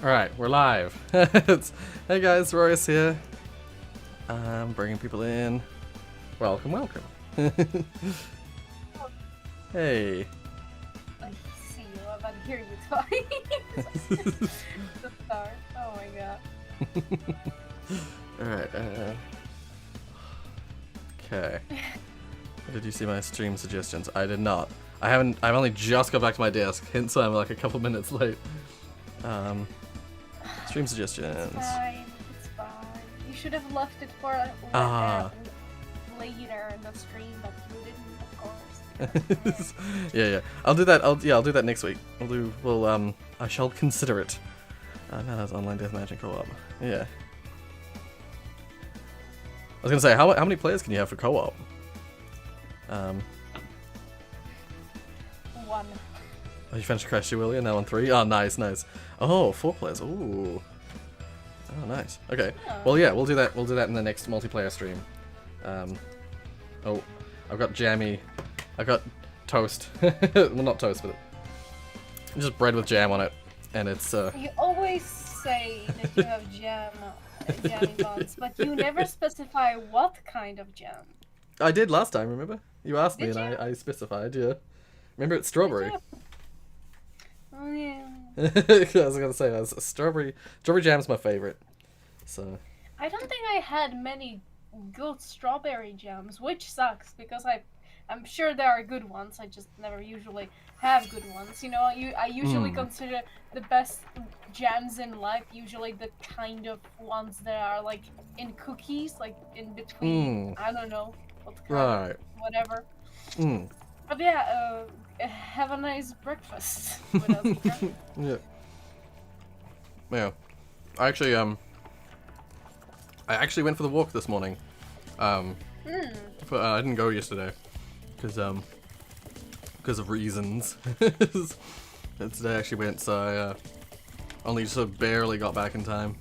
Alright, we're live. Hey guys, Rorius here. I'm bringing people in. Welcome, welcome. Hey. I see you, but hear you twice. The start. Oh my god. Alright, okay. Did you see my stream suggestions? I did not. I've only just got back to my desk, hence why I'm like a couple minutes late. Stream suggestions. It's fine. It's fine. You should have left it for later in the stream, but you didn't, of course. Yeah. I'll do that. I'll do that next week. I shall consider it. Now that's online deathmatch and co-op. Yeah. I was gonna say, how many players can you have for co-op? One. Oh, you finished Crash 2 earlier, now on 3? Oh, nice. Oh, 4 players. Ooh. Oh, nice. Okay. Yeah. Well, yeah, we'll do that in the next multiplayer stream. Oh, I've got jammy. I've got toast. Well, not toast, but just bread with jam on it. And it's, You always say that you have jammy buns, but you never specify what kind of jam. I did last time, remember? You asked me Did and you? I specified, yeah. Remember, it's strawberry. Oh yeah. I was gonna say, strawberry jam's my favorite. So. I don't think I had many good strawberry jams, which sucks because I'm sure there are good ones. I just never usually have good ones. You know, I usually consider the best jams in life usually the kind of ones that are like in cookies, like in between. I don't know what kind of whatever. But yeah, have a nice breakfast with us here. Yeah. I actually went for the walk this morning. But I didn't go yesterday because of reasons. And today I actually went, so I only sort of barely got back in time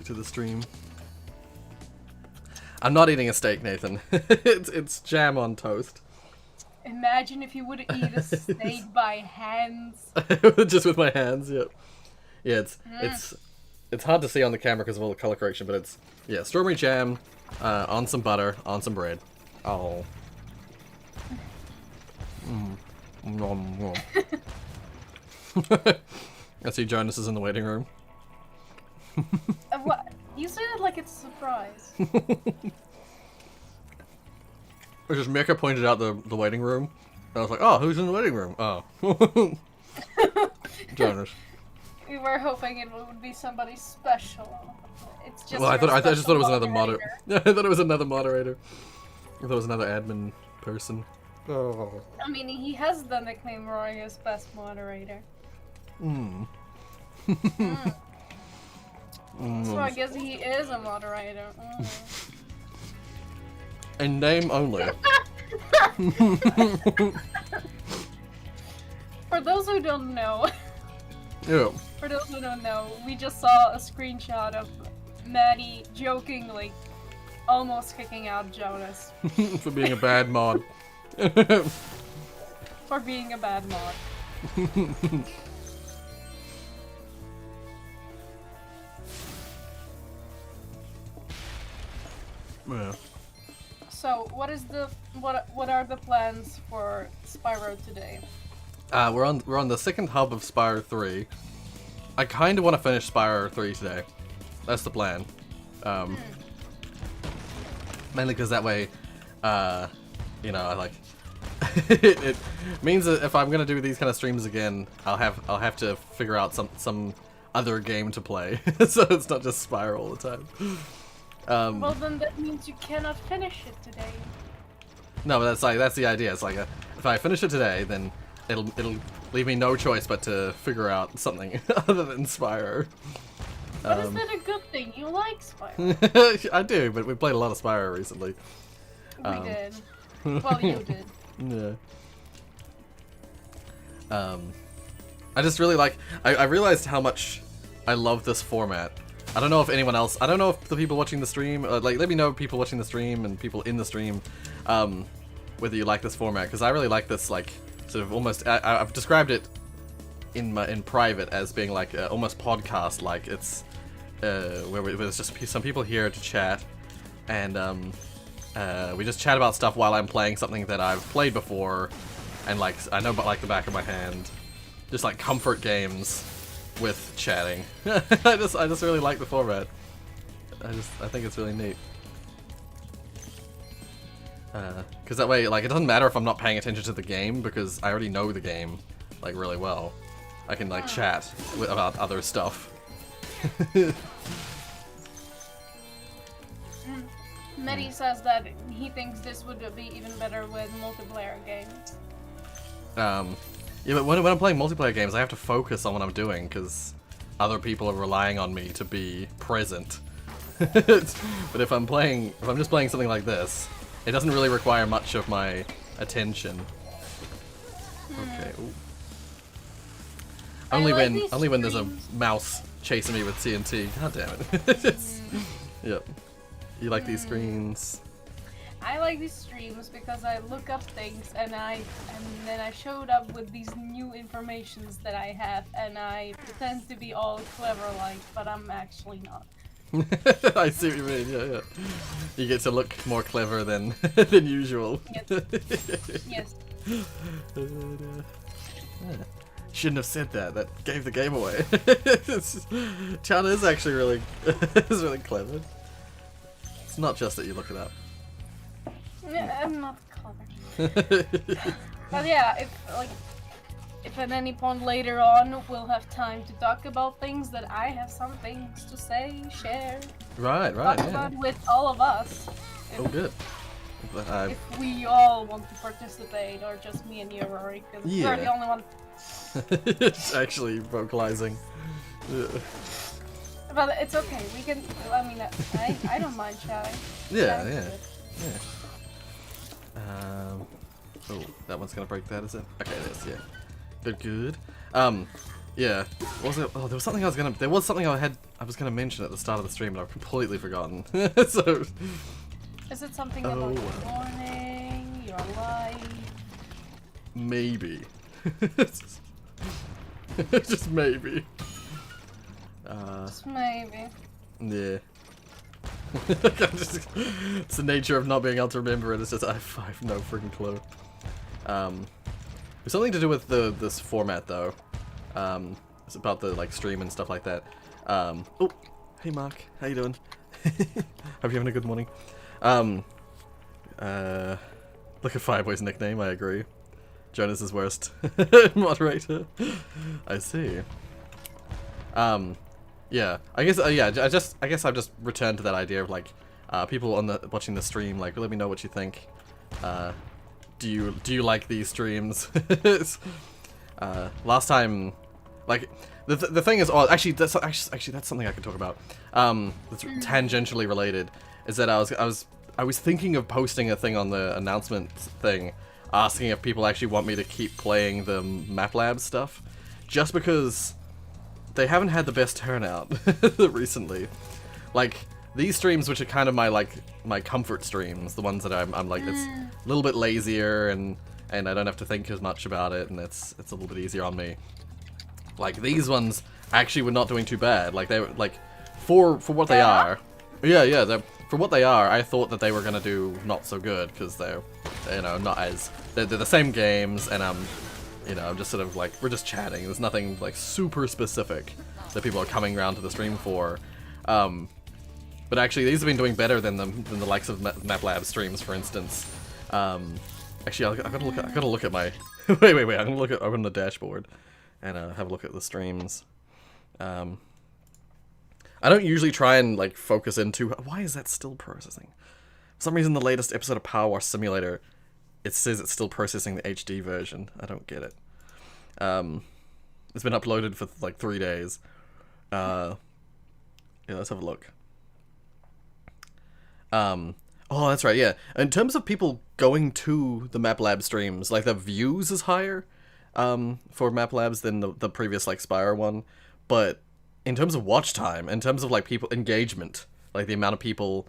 to the stream. I'm not eating a steak, Nathan. it's jam on toast. Imagine if you would eat a steak by hands. Just with my hands, yeah. Yeah, it's hard to see on the camera because of all the color correction, but it's, yeah, strawberry jam on some butter, on some bread. Oh. Nom, nom. I see Jonas is in the waiting room. What? You say that like it's a surprise. It's just Mika pointed out the waiting room. And I was like, oh, who's in the waiting room? Oh. Jonas. We were hoping it would be somebody special. It's just. Well, I just thought it was another moderator. I thought it was another moderator. I thought it was another admin person. Oh. I mean, he has the nickname Rorius Best Moderator. So I guess he is a moderator. In name only. For those who don't know. Yeah. For those who don't know, we just saw a screenshot of Maddie jokingly almost kicking out Jonas. For being a bad mod. For being a bad mod. Yeah. So, what are the plans for Spyro today? We're on the second hub of Spyro 3. I kind of want to finish Spyro 3 today. That's the plan. Mainly because that way, you know, I like it means that if I'm gonna do these kind of streams again, I'll have to figure out some other game to play, so it's not just Spyro all the time. Well, then that means you cannot finish it today. No, but that's the idea. It's like if I finish it today, then it'll leave me no choice but to figure out something other than Spyro. But is that a good thing? You like Spyro? I do, but we played a lot of Spyro recently. We did. Well, you did. Yeah. I just really like. I realized how much I love this format. I don't know if anyone else. I don't know if the people watching the stream. Like, let me know, people watching the stream and people in the stream, whether you like this format, because I really like this. Like, sort of almost. I've described it in private as being like almost podcast like. It's where there's just some people here to chat, and we just chat about stuff while I'm playing something that I've played before, and like I know but like the back of my hand, just like comfort games with chatting. I just really like the format. I think it's really neat. Because that way, like, it doesn't matter if I'm not paying attention to the game, because I already know the game, like, really well. I can, like, chat about other stuff. Mehdi says that he thinks this would be even better with multiplayer games. Yeah, but when I'm playing multiplayer games, I have to focus on what I'm doing, because other people are relying on me to be present. But if I'm just playing something like this, it doesn't really require much of my attention. Okay. Ooh. Only when there's a mouse chasing me with TNT. God damn it. Yep. You like these screens? I like these streams because I look up things and then I showed up with these new informations that I have, and I pretend to be all clever like, but I'm actually not. I see what you mean. Yeah. You get to look more clever than than usual. Yes. Shouldn't have said that. That gave the game away. Chan is actually really is really clever. It's not just that you look it up. Yeah, I'm not clever. But yeah, if at any point later on we'll have time to talk about things, that I have some things to say, share, right, talk yeah. about with all of us. Oh, good. If we all want to participate, or just me and you, Rory, because we're the only one. It's actually vocalizing. Yeah. But it's okay. We can. I mean, I don't mind chatting. Yeah. Oh, that one's gonna break that, is it? Okay, it is. Yeah. Good. Yeah. What was it? Oh, there was something I was gonna mention at the start of the stream, but I've completely forgotten. So. Is it something about your morning, your life? Maybe. Just maybe. Just maybe. Yeah. It's the nature of not being able to remember it. It's just I have no freaking clue. It's something to do with this format though. It's about the like stream and stuff like that. Oh, hey Mark, how you doing? Hope you're having a good morning. Look at Fireboy's nickname. I agree. Jonas's worst moderator. I see. Yeah. I guess. I guess I've just returned to that idea of like, people on watching the stream. Like, let me know what you think. Do you like these streams? Last time, like, the thing is, oh, actually that's something I could talk about. That's tangentially related. Is that I was thinking of posting a thing on the announcement thing, asking if people actually want me to keep playing the Map Lab stuff, just because they haven't had the best turnout recently. Like, these streams, which are kind of my comfort streams, the ones that I'm like, it's a little bit lazier and I don't have to think as much about it, and it's a little bit easier on me. Like, these ones actually were not doing too bad. Like, they were, like, for what they are. Yeah, for what they are, I thought that they were gonna do not so good, because they're, you know, not as, they're the same games, and you know, I'm just sort of like, we're just chatting. There's nothing like super specific that people are coming around to the stream for. But actually, these have been doing better than the likes of MapLab streams, for instance. Actually, I gotta look at my. wait. I'm gonna open the dashboard and have a look at the streams. I don't usually try and like focus into. Why is that still processing? For some reason, the latest episode of Power Wash Simulator, it says it's still processing the HD version. I don't get it. It's been uploaded for like 3 days. Yeah, let's have a look. Oh, that's right, yeah. In terms of people going to the MapLab streams, like the views is higher for MapLabs than the previous like Spyro one, but in terms of watch time, in terms of like people engagement, like the amount of people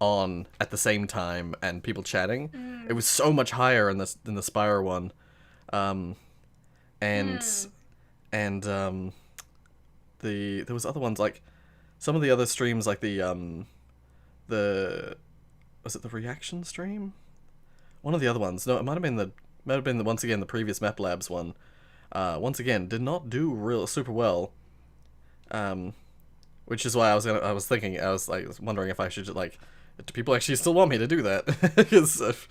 on at the same time and people chatting, it was so much higher than the Spyro one. And and there was other ones like some of the other streams like the was it the reaction stream? One of the other ones. No, it might have been once again the previous Map Labs one. Once again, did not do super well. Which is why I was wondering if I should like, do people actually still want me to do that? Because if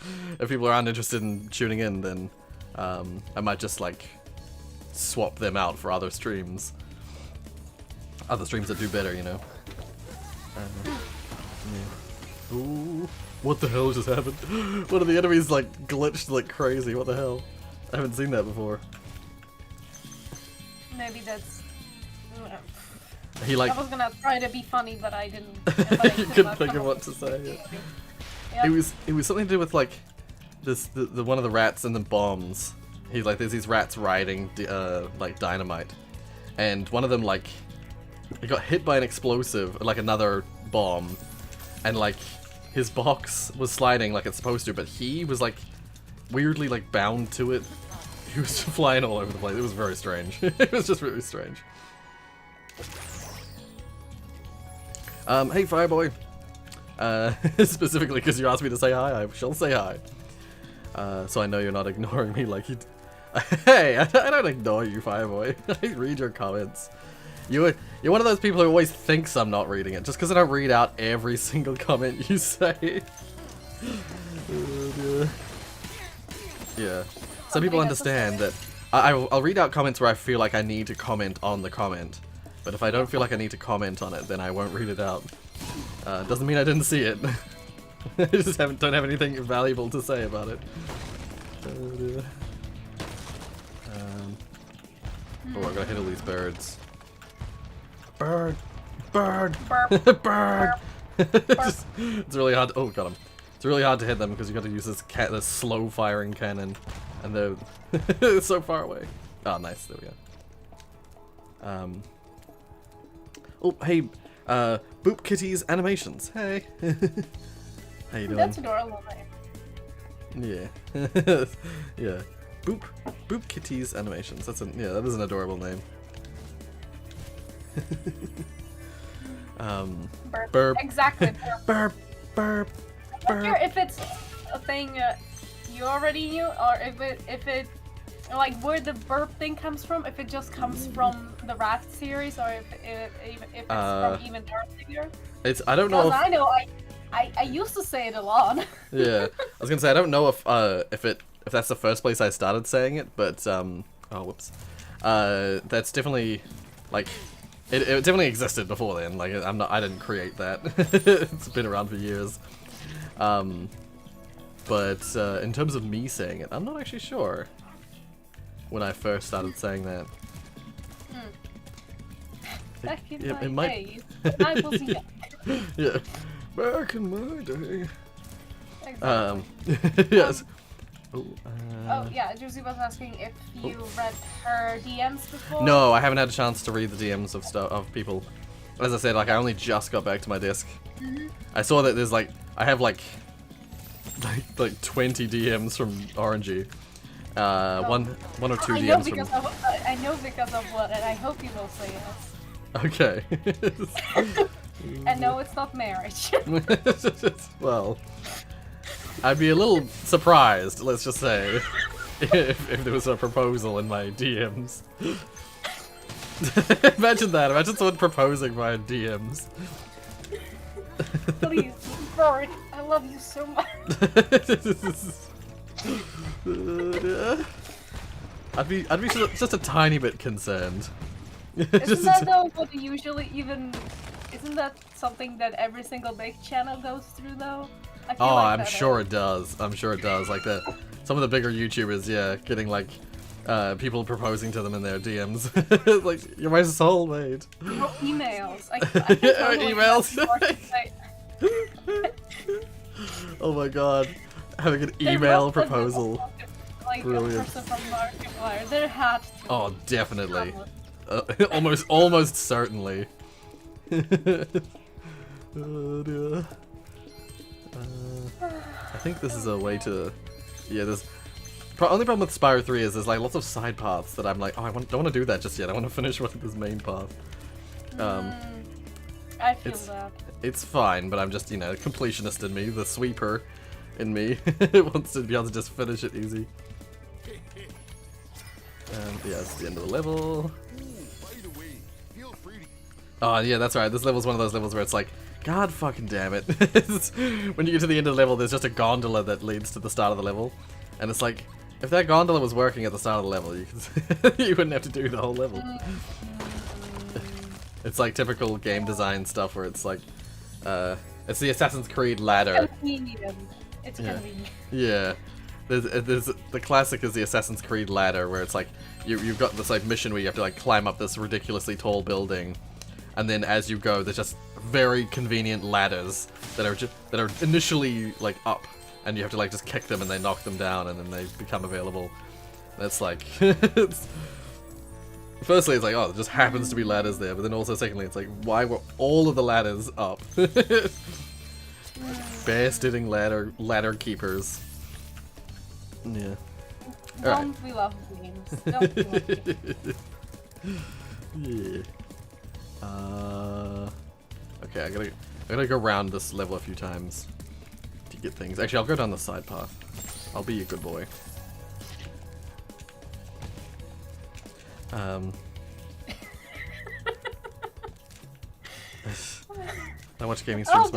people aren't interested in tuning in, then I might just like swap them out for other streams that do better, you know. Yeah. Ooh, what the hell just happened? One of the enemies like glitched like crazy. What the hell? I haven't seen that before. Maybe that's. He like. I was gonna try to be funny, but I didn't. You couldn't think of what to say. Yeah. Yep. It was something to do with like the one of the rats and the bombs. He's like, there's these rats riding like dynamite, and one of them like he got hit by an explosive, like another bomb, and like his box was sliding like it's supposed to, but he was like weirdly like bound to it. He was flying all over the place. It was very strange. It was just really strange. Hey Fireboy. Specifically because you asked me to say hi, I shall say hi. So I know you're not ignoring me like you. Hey, I don't ignore you, Fireboy. I read your comments. You're one of those people who always thinks I'm not reading it, just because I don't read out every single comment you say. Yeah. Some people understand that I'll read out comments where I feel like I need to comment on the comment, but if I don't feel like I need to comment on it, then I won't read it out. Doesn't mean I didn't see it. I just don't have anything valuable to say about it. Oh, I gotta hit all these birds. Bird! Bird! Bird! It's really hard to, oh, got him. It's really hard to hit them because you got to use this slow firing cannon, and they're so far away. Oh, nice. There we go. Oh, hey, Boop Kitty's Animations. Hey. How you doing? That's adorable. Yeah. Yeah. Boop Kitty's Animations. That is an adorable name. Burp. Exactly. Burp. Burp. I'm not sure if it's a thing you already knew, or if it like where the burp thing comes from. If it just comes from the Raft series, or if it's from even earlier. I don't know. Because I know I used to say it a lot. Yeah, I was gonna say I don't know if that's the first place I started saying it, but oh whoops, that's definitely like it definitely existed before then. Like I didn't create that. It's been around for years. But in terms of me saying it, I'm not actually sure when I first started saying that. Back in it my might. days, I was young. Yeah, back in my day. Exactly. Yes. Oh yeah, Josie was asking if you read her DMs before. No, I haven't had a chance to read the DMs of people. As I said, like I only just got back to my desk. I saw that there's like I have like 20 DMs from Orangey. One or two DMs from. I know because of what, and I hope you will say yes. Okay. And no, it's not marriage. Well, I'd be a little surprised, let's just say, if there was a proposal in my DMs. Imagine that. Imagine someone proposing via DMs. Please, Rory, I love you so much. I'd be just a tiny bit concerned. Isn't that though what usually even? Isn't that something that every single big channel goes through though? I feel like I'm sure it does. I'm sure it does. Like some of the bigger YouTubers, yeah, getting like people proposing to them in their DMs. Like, you're my soulmate. Or emails. I totally emails. Oh my god, having an email proposal. Like brilliant. A person from Markiplier, there had to. Oh, definitely. Almost certainly. Oh dear. I think this is a way to. Yeah, only problem with Spyro 3 is there's like lots of side paths that I'm like, oh, don't want to do that just yet. I want to finish with this main path. I feel that. It's fine, but I'm just, you know, completionist in me, the sweeper in me, wants to be able to just finish it easy. Yeah, it's the end of the level. Oh, yeah, that's right. This level's one of those levels where it's like, God fucking damn it. When you get to the end of the level, there's just a gondola that leads to the start of the level. And it's like, if that gondola was working at the start of the level, you wouldn't have to do the whole level. It's like typical game design stuff where it's like, it's the Assassin's Creed ladder. Convenient. It's convenient. Yeah. There's the classic is the Assassin's Creed ladder where it's like, you've got this like mission where you have to like climb up this ridiculously tall building. And then as you go, there's just very convenient ladders that are initially like up, and you have to like just kick them and they knock them down and then they become available. And it's like, firstly it's like, oh, there just happens to be ladders there, but then also secondly it's like, why were all of the ladders up? Bear-sitting ladder keepers. Yeah. Don't we love games? Don't we love games? Yeah. Okay, I gotta go around this level a few times to get things. Actually, I'll go down the side path. I'll be a good boy. I watch gaming streams.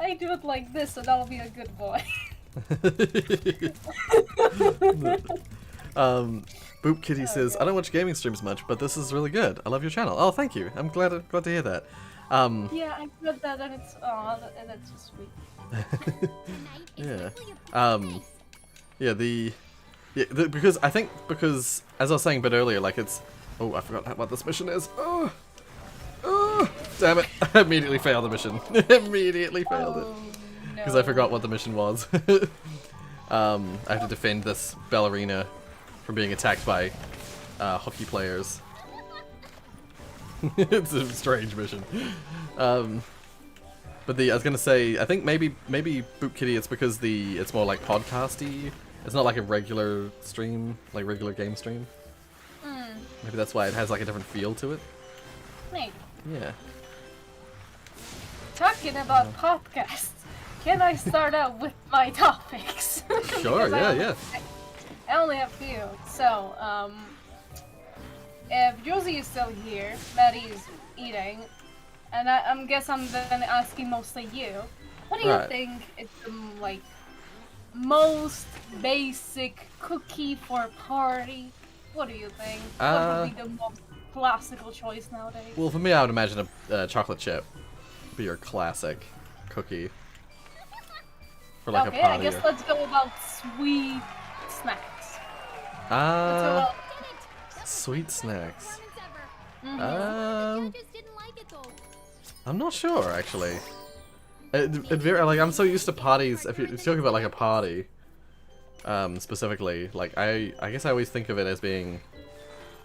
I do it like this, and I'll be a good boy. Boop Kitty says, I don't watch gaming streams much, but this is really good. I love your channel. Oh, thank you. I'm glad to hear that. Yeah, I read that, and it's that's just sweet. Yeah. Because as I was saying a bit earlier, like it's. Oh, I forgot what this mission is. Oh, damn it! I immediately failed the mission. Immediately failed it because I forgot what the mission was. I have to defend this ballerina from being attacked by hockey players. It's a strange mission. But I was gonna say, I think maybe Boop Kitty, it's because it's more like podcasty. It's not like a regular stream, like regular game stream. Maybe that's why it has like a different feel to it. Maybe. Yeah. Talking about podcasts, can I start out with my topics? Sure. Yeah. I only have a few. So, if Josie is still here, Maddie's eating, and I guess I'm then asking mostly you. What do you think is the like most basic cookie for a party? What do you think? What would be the most classical choice nowadays? Well, for me, I would imagine a chocolate chip would be your classic cookie for like a party. Okay, I guess let's go about sweet snacks. Sweet snacks. I'm not sure actually. I'm so used to parties. If you're talking about like a party, specifically, like I guess I always think of it as being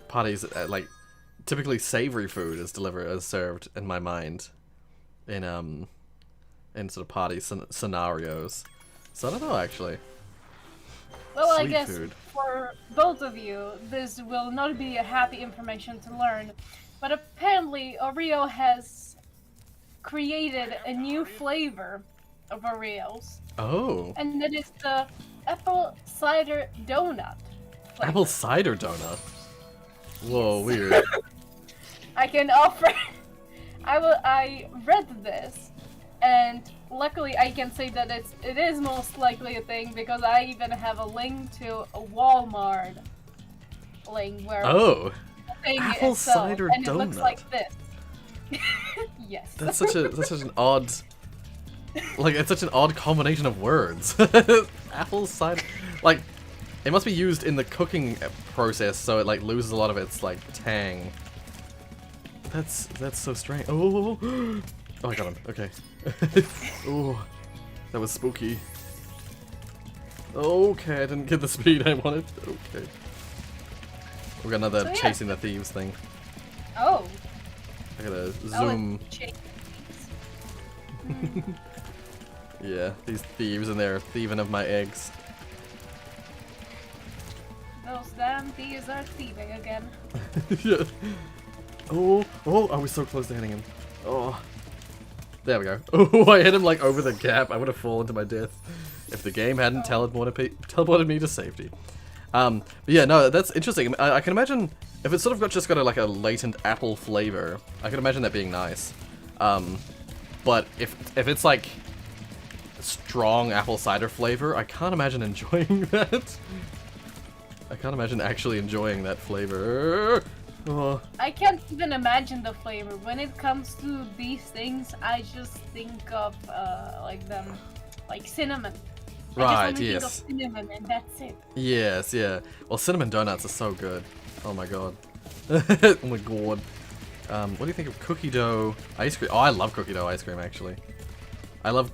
parties like typically savory food is served in my mind in sort of party scenarios. So I don't know actually. Well, Sweet I guess food. For both of you, this will not be a happy information to learn, but apparently Oreo has created a new flavor of Oreos. Oh. And that is the apple cider donut flavor. Apple cider donut? Whoa, weird. I can offer... I read this, and luckily I can say that it is most likely a thing because I even have a link to a Walmart link where Oh. the thing Apple is sold, cider and donut. it looks like this. Yes. That's such an odd, like it's such an odd combination of words. Apple cider, like it must be used in the cooking process, so it like loses a lot of its like tang. That's so strange. Oh, I got him. Okay. Oh, that was spooky. Okay, I didn't get the speed I wanted. Okay. We got another chasing the thieves thing. Oh. I gotta zoom. Mm. Yeah, these thieves and they're thieving of my eggs. Those damn thieves are thieving again. Yeah. Oh, I was so close to hitting him. Oh. There we go. Oh, I hit him like over the gap. I would have fallen to my death if the game hadn't teleported me to safety. But yeah, no, that's interesting. I can imagine if it's sort of just got like a latent apple flavor. I can imagine that being nice. But if it's like strong apple cider flavor, I can't imagine enjoying that. I can't imagine actually enjoying that flavor. Oh. I can't even imagine the flavor. When it comes to these things, I just think of like cinnamon. Right, I just only yes. think of cinnamon, and that's it. Yes, yeah. Well, cinnamon donuts are so good. Oh my god. Oh my god. What do you think of cookie dough ice cream? Oh, I love cookie dough ice cream, actually. I love,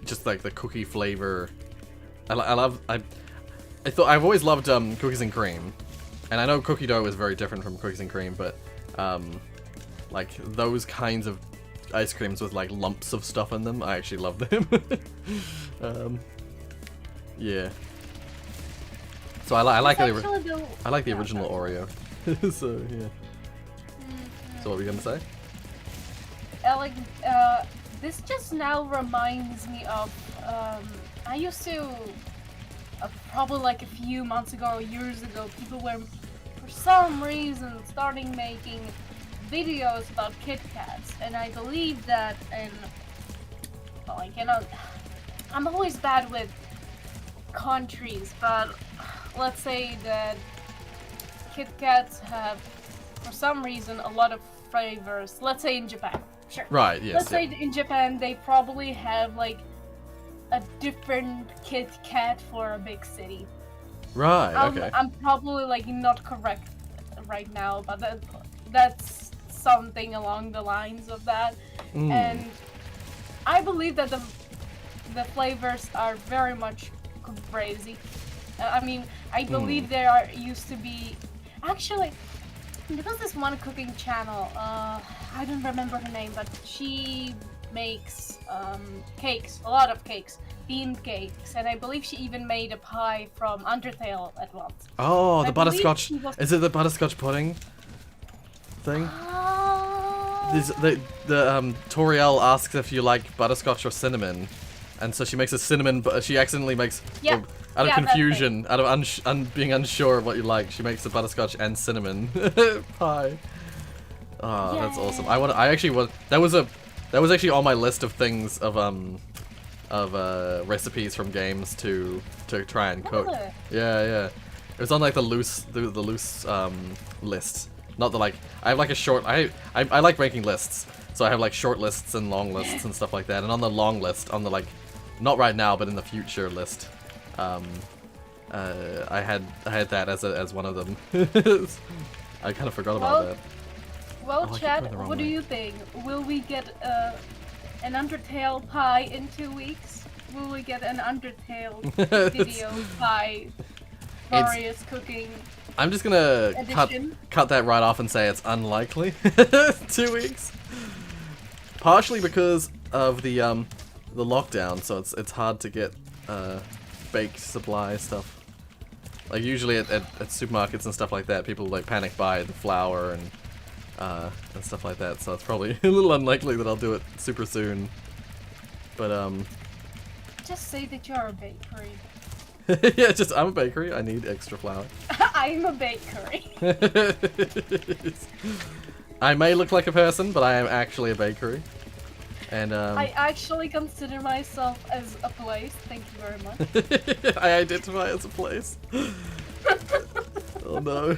just like the cookie flavor. I've always loved, cookies and cream. And I know cookie dough is very different from cookies and cream, but, like, those kinds of ice creams with, like, lumps of stuff in them, I actually love them. Yeah. So I like the original Oreo. So, yeah. So what were you gonna say? This just now reminds me of, I used to, probably like a few months ago or years ago, people were, for some reason, starting making videos about Kit Kats, and I believe that, and, like, you know, I'm always bad with countries, but let's say that Kit Kats have, for some reason, a lot of flavors. Let's say in Japan. Sure. Right, yes. Let's say in Japan, they probably have, like, a different Kit Kat for a big city. Right, okay. I'm probably, like, not correct right now, but that's something along the lines of that. And I believe that the flavors are very much crazy. I mean, I believe there used to be... Actually, there was this one cooking channel, I don't remember her name, but she makes cakes, a lot of cakes, themed cakes, and I believe she even made a pie from Undertale at once. Oh, the butterscotch. Is it the butterscotch pudding thing? Toriel asks if you like butterscotch or cinnamon, and so she makes a cinnamon, but she accidentally makes, out of confusion, out of being unsure of what you like, she makes the butterscotch and cinnamon pie. Oh, that's awesome. That was actually on my list of things of recipes from games to try and cook. Yeah. It was on like the loose list. Not the like, I have like a short, I like making lists. So I have like short lists and long lists and stuff like that. And on the long list, on the like, not right now, but in the future list, I had that as one of them. I kind of forgot about that. Well, Chad, what do you think? Will we get an Undertale pie in 2 weeks? Will we get an Undertale video pie? Rorius cooking. I'm just gonna cut that right off and say it's unlikely. 2 weeks. Partially because of the lockdown, so it's hard to get baked supply stuff. Like usually at supermarkets and stuff like that, people like panic buy the flour and stuff like that. So it's probably a little unlikely that I'll do it super soon. But just say that you're a bakery. Yeah, I'm a bakery. I need extra flour. I'm a bakery. I may look like a person, but I am actually a bakery. And I actually consider myself as a place. Thank you very much. I identify as a place. Oh no.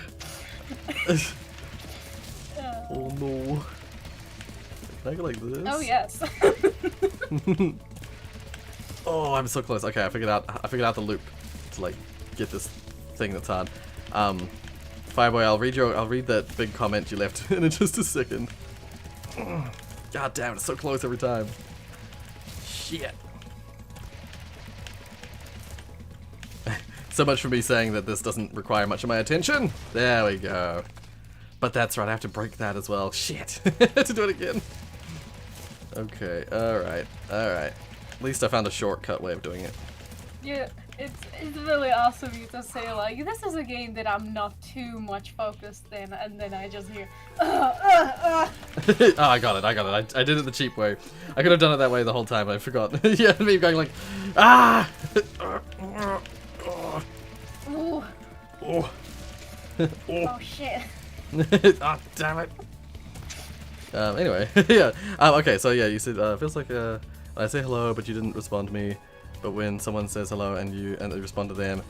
Oh no. Can I go like this? Oh yes. Oh, I'm so close. Okay, I figured out the loop to like get this thing that's hard. Fireboy, I'll read that big comment you left in just a second. God damn, it's so close every time. Shit. So much for me saying that this doesn't require much of my attention. There we go. But that's right, I have to break that as well. Shit. To do it again. Okay, alright. At least I found a shortcut way of doing it. Yeah, It's really awesome of you to say like this is a game that I'm not too much focused in, and then I just hear. Oh, I got it. I did it the cheap way. I could have done it that way the whole time. I forgot. Yeah, me going like, ah. Ooh. Oh. Oh shit. Ah, damn it. Anyway, yeah. Okay, so yeah, you said feels like I say hello, but you didn't respond to me. But when someone says hello and you respond to them,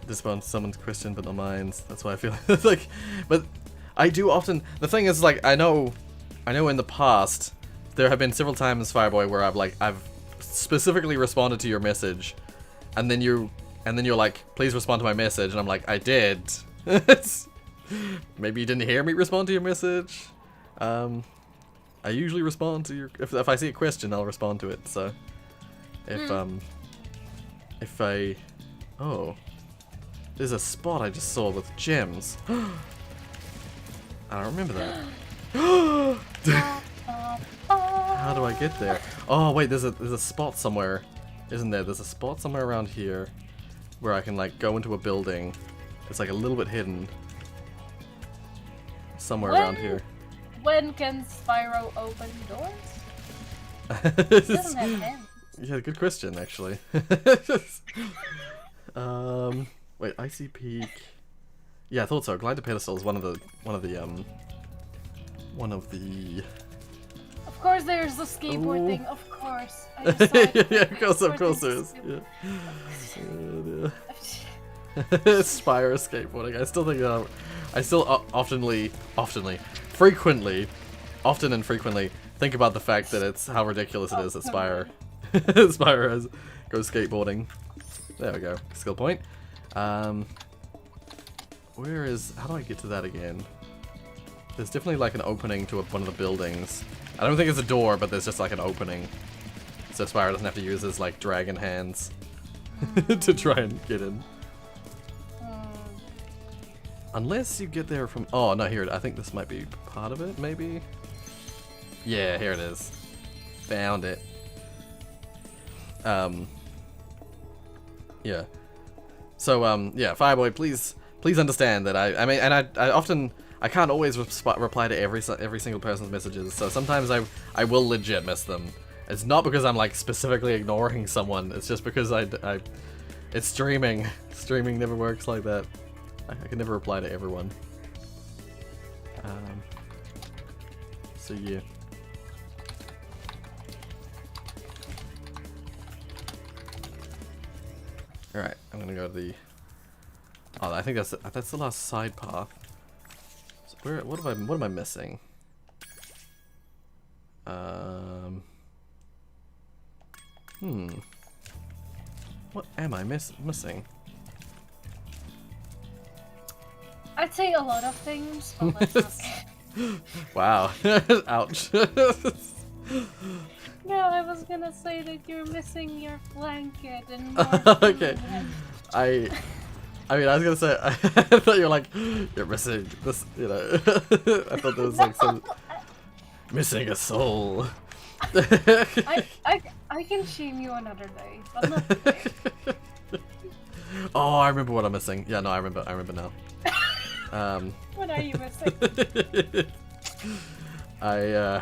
respond to someone's question but not mine. That's why I feel like. But I do often. The thing is, like, I know in the past there have been several times, Fireboy, where I've specifically responded to your message, and then you're like, please respond to my message, and I'm like, I did. Maybe you didn't hear me respond to your message. I usually respond to your if I see a question, I'll respond to it. So if I there's a spot I just saw with gems. I don't remember that. How do I get there? Oh wait, there's a spot somewhere, isn't there? There's a spot somewhere around here where I can like go into a building. It's like a little bit hidden. Somewhere around here. When can Spyro open doors? It doesn't have hands. Yeah, good question actually. Wait, Icy Peak. Yeah, I thought so. Glide to Pedestal is one of the. Of course, there's the skateboard thing. Of course. I just saw it. Yeah, of course there is. Yeah. Spyro skateboarding. I still think I still often and frequently think about the fact that it's how ridiculous it is that Spyro goes skateboarding. There we go. Skill point. Where is? How do I get to that again? There's definitely like an opening to one of the buildings. I don't think it's a door, but there's just like an opening, so Spyro doesn't have to use his like dragon hands to try and get in. Unless you get there from... Oh, no, here. I think this might be part of it, maybe? Yeah, here it is. Found it. Yeah. So, yeah, Fireboy, please understand that I mean, and I often... I can't always reply to every single person's messages, so sometimes I will legit miss them. It's not because I'm, like, specifically ignoring someone. It's just because it's streaming. Streaming never works like that. I can never reply to everyone. So yeah. All right, I'm gonna go to the. Oh, I think that's the last side path. So what am I missing? What am I missing? I'd say a lot of things, but let's not. Wow. Ouch. No, I was gonna say that you're missing your blanket and more okay. I mean, I was gonna say, I thought you were like, you're missing this, you know. I thought there was like some missing a soul. I can shame you another day, but not today. Oh, I remember what I'm missing. Yeah, no, I remember now. What are you missing? I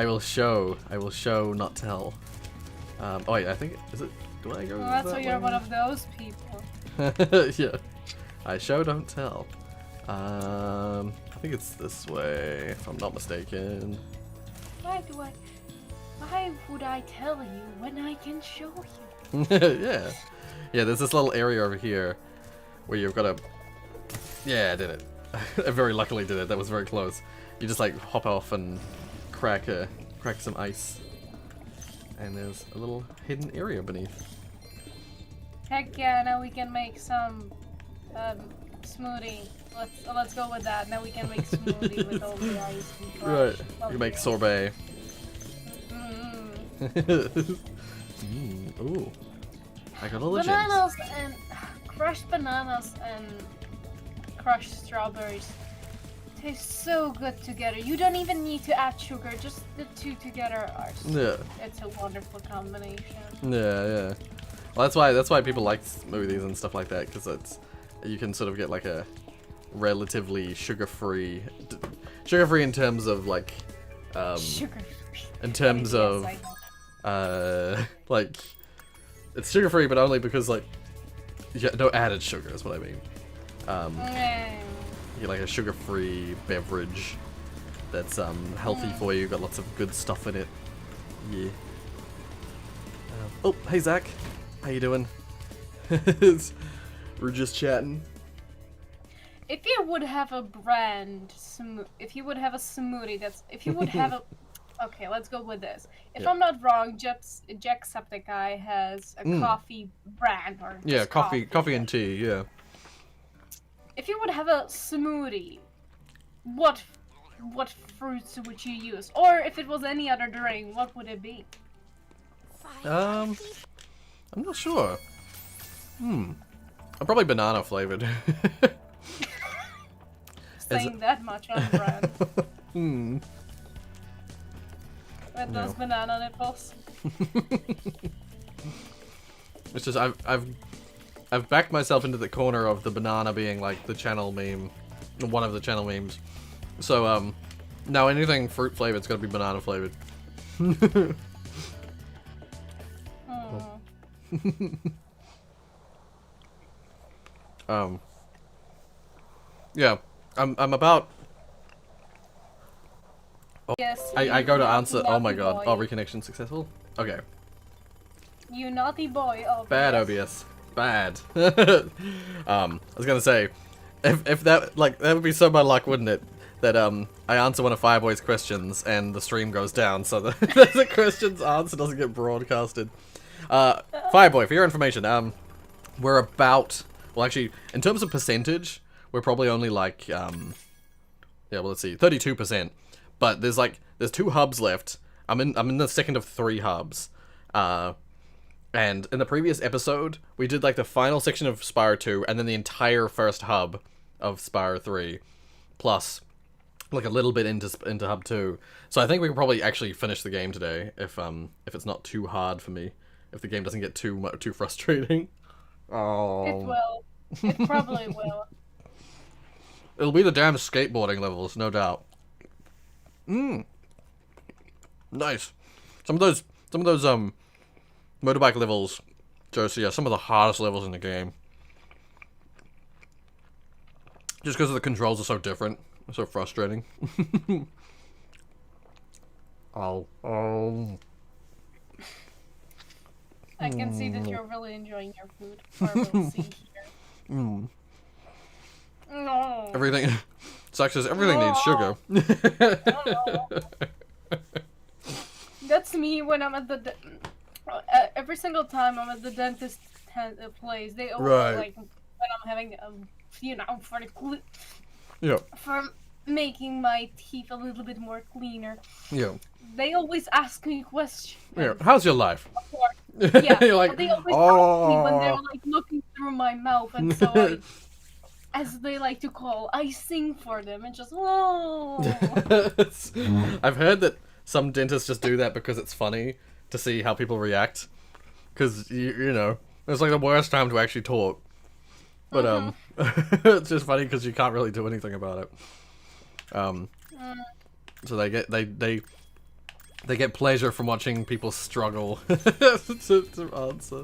will show, not tell. Oh wait, I think, is it, do I go Well, that's why that you're way? one of those people. Yeah. I show, don't tell. I think it's this way, if I'm not mistaken. Why would I tell you when I can show you? Yeah. Yeah, there's this little area over here where you've got to... Yeah, I did it. I very luckily did it. That was very close. You just like hop off and crack some ice. And there's a little hidden area beneath. Heck yeah, now we can make some smoothie. Let's go with that. Now we can make smoothie with all the ice and crush. Right. You make sorbet. Ooh. I got all the Bananas gems. and crushed bananas and crushed strawberries taste so good together. You don't even need to add sugar, just the two together are Yeah. it's a wonderful combination. Yeah, yeah. Well, that's why people like smoothies and stuff like that, because you can sort of get like a relatively sugar-free in terms of like Sugar-free. in terms of like it's sugar-free, but only because like no added sugar is what I mean. You get like a sugar-free beverage that's healthy for you, got lots of good stuff in it. Yeah. Oh, hey Zach, how you doing? We're just chatting. If you would have a brand, if you would have a smoothie if you would have a, okay, let's go with this. If I'm not wrong, Jacksepticeye has a coffee brand or coffee and tea. Yeah. If you would have a smoothie, what fruits would you use? Or if it was any other drink, what would it be? I'm not sure. Probably banana flavored. Saying that much on brand. With those banana nipples. It's just I've backed myself into the corner of the banana being like the channel meme, one of the channel memes. So now anything fruit flavored's gotta be banana flavored. Yeah, I'm about. Oh, yes. I go to answer. Oh my god! Oh, reconnection successful. Okay. You naughty boy. OBS. Bad OBS. Bad. I was gonna say, if that that would be so bad luck, wouldn't it? That I answer one of Fireboy's questions and the stream goes down, so the question's answer doesn't get broadcasted. Fireboy, for your information, we're about, well actually, in terms of percentage, we're probably only like, yeah, well let's see, 32%. But there's 2 hubs left. I'm in the second of 3 hubs. And in the previous episode, we did like the final section of Spyro 2, and then the entire first hub of Spyro 3, plus like a little bit into hub 2. So I think we can probably actually finish the game today if it's not too hard for me. If the game doesn't get too frustrating. Oh. It will. It probably will. It'll be the damn skateboarding levels, no doubt. Nice. Some of those motorbike levels, Josie, are some of the hardest levels in the game. Just because the controls are so different. It's so frustrating. Oh. I can see that you're really enjoying your food. Or we'll see here. No. Everything. Zach says everything needs sugar. That's me when I'm at the. Every single time I'm at the dentist place, they always like when I'm having for making my teeth a little bit more cleaner. Yeah. They always ask me questions. Yeah. How's your life? Yeah. You're like, they always ask me when they're like looking through my mouth, and so as they like to call, I sing for them and just I've heard that some dentists just do that because it's funny to see how people react. Because you know, it's like the worst time to actually talk. But it's just funny because you can't really do anything about it. So they get pleasure from watching people struggle to answer.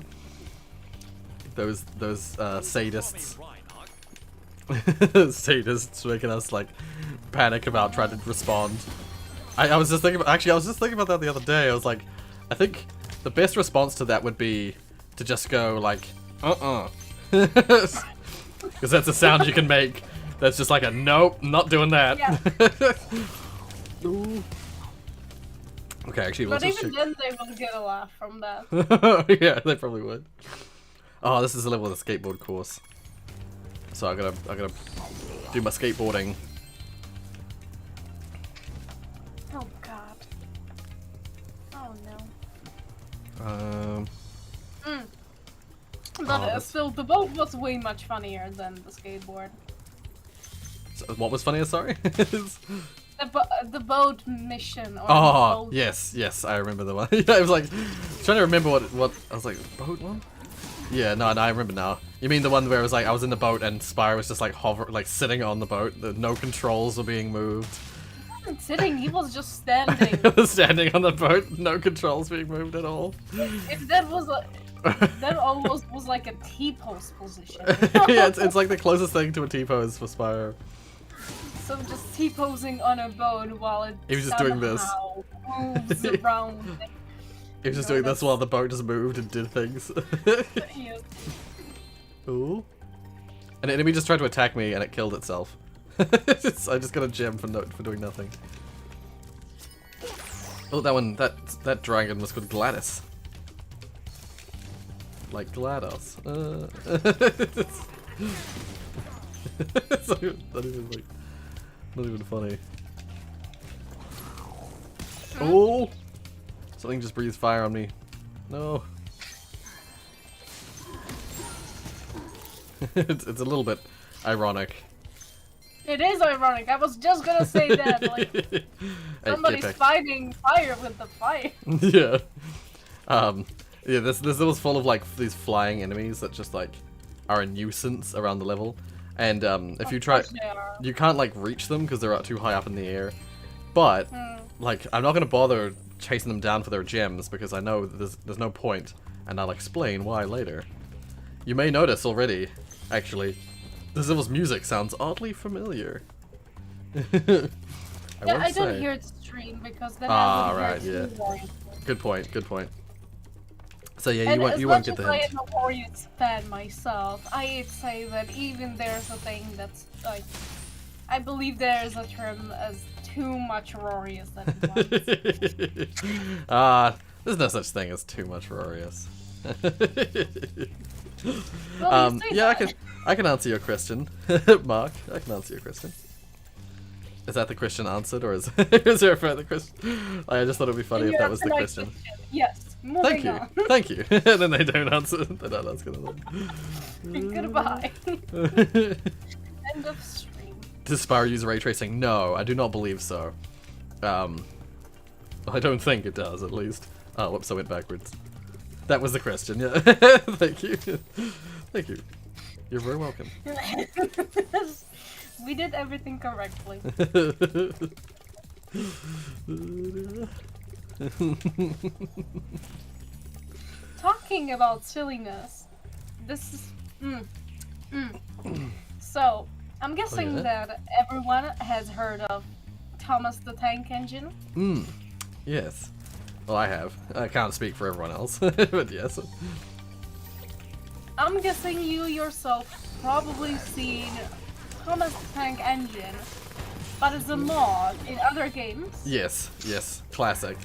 Those sadists. Sadists making us like panic about trying to respond. I was just thinking about that the other day. I was like, I think the best response to that would be to just go like, because that's a sound you can make. That's just like a nope, not doing that. Yeah. Okay, actually, but even then, they will get a laugh from that. Yeah, they probably would. Oh, this is a level of the skateboard course. So I gotta do my skateboarding. Oh god. Oh no. But still, the boat was way much funnier than the skateboard. So, what was funnier? Sorry. The boat mission. Or oh, yes, I remember the one. Yeah, I was like trying to remember what I was like. Boat one? Yeah, no, I remember now. You mean the one where it was like I was in the boat and Spyro was just like sitting on the boat. No controls were being moved. He wasn't sitting. He was just standing. He was standing on the boat, no controls being moved at all. If that was that almost was like a T-pose position. Yeah, it's like the closest thing to a T-pose for Spyro. So just T-posing on a boat while it He was just doing this. Moves around. He was just doing this while the boat just moved and did things. Yes. Ooh. An enemy just tried to attack me and it killed itself. I just got a gem for doing nothing. Oh, that dragon was called Gladys. Like GLaDOS. It's not even funny. Oh! Something just breathed fire on me. No. It's a little bit ironic. It is ironic. I was just gonna say that. Like, somebody's fighting fire with the fire. Yeah. Yeah. This level's full of like these flying enemies that just like are a nuisance around the level, and if you try, you can't like reach them because they're too high up in the air. But like, I'm not gonna bother chasing them down for their gems because I know that there's no point, and I'll explain why later. You may notice already, actually, this level's music sounds oddly familiar. I don't hear it stream because then I would hear Rorius. Good point. Good point. So yeah, and you won't get the hint. I am a Rorius fan myself, I'd say that even there's a thing that's like, I believe there's a term as too much Rorius that once. There's no such thing as too much Rorius. Well, yeah, I can answer your question, Mark. I can answer your question. Is that the question answered, or is there a further question? I just thought it'd be funny if that was the question. Yes. Thank you. On. Thank you. And then they don't answer. They're not asking them. Goodbye. End of stream. Does Spyro use ray tracing? No, I do not believe so. I don't think it does, at least. Oh, whoops, I went backwards. That was the question, yeah. Thank you. Thank you. You're very welcome. We did everything correctly. Talking about silliness, this is... So, I'm guessing that everyone has heard of Thomas the Tank Engine? Yes. Well, I have. I can't speak for everyone else, but yes. I'm guessing you yourself probably seen Thomas the Tank Engine, but as a mod in other games. Yes, yes. Classic.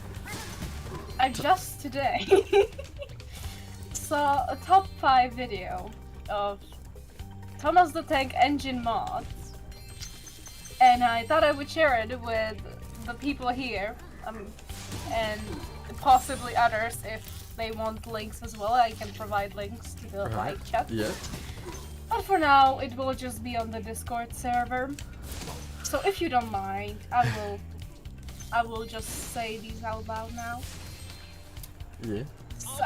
I just today saw a top 5 video of Thomas the Tank Engine mods, and I thought I would share it with the people here, and possibly others if they want links as well. I can provide links to the live chat. Yeah. But for now, it will just be on the Discord server. So if you don't mind, I will just say these out loud now. Yeah. So,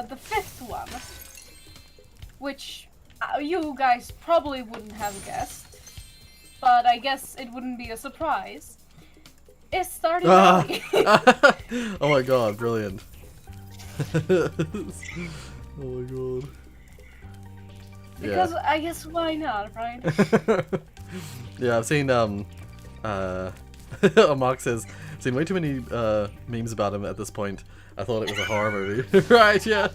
the fifth one, which you guys probably wouldn't have guessed, but I guess it wouldn't be a surprise, is Stardew Valley. Oh my god, brilliant. Oh my god. Because I guess why not, right? Yeah, I've seen Mark says, I've seen way too many memes about him at this point. I thought it was a horror movie. Right, yeah.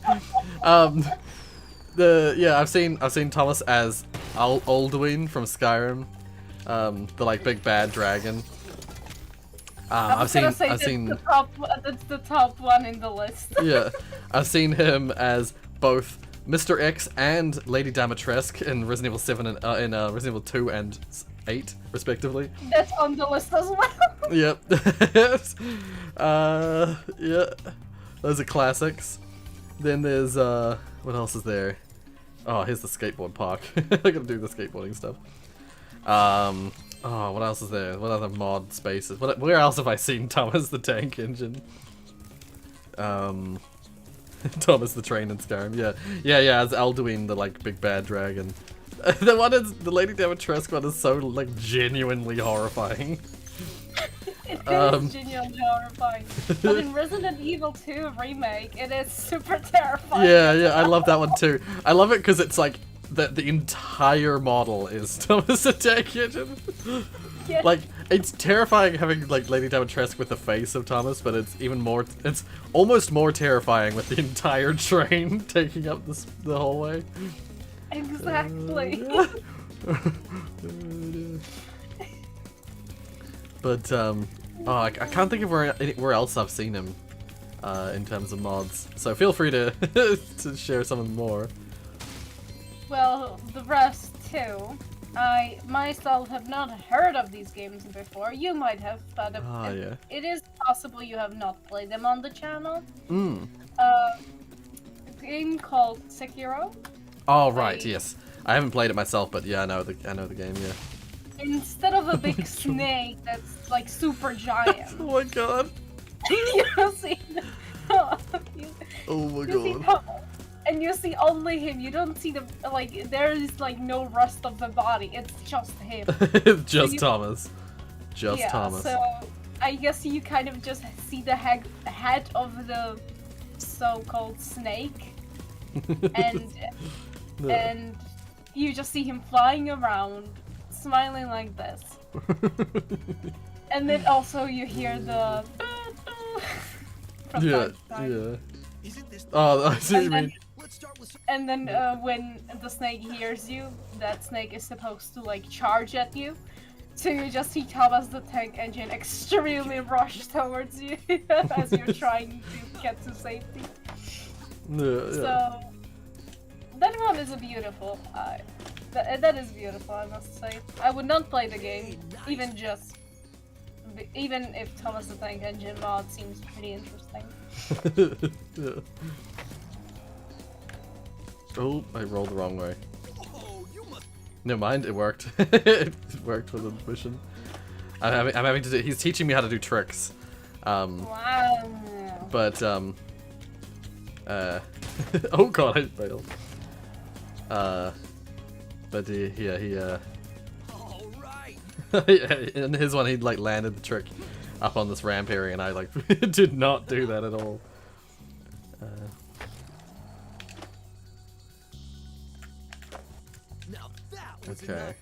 I've seen Thomas as Alduin from Skyrim. The like big bad dragon. I've seen that's the top one in the list. Yeah. I've seen him as both Mr. X and Lady Dimitrescu in Resident Evil 7 and in Resident Evil 2 and 8, respectively. That's on the list as well. Yep. Yeah. Those are classics. Then there's what else is there? Oh, here's the skateboard park. I gotta do the skateboarding stuff. Oh, what else is there? What other mod spaces? Where else have I seen Thomas the Tank Engine? Thomas the Train in Skyrim. Yeah. As Alduin, the like big bad dragon. The one is the Lady Dimitrescu one is so like genuinely horrifying. It is genuinely horrifying. But in Resident Evil 2 remake, it is super terrifying. Yeah, I love that one too. I love it because it's like the entire model is Thomas the Tank Engine. Yeah. Like, it's terrifying having like Lady Dimitrescu with the face of Thomas, but it's even more. It's almost more terrifying with the entire train taking up the whole way. Exactly. But I can't think of where else I've seen him in terms of mods. So feel free to to share some of them more. Well, the rest too. I myself have not heard of these games before. You might have, but Yeah. it is possible you have not played them on the channel. A game called Sekiro. Oh right, yes. I haven't played it myself, but yeah, I know the game. Yeah. Instead of a big snake that's like super giant. Oh my god. You see. Oh my you god. And you see only him. You don't see the like. There is like no rest of the body. It's just him. It's just Thomas. Just Thomas. So I guess you kind of just see the head of the so-called snake, and you just see him flying around, smiling like this. And then also you hear the from time to time. Oh, I see what you mean. And then when the snake hears you, that snake is supposed to like charge at you. So you just see Thomas the Tank Engine extremely rush towards you as you're trying to get to safety. So that one is a beautiful. That is beautiful, I must say. I would not play the game, even if Thomas the Tank Engine mod seems pretty interesting. Yeah. Oh, I rolled the wrong way. Never mind, it worked. It worked for the mission. I'm having to do. He's teaching me how to do tricks. Wow. But oh god, I failed. But he in his one he like landed the trick up on this ramp area, and I like did not do that at all. Okay,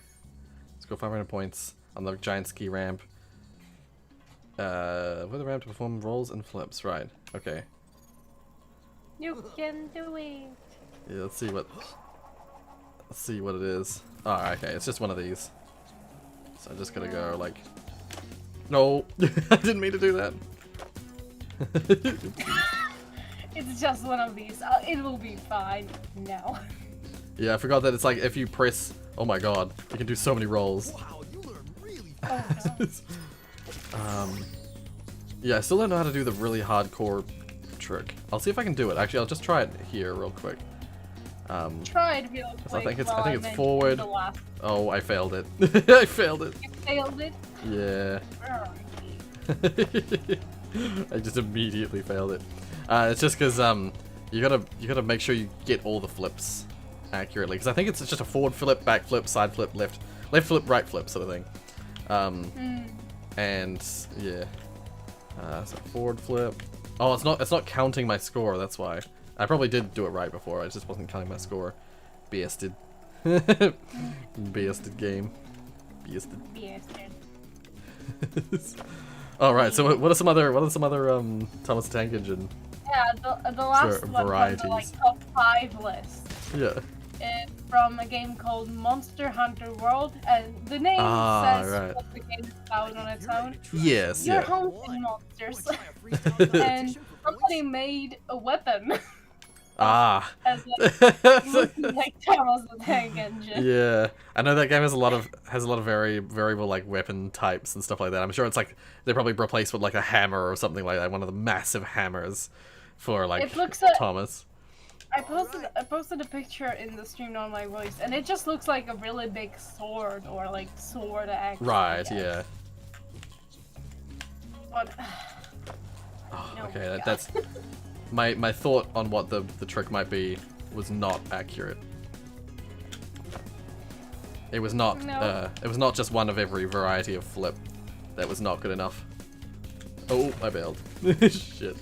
let's go 500 points on the giant ski ramp. With the ramp to perform rolls and flips, right? Okay. You can do it. Yeah, let's see what it is. Oh, okay, it's just one of these. So I just gotta go like. No, I didn't mean to do that. It's just one of these. It will be fine. No. Yeah, I forgot that it's like if you press. Oh my god, you can do so many rolls. Wow, you learn really fast. Yeah, I still don't know how to do the really hardcore trick. I'll see if I can do it. Actually, I'll just try it here real quick. Try it real quick. I think it's forward. Oh, I failed it. I failed it. You failed it? Yeah. I just immediately failed it. It's just because you gotta make sure you get all the flips accurately, because I think it's just a forward flip, back flip, side flip, left flip, right flip sort of thing. And yeah, so forward flip. Oh, it's not counting my score. That's why. I probably did do it right before. I just wasn't counting my score. BS'd. BS'd game. BS'd. All right. So what are some other Thomas the Tank Engine? Yeah, the last one varieties. from the like top 5 list. Yeah. It's from a game called Monster Hunter World, and the name says what the game is about on its own. Yes. You're Yeah. hunting monsters, and somebody made a weapon. Ah. As like Thomas the Tank Engine. Yeah, I know that game has a lot of very variable like weapon types and stuff like that. I'm sure it's like they probably replaced with like a hammer or something like that, one of the massive hammers for like It looks Thomas. I posted a picture in the stream on my voice, and it just looks like a really big sword or like sword axe. Right. Yeah. But, Oh, no, okay, God. that's my thought on what the trick might be was not accurate. It was not it was not just one of every variety of flip. That was not good enough. Oh, I bailed. Shit.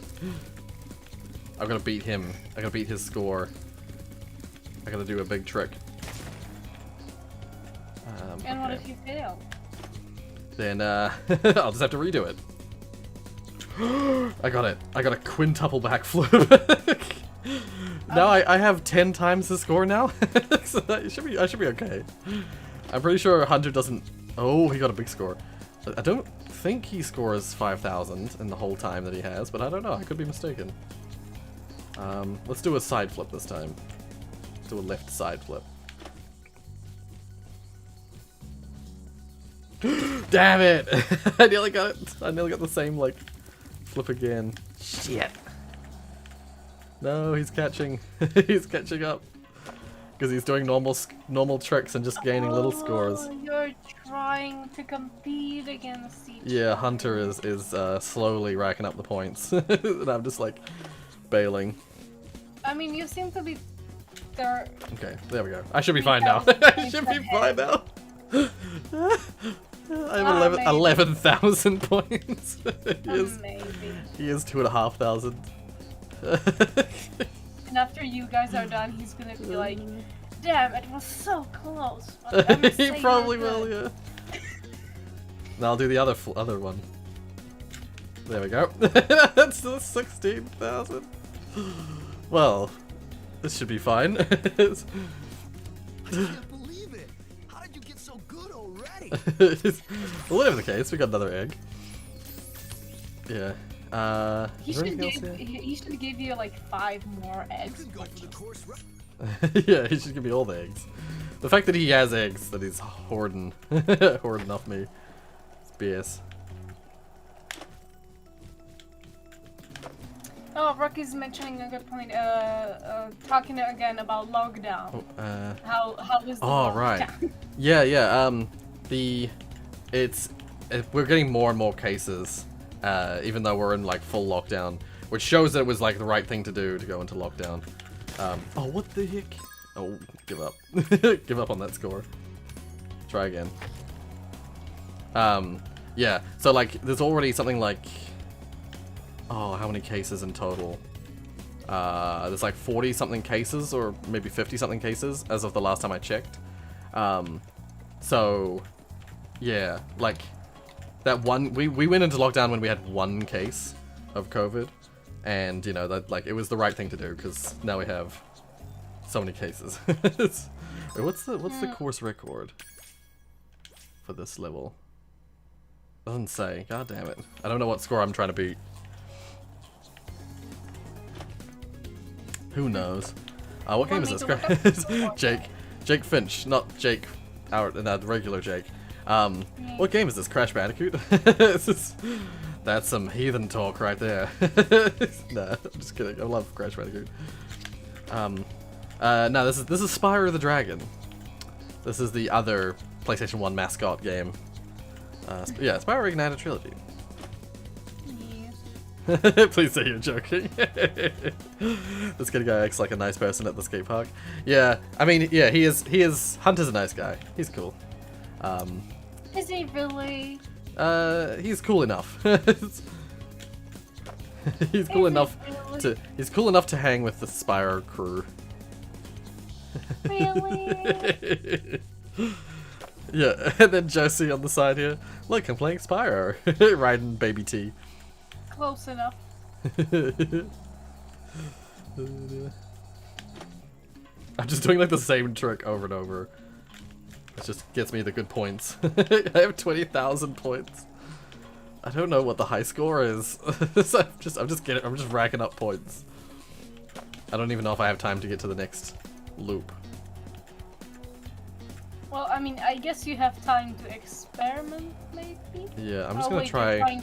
I'm gonna beat him. I gotta beat his score. I gotta do a big trick. And what if you fail? Then I'll just have to redo it. I got it. I got a quintuple backflip. Now I have 10 times the score now. So I should be okay. I'm pretty sure Hunter doesn't. Oh, he got a big score. I don't think he scores 5,000 in the whole time that he has, but I don't know. I could be mistaken. Let's do a side flip this time. Let's do a left side flip. Damn it! I nearly got it. I nearly got the same like flip again. Shit. No, he's catching. He's catching up because he's doing normal tricks and just gaining little scores. You're trying to compete against each Yeah, Hunter is slowly racking up the points, and I'm just like bailing. I mean, you seem to be there. Okay, there we go. I should be fine now. I should be fine now. I have 11,000 points. He is 2,500. And after you guys are done, he's gonna be like, "Damn, it was so close." But He probably will, yeah. Now I'll do the other one. There we go. That's the 16,000. Well, this should be fine. I can't believe it. How did you get so good already? Whatever the case, we got another egg. Yeah. He should give you like 5 more eggs. You can go for the course right. Yeah, he should give me all the eggs. The fact that he has eggs that he's hoarding off me, it's BS. Oh, Rocky's mentioning a good point. Talking again about lockdown. Oh, how is the oh lockdown? right. Yeah. We're getting more and more cases, even though we're in like full lockdown, which shows that it was like the right thing to do to go into lockdown. Oh, what the heck? Oh, give up. Give up on that score. Try again. Yeah. So like, there's already something like. Oh, how many cases in total? There's like 40 something cases, or maybe 50 something cases as of the last time I checked. So yeah, like that one, we went into lockdown when we had 1 case of COVID, and you know that like it was the right thing to do because now we have so many cases. Wait, what's the course record for this level? Doesn't say. God damn it! I don't know what score I'm trying to beat. Who knows? What game is this? Jake Finch, not Jake, the regular Jake. What game is this? Crash Bandicoot? That's some heathen talk right there. Nah, I'm just kidding. I love Crash Bandicoot. No, this is Spyro the Dragon. This is the other PlayStation 1 mascot game. Yeah, Spyro Ignited Trilogy. Please say you're joking. This good guy acts like a nice person at the skate park. Yeah, I mean, yeah, he is. Hunter's a nice guy. He's cool. Is he really? He's cool enough. He's cool enough to hang with the Spyro crew. Really? Yeah, and then Josie on the side here. Look, I'm playing Spyro. Riding Baby T. Close enough. I'm just doing like the same trick over and over. It just gets me the good points. I have 20,000 points. I don't know what the high score is. So I'm just racking up points. I don't even know if I have time to get to the next loop. Well, I mean, I guess you have time to experiment, maybe? Yeah, I'm just gonna try.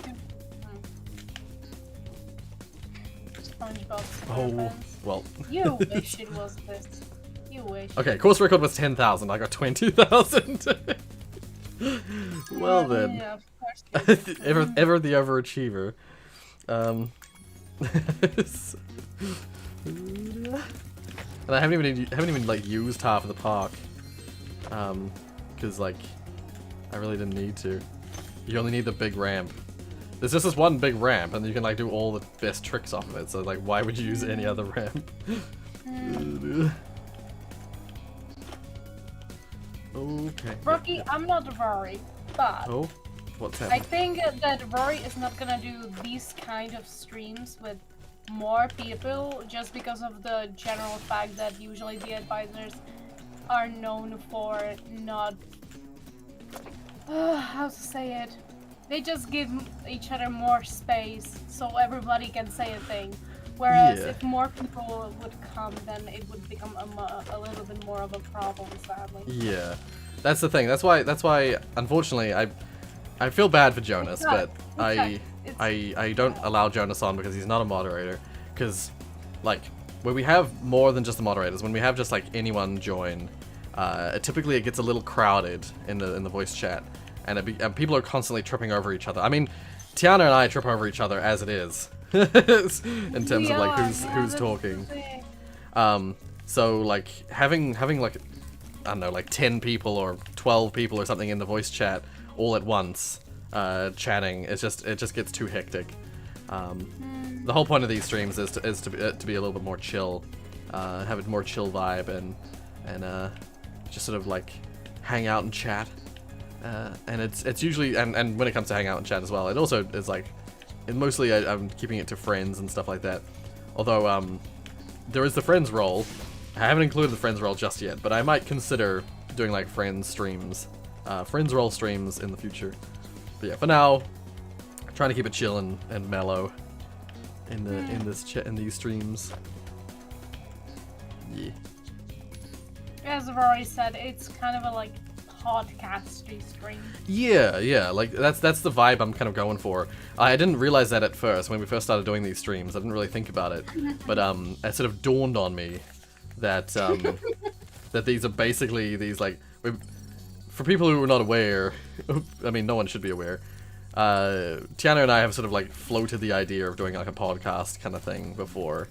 Oh, well. You wish it was this. You wish. Okay, course record was 10,000. I got 20,000. Well then. Yeah, of course. ever the overachiever. And I haven't even like used half of the park, because like I really didn't need to. You only need the big ramp. There's just this one big ramp, and you can like do all the best tricks off of it. So like, why would you use any other ramp? Okay. Rocky, I'm not Rory, but Oh, what's I happening? think that Rory is not gonna do these kind of streams with more people just because of the general fact that usually the advisors are known for not how to say it. They just give each other more space so everybody can say a thing. Whereas Yeah. if more people would come, then it would become a little bit more of a problem, sadly. Yeah, that's the thing. That's why. Unfortunately, I feel bad for Jonas, but I don't allow Jonas on because he's not a moderator. Because, like, when we have more than just the moderators, when we have just like anyone join, typically it gets a little crowded in the voice chat, and people are constantly tripping over each other. I mean, Tiana and I trip over each other as it is, in terms of like who's talking. So like having like, I don't know, like 10 people or 12 people or something in the voice chat all at once, chatting, it just gets too hectic. The whole point of these streams is to be a little bit more chill, have a more chill vibe, and just sort of like hang out and chat. And it's usually, and when it comes to hang out and chat as well, it also is like, mostly I'm keeping it to friends and stuff like that. Although there is the friends role. I haven't included the friends role just yet, but I might consider doing like friends streams, friends role streams in the future. But yeah, for now, trying to keep it chill and mellow in these streams. Yeah. As I've already said, it's kind of a like podcasty stream. Yeah, like that's the vibe I'm kind of going for. I didn't realize that at first when we first started doing these streams. I didn't really think about it, but it sort of dawned on me that that these are basically these like, for people who are not aware, I mean no one should be aware. Tiana and I have sort of like floated the idea of doing like a podcast kind of thing before.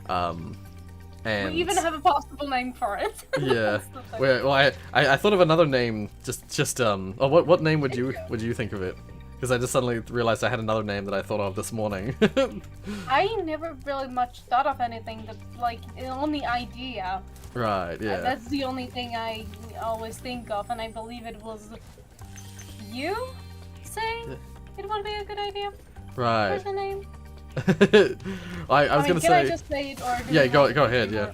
And We even have a possible name for it. yeah. That's the thing. Well, I thought of another name. Oh, what name would you think of it? Because I just suddenly realized I had another name that I thought of this morning. I never really much thought of anything that like only idea. Right. Yeah. That's the only thing I always think of, and I believe it was you saying it would be a good idea. Right. What's your name? I was gonna can say. I just say it or? Do Yeah. you Go want ahead. to-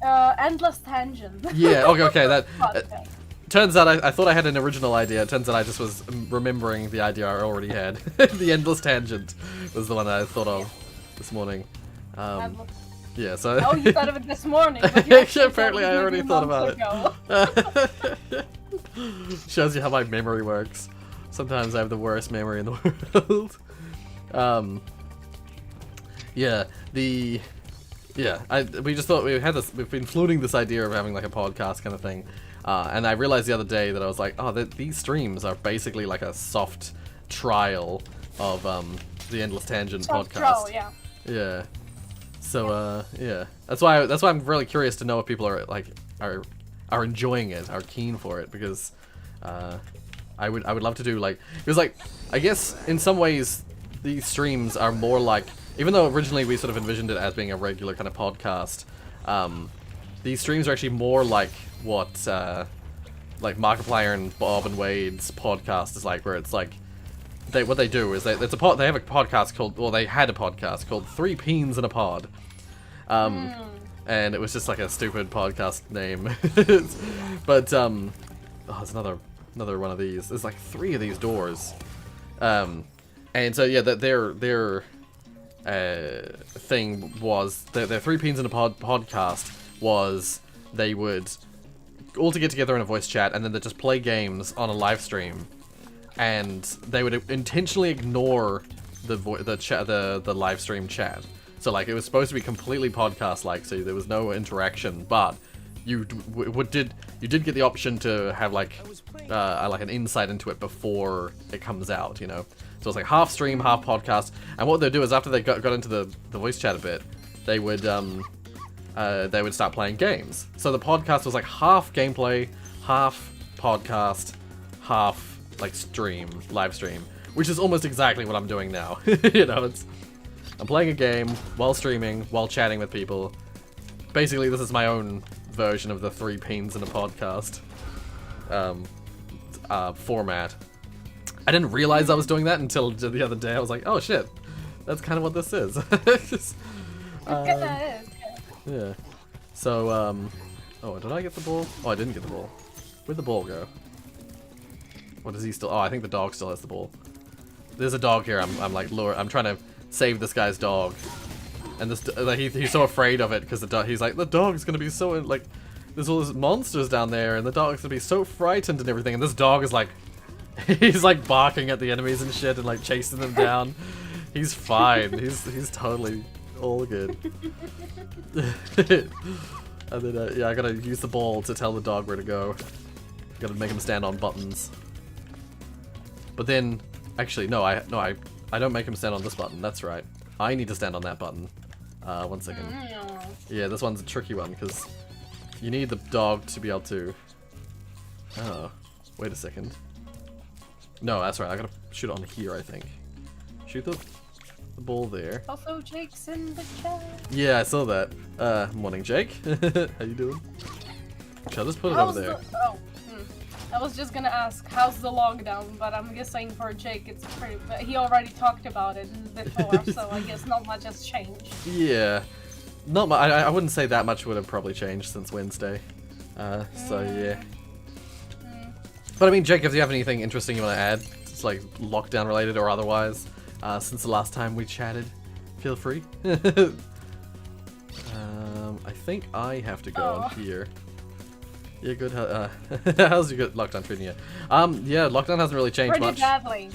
Yeah. Endless tangent. Yeah. Okay. That. Podcast. Turns out I thought I had an original idea. Turns out I just was remembering the idea I already had. The endless tangent was the one that I thought of this morning. Endless- Yeah. So. Oh, you thought of it this morning. But you actually Apparently, thought I of already maybe thought about months ago. Shows you how my memory works. Sometimes I have the worst memory in the world. Yeah, we just thought we've been floating this idea of having like a podcast kind of thing, and I realized the other day that I was like, oh, these streams are basically like a soft trial of the Endless Tangent Soft podcast. draw, yeah. Yeah. So yeah, that's why I'm really curious to know if people are enjoying it, are keen for it, because I would love to do like, because like, I guess in some ways these streams are more like, even though originally we sort of envisioned it as being a regular kind of podcast, these streams are actually more like what like Markiplier and Bob and Wade's podcast is like, where it's like what they do is they have a podcast called, well, they had a podcast called Three Peens in a Pod, and it was just like a stupid podcast name. But oh, there's another one of these. There's like 3 of these doors, and so yeah, that their thing was their Three Peens in a Pod podcast was they would all to get together in a voice chat, and then they'd just play games on a live stream, and they would intentionally ignore the live stream chat. So like, it was supposed to be completely podcast like, so there was no interaction, but you you did get the option to have like an insight into it before it comes out, you know. So it's like half stream, half podcast. And what they'll do is after they got into the voice chat a bit, they would start playing games. So the podcast was like half gameplay, half podcast, half like live stream, which is almost exactly what I'm doing now. You know, I'm playing a game while streaming, while chatting with people. Basically, this is my own version of the 3 Peens in a podcast format. I didn't realize I was doing that until the other day. I was like, oh shit, that's kind of what this is. Yeah. So, oh, did I get the ball? Oh, I didn't get the ball. Where'd the ball go? What is he still? Oh, I think the dog still has the ball. There's a dog here. I'm like, I'm trying to save this guy's dog. And this, he's so afraid of it because the dog. He's like, the dog's gonna be so like, there's all these monsters down there, and the dog's gonna be so frightened and everything. And this dog is like, he's like barking at the enemies and shit and like chasing them down. He's fine. He's totally all good. And then yeah, I gotta use the ball to tell the dog where to go. Gotta make him stand on buttons. But then, actually, no, I don't make him stand on this button. That's right. I need to stand on that button. 1 second. Yeah, this one's a tricky one because you need the dog to be able to. Oh, wait a second. No, that's right. I gotta shoot it on here, I think. Shoot the ball there. Also, Jake's in the chat. Yeah, I saw that. Morning, Jake. How you doing? Shall I just put it over there? I was just gonna ask, how's the lockdown? But I'm guessing for Jake, it's pretty. But he already talked about it before, so I guess not much has changed. Yeah, not much. I wouldn't say that much would have probably changed since Wednesday. So yeah. But I mean, Jake, if you have anything interesting you want to add, it's like lockdown related or otherwise, since the last time we chatted, feel free. I think I have to go on here. Yeah, good. How's your good lockdown treating you? Yeah, lockdown hasn't really changed much. Badly.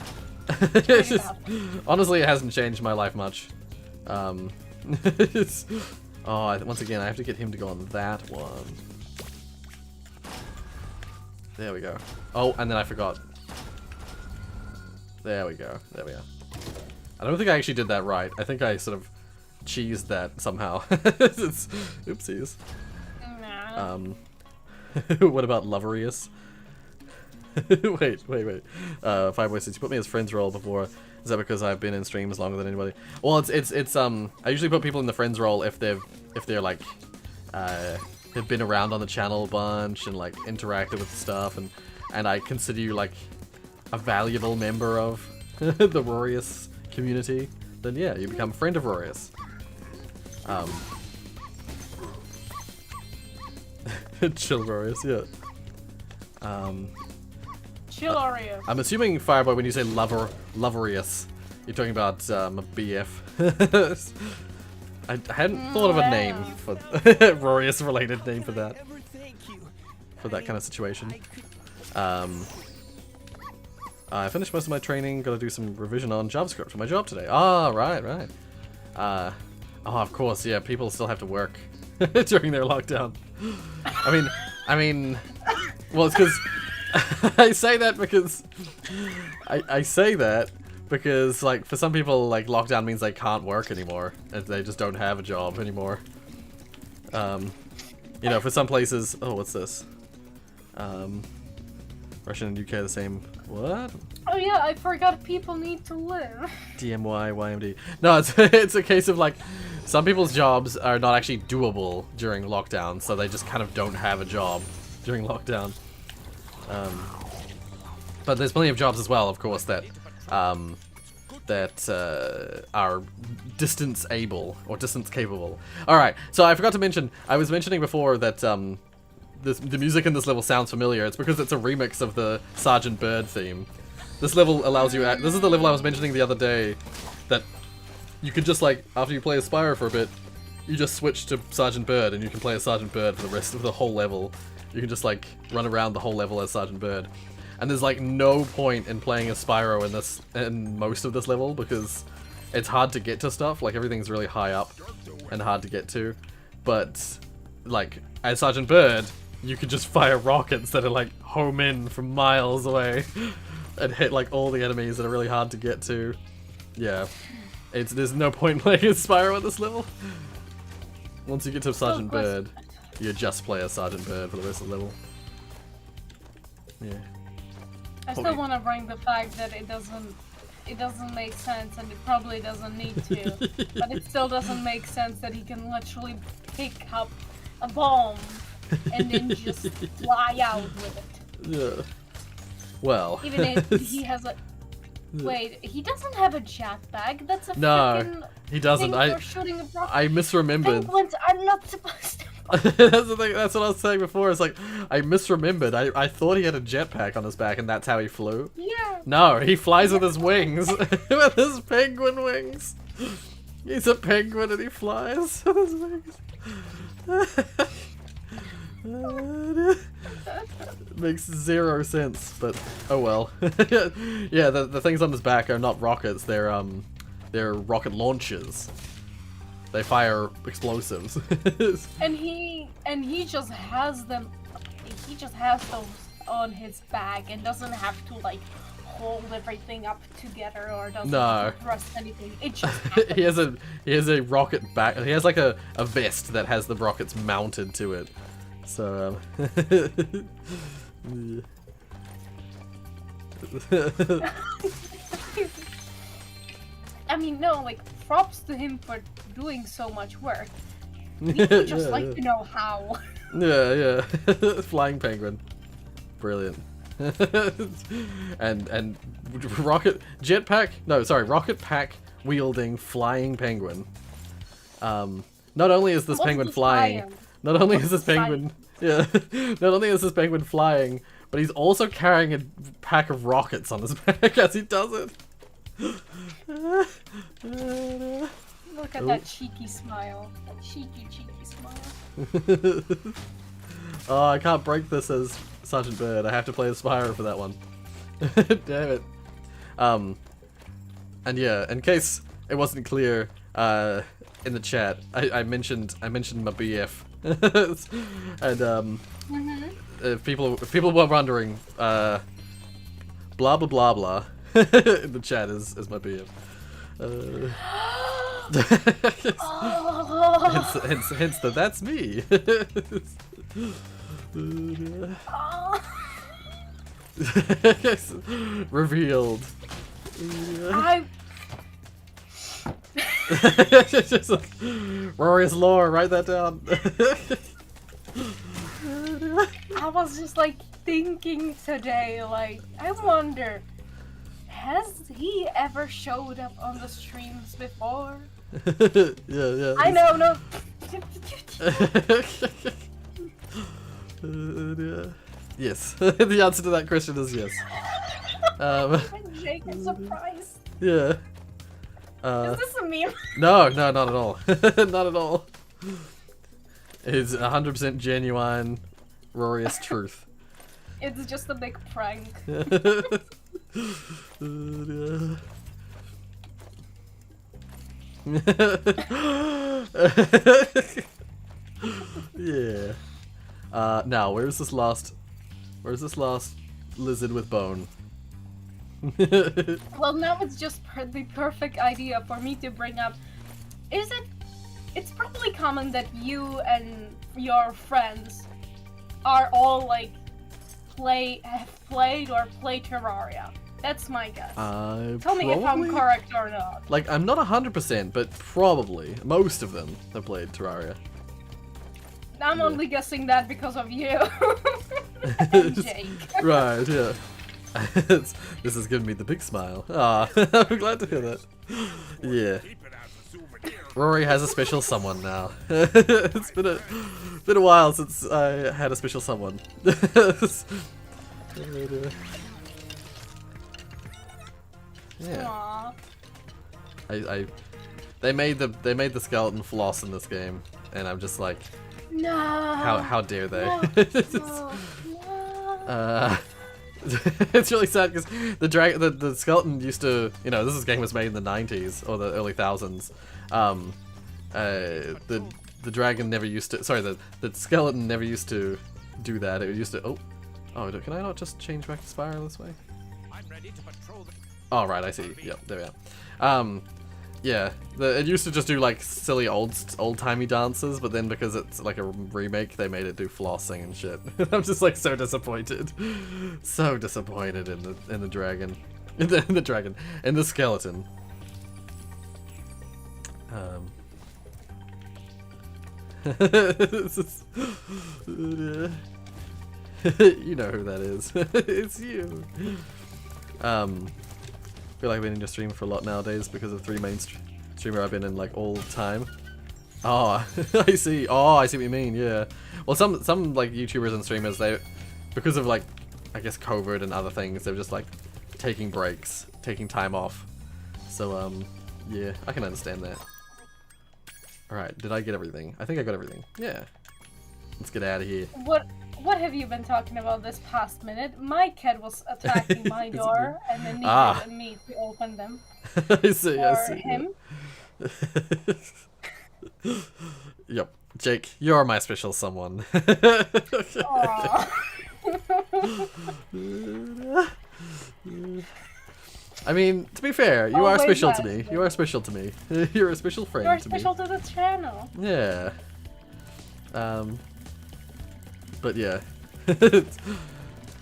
Pretty badly. Honestly, it hasn't changed my life much. Oh, once again, I have to get him to go on that one. There we go. Oh, and then I forgot. There we go. There we are. I don't think I actually did that right. I think I sort of cheesed that somehow. Oopsies. Nah. What about Rorius? wait. Fireboy says you put me as friends role before. Is that because I've been in streams longer than anybody? Well, it's I usually put people in the friends role if they're like have been around on the channel a bunch and like interacted with stuff, and I consider you like a valuable member of the Rorius community. Then yeah, you become a friend of Rorius. Chill Rorius, yeah. Chill Rorius. I'm assuming, Fireboy, when you say Rorius, you're talking about a BF. I hadn't thought of a name for Rorius related name for that. For that kind of situation. I finished most of my training, gotta do some revision on JavaScript for my job today. Ah, right. Oh, of course, yeah, people still have to work during their lockdown. I mean, well, it's because I say that because I say that because like for some people like lockdown means they can't work anymore and they just don't have a job anymore. You know, for some places. Oh, what's this? Russian and UK are the same. What? Oh yeah, I forgot people need to live. DMY, YMD. No, it's a case of like some people's jobs are not actually doable during lockdown, so they just kind of don't have a job during lockdown. But there's plenty of jobs as well, of course, that are distance able or distance capable. All right, so I forgot to mention. I was mentioning before that the music in this level sounds familiar. It's because it's a remix of the Sergeant Bird theme. This level allows you. This is the level I was mentioning the other day, that you can just like after you play a Spyro for a bit, you just switch to Sergeant Bird and you can play as Sergeant Bird for the rest of the whole level. You can just like run around the whole level as Sergeant Bird, and there's like no point in playing as Spyro in most of this level because it's hard to get to stuff. Like everything's really high up and hard to get to, but like as Sergeant Bird, you could just fire rockets that are like home in from miles away and hit like all the enemies that are really hard to get to. Yeah, there's no point playing as Spyro at this level. Once you get to Sergeant Bird, you just play as Sergeant Bird for the rest of the level. Yeah. I still want to bring the fact that it doesn't make sense, and it probably doesn't need to, but it still doesn't make sense that he can literally pick up a bomb and then just fly out with it. Yeah. Well. Even if he has a... Wait, he doesn't have a jetpack. That's a no, freaking he doesn't. thing for shooting a rocket. I misremembered. Penguins are not supposed to. That's the thing. That's what I was saying before. It's like I misremembered. I thought he had a jetpack on his back, and that's how he flew. Yeah. No, he flies with his wings, with his penguin wings. He's a penguin and he flies with his wings. Makes zero sense, but oh well. Yeah, the things on his back are not rockets. They're rocket launchers. They fire explosives. and he just has them. He just has those on his back and doesn't have to like hold everything up together or doesn't have to thrust anything. It just happens. he has a rocket back. He has like a vest that has the rockets mounted to it. So I mean, no, like props to him for doing so much work. We would just like to know how. Yeah. Flying penguin. Brilliant. and rocket pack wielding flying penguin. Not only is this penguin flying, not only is this penguin flying, but he's also carrying a pack of rockets on his back as he does it. Look at that cheeky smile. That cheeky smile. Oh, I can't break this as Sergeant Bird. I have to play as Spyro for that one. Damn it. And yeah, in case it wasn't clear, in the chat, I mentioned my BF. And if people were wondering, blah blah blah blah in the chat is my BF. Hence that's me. Revealed. Just like, Rorius lore, write that down. I was just like thinking today, like, I wonder, has he ever showed up on the streams before? Yeah. I know, no. Yes. The answer to that question is yes. Jake is surprised. Yeah. Is this a meme? No, not at all. Not at all. It's 100% genuine, Rorius truth. It's just a big prank. Yeah. Now, where's this last lizard with bone? Well, now it's just the perfect idea for me to bring up. It's probably common that you and your friends are all like have played or play Terraria. That's my guess. Tell me if I'm correct or not. Like, I'm not 100%, but probably most of them have played Terraria. I'm only guessing that because of you. And Jake. Right, yeah. This is giving me the big smile. Ah, I'm glad to hear that. Yeah. Rory has a special someone now. It's been a while since I had a special someone. Yeah. Aww. They made the skeleton floss in this game, and I'm just like, No. how dare they? No. It's really sad because the skeleton used to, this game was made in the 90s or the early thousands. The dragon never used to, sorry, the skeleton never used to do that. It used to. Oh, can I not just change back to Spyro this way? I'm ready to patrol the... Oh right, I see. Yep, there we are. Yeah, it used to just do like silly old-timey dances, but then because it's like a remake, they made it do flossing and shit. I'm just like so disappointed, so disappointed in the dragon, in the skeleton. You know who that is. It's you. Feel like I've been in your stream for a lot nowadays because of 3 main streamer I've been in like all the time. Oh, I see. Oh, I see what you mean. Yeah. Well, some like YouTubers and streamers, they, because of like, I guess COVID and other things, they're just like taking breaks, taking time off. So yeah, I can understand that. All right, did I get everything? I think I got everything. Yeah. Let's get out of here. What have you been talking about this past minute? My cat was attacking my door and then needed me to open them. I see, I see. Him. Yep. Jake, you're my special someone. I mean, to be fair, you are special to me. You are special to me. You're a special friend to me. You're special to the channel. Yeah. But yeah.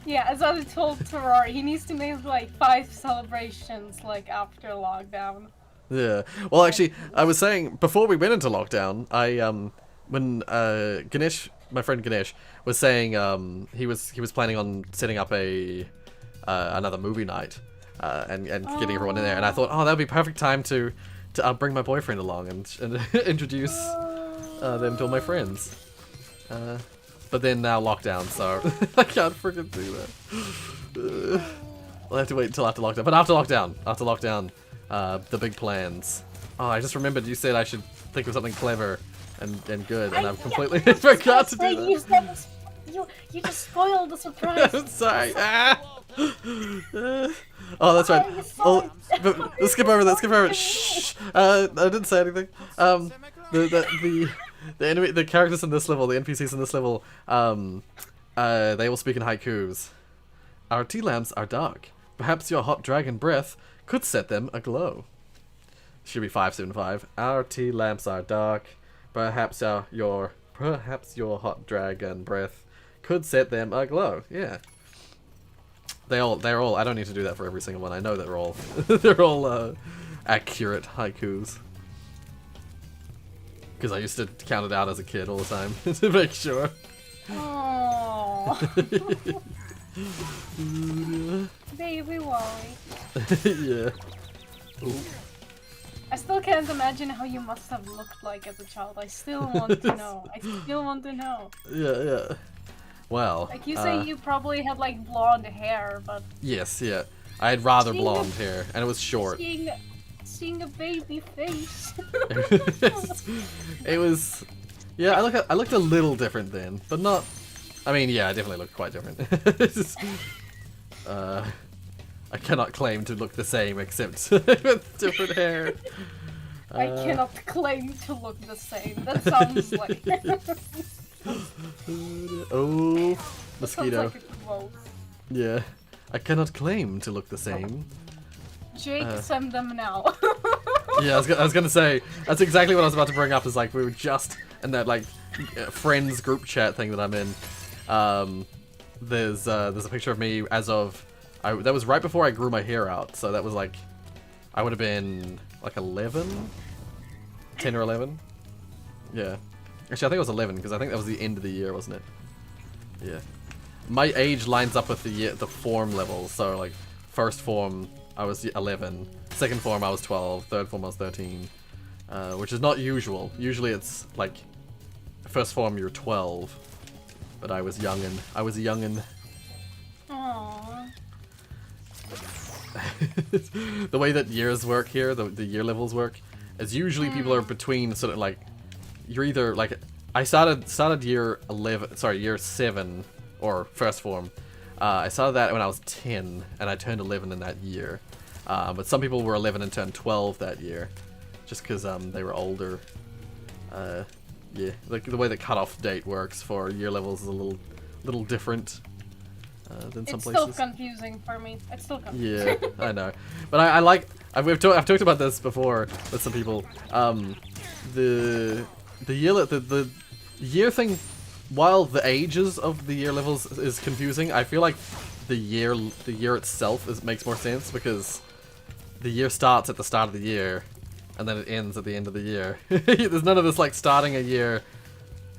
Yeah, as I told Rory, he needs to make like 5 celebrations like after lockdown. Yeah. Well, actually, I was saying before we went into lockdown, when Ganesh, my friend Ganesh, was saying he was planning on setting up another movie night, and getting everyone in there, and I thought, oh, that'd be perfect time to bring my boyfriend along and introduce them to all my friends. But then now lockdown, so I can't freaking do that. I'll have to wait until after lockdown. But after lockdown, the big plans. Oh, I just remembered you said I should think of something clever and good, and I've completely forgot to do that. You just spoiled the surprise. I'm sorry. Oh, that's right. Oh, let's skip over that. Skip over it. Shh. I didn't say anything. The characters in this level, the NPCs in this level, they all speak in haikus. Our tea lamps are dark. Perhaps your hot dragon breath could set them aglow. Should be 575. Our tea lamps are dark. Perhaps your hot dragon breath could set them aglow. Yeah. They're all. I don't need to do that for every single one. I know they're all they're all accurate haikus. Because I used to count it out as a kid all the time to make sure. Aww. Baby Wally. Yeah. Ooh. I still can't imagine how you must have looked like as a child. I still want to know. Yeah. Well. Like you say, you probably had like blonde hair, but. Yes, yeah. I had rather blonde hair, and it was short. Seeing a baby face. It was, yeah. I looked a little different then, but not. I mean, yeah, I definitely looked quite different. I cannot claim to look the same except with different hair. I cannot claim to look the same. That sounds like. Oh, mosquito. Sounds like a quote. Yeah, I cannot claim to look the same. Jake, send them now. Yeah, I was gonna say, that's exactly what I was about to bring up, is like, we were just in that, like, friends group chat thing that I'm in. There's a picture of me as of, that was right before I grew my hair out, so that was like, I would have been, like, 11? 10 or 11? Yeah. Actually, I think it was 11, because I think that was the end of the year, wasn't it? Yeah. My age lines up with the form levels, so, like, first form, I was 11, second form I was 12, third form I was 13, which is not usual. Usually it's like, first form you're 12, but I was a youngin'. Aww. The way that years work here, the year levels work, is usually people are between sort of like, you're either like, I started year 7, or first form. I started that when I was 10, and I turned 11 in that year. But some people were 11 and turned 12 that year, just because they were older. Yeah, like the way the cutoff date works for year levels is a little little different than some It's places. still confusing for me. It's still confusing. Yeah, I know, but I like. I've talked about this before with some people. The year thing, while the ages of the year levels is confusing, I feel like the year itself makes more sense because the year starts at the start of the year, and then it ends at the end of the year. There's none of this like starting a year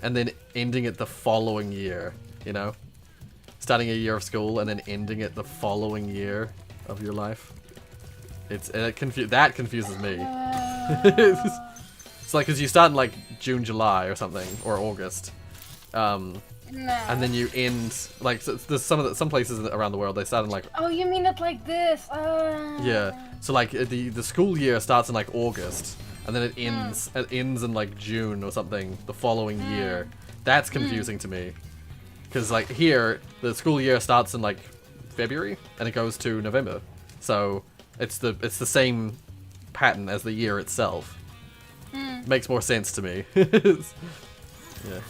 and then ending it the following year. You know, starting a year of school and then ending it the following year of your life. That confuses me. It's like, because you start in like June, July or something, or August, and then you end like, so there's some places around the world they start in like. Oh, you mean it like this? Yeah. So like the school year starts in like August, and then it ends in like June or something the following year. That's confusing to me, because like here the school year starts in like February and it goes to November, so it's the same pattern as the year itself. Makes more sense to me. Yeah.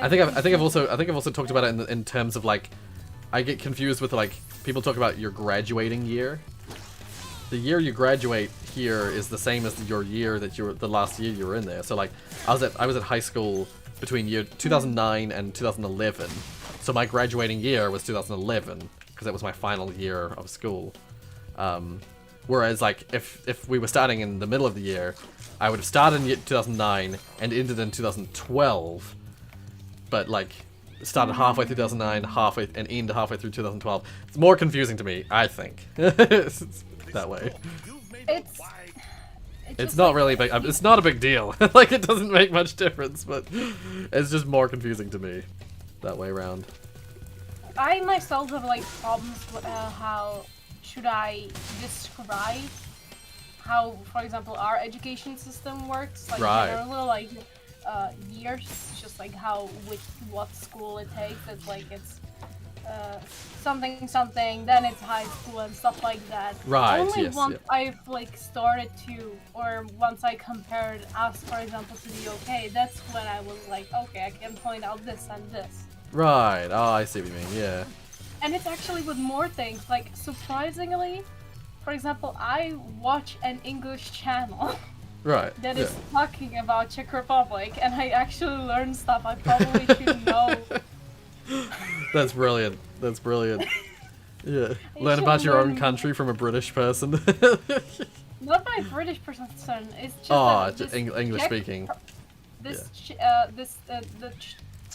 I think I've also talked about it in terms of like, I get confused with like, people talk about your graduating year. The year you graduate here is the same as your year that the last year you were in there. So like, I was at high school between year 2009 and 2011. So my graduating year was 2011 because that was my final year of school. Whereas like, if we were starting in the middle of the year, I would have started in 2009 and ended in 2012. But like, started halfway through 2009, and ended halfway through 2012. It's more confusing to me, I think. It's that way. It's not really big. It's not a big deal. Like, it doesn't make much difference, but it's just more confusing to me that way around. I myself have like problems with how should I describe how, for example, our education system works, like generally, like years, just like what school it takes. It's like it's something, then it's high school and stuff like that. Right. Only yes, once I've like started to, or once I compared us, for example, to the UK, that's when I was like, okay, I can point out this and this. Right. Oh, I see what you mean. Yeah. And it's actually with more things. Like, surprisingly, for example, I watch an English channel Right. that is talking about Czech Republic, and I actually learned stuff I probably should know. That's brilliant. That's brilliant. Yeah. Learn about your own country from a British person. Not by British person, it's just English speaking. The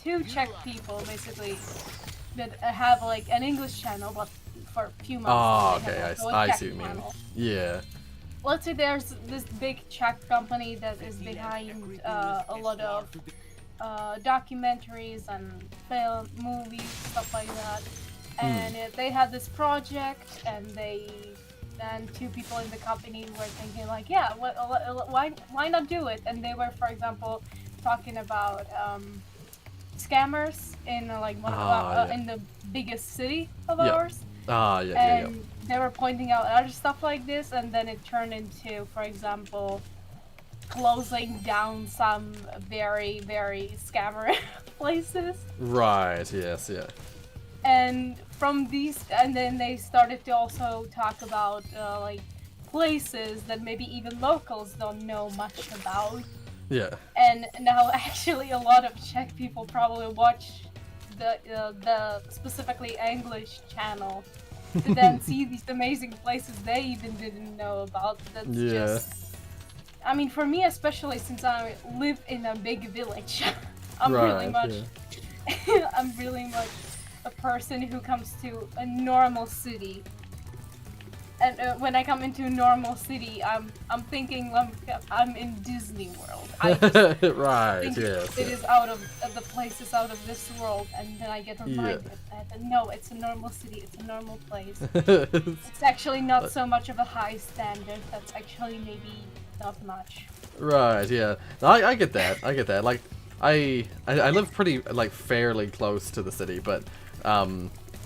two Czech people basically that have like an English channel, but for a few months. Oh, okay, I see what you mean. Channel. Yeah. Let's say there's this big Czech company that is behind a lot of documentaries and film, movies, stuff like that. And they had this project, and two people in the company were thinking like, yeah, why not do it? And they were, for example, talking about scammers in like in the biggest city of ours. And they were pointing out other stuff like this, and then it turned into, for example, closing down some very, very scammer places. Right, yes, yeah. And from these, and then they started to also talk about like places that maybe even locals don't know much about. Yeah. And now actually a lot of Czech people probably watch the specifically English channel to then see these amazing places they even didn't know about. That's just, I mean, for me especially, since I live in a big village, I'm really much a person who comes to a normal city. And when I come into a normal city, I'm thinking I'm in Disney World. I just think it is out of the places out of this world, and then I get reminded that no, it's a normal city, it's a normal place. It's actually not so much of a high standard. That's actually maybe not much. Right. Yeah. No, I get that. I get that. Like, I live pretty like fairly close to the city, but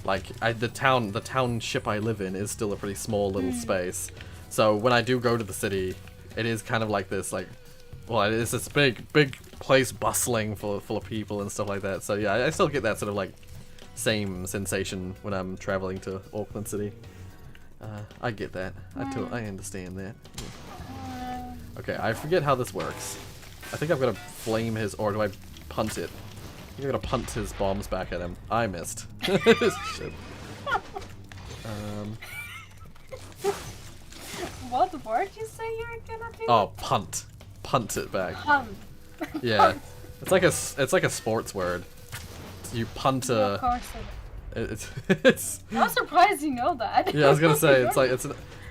like the township I live in is still a pretty small little space. So when I do go to the city, it is kind of like this, like, well, it's this big place bustling full of people and stuff like that. So yeah, I still get that sort of like same sensation when I'm traveling to Auckland City. I get that. I understand that. Yeah. Okay, I forget how this works. I think I've got to flame his, or do I punt it? I think I've got to punt his bombs back at him. I missed. Shit. What word you say you're gonna do? Oh, punt. Punt it back. Punt. Yeah. It's like a sports word. You punt Yeah, a. of course It's. I'm surprised you know that. Yeah, I was gonna say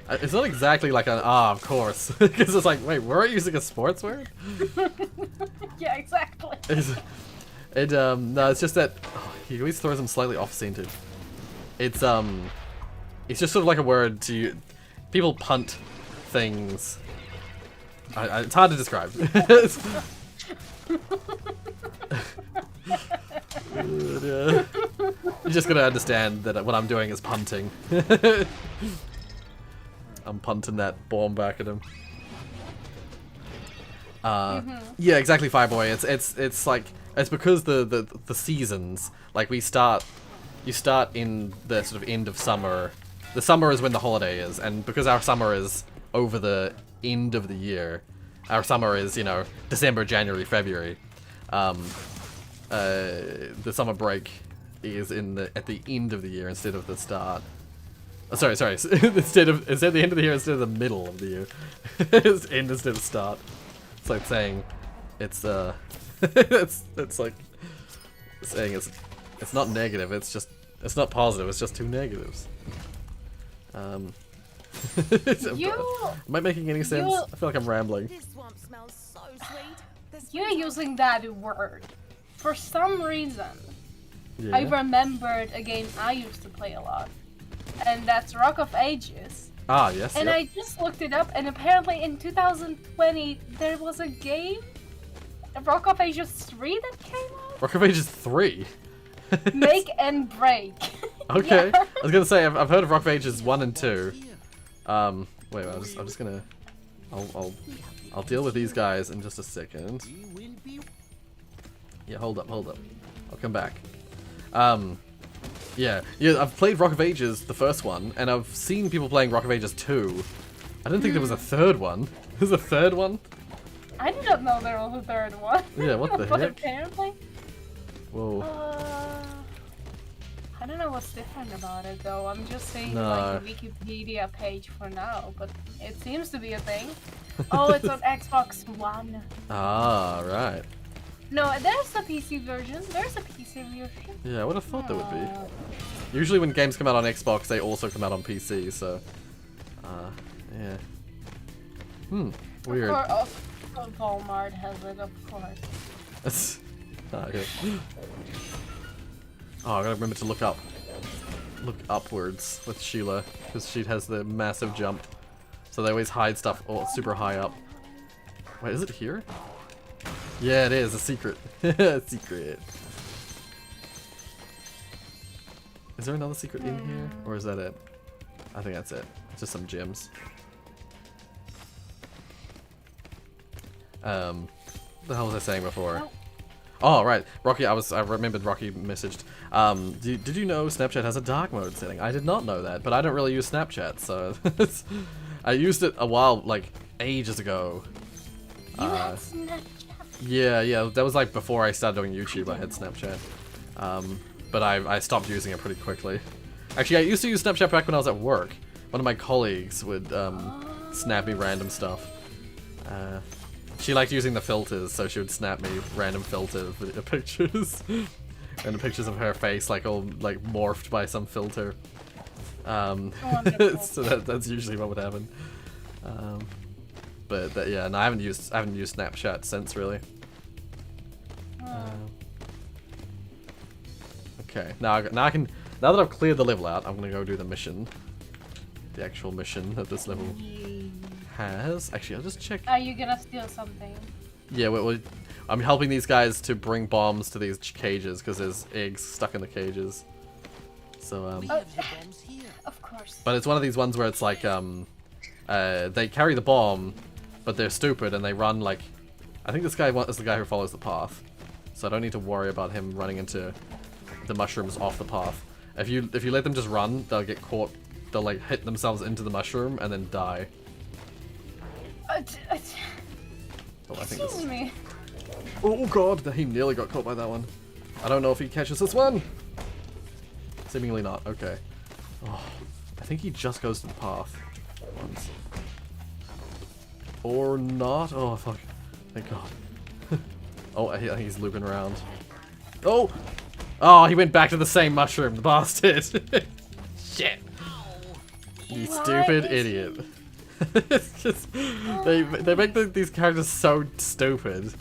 it's not exactly like an of course, because it's like, wait, we're using a sports word. Yeah, exactly. No, it's just that he always throws them slightly off center. It's just sort of like a word to people punt things. It's hard to describe. You're just gonna understand that what I'm doing is punting. I'm punting that bomb back at him. Yeah, exactly, Fireboy. It's like it's because the seasons, like you start in the sort of end of summer. The summer is when the holiday is, and because our summer is over the end of the year, our summer is, you know, December, January, February. The summer break is at the end of the year instead of the start. Oh, sorry. instead of the end of the year instead of the middle of the year. It's end instead of start. It's like saying it's it's like saying it's not negative. It's not positive. It's just two negatives. Am I making any sense? I feel like I'm rambling. This swamp smells so sweet. You're using that word. For some reason, Yeah. I remembered a game I used to play a lot. And that's Rock of Ages. Ah, yes. And Yep. I just looked it up, and apparently in 2020 there was a game, Rock of Ages 3, that came out? Rock of Ages 3. Make and Break. Okay. Yeah. I was gonna say I've heard of Rock of Ages 1 and 2. Wait, I'm just gonna I'll deal with these guys in just a second. Yeah, hold up. I'll come back. Yeah, I've played Rock of Ages, the first one, and I've seen people playing Rock of Ages 2. I didn't think there was a third one. There's a third one? I did not know there was a third one. Yeah, what the But heck? apparently. Whoa. I don't know what's different about it though. I'm just seeing No. like a Wikipedia page for now, but it seems to be a thing. Oh, it's on Xbox One. Ah, right. No, there's a PC version. There's a PC version. Yeah, I would have thought there would be. Usually when games come out on Xbox, they also come out on PC, so... yeah. Weird. Walmart has it, of course. Yeah. Oh, I gotta remember to look upwards with Sheila, because she has the massive jump. So they always hide stuff super high up. Wait, is it here? Yeah, it is, a secret. Secret. Is there another secret in here? Or is that it? I think that's it. Just some gems. What the hell was I saying before? Oh, right. Rocky, I remembered Rocky messaged. Did you know Snapchat has a dark mode setting? I did not know that, but I don't really use Snapchat, so... I used it a while, like, ages ago. You had Snapchat. Yeah, that was like before I started doing YouTube, I had Snapchat. But I stopped using it pretty quickly. Actually, I used to use Snapchat back when I was at work. One of my colleagues would snap me random stuff. She liked using the filters, so she would snap me random filter pictures. And the pictures of her face, like, all like morphed by some filter. So that's usually what would happen. But yeah, and I haven't used Snapchat since, really. Okay, now that I've cleared the level out, I'm gonna go do the mission. The actual mission that this level has. Actually, I'll just check. Are you gonna steal something? Yeah, I'm helping these guys to bring bombs to these cages because there's eggs stuck in the cages. So Of course. but it's one of these ones where it's like they carry the bomb, but they're stupid and they run like I think this guy is the guy who follows the path. So I don't need to worry about him running into the mushrooms off the path. If you let them just run, they'll get caught. They'll like hit themselves into the mushroom and then die. Oh, I think Excuse me. Oh god, he nearly got caught by that one. I don't know if he catches this one. Seemingly not. Okay. Oh, I think he just goes to the path once. Or not. Oh fuck. Thank god. Oh, I think he's looping around. Oh! Oh, he went back to the same mushroom, the bastard. Shit. You stupid idiot. It's just, they make these characters so stupid.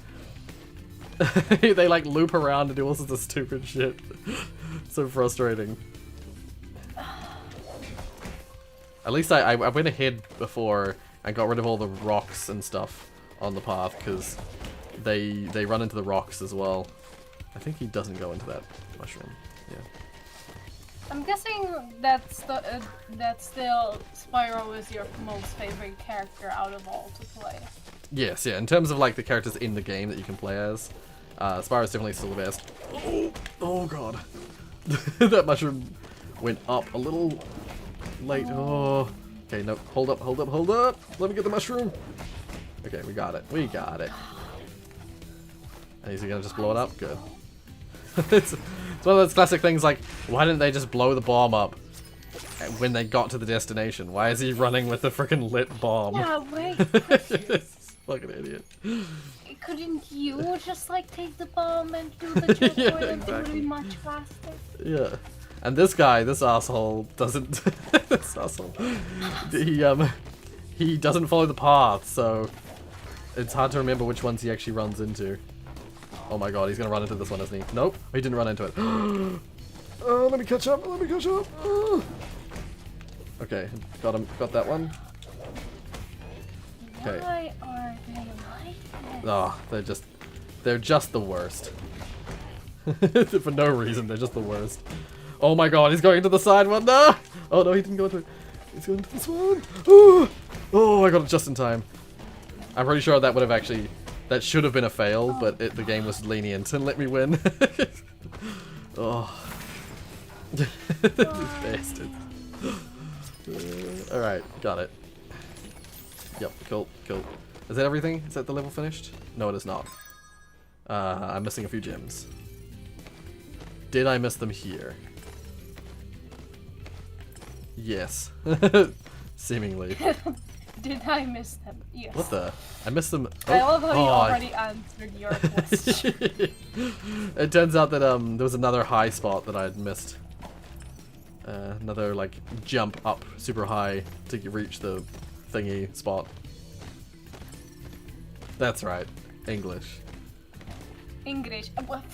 They like loop around and do all sorts of stupid shit. So frustrating. At least I went ahead before and got rid of all the rocks and stuff on the path, because they run into the rocks as well. I think he doesn't go into that mushroom. Yeah. I'm guessing that still Spyro is your most favorite character out of all to play. Yes, yeah. In terms of like the characters in the game that you can play as, Spyro's definitely still the best. Oh god. That mushroom went up a little late. Oh. Okay, no. Hold up, hold up, hold up. Let me get the mushroom. Okay, we got it. We got it. And is he gonna just blow it up? Good. It's one of those classic things like, why didn't they just blow the bomb up when they got to the destination? Why is he running with a freaking lit bomb? Yeah, wait. Fucking idiot. Couldn't you just like take the bomb and do the jump Yeah, for it? exactly. It would be much faster. Yeah. And this guy, this asshole, doesn't... this asshole. He doesn't follow the path, so it's hard to remember which ones he actually runs into. Oh my god, he's gonna run into this one, isn't he? Nope, he didn't run into it. Oh, let me catch up, let me catch up. Oh. Okay, got him, got that one. Okay. Why are they like this? Oh, they're just the worst. For no reason, they're just the worst. Oh my god, he's going into the side one. No! Oh no, he didn't go into it. He's going into this one. Oh, I got it just in time. I'm pretty sure that would have actually... That should have been a fail, but the game was lenient and let me win. Oh. These bastards. Alright, got it. Yep, cool, cool. Is that everything? Is that the level finished? No, it is not. I'm missing a few gems. Did I miss them here? Yes. Seemingly. Did I miss them? Yes. What the? I missed them. I love how you already answered your question. It turns out that there was another high spot that I had missed. Another like jump up super high to reach the thingy spot. That's right. English. English.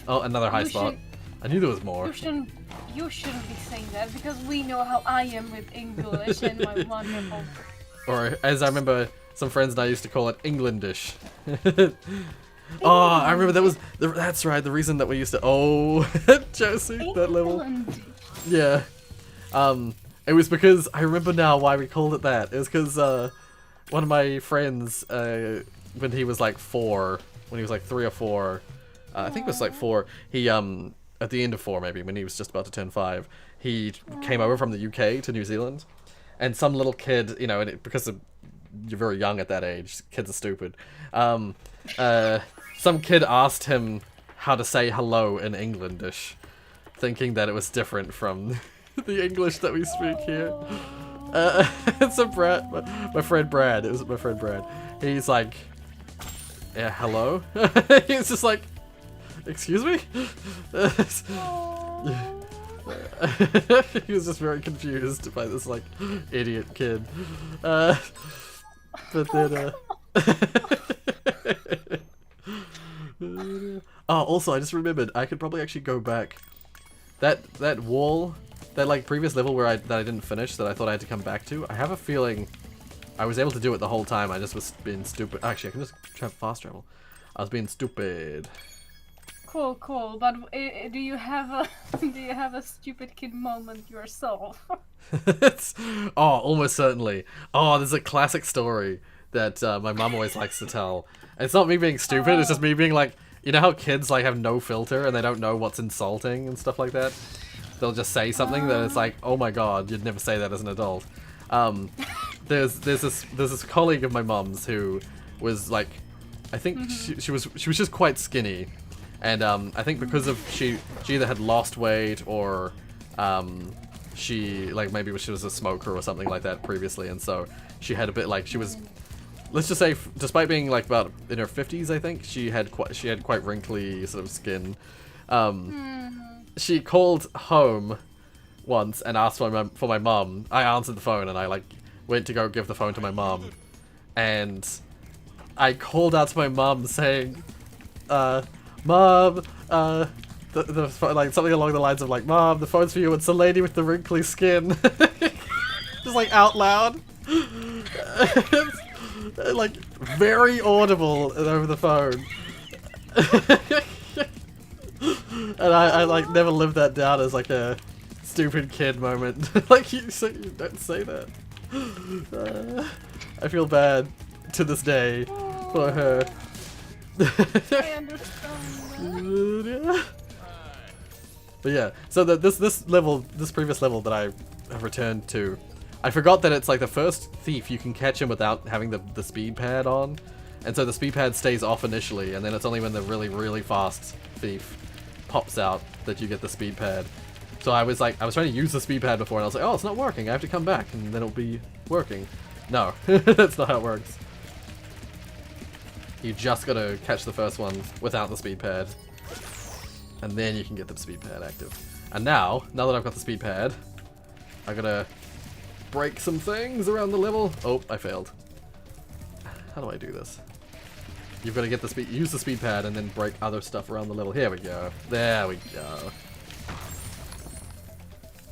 Oh, another high spot. I knew there was more. You shouldn't be saying that, because we know how I am with English and my wonderful. Or as I remember, some friends and I used to call it Englandish. Oh, I remember that was that's right. The reason that we used to Josie, that level. England. Yeah. It was because I remember now why we called it that. It was because one of my friends, when he was like 4, when he was like 3 or 4, I think it was like 4. He at the end of 4 maybe, when he was just about to turn 5, he came over from the UK to New Zealand, and some little kid, you know, and because you're very young at that age, kids are stupid. Some kid asked him how to say hello in Englandish, thinking that it was different from the English that we speak here. So Brad, my friend Brad, it was my friend Brad. He's like, yeah, hello? He's just like, excuse me? He was just very confused by this like idiot kid. But then oh, also I just remembered I could probably actually go back. That wall, that like previous level where I didn't finish, that I thought I had to come back to, I have a feeling I was able to do it the whole time. I just was being stupid. Actually, I can just fast travel. I was being stupid. Cool, cool. But do you have a stupid kid moment yourself? Oh, almost certainly. Oh, there's a classic story that my mom always likes to tell. And it's not me being stupid, it's just me being like, you know how kids like have no filter and they don't know what's insulting and stuff like that? They'll just say something that it's like, oh my god, you'd never say that as an adult. There's this colleague of my mom's who was like, I think she was just quite skinny, and I think because of she either had lost weight or she like maybe she was a smoker or something like that previously, and so she had a bit like she was, let's just say, despite being like about in her 50s, I think she had quite wrinkly sort of skin. She called home once and asked for my mum. I answered the phone and I like went to go give the phone to my mum, and I called out to my mum saying, "Mom, like something along the lines of like, Mom, the phone's for you. It's the lady with the wrinkly skin." Just like out loud, like very audible over the phone. And I like never lived that down as like a stupid kid moment. Like you don't say that. I feel bad to this day for her. I understand that. But yeah, so this previous level that I have returned to, I forgot that it's like the first thief you can catch him without having the speed pad on, and so the speed pad stays off initially, and then it's only when the really fast thief pops out that you get the speed pad. So I was trying to use the speed pad before, and I was like, oh, it's not working, I have to come back and then it'll be working. No, that's not how it works. You just gotta catch the first one without the speed pad, and then you can get the speed pad active. And now that I've got the speed pad, I gotta break some things around the level. Oh, I failed. How do I do this? You've got to get the use the speed pad and then break other stuff around the level. Here we go. There we go.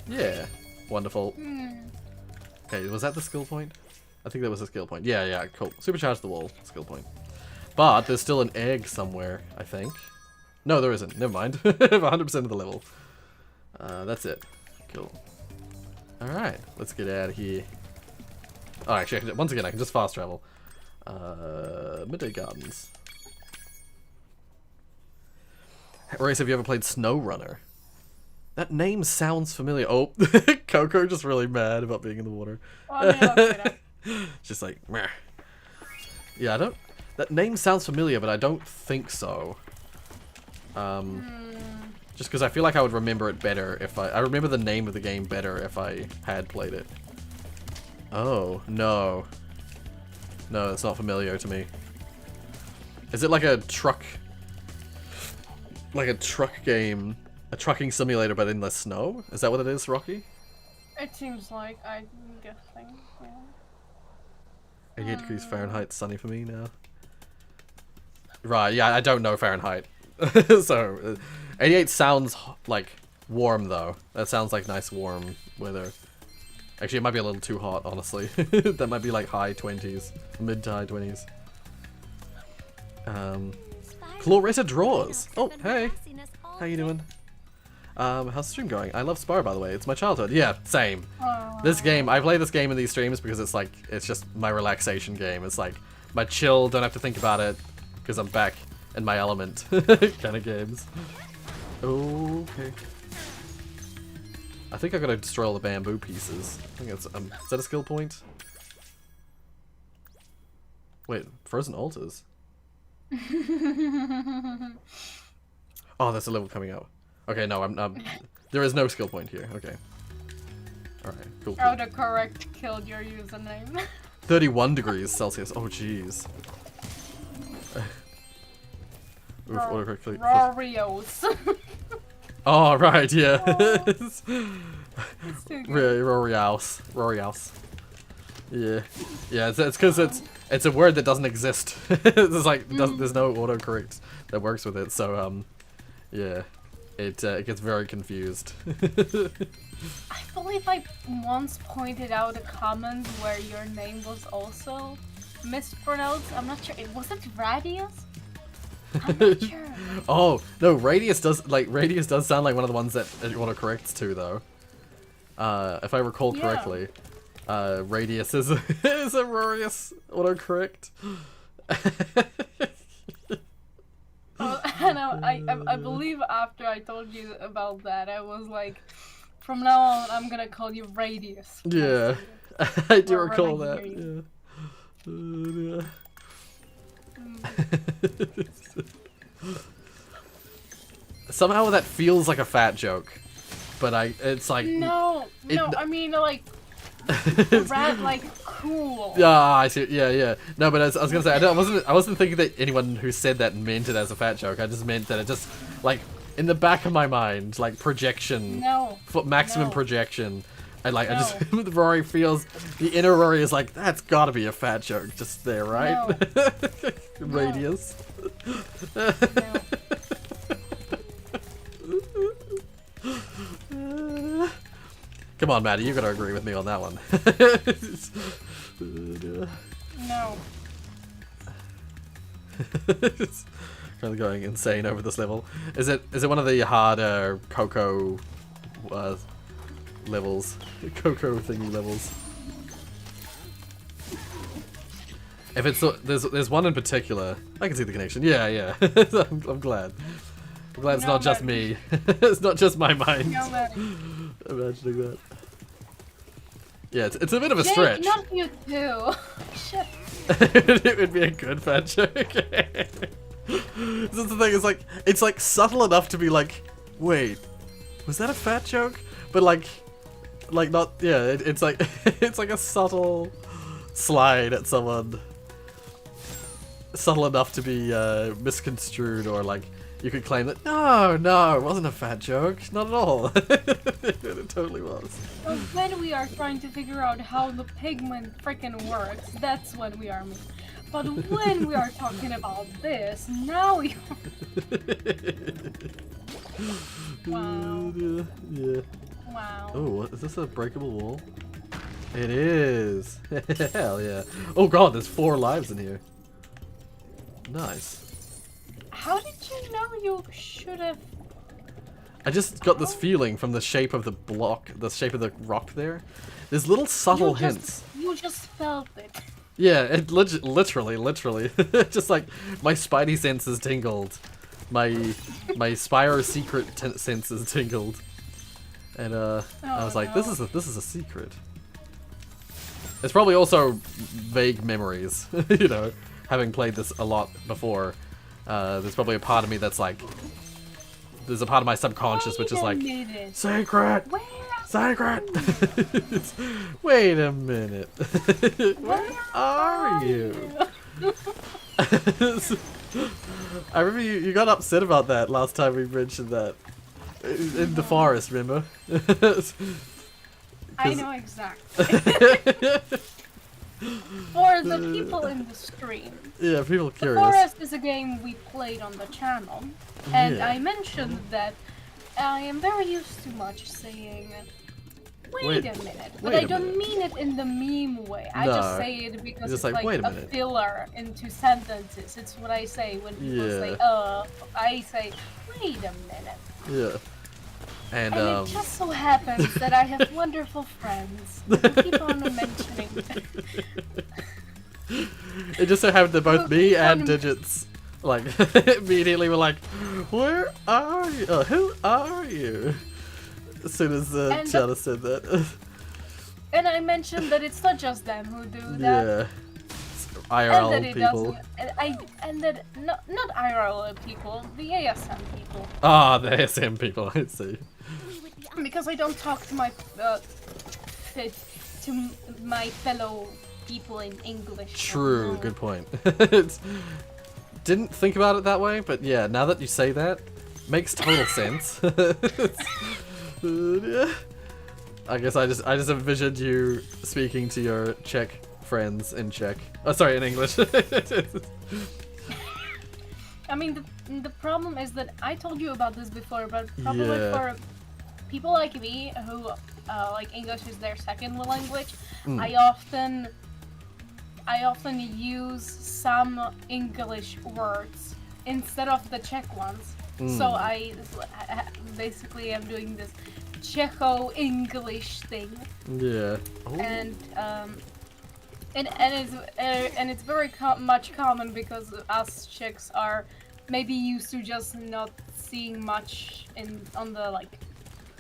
Yeah. Wonderful. Okay, was that the skill point? I think that was a skill point. Yeah, cool. Supercharge the wall. Skill point. But there's still an egg somewhere, I think. No, there isn't. Never mind. 100% of the level. That's it. Cool. Alright, let's get out of here. Oh, actually, once again, I can just fast travel. Midday Gardens. Rorius, have you ever played SnowRunner? That name sounds familiar. Oh, Coco just really mad about being in the water. Oh, no, Just like, meh. Yeah, that name sounds familiar, but I don't think so. Just because I feel like I would remember it better if I remember the name of the game better if I had played it. Oh, no. No, it's not familiar to me. Is it like a truck game, a trucking simulator but in the snow? Is that what it is, Rocky? It seems like, I'm guessing, yeah. 88 degrees Fahrenheit, sunny for me now. Right, yeah, I don't know Fahrenheit. So, 88 sounds like warm though. That sounds like nice warm weather. Actually, it might be a little too hot, honestly. That might be like high 20s, mid to high 20s. Claretta Draws. Oh, hey. How you doing? How's the stream going? I love Spyro, by the way. It's my childhood. Yeah, same. This game, I play this game in these streams because it's like, it's just my relaxation game. It's like my chill, don't have to think about it because I'm back in my element kind of games. Okay. I think I gotta destroy all the bamboo pieces. I think it's, is that a skill point? Wait, frozen altars? Oh, that's a level coming out. Okay, no, there is no skill point here. Okay. Alright, cool. I would have correct killed your username. 31 degrees Celsius. Oh, jeez. Rorius. Oh, right, yeah. Oh. Rorius. Yeah. Yeah, it's because it's a word that doesn't exist. There's like, there's no autocorrect that works with it, so, yeah. It gets very confused. I believe I once pointed out a comment where your name was also mispronounced. I'm not sure. Was it Radius? I'm not sure. Oh, no, Radius does sound like one of the ones that autocorrects to, though. If I recall correctly. Radius is a Rorius autocorrect. I believe after I told you about that, I was like, from now on, I'm gonna call you Radius. Yeah, I do Or recall when I that. hear Yeah. Somehow that feels like a fat joke, but it's like No, I mean like rat like cool. yeah, I see. Yeah. No, but I was gonna say I wasn't thinking that anyone who said that meant it as a fat joke. I just meant that it just like in the back of my mind, like projection, maximum projection. And like I just Rory feels the inner Rory is like that's gotta be a fat joke just there, right? No. Radius. Come on, Maddie, you gotta agree with me on that one. No. Kind of going insane over this level. Is it one of the harder Coco levels? Coco thingy levels. If it's there's one in particular, I can see the connection. Yeah. I'm glad. I'm glad it's not just me. It's not just my mind. Imagining that. Yeah, it's a bit of a stretch. Not you too. Shit. It would be a good fat joke. That's the thing. It's like subtle enough to be like, wait, was that a fat joke? But like not. Yeah, it's like it's like a subtle slide at someone. Subtle enough to be misconstrued, or like you could claim that no, it wasn't a fat joke, not at all. It totally was. Well, when we are trying to figure out how the pigment frickin' works, that's when we are mean. But when we are talking about this, now we Wow. Yeah. Wow. Oh, is this a breakable wall? It is. Hell yeah. Oh god, there's 4 lives in here. Nice. How did you know you should have... I just got this feeling from the shape of the block, the shape of the rock there. There's little subtle hints. You just felt it. Yeah, it literally. Just like my spidey senses tingled. My Spyro secret senses tingled. And I was like, this is a secret. It's probably also vague memories, you know, having played this a lot before. There's probably a part of me that's like, there's a part of my subconscious which is like, secret! Secret! Wait a minute. Where are you? I remember you got upset about that last time we mentioned that. In the forest, remember? I know exactly. For the people in the stream. Yeah, people curious. The Forest is a game we played on the channel, and I mentioned that I am very used to much saying, wait a minute, but I don't mean it in the meme way. I just say it because it's like a filler into sentences. It's what I say when people say, I say, wait a minute. Yeah. And it just so happens that I have wonderful friends who keep on mentioning. It just so happened that both me and Digits, like, immediately were like, where are you? Who are you? As soon as Chana said that. And I mentioned that it's not just them who do that. Yeah. IRL and that people. And that not IRL people, the ASM people. Ah, the ASM people, I see. Because I don't talk to my fellow people in English. True, good point. Didn't think about it that way, but yeah, now that you say that, makes total sense. I guess I just envisioned you speaking to your Czech friends in Czech. Oh, sorry, in English. I mean, the problem is that I told you about this before, but probably for people like me who like English is their second language, I often use some English words instead of the Czech ones. So I basically am doing this Czecho-English thing. Yeah. Oh. And it's very much common because us Czechs are maybe used to just not seeing much on the like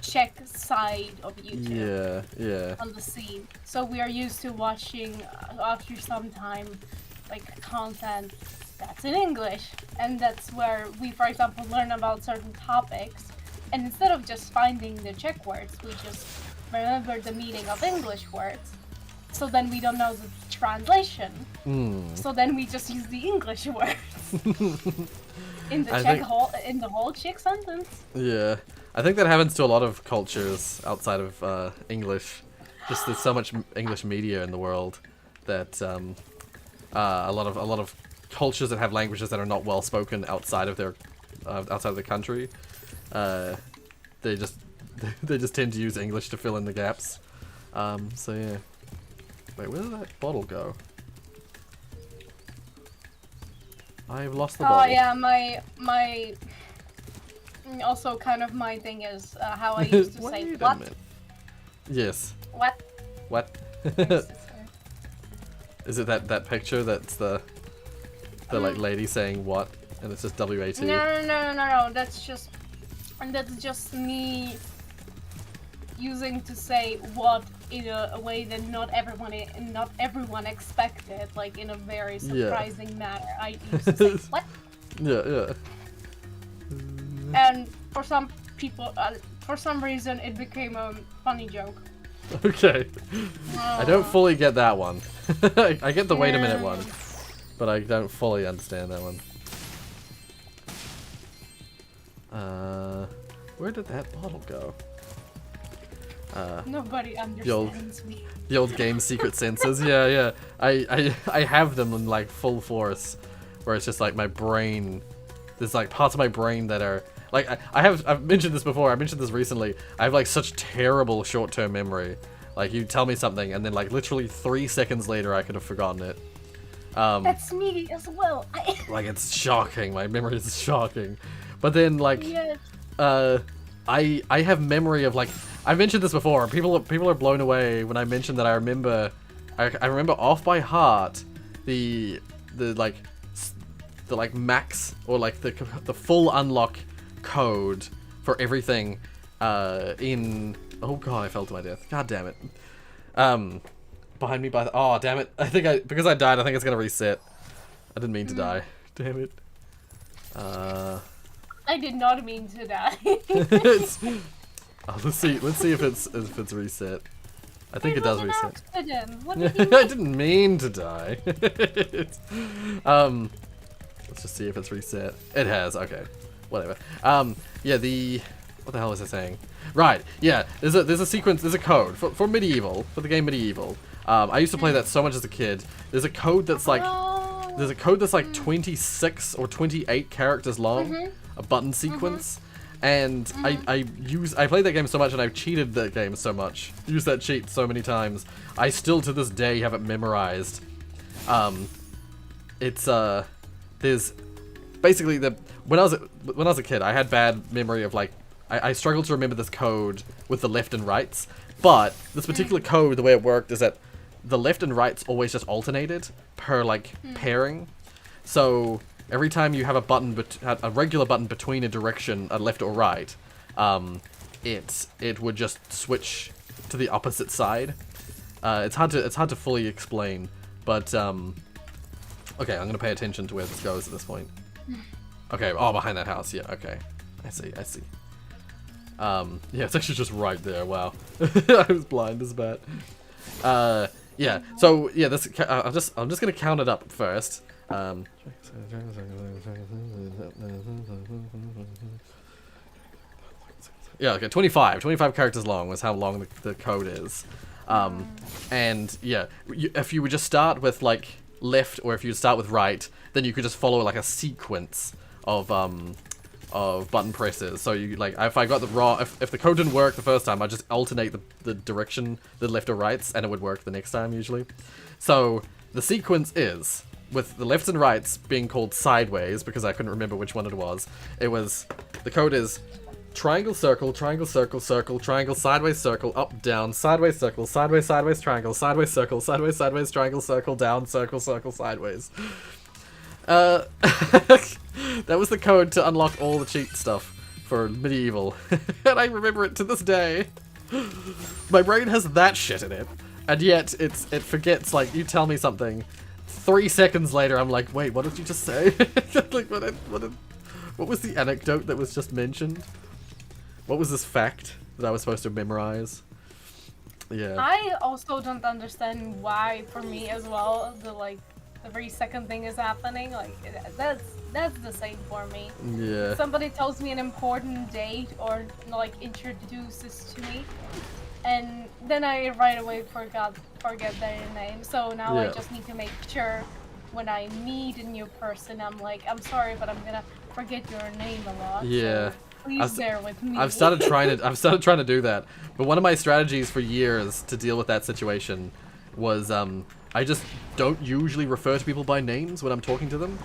Czech side of YouTube. Yeah. On the scene, so we are used to watching after some time like content that's in English, and that's where we, for example, learn about certain topics, and instead of just finding the Czech words, we just remember the meaning of English words. So then we don't know the translation. So then we just use the English words in the whole Czech sentence. Yeah, I think that happens to a lot of cultures outside of English. Just there's so much English media in the world that a lot of cultures that have languages that are not well spoken outside of their country, they just tend to use English to fill in the gaps. So yeah. Wait, where did that bottle go? I've lost the bottle. Oh yeah, my also kind of my thing is how I used to say Wait a what. minute. Yes. What? Is it that picture that's the like lady saying what and it's just W-A-T? No. That's just me using to say what in a way that not everyone expected, like in a very surprising manner. I used to say what? Yeah. And for some people, for some reason, it became a funny joke. Okay. I don't fully get that one. I get the wait a minute one, but I don't fully understand that one. Where did that bottle go? Nobody understands me. The old game secret senses. Yeah. I have them in like full force, where it's just like my brain. There's like parts of my brain that are like I've mentioned this before. I mentioned this recently. I have like such terrible short-term memory. Like you tell me something, and then like literally 3 seconds later, I could have forgotten it. That's me as well. Like it's shocking. My memory is shocking. But then like, yes. I have memory of like I've mentioned this before. People are blown away when I mention that I remember off by heart the max or like the full unlock code for everything in. Oh god, I fell to my death. God damn it. Behind me oh damn it. Because I died, I think it's gonna reset. I didn't mean to die. Damn it. I did not mean to die. Let's see if it's reset. I think it does reset. What did you I didn't mean to die. Let's just see if it's reset. It has. Okay, whatever. Yeah. What the hell was I saying? Right. Yeah. There's a sequence. There's a code for Medieval, for the game Medieval. I used to play that so much as a kid. There's a code that's like. There's a code that's like 26 or 28 characters long. A button sequence. And I played that game so much and I've cheated that game so much. Used that cheat so many times. I still to this day have it memorized. There's basically when I was a kid, I had bad memory of like I struggled to remember this code with the left and rights. But this particular code, the way it worked is that the left and rights always just alternated per like pairing. So every time you have a button, a regular button between a direction, a left or right, it would just switch to the opposite side. It's hard to fully explain, but okay, I'm gonna pay attention to where this goes at this point. Okay, behind that house, yeah, okay, I see. Yeah, it's actually just right there. Wow, I was blind as a bat. Yeah. So yeah, I'm just gonna count it up first. Yeah, okay, 25 characters long was how long the code is. And yeah, if you would just start with like left or if you start with right, then you could just follow like a sequence of button presses. So you like, if I got if the code didn't work the first time, I'd just alternate the direction, the left or rights, and it would work the next time usually. So the sequence is, with the lefts and rights being called sideways, because I couldn't remember which one it was, the code is triangle, circle, triangle, circle, circle, triangle, sideways, circle, up, down, sideways, circle, sideways, sideways, triangle, sideways, circle, sideways, sideways, triangle, circle, down, circle, circle, sideways. That was the code to unlock all the cheat stuff for medieval, and I remember it to this day. My brain has that shit in it, and yet it forgets. Like, you tell me something, 3 seconds later, I'm like, wait, what did you just say? Like, what was the anecdote that was just mentioned? What was this fact that I was supposed to memorize? Yeah. I also don't understand why, for me as well, every second thing is happening. Like, that's the same for me. Yeah. Somebody tells me an important date or like introduces to me, and then I right away forget their name. So now I Yeah. just need to make sure when I meet a new person, I'm like, I'm sorry, but I'm gonna forget your name a lot. Yeah. So please bear with me. I've started trying to do that. But one of my strategies for years to deal with that situation was I just don't usually refer to people by names when I'm talking to them.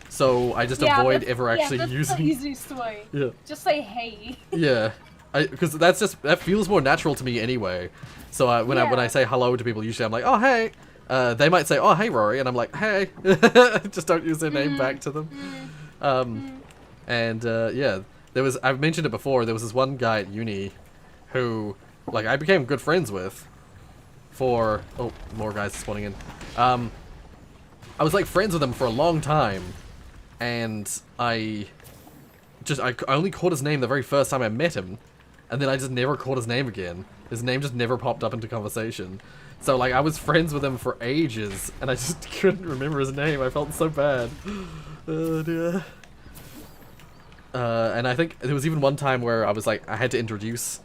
So I just avoid ever actually that's using. the easiest way. Yeah. Just say hey. Yeah. Because that feels more natural to me anyway. So when I say hello to people, usually I'm like, oh hey. They might say, oh hey Rory, and I'm like, hey. Just don't use their name back to them. Yeah, I've mentioned it before. There was this one guy at uni who, like, I became good friends with. For more guys spawning in. I was like friends with him for a long time, and I only caught his name the very first time I met him, and then I just never caught his name again. His name just never popped up into conversation. So like I was friends with him for ages, and I just couldn't remember his name. I felt so bad. Oh dear. And I think there was even one time where I was like, I had to introduce.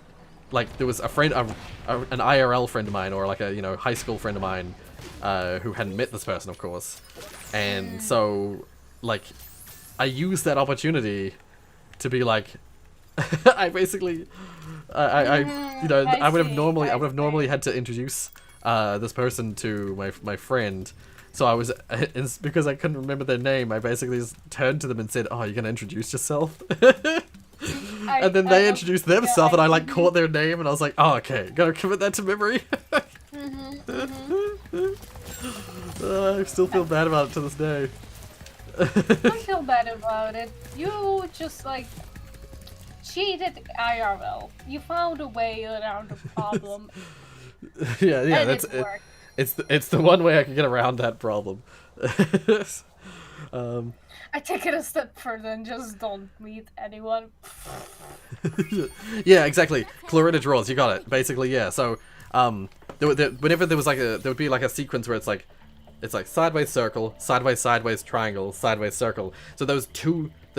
Like, there was a friend, an IRL friend of mine, or like a, high school friend of mine, who hadn't met this person, of course. And so, like, I used that opportunity to be like, I basically, I would have normally had to introduce this person to my friend. So I was, because I couldn't remember their name, I basically just turned to them and said, oh, you're gonna introduce yourself? And then they introduced themselves, and I like caught their name, and I was like, "Oh, okay, gotta commit that to memory." I still feel bad about it to this day. Don't feel bad about it. You just like cheated IRL. You found a way around the problem. Yeah, and that's it it. worked. It's the one way I can get around that problem. I take it a step further and just don't meet anyone. Yeah, exactly. Clarita draws. You got it. Basically, yeah. So, whenever there was like there would be like a sequence where it's like sideways circle, sideways sideways triangle, sideways circle. So the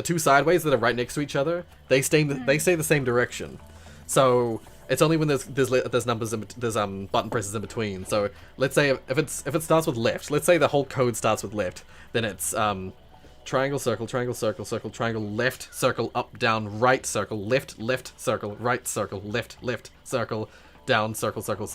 two sideways that are right next to each other, they stay the same direction. So it's only when there's numbers there's button presses in between. So let's say if it starts with left, let's say the whole code starts with left, then it's triangle, circle, triangle, circle, circle, triangle, left, circle, up, down, right, circle, left, left, circle, right, circle, left, left, circle, down, circle, circle,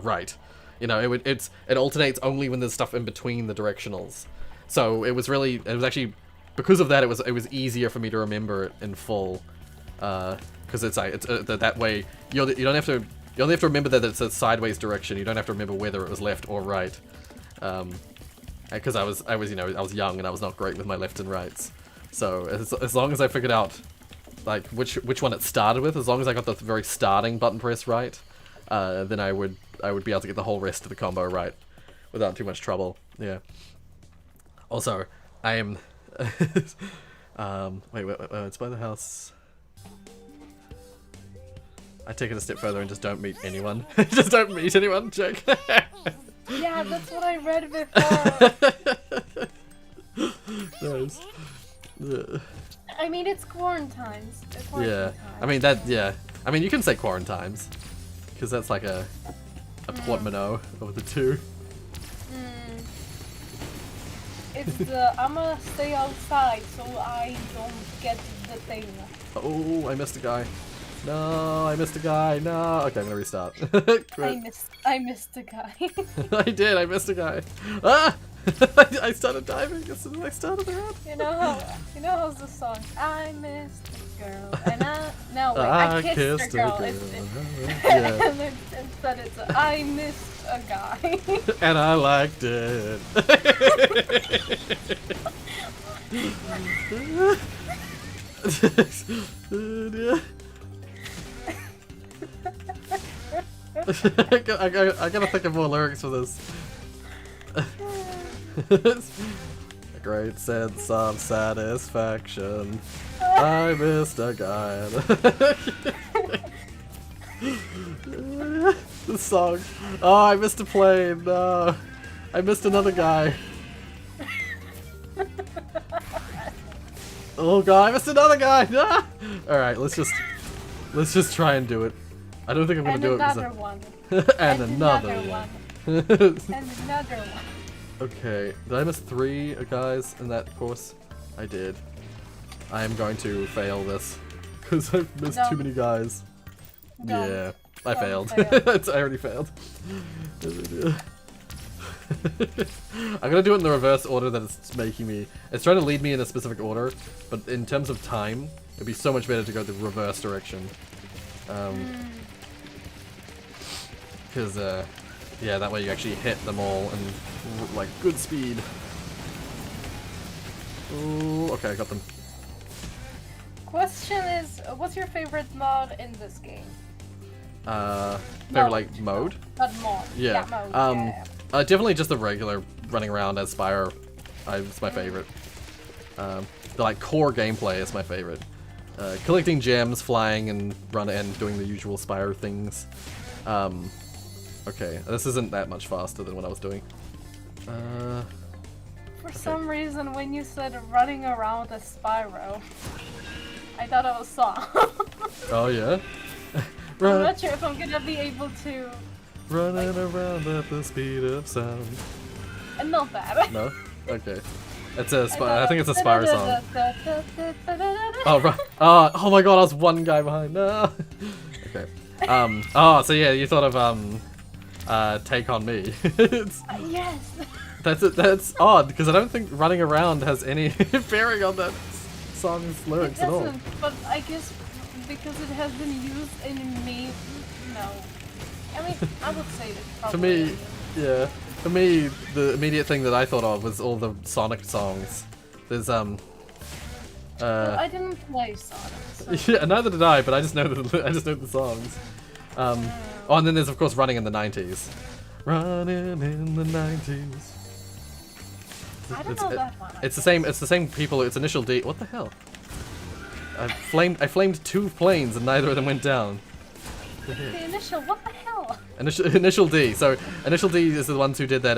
right. It alternates only when there's stuff in between the directionals. So it was actually, because of that, it was easier for me to remember it in full, because it's that way you only have to remember that it's a sideways direction. You don't have to remember whether it was left or right. Because I was young and I was not great with my left and rights. So as long as I figured out like which one it started with, as long as I got the very starting button press right, then I would be able to get the whole rest of the combo right without too much trouble. Yeah. Also, I am wait, it's by the house. I take it a step further and just don't meet anyone. Just don't meet anyone, joke. Yeah, that's what I read before. Nice. I mean, it's quarantines. Yeah. I mean that. Yeah. I mean you can say quarantines, because that's like a portmanteau of the two. It's the I'm gonna stay outside so I don't get the thing. Oh, I missed a guy. No, I missed a guy. No. Okay, I'm gonna restart. I missed a guy. I did. I missed a guy. Ah! I started diving as soon as I started around. You know how's the song? I missed a girl, and I kissed a girl. Yeah. And then instead it's I missed a guy. And I liked it. I gotta think of more lyrics for this. A great sense of satisfaction. I missed a guy. This song. Oh, I missed a plane. No, I missed another guy. Oh god, I missed another guy. No! All right, let's just try and do it. I don't think I'm gonna do it. Another one. And another one. And another one. Okay, did I miss 3 guys in that course? I did. I am going to fail this because I've missed too many guys. Don't. Yeah, I failed. Fail. I already failed. I'm gonna do it in the reverse order that it's making me. It's trying to lead me in a specific order, but in terms of time, it'd be so much better to go the reverse direction. Because, yeah, that way you actually hit them all and, like, good speed. Ooh, okay, I got them. Question is, what's your favorite mod in this game? Favorite, like, mode? Not mod. Yeah. Mode. Definitely just the regular running around as Spyro. It's my favorite. The, like, core gameplay is my favorite. Collecting gems, flying, and doing the usual Spyro things. Okay, this isn't that much faster than what I was doing. For some reason, when you said running around as Spyro, I thought it was song. Oh yeah? I'm not sure if I'm gonna be able to... Running around at the speed of sound. And not that. No? Okay. It's a I think it's a Spyro song. Oh, right. Oh my god, I was one guy behind. No. Okay. Oh, so yeah, you thought of, Take On Me. Yes. That's odd, because I don't think running around has any bearing on that song's lyrics at all. It doesn't, but I guess because it has been used in me, no. I mean, I would say that probably. For me, yeah. For me, the immediate thing that I thought of was all the Sonic songs. There's Well, I didn't play Sonic. So. yeah, neither did I, but I just know the songs. Oh, and then there's of course Running in the 90s. Running in the 90s. I don't know that one. It's the same people. It's Initial D. What the hell? I flamed 2 planes and neither of them went down. The initial, what the hell? Initial D. So Initial D is the ones who did that.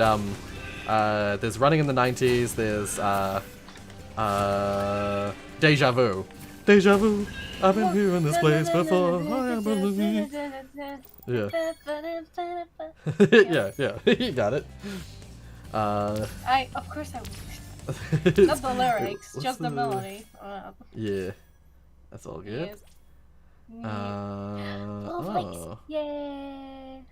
There's Running in the 90s. There's Deja Vu. Deja Vu. I've been here in this place before. I am believing. Yeah. yeah. You got it. Of course I would. Not the lyrics, just the melody. Yeah. That's all good. Yes. 12 likes, yay!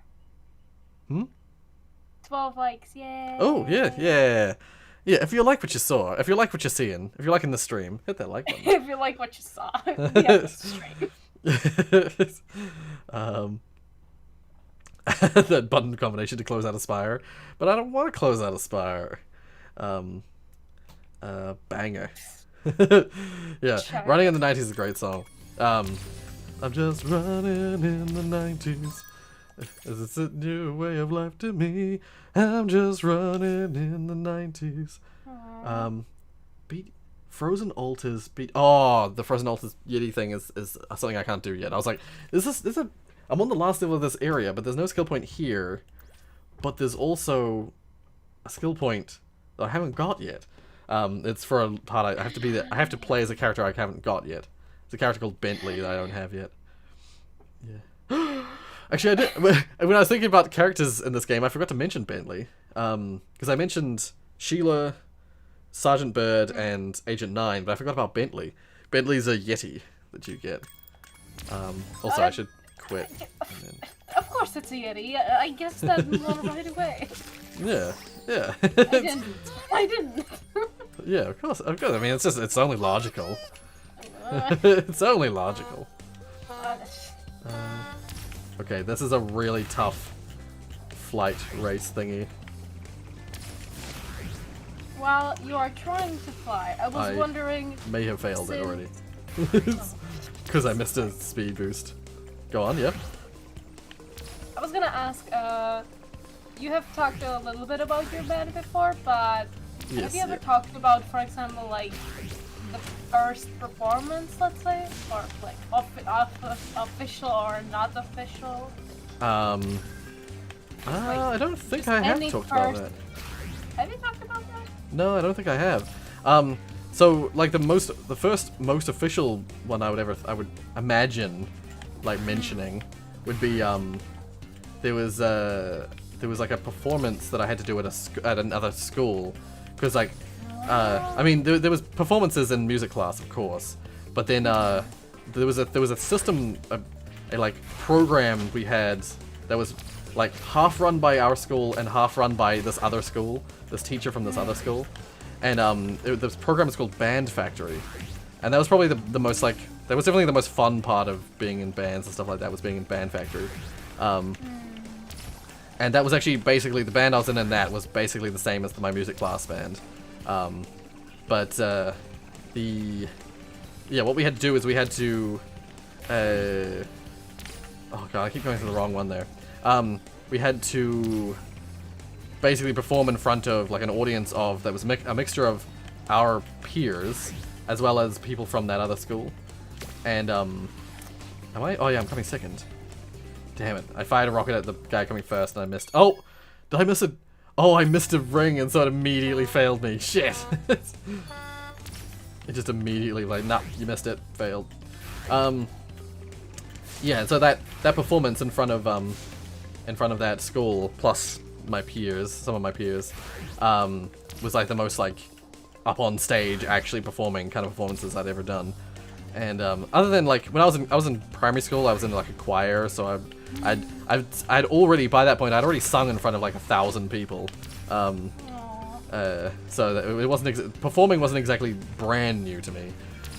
12 likes, yay! Oh, yeah. Yeah, if you like what you saw, if you like what you're seeing, if you're liking the stream, hit that like button. If you like what you saw, yeah, stream. That button combination to close out a Spyro. But I don't want to close out a Spyro. Banger. Yeah, Sure. Running in the 90s is a great song. I'm just running in the 90s. As it's a new way of life to me. I'm just running in the 90s. Frozen Altars beat. Oh, the Frozen Altars Yeti thing is something I can't do yet. I was like, I'm on the last level of this area, but there's no skill point here. But there's also a skill point that I haven't got yet. It's for a part I have to be there. I have to play as a character I haven't got yet. It's a character called Bentley that I don't have yet. Yeah. Actually, I did. When I was thinking about characters in this game, I forgot to mention Bentley. Because I mentioned Sheila, Sergeant Bird, and Agent 9, but I forgot about Bentley. Bentley's a Yeti that you get. Also, I should quit. And then... of course it's a Yeti. I guessed that one right away. Yeah, yeah. I didn't. Yeah, of course. I mean, it's only logical. It's only logical. Okay, this is a really tough flight race thingy. While you are trying to fly, I was wondering... May have failed it already. Because I missed a speed boost. Go on, yeah. I was gonna ask, you have talked a little bit about your band before, but Yes, have you ever talked about, for example, like, the first performance, let's say? Or, like, official or not official? I don't think I have talked about that. Have you talked about that? No, I don't think I have. So like the first most official one I would imagine like mentioning would be there was like a performance that I had to do at another school because like I mean there was performances in music class of course, but then there was a system a like program we had that was like half run by our school and half run by this other school, this teacher from this other school, and this program is called Band Factory, and that was probably the most like that was definitely the most fun part of being in bands and stuff like that was being in Band Factory, and that was actually basically the band I was in, and that was basically the same as my music class band, but what we had to do is we had to oh god I keep going to the wrong one there. We had to basically perform in front of like an audience of that was a mixture of our peers as well as people from that other school. And am I? Oh yeah, I'm coming second. Damn it! I fired a rocket at the guy coming first and I missed. Oh, did I miss it? Oh, I missed a ring and so it immediately failed me. Shit! It just immediately like, nah, you missed it, failed. Yeah, so that performance in front of that school, plus my peers, some of my peers, was like the most like up on stage actually performing kind of performances I'd ever done. And other than like when I was in primary school, I was in like a choir, so I'd already by that point I'd already sung in front of like 1,000 people. So that it wasn't performing wasn't exactly brand new to me,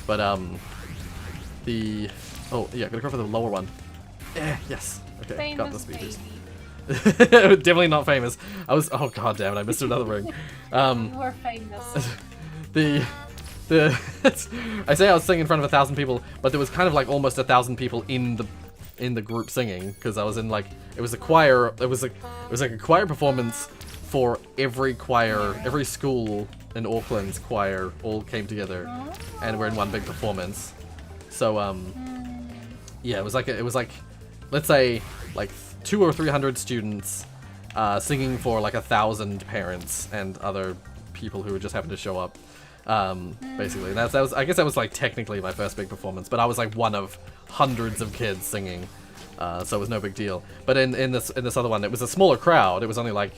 but oh yeah, gotta go for the lower one. Yes. Okay, famous got the speed boost. baby. Definitely not famous. Oh god damn it, I missed another ring. You were famous. I say I was singing in front of 1,000 people, but there was kind of like almost 1,000 people in the group singing because I was in like it was a choir. It was like a choir performance for every choir, every school in Auckland's choir all came together, and we're in one big performance. So yeah, it was like let's say like 200 or 300 students singing for like 1,000 parents and other people who just happened to show up. Basically, that was I guess that was like technically my first big performance, but I was like one of hundreds of kids singing, so it was no big deal. But in this other one, it was a smaller crowd. It was only like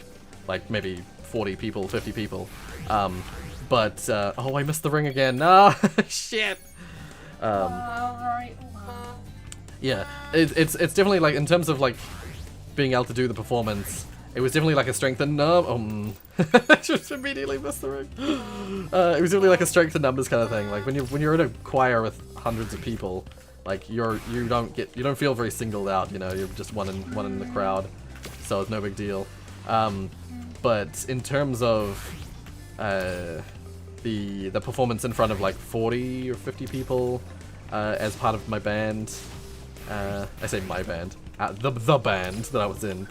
maybe 40 people, 50 people. But oh, I missed the ring again. No, shit. Alright. Yeah, it's definitely like in terms of like being able to do the performance. It was definitely like a strength in I just immediately missed the ring. It was really like a strength in numbers kind of thing. Like when you're in a choir with hundreds of people, like you don't feel very singled out. You know, you're just one in the crowd, so it's no big deal. But in terms of the performance in front of like 40 or 50 people as part of my band, I say my band, the band that I was in.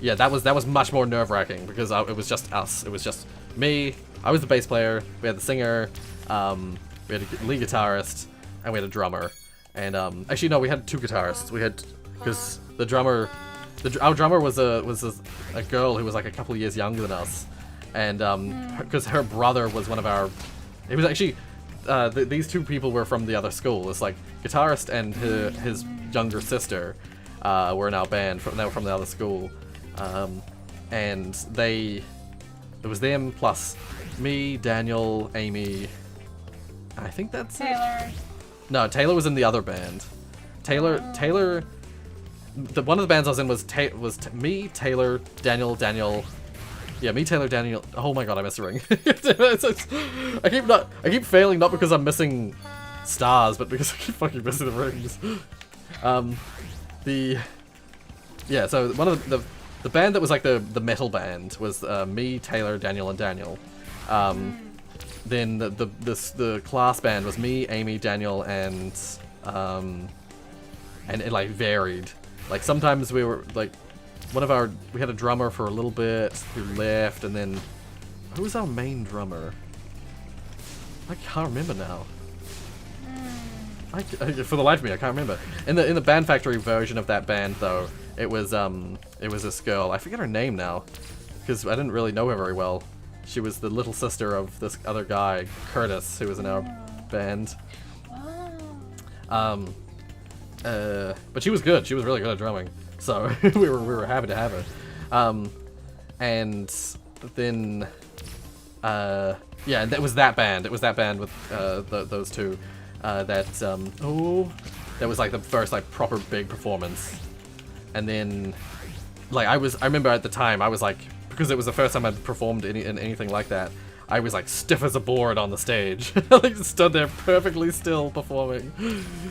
That was much more nerve-wracking because it was just us. It was just me. I was the bass player. We had the singer. We had a lead guitarist, and we had a drummer. And actually, no, we had two guitarists. We had because the drummer, our drummer was a girl who was like a couple of years younger than us, and because her brother was one of our. It was actually these two people were from the other school. It's like guitarist and his younger sister. Were in our band. They were from the other school, and it was them plus me, Daniel, Amy. I think that's Taylor. it. No, Taylor was in the other band. Taylor. One of the bands I was in was me, Taylor, Daniel. Yeah, me, Taylor, Daniel. Oh my god, I missed a ring. I keep failing not because I'm missing stars, but because I keep fucking missing the rings. So one of the band that was like the metal band was me, Taylor, Daniel, and Daniel. Then the class band was me, Amy, Daniel, and it like varied. Like sometimes we were like we had a drummer for a little bit who left, and then who was our main drummer? I can't remember now. For the life of me, I can't remember. In the Band Factory version of that band, though, it was this girl. I forget her name now, because I didn't really know her very well. She was the little sister of this other guy, Curtis, who was in our band. But she was good. She was really good at drumming, so we were happy to have her. And then and it was that band. It was that band with those two. That was like the first like proper big performance. And then like I remember at the time I was like, because it was the first time I'd performed in anything like that, I was like stiff as a board on the stage. Like stood there perfectly still performing.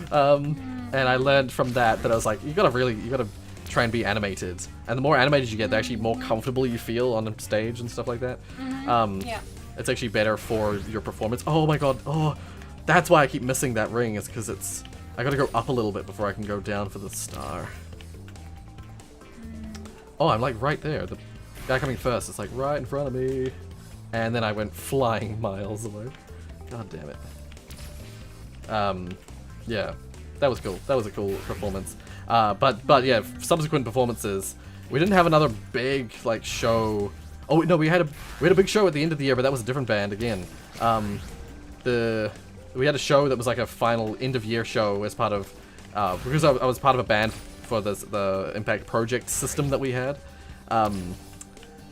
And I learned from that I was like, you gotta try and be animated. And the more animated you get, the actually more comfortable you feel on the stage and stuff like that. Yeah. It's actually better for your performance. Oh my god, that's why I keep missing that ring, is because I gotta go up a little bit before I can go down for the star. Oh, I'm like right there. The guy coming first is like right in front of me. And then I went flying miles away. God damn it. Yeah, that was cool. That was a cool performance. But yeah, subsequent performances, we didn't have another big like show. Oh no, we had a big show at the end of the year, but that was a different band again. We had a show that was like a final end of year show as part of because I was part of a band for the Impact Project system that we had.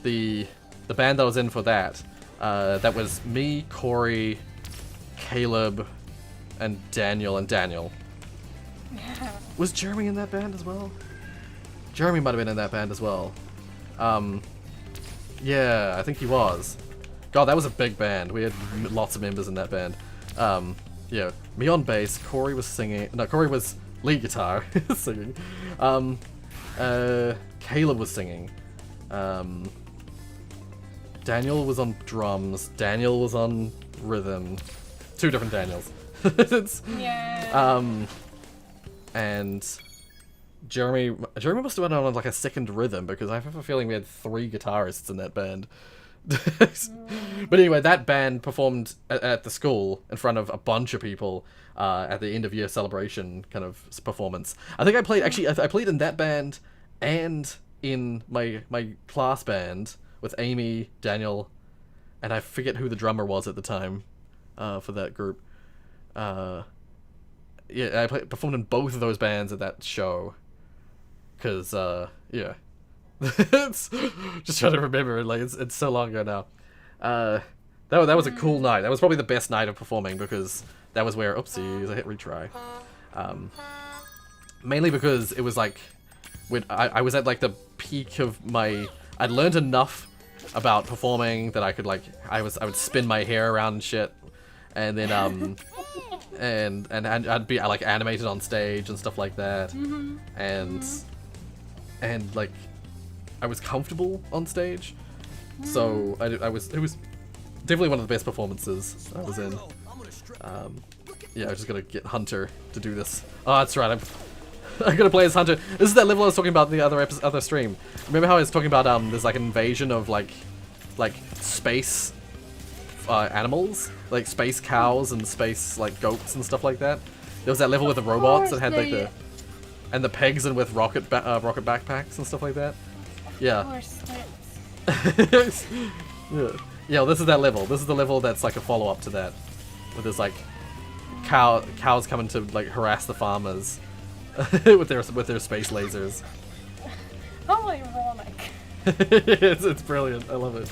The band that I was in for that was me, Corey, Caleb, and Daniel. Was Jeremy in that band as well? Jeremy might have been in that band as well. Yeah, I think he was. God, that was a big band. We had lots of members in that band. Yeah, me on bass, Corey was singing. No, Corey was lead guitar, singing. Caleb was singing. Daniel was on drums. Daniel was on rhythm. Two different Daniels. Yeah. And Jeremy must have been on like a second rhythm, because I have a feeling we had 3 guitarists in that band. But anyway, that band performed at the school in front of a bunch of people at the end of year celebration kind of performance. I think I played I played in that band and in my class band with Amy, Daniel, and I forget who the drummer was at the time for that group. Yeah, I performed in both of those bands at that show. Cause yeah. It's just trying to remember, like it's so long ago now. That was a cool night. That was probably the best night of performing, because that was where oopsies, I hit retry. Mainly because it was like when I was at like the peak of I'd learned enough about performing that I could like I would spin my hair around and shit, and then and I'd be like animated on stage and stuff like that, and like I was comfortable on stage, so it was definitely one of the best performances I was in. Yeah, I was just gonna get Hunter to do this. Oh, that's right. I'm gonna play as Hunter. This is that level I was talking about in the other stream. Remember how I was talking about there's like an invasion of like space animals, like space cows and space like goats and stuff like that. There was that level with the robots that had like the pegs and with rocket backpacks and stuff like that. Yeah. Yeah, this is that level. This is the level that's like a follow-up to that, where there's like cows coming to like harass the farmers with their space lasers. How ironic. It's brilliant. I love it.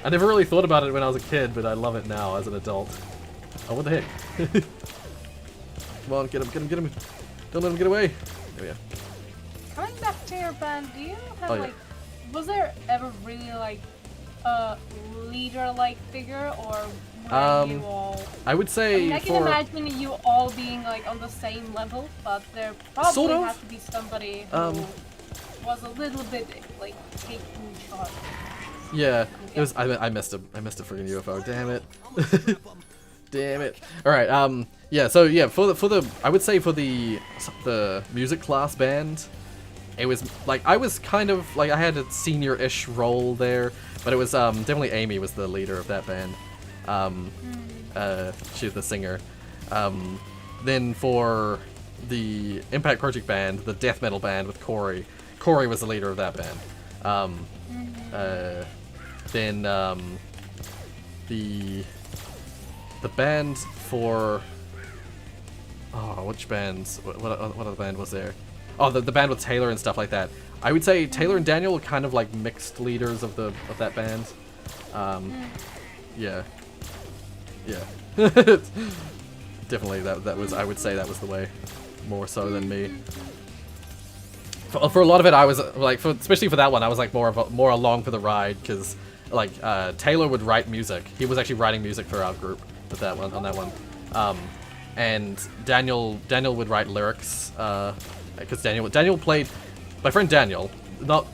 I never really thought about it when I was a kid, but I love it now as an adult. Oh, what the heck? Come on, get him. Don't let him get away. There we go. Coming back to your band, do you have Oh, yeah. like, was there ever really like a leader-like figure, or were you all? I would say I mean, I can for imagine you all being like on the same level, but there probably Sort of. had to be somebody who was a little bit like taking charge. yeah, it was. I missed a freaking UFO. Damn it. Damn it. All right. Yeah. So yeah, for the I would say for the music class band, it was like I was kind of like I had a senior-ish role there, but it was definitely Amy was the leader of that band. She was the singer. Then for the Impact Project band, the death metal band with Corey was the leader of that band. Then the band for which bands? What other band was there? Oh, the band with Taylor and stuff like that. I would say Taylor and Daniel were kind of like mixed leaders of that band. Yeah. Definitely that was, I would say that was the way, more so than me. For a lot of it, I was like, especially for that one, I was like more along for the ride, because like Taylor would write music. He was actually writing music for our group with that one, on that one. And Daniel would write lyrics, because Daniel played, my friend Daniel, not.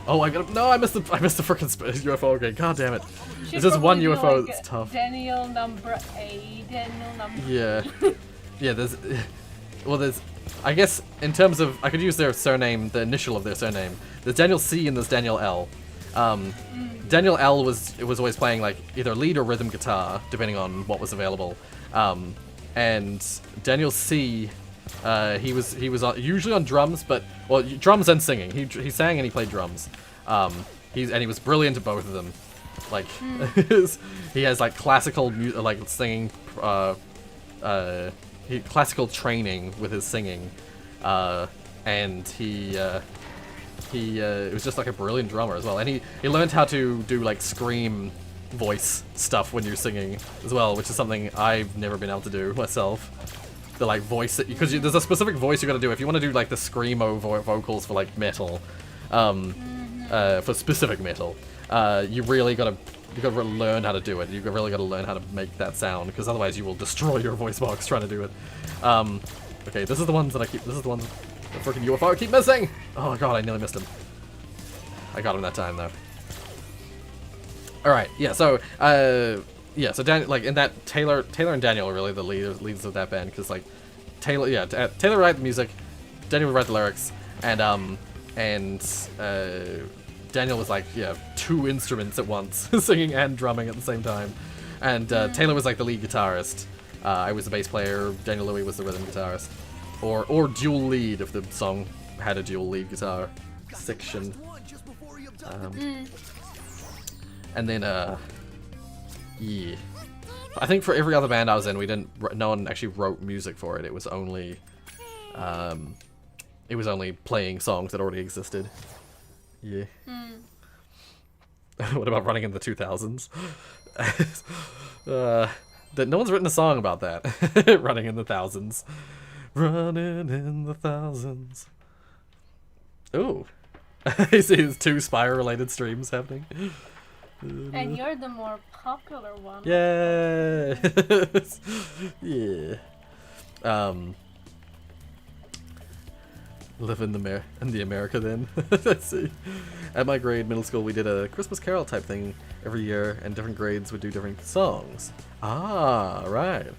Oh, I missed the freaking UFO. Okay, god damn it. Should It's just one probably be UFO. like, It's tough. Daniel number 8, Daniel number Yeah. Yeah, there's I guess in terms of, I could use their surname, the initial of their surname. There's Daniel C and there's Daniel L. Daniel L was always playing like either lead or rhythm guitar, depending on what was available. And Daniel C, he was usually on drums, but drums and singing. He sang and he played drums. He was brilliant at both of them. Like he has like classical like singing, classical training with his singing, and he was just like a brilliant drummer as well. And he learned how to do like scream voice stuff when you're singing as well, which is something I've never been able to do myself. The like voice, because there's a specific voice you got to do if you want to do like the screamo vocals for like metal, for specific metal. You really gotta learn how to do it. You really gotta learn how to make that sound, because otherwise you will destroy your voice box trying to do it. Okay, this is the ones that I keep. This is the ones, the freaking UFO I keep missing. Oh god, I nearly missed him. I got him that time though. All right, yeah. So, so like in that, Taylor and Daniel are really the leaders of that band, because like Taylor would write the music, Daniel would write the lyrics, and Daniel was like, two instruments at once, singing and drumming at the same time. And Taylor was like the lead guitarist. I was the bass player. Daniel Louis was the rhythm guitarist, or dual lead if the song had a dual lead guitar section. And then yeah, I think for every other band I was in, no one actually wrote music for it. It was only playing songs that already existed. Yeah. What about running in the 2000s? That no one's written a song about that. Running in the thousands. Running in the thousands. Ooh. I see there's 2 Spyro related streams happening. And you're the more popular one. Yeah. Yeah. Live in the America then. Let's see. At my grade, middle school, we did a Christmas Carol type thing every year, and different grades would do different songs. Ah, right.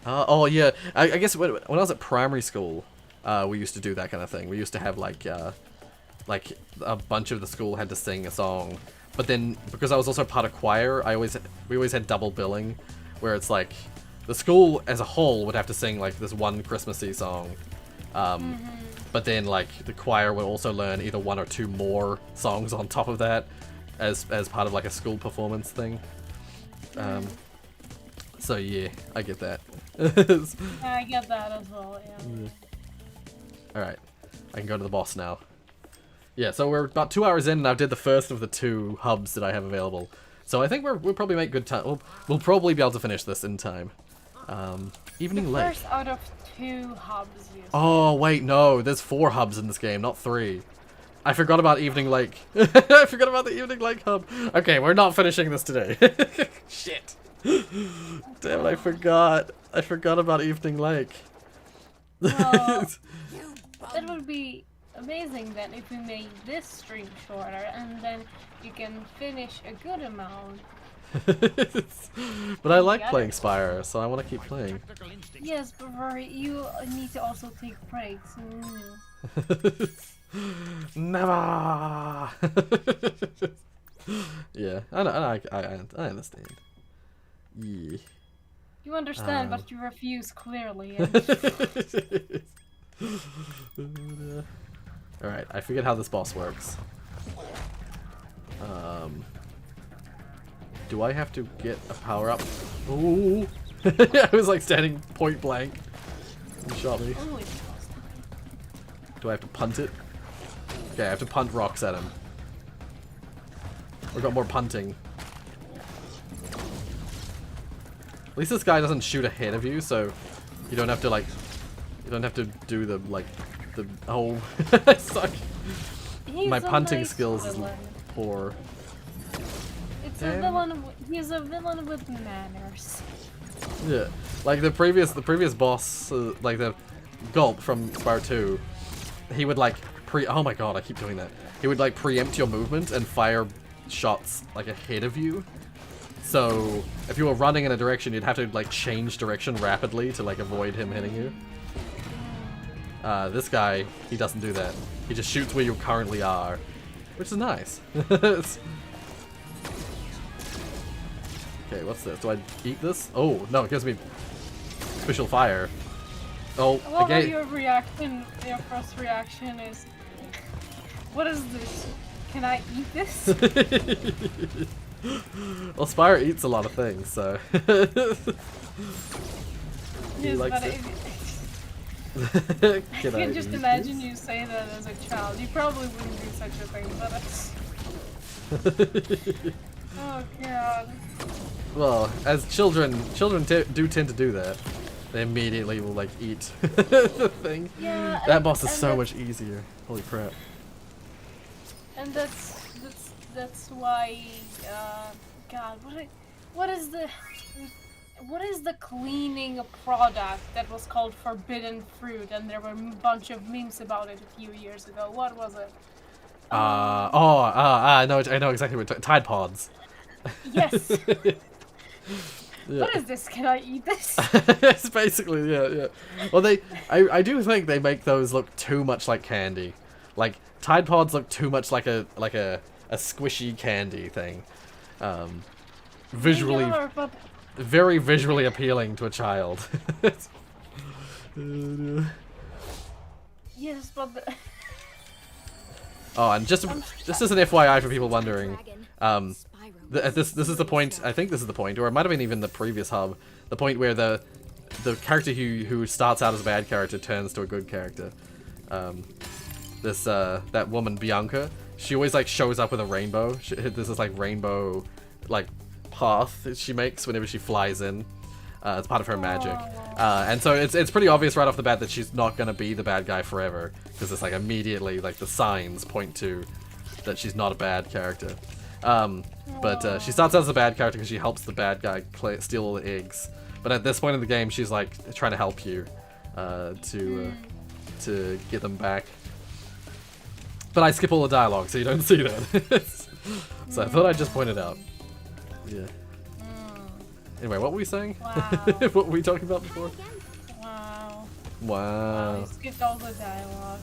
Oh yeah. I guess when I was at primary school, we used to do that kind of thing. We used to have like a bunch of the school had to sing a song, but then because I was also part of choir, we always had double billing, where it's like the school as a whole would have to sing like this one Christmassy song. But then like the choir would also learn either 1 or 2 more songs on top of that as part of like a school performance thing. So yeah, I get that. I get that as well, yeah. Alright, I can go to the boss now. Yeah, so we're about 2 hours in and I've did the first of the 2 hubs that I have available. So I think we'll probably make good time. We'll probably be able to finish this in time. Evening The Lake. first out of 2 hubs. You said. Oh, wait, no. There's 4 hubs in this game, not 3. I forgot about Evening Lake. I forgot about the Evening Lake hub. Okay, we're not finishing this today. Shit. Damn it, I forgot. I forgot about Evening Lake. Well, that would be amazing then if we made this stream shorter and then you can finish a good amount. But I like playing Spyro, so I want to keep playing. Tactical instinct. Yes, but Rory, you need to also take breaks. Never. Yeah, I understand. Yeah. You understand, but you refuse clearly. And Alright, I forget how this boss works. Do I have to get a power up? Ooh! I was like standing point blank. He shot me. oh, Do I have to punt it? Okay, I have to punt rocks at him. We got more punting. At least this guy doesn't shoot ahead of you, so you don't have to like, you don't have to do the like, the oh, I suck. he's My a punting nice skills villain. is poor. It's a villain. He's a villain with manners. Yeah, like the previous boss, like the Gulp from Spyro 2, he would like oh my god, I keep doing that. He would like preempt your movement and fire shots like ahead of you. So if you were running in a direction, you'd have to like change direction rapidly to like avoid him hitting you. This guy, he doesn't do that. He just shoots where you currently are, which is nice. Okay, what's this? Do I eat this? Oh, no, it gives me special fire. Oh, I love how again. your reaction, your first reaction is, what is this? Can I eat this? Well, Spyro eats a lot of things, so. He Yes, likes but it. I Can I can just eat imagine this? you say that as a child. You probably wouldn't do such a thing, but oh god. Well, as children do tend to do that. They immediately will like eat the thing. Yeah. That boss is and so that's- much easier. Holy crap. And that's why. God, what is the cleaning product that was called forbidden fruit, and there were a bunch of memes about it a few years ago. What was it? I know exactly what Tide Pods. Yes. Yeah. What is this? Can I eat this? It's basically, yeah. Well, I do think they make those look too much like candy. Like Tide Pods look too much like a squishy candy thing. Visually, They are, but very visually appealing to a child. yes, but Oh, and just as an FYI for people wondering, this is the point. I think this is the point, or it might have been even the previous hub. The point where the character who starts out as a bad character turns to a good character. That woman Bianca, she always like shows up with a rainbow. This is like rainbow like path that she makes whenever she flies in. It's part of her magic, and so it's pretty obvious right off the bat that she's not gonna be the bad guy forever, because it's like immediately like the signs point to that she's not a bad character. But she starts out as a bad character because she helps the bad guy steal all the eggs. But at this point in the game, she's like trying to help you to get them back. But I skip all the dialogue, so you don't see that. So I thought I'd just point it out. Yeah. Anyway, what were we saying? wow, What were we talking about before? wow. Wow. You skipped all the dialogue.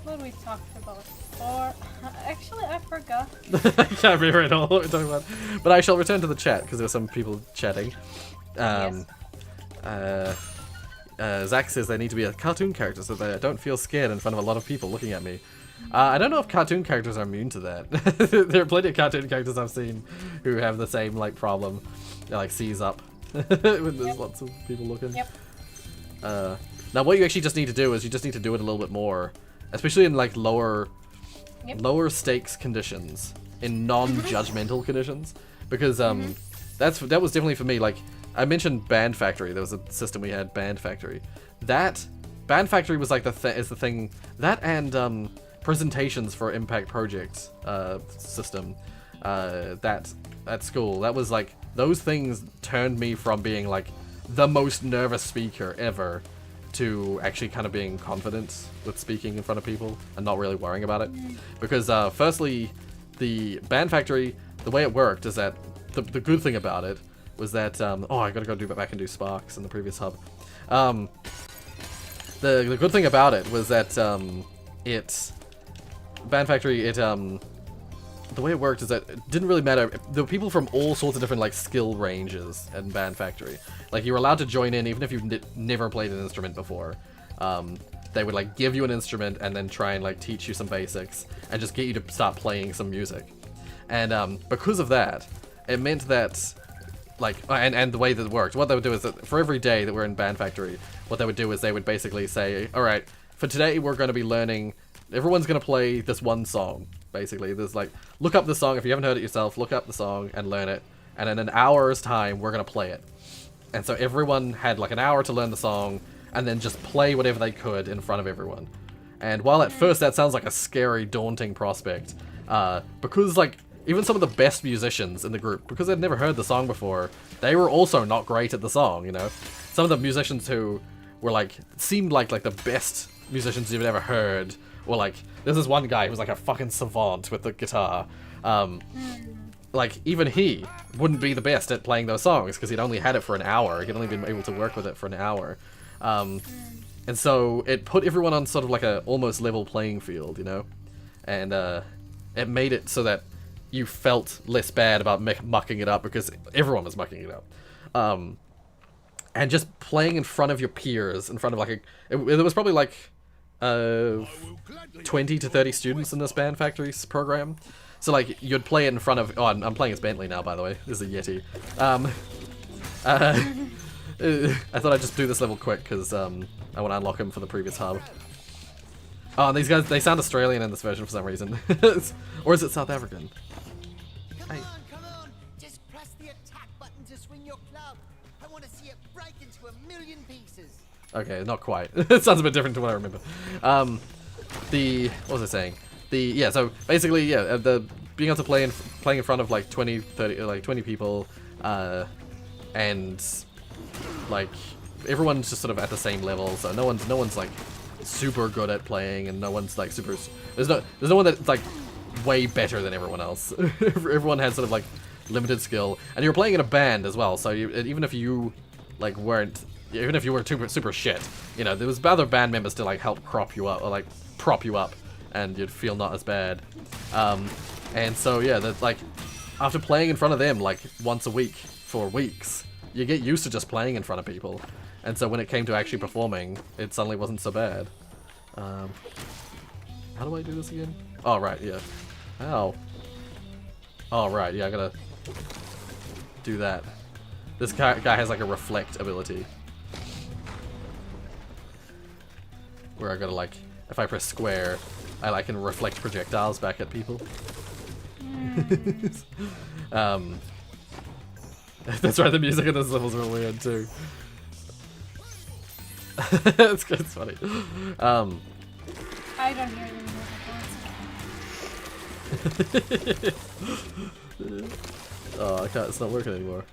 What we talked about before? Actually, I forgot. I can't remember at all what we're talking about. But I shall return to the chat because there were some people chatting. Zach says they need to be a cartoon character so that I don't feel scared in front of a lot of people looking at me. I don't know if cartoon characters are immune to that. There are plenty of cartoon characters I've seen who have the same like problem. They like seize up when there's lots of people looking. Yep. Now what you actually just need to do is you just need to do it a little bit more, especially in like lower stakes conditions. in non-judgmental conditions, because that was definitely for me. Like I mentioned, Band Factory. There was a system we had, Band Factory. That Band Factory was like the thing that, and presentations for Impact Project system that at school. That was like, those things turned me from being like the most nervous speaker ever to actually kind of being confident with speaking in front of people and not really worrying about it. Because firstly, the Band Factory, the way it worked is that the good thing about it was that oh, I gotta go back and do Sparks in the previous hub. The good thing about it was that Band Factory, the way it worked is that it didn't really matter. There were people from all sorts of different like skill ranges in Band Factory. Like you were allowed to join in even if you've never played an instrument before. They would like give you an instrument and then try and like teach you some basics and just get you to start playing some music. And because of that, it meant that like, and the way that it worked, what they would do is that for every day that we're in Band Factory, what they would do is they would basically say, all right, for today we're going to be learning, everyone's going to play this one song. Basically, there's like, look up the song. If you haven't heard it yourself, look up the song and learn it. And in an hour's time, we're going to play it. And so everyone had like an hour to learn the song and then just play whatever they could in front of everyone. And while at first that sounds like a scary, daunting prospect, because like, even some of the best musicians in the group, because they'd never heard the song before, they were also not great at the song, you know? Some of the musicians who were like, seemed like the best musicians you've ever heard, or like, there's this one guy who's like a fucking savant with the guitar. Like, even he wouldn't be the best at playing those songs, because he'd only had it for an hour. He'd only been able to work with it for an hour. And so it put everyone on sort of like a almost level playing field, you know? And it made it so that you felt less bad about mucking it up, because everyone was mucking it up. And just playing in front of your peers, in front of like there was probably like 20 to 30 students in this Band Factory's program. So like you'd play it in front of, oh, I'm playing as Bentley now, by the way. This is a Yeti. I thought I'd just do this level quick because I want to unlock him for the previous hub. Oh, and these guys, they sound Australian in this version for some reason. Or is it South African? Come on! Just press the attack button to swing your club. I want to see it break into a million pieces. Okay, not quite. It sounds a bit different to what I remember. What was I saying? Yeah, so basically, yeah, being able to playing in front of like 20, 30, like 20 people, and like everyone's just sort of at the same level, so no one's like super good at playing, and no one's like super. There's no one that's like way better than everyone else. Everyone has sort of like limited skill, and you're playing in a band as well. So even if you like weren't, even if you were super shit, you know, there was other band members to like help prop you up, or like prop you up, and you'd feel not as bad. And so yeah, that's like after playing in front of them like once a week for weeks, you get used to just playing in front of people. And so when it came to actually performing, it suddenly wasn't so bad. How do I do this again? Oh, right, yeah. Ow. Oh, right, yeah, I gotta do that. This guy has like a reflect ability. Where I gotta like, if I press square, I can reflect projectiles back at people. That's right, the music in this level's real weird too. it's funny. I don't hear the music. Oh, I can't. It's not working anymore.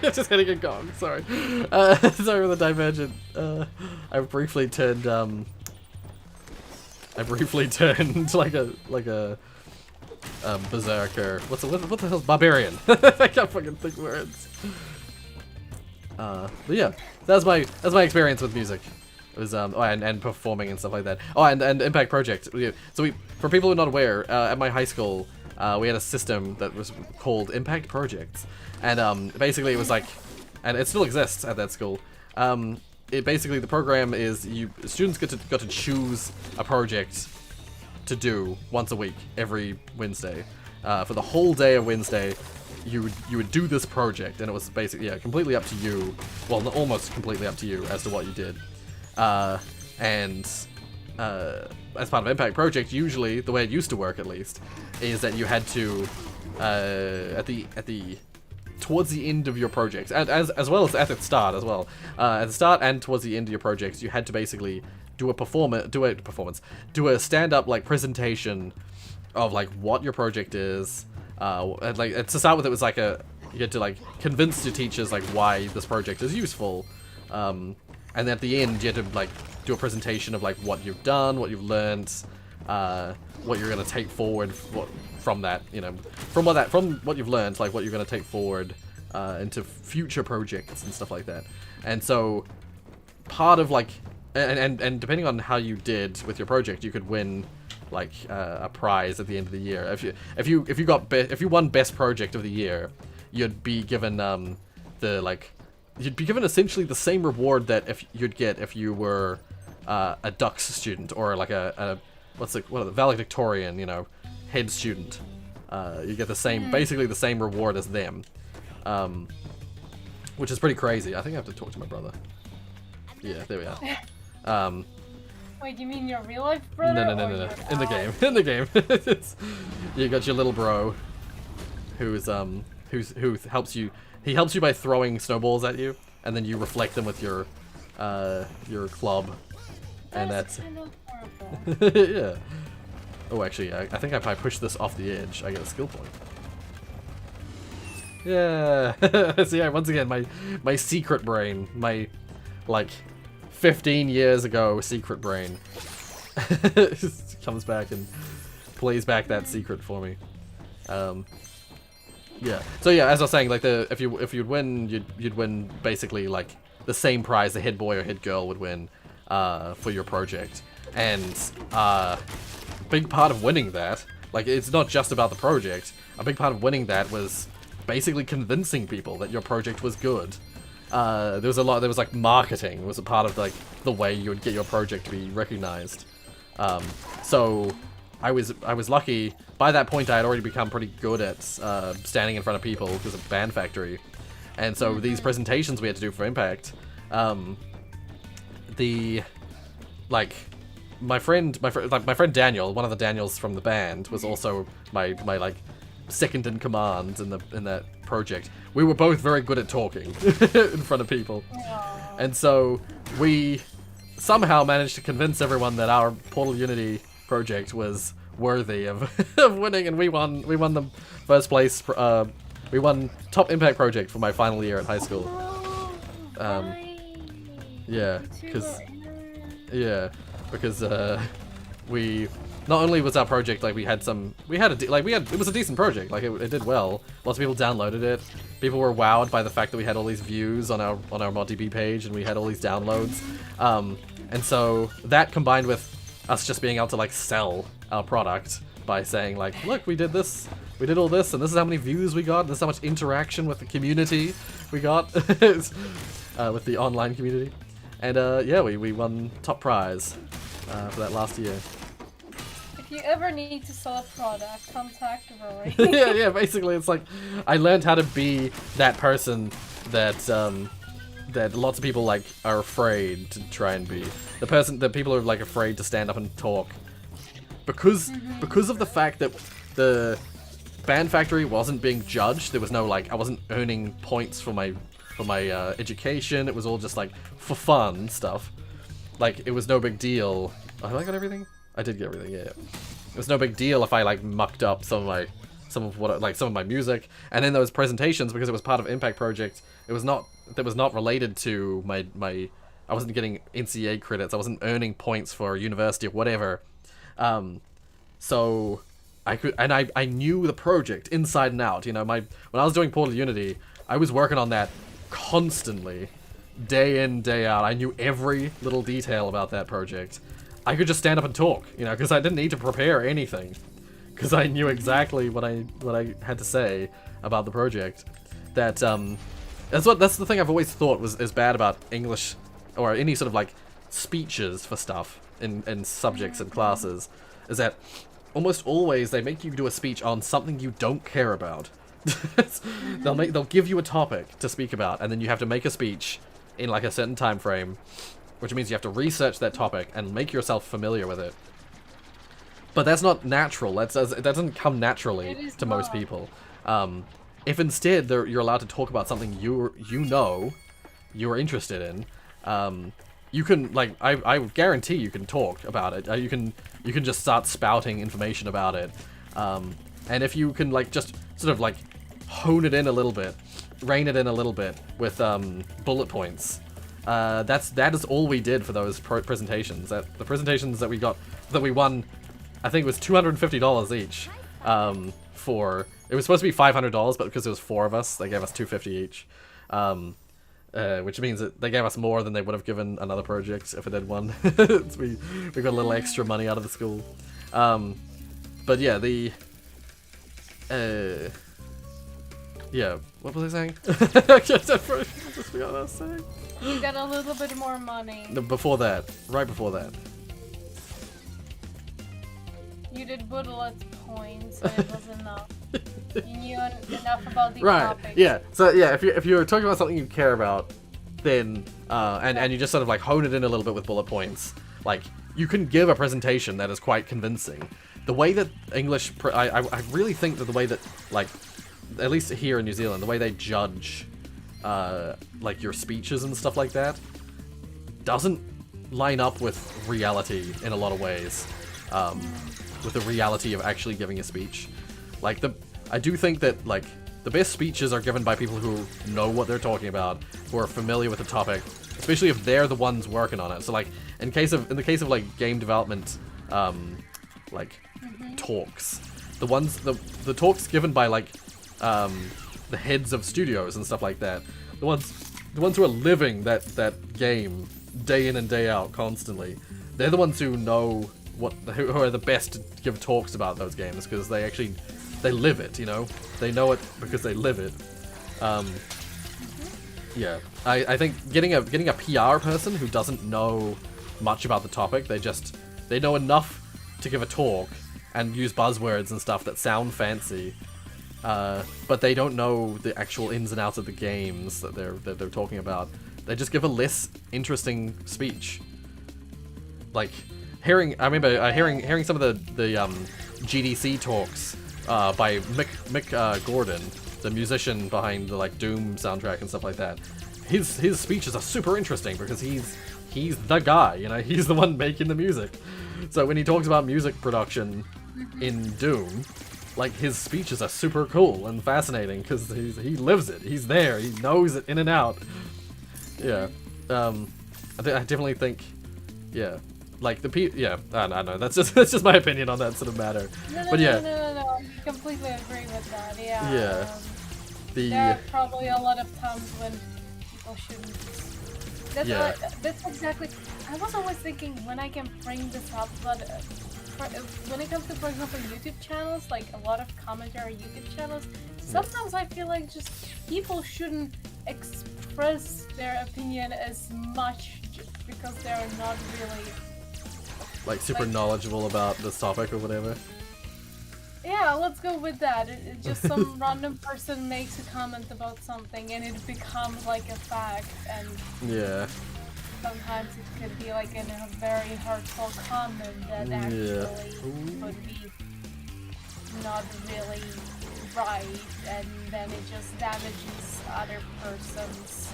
Just hitting a gong. Sorry. Sorry for the divergent. I briefly turned like a berserker. What the hell's barbarian? I can't fucking think words. But yeah, that's my experience with music. It was and performing and stuff like that. Oh, and Impact Project. So for people who are not aware, at my high school, we had a system that was called Impact Projects, and basically it was like, and it still exists at that school. It basically, the program is students got to choose a project to do once a week, every Wednesday. For the whole day of Wednesday, you would do this project, and it was basically completely up to you. Well, almost completely up to you as to what you did. And as part of Impact Project, usually the way it used to work, at least, is that you had to towards the end of your project, and as well as at the start as well. At the start and towards the end of your projects, you had to basically do a stand-up like presentation of like what your project is. And like to start with, it was like you had to like convince your teachers like why this project is useful. And then at the end, you had to like do a presentation of like what you've done, what you've learned, what you're gonna take forward from that, you know, from what you've learned, like what you're gonna take forward into future projects and stuff like that. And so part of like, and depending on how you did with your project, you could win like a prize at the end of the year. If you won best project of the year, you'd be given you'd be given essentially the same reward that you'd get if you were a Dux student or like a valedictorian, you know, head student. You get the same, basically the same reward as them, which is pretty crazy. I think I have to talk to my brother. Yeah, there we are. Wait, you mean your real life brother? No. In the game. In the game. You got your little bro who helps you. He helps you by throwing snowballs at you, and then you reflect them with your club. And that's kind of horrible. yeah. Oh, actually, I think if I push this off the edge, I get a skill point. Yeah. So yeah, once again, my secret brain, my like 15 years ago secret brain comes back and plays back that secret for me. Yeah. So yeah, as I was saying, like if you'd win, you'd win basically like the same prize the head boy or head girl would win for your project. And big part of winning that, like it's not just about the project. A big part of winning that was basically convincing people that your project was good. There was like marketing was a part of like the way you would get your project to be recognized. So I was lucky. By that point, I had already become pretty good at standing in front of people because of Band Factory, and so these presentations we had to do for Impact. My friend Daniel, one of the Daniels from the band, was also my like second in command in that project. We were both very good at talking in front of people. Aww. And so we somehow managed to convince everyone that our Portal Unity project was worthy of winning, and we won the first place. We won top Impact project for my final year at high school. Yeah, because we not only was our project like it was a decent project, like it did well. Lots of people downloaded it. People were wowed by the fact that we had all these views on our ModDB page and we had all these downloads. And so that combined with us just being able to like sell our product by saying like, look, we did this, we did all this, and this is how many views we got, and this is how much interaction with the community we got with the online community. And yeah, we won top prize for that last year. If you ever need to sell a product, contact Rory. yeah, basically it's like I learned how to be that person that that lots of people like are afraid to try and be. The person that people are like afraid to stand up and talk. Because of the fact that the Band Factory wasn't being judged, there was no like I wasn't earning points for my education. It was all just like for fun stuff. Like it was no big deal. Oh, I got everything? I did get everything, yeah. It was no big deal if I like mucked up some of my music. And in those presentations, because it was part of Impact Project, that was not related to my I wasn't getting NCA credits, I wasn't earning points for university or whatever. So I knew the project inside and out. You know, when I was doing Portal Unity, I was working on that constantly, day in, day out. I knew every little detail about that project. I could just stand up and talk, you know, because I didn't need to prepare anything, because I knew exactly what I had to say about the project. That's the thing I've always thought is bad about English or any sort of like speeches for stuff in subjects and classes, is that almost always they make you do a speech on something you don't care about. They'll give you a topic to speak about, and then you have to make a speech in like a certain time frame which means you have to research that topic and make yourself familiar with it. But that's not natural. That doesn't come naturally to most people. If instead you're allowed to talk about something you're interested in, you can, like, I guarantee you can talk about it. You can just start spouting information about it. And if you can, like, just sort of, like, hone it in a little bit, rein it in a little bit with bullet points, that is all we did for those presentations. The presentations that we won, I think it was $250 each. It was supposed to be $500, but because it was 4 of us, they gave us $250 each. Which means that they gave us more than they would have given another project if it had won. we got a little extra money out of the school. But yeah, yeah, what was I saying? I just forgot what I was saying. You got a little bit more money. No, before that, right before that. You did bullet points, and it was enough. You knew enough about the Right. topic. Yeah. So yeah, if you're talking about something you care about, then and you just sort of like hone it in a little bit with bullet points, like you can give a presentation that is quite convincing. The way that English, I really think that the way that, like, at least here in New Zealand, the way they judge like your speeches and stuff like that doesn't line up with reality in a lot of ways. With the reality of actually giving a speech. Like, I do think that, like, the best speeches are given by people who know what they're talking about, who are familiar with the topic, especially if they're the ones working on it. So, like, in the case of like game development, like talks, the talks given by like the heads of studios and stuff like that, the ones who are living that game day in and day out constantly, they're the ones who know who are the best to give talks about those games, because they live it, you know? They know it because they live it. Yeah. I think getting a PR person who doesn't know much about the topic, they know enough to give a talk and use buzzwords and stuff that sound fancy, but they don't know the actual ins and outs of the games that they're talking about. They just give a less interesting speech. Like, I remember hearing some of the GDC talks by Mick Gordon, the musician behind the like Doom soundtrack and stuff like that. His speeches are super interesting because he's the guy, you know, he's the one making the music. So when he talks about music production in Doom, like, his speeches are super cool and fascinating because he lives it. He's there. He knows it in and out. Yeah. I definitely think, yeah. Like I don't know. That's just my opinion on that sort of matter. But yeah. No. I completely agree with that. Yeah. Yeah. There are probably a lot of times when people shouldn't. That's exactly. I was always thinking when I can bring this up, but when it comes to, for example, YouTube channels, like a lot of commentary YouTube channels, sometimes I feel like just people shouldn't express their opinion as much just because they're not really like super knowledgeable about this topic or whatever. Yeah, let's go with that. Just some random person makes a comment about something and it becomes like a fact, and yeah, sometimes it could be like in a very hurtful comment that actually would be not really right, and then it just damages other person's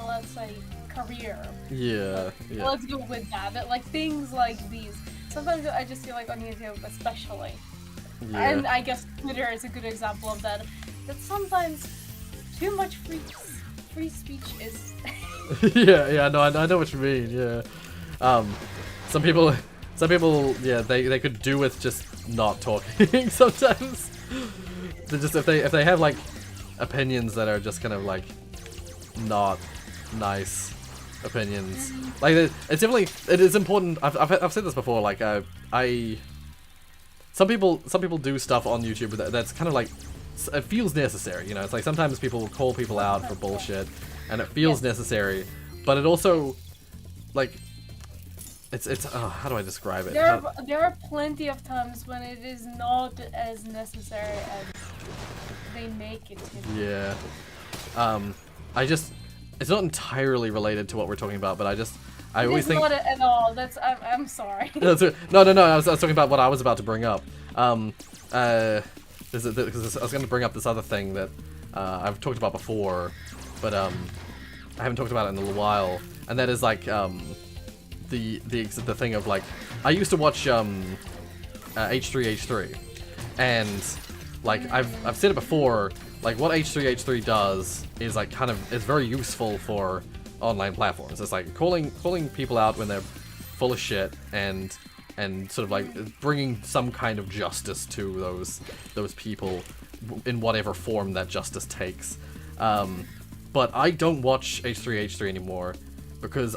let's say career. Yeah. Let's go with that. But like things like these, sometimes I just feel like on YouTube especially, and I guess Twitter is a good example of that, that sometimes too much free speech is yeah, no, I know what you mean, yeah. Some people, yeah, they could do with just not talking sometimes. They just, if they have like opinions that are just kind of like not nice opinions, like it is important. I've said this before. Like some people do stuff on YouTube that's kind of like, it feels necessary. You know, it's like sometimes people will call people out for bullshit, and it feels necessary, but it also like it's how do I describe it? There are plenty of times when it is not as necessary as they make it to be. Yeah. it's not entirely related to what we're talking about, but I always think not at all. I'm sorry. no. I was talking about what I was about to bring up. Because I was going to bring up this other thing that I've talked about before, but I haven't talked about it in a little while, and that is like the thing of like I used to watch H3H3, and like I've said it before, like what H3H3 does is like it's very useful for online platforms. It's like calling people out when they're full of shit and sort of like bringing some kind of justice to those people in whatever form that justice takes. But I don't watch H3H3 anymore because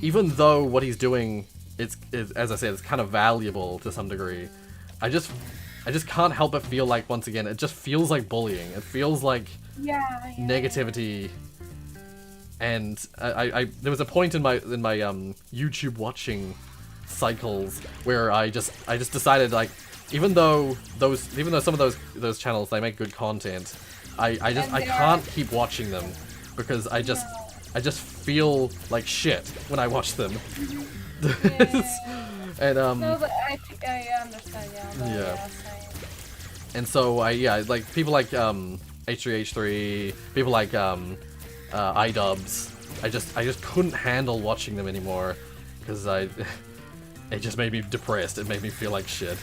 even though what he's doing is as I said, it's kind of valuable to some degree, I just can't help but feel like, once again, it just feels like bullying. It feels like negativity. And there was a point in my YouTube watching cycles where I just decided, like, even though some of those channels, they make good content, I can't keep watching them because I just feel like shit when I watch them. And no, but I understand. Yeah. And so like people like H3H3, people like iDubbbz, I just couldn't handle watching them anymore because it just made me depressed. It made me feel like shit.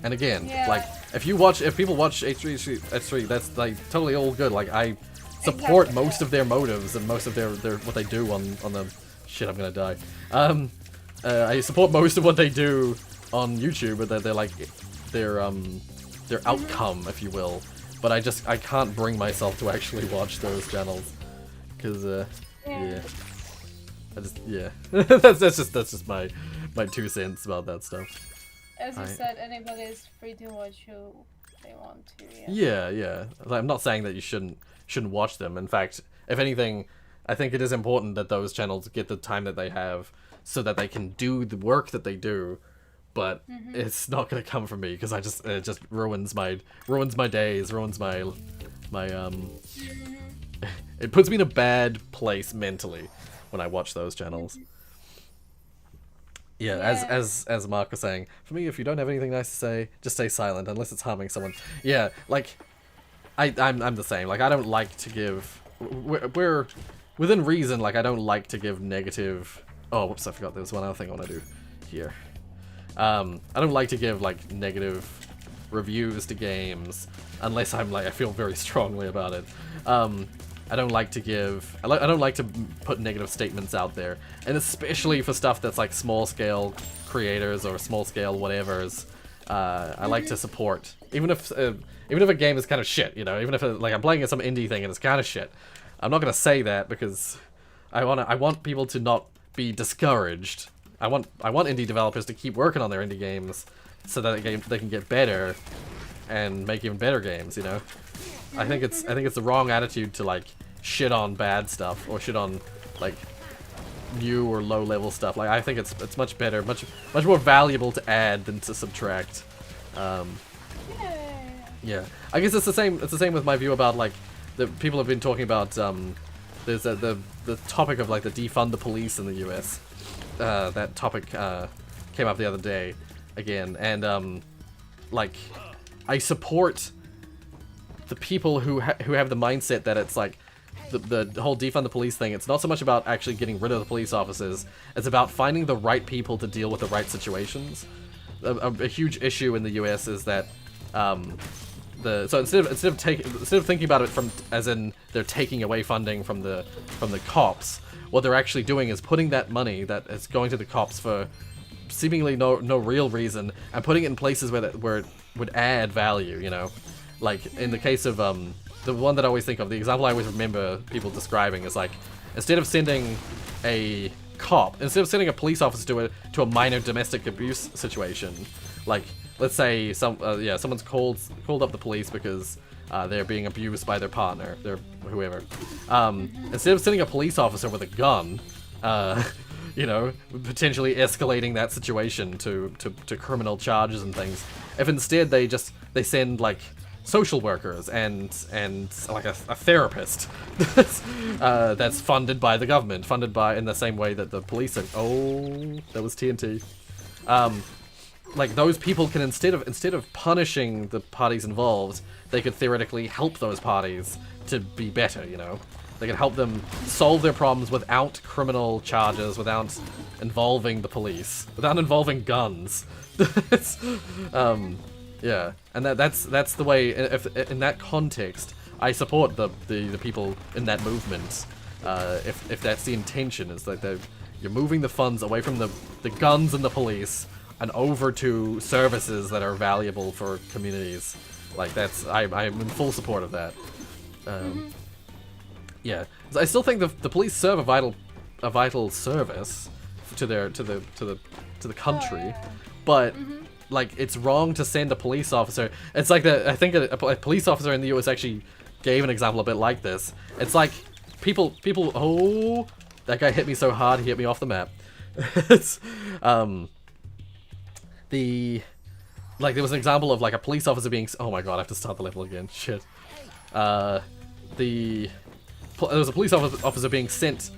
And again, like if people watch H3, that's like totally all good. Like I support most of their motives and most of their what they do on the shit. I'm gonna die. I support most of what they do on YouTube, but they're like their outcome, if you will. But I can't bring myself to actually watch those channels because that's just my 2 cents about that stuff. As you said, anybody is free to watch who they want to. Yeah. I'm not saying that you shouldn't watch them. In fact, if anything, I think it is important that those channels get the time that they have so that they can do the work that they do. But it's not gonna come from me because it just ruins my days, ruins my it puts me in a bad place mentally when I watch those channels. Yeah, as Mark was saying, for me, if you don't have anything nice to say, just stay silent unless it's harming someone. Yeah, like I'm the same. Like I don't like to give. We're within reason. Like I don't like to give negative. Oh, whoops! I forgot there was one other thing I want to do here. I don't like to give like negative reviews to games unless I feel very strongly about it. I don't like to put negative statements out there, and especially for stuff that's like small scale creators or small scale whatevers. I like to support, even if a game is kind of shit, you know, even if I'm playing some indie thing and it's kind of shit. I'm not gonna say that because I want people to not be discouraged. I want indie developers to keep working on their indie games so that they can get better and make even better games, you know. I think it's the wrong attitude to like shit on bad stuff or shit on like new or low level stuff. Like I think it's much better, much more valuable to add than to subtract. Yeah, I guess it's the same with my view about like the people have been talking about there's the topic of like the defund the police in the US. That topic came up the other day again, and like I support the people who have the mindset that it's like the whole defund the police thing. It's not so much about actually getting rid of the police officers. It's about finding the right people to deal with the right situations. A huge issue in the US is that so instead of thinking about it from as in they're taking away funding from the cops, what they're actually doing is putting that money that is going to the cops for seemingly no real reason and putting it in places where it would add value, you know. Like in the case of the one that I always think of, the example I always remember people describing is like instead of sending a police officer to a minor domestic abuse situation, like let's say someone's called up the police because they're being abused by their partner, their whoever. Instead of sending a police officer with a gun, you know, potentially escalating that situation to criminal charges and things, if instead they send like social workers and like a therapist that's funded by the government, funded by in the same way that the police are. Oh, that was TNT. Like those people can instead of punishing the parties involved, they could theoretically help those parties to be better. You know, they could help them solve their problems without criminal charges, without involving the police, without involving guns. Yeah, and that's the way. If in that context, I support the people in that movement. If that's the intention, is that you're moving the funds away from the guns and the police and over to services that are valuable for communities. Like I'm in full support of that. Yeah, I still think the police serve a vital service to the country, but. Like, it's wrong to send a police officer. It's like I think a police officer in the US actually gave an example a bit like this. It's like people. Oh, that guy hit me so hard, he hit me off the map. It's, like there was an example of like a police officer being. Oh my god, I have to start the level again. Shit. There was a police officer being sent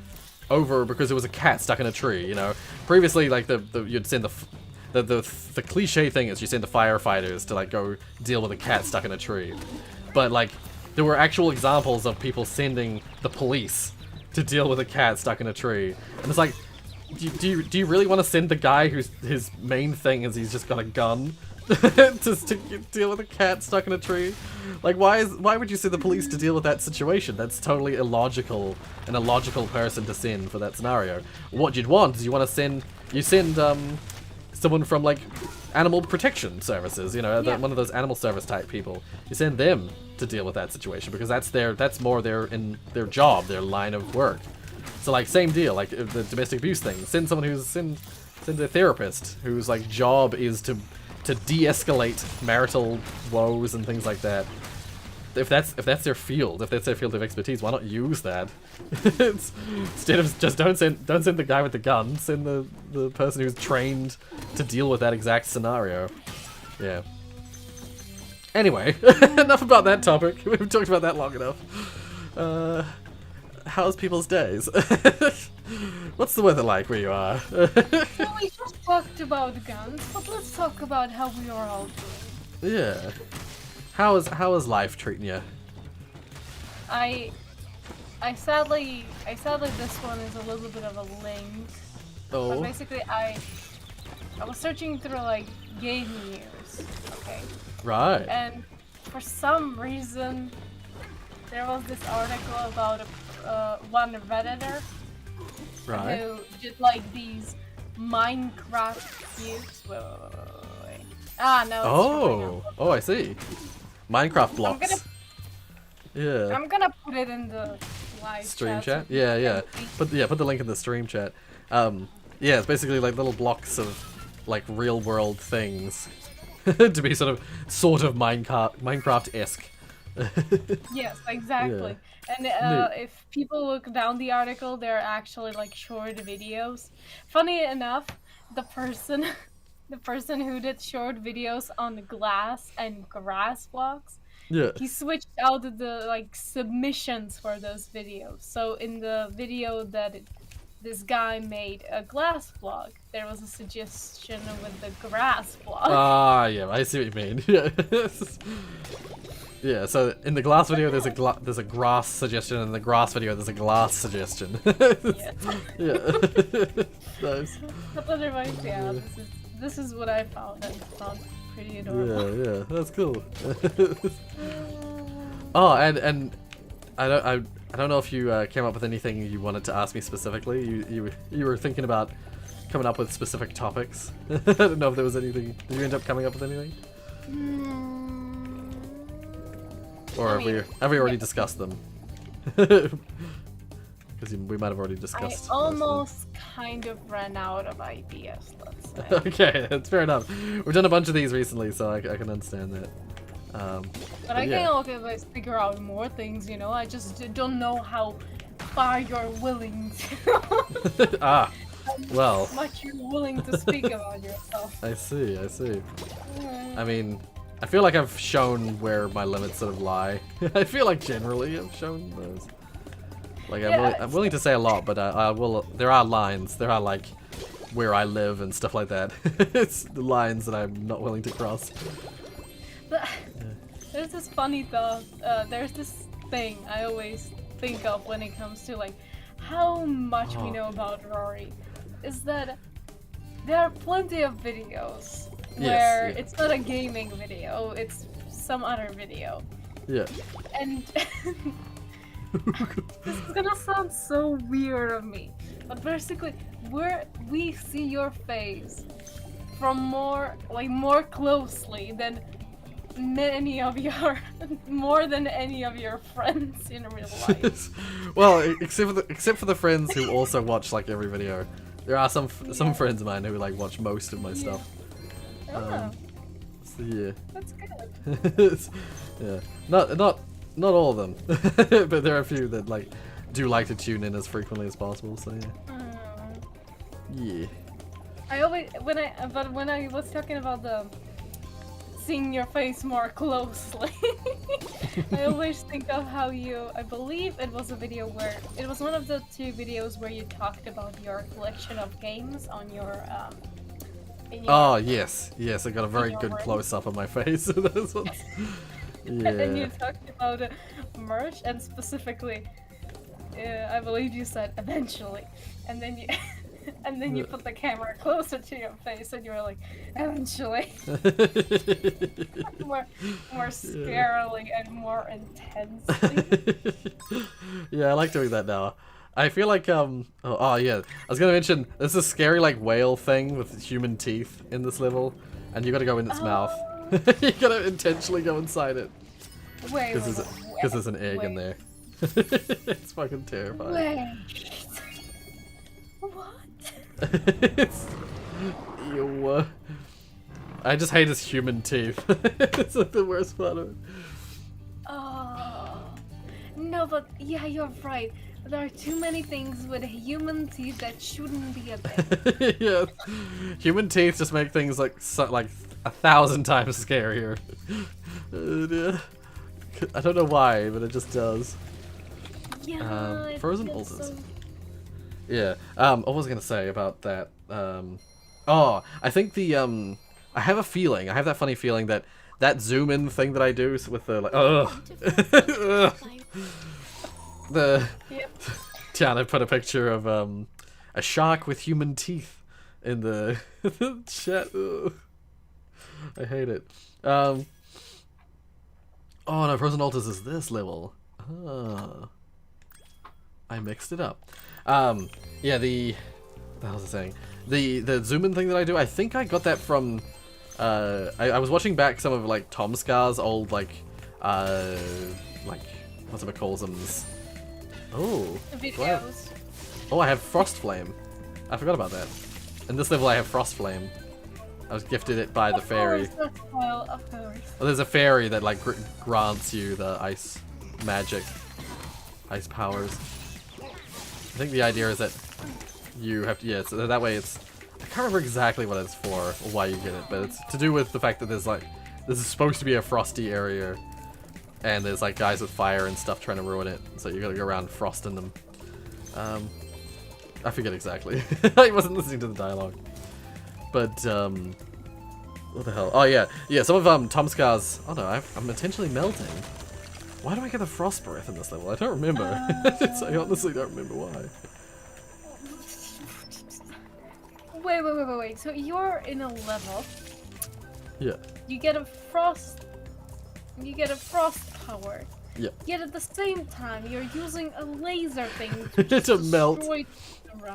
over because there was a cat stuck in a tree. You know, previously like you'd send the cliche thing is you send the firefighters to like go deal with a cat stuck in a tree, but like there were actual examples of people sending the police to deal with a cat stuck in a tree, and it's like, do you really want to send the guy whose his main thing is he's just got a gun to deal with a cat stuck in a tree? Like why would you send the police to deal with that situation? That's totally illogical, an illogical person to send for that scenario. What you'd want is you send someone from like animal protection services, you know, one of those animal service type people. You send them to deal with that situation because that's more in their job, their line of work. So like same deal, like the domestic abuse thing. Send someone send a therapist whose like job is to de-escalate marital woes and things like that. If that's their field, if that's their field of expertise, why not use that? Instead of just don't send the guy with the gun, send the person who's trained to deal with that exact scenario. Yeah. Anyway, enough about that topic. We've talked about that long enough. How's people's days? What's the weather like where you are? Well, we just talked about guns, but let's talk about how we are all doing. Yeah. How is life treating you? I sadly this one is a little bit of a link. Oh. But basically I was searching through like game news, okay? Right. And for some reason there was this article about one Redditor who did like these Minecraft cubes. Wait. Ah no. Oh, I see. Minecraft blocks. I'm gonna put it in the live stream chat. Yeah. Put the link in the stream chat. Yeah, it's basically like little blocks of like real world things to be sort of Minecraft-esque. Yes, exactly. Yeah. And if people look down the article, they're actually like short videos. Funny enough, the person who did short videos on glass and grass blocks, he switched out the like submissions for those videos. So in the video that this guy made a glass block, there was a suggestion with the grass block. Ah, yeah, I see what you mean. Yeah, so in the glass video there's a grass suggestion, and in the grass video there's a glass suggestion. Yeah. Nice. Otherwise, yeah, this is what I found, and found pretty adorable. Yeah, that's cool. Oh, and I don't know if you came up with anything you wanted to ask me specifically. You were thinking about coming up with specific topics. I don't know if there was anything. Did you end up coming up with anything? Or have we already discussed them? Because we might have already discussed. I almost kind of ran out of ideas, let's say. Okay, that's fair enough. We've done a bunch of these recently, so I can understand that. But I can always figure out more things, you know. I just don't know how far you're willing to. Well. How much you're willing to speak about yourself. I see. I mean, I feel like I've shown where my limits sort of lie. I feel like generally I've shown those. Like I'm willing to say a lot, but I will. There are lines. There are like where I live and stuff like that. It's the lines that I'm not willing to cross. But there's this funny thought. There's this thing I always think of when it comes to like how much we know about Rory. Is that there are plenty of videos where it's not a gaming video, it's some other video. Yeah. And this is gonna sound so weird of me, but basically we see your face from more closely than many of your more than any of your friends in real life. Well, except for the friends who also watch like every video. There are some friends of mine who like watch most of my stuff. Oh, So yeah. that's good. Yeah. Not all of them, but there are a few that like do like to tune in as frequently as possible. So yeah. Yeah. I always when I was talking about the seeing your face more closely, I always think of how I believe it was a video where it was one of the 2 videos where you talked about your collection of games on your Oh yes, I got a very good close up of my face. Those ones. Yeah. And then you talked about merch, and specifically, I believe you said eventually, and then you put the camera closer to your face, and you were like, eventually. more scarily and more intensely. Yeah, I like doing that now. I feel like oh yeah, I was gonna mention there's a scary like whale thing with human teeth in this level, and you gotta go in its mouth. You gotta intentionally go inside it. Wait, because there's an egg in there. It's fucking terrifying. Wait. What? Ew. I just hate his human teeth. It's like the worst part of it. Oh. No, but yeah, you're right. There are too many things with human teeth that shouldn't be a thing. Yeah. Human teeth just make things like 1,000 times scarier. I don't know why, but it just does. Yeah, Frozen altars. Yeah. What was I gonna say about that? Oh, I think the I have a feeling. I have that funny feeling that zoom in thing that I do with the like, Tiana put a picture of a shark with human teeth in the chat. Ugh. I hate it. Oh no, Frozen Altars is this level. Oh. I mixed it up. Yeah, what was I saying? The zoom in thing that I do, I think I got that from I was watching back some of like Tom Scar's old like what's it calls them? Oh. Videos. Oh, I have Frost Flame. I forgot about that. In this level I have Frost Flame. I was gifted it by the fairy. Of course. Well, there's a fairy that like grants you the ice magic, ice powers. I think the idea is that you have to, so that way it's, I can't remember exactly what it's for or why you get it, but it's to do with the fact that there's like, this is supposed to be a frosty area, and there's like guys with fire and stuff trying to ruin it, so you gotta go around frosting them. I forget exactly. I wasn't listening to the dialogue. But, what the hell? Oh yeah, some of Tom Scar's, oh no, I'm intentionally melting. Why do I get the frost breath in this level? I don't remember. I honestly don't remember why. Wait. So you're in a level. Yeah. You get a frost power. Yeah. Yet at the same time, you're using a laser thing to, to melt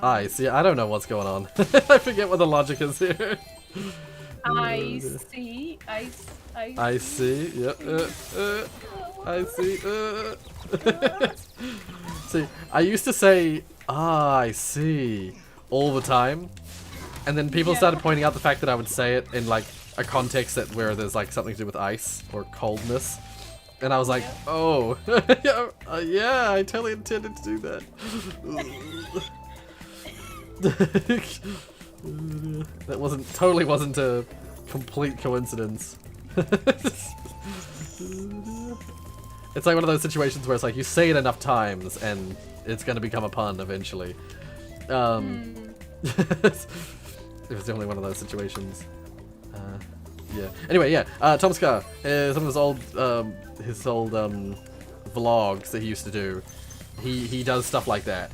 ice. Yeah, I don't know what's going on. I forget what the logic is here. I see. I see. Yep. I see. See, I used to say, I see, all the time, and then people started pointing out the fact that I would say it in like a context where there's like something to do with ice or coldness, and I was like, oh, yeah, I totally intended to do that. That totally wasn't a complete coincidence. It's like one of those situations where it's like you say it enough times and it's gonna become a pun eventually. It was definitely one of those situations. Yeah. Anyway, yeah. Thomas Carr, some of his old vlogs that he used to do. He does stuff like that,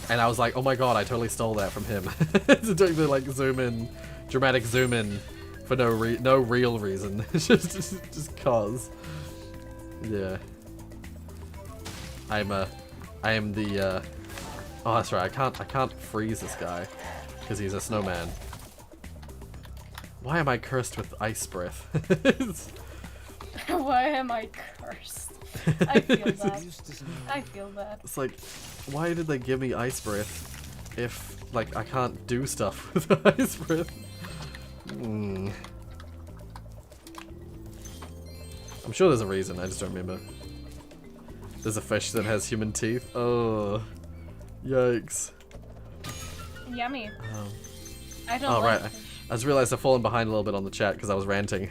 and I was like, oh my god, I totally stole that from him. Doing the like zoom in, dramatic zoom in for no real reason, just cause. Yeah. I am the. Oh, that's right. I can't freeze this guy because he's a snowman. Why am I cursed with ice breath? Why am I cursed? I feel that. I feel that. It's like, why did they give me ice breath if, like, I can't do stuff with ice breath? I'm sure there's a reason, I just don't remember. There's a fish that has human teeth. Oh, yikes. Yummy. I don't Oh, like right. fish. I just realized I've fallen behind a little bit on the chat because I was ranting.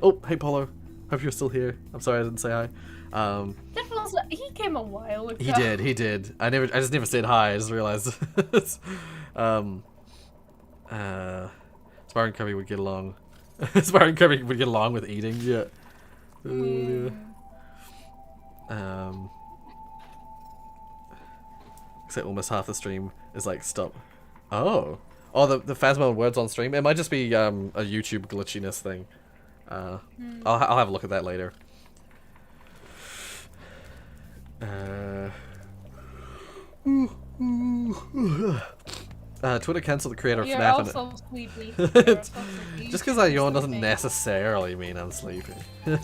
Oh, hey Polo. Hope you're still here. I'm sorry I didn't say hi. He came a while ago. He did. I just never said hi, I just realized. Spyro and Kirby would get along. Spyro and Kirby would get along with eating, yeah. Except almost half the stream is like, stop. Oh, the Phasma words on stream. It might just be a YouTube glitchiness thing. I'll have a look at that later. Twitter cancelled the creator of You're FNAF. also sleepy. You're also sleepy. Just because I yawn doesn't Sleeping. necessarily mean I'm sleepy. Oh,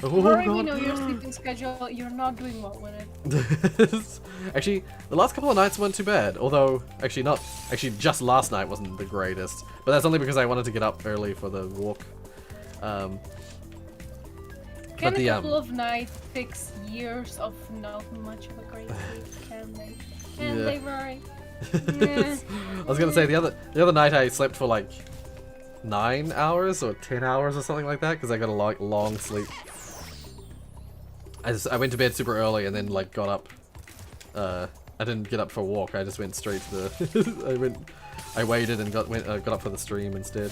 Already God. we know your sleeping schedule. You're not doing well with it. Actually, the last couple of nights weren't too bad. Although, just last night wasn't the greatest. But that's only because I wanted to get up early for the walk. Can a couple of nights fix years of not much of a great sleep? Can they? Can Yeah. they, Rory? I was gonna say the other night I slept for like 9 hours or 10 hours or something like that because I got a long sleep. I went to bed super early and then like got up. I didn't get up for a walk. I just went straight to the. I waited and got up for the stream instead.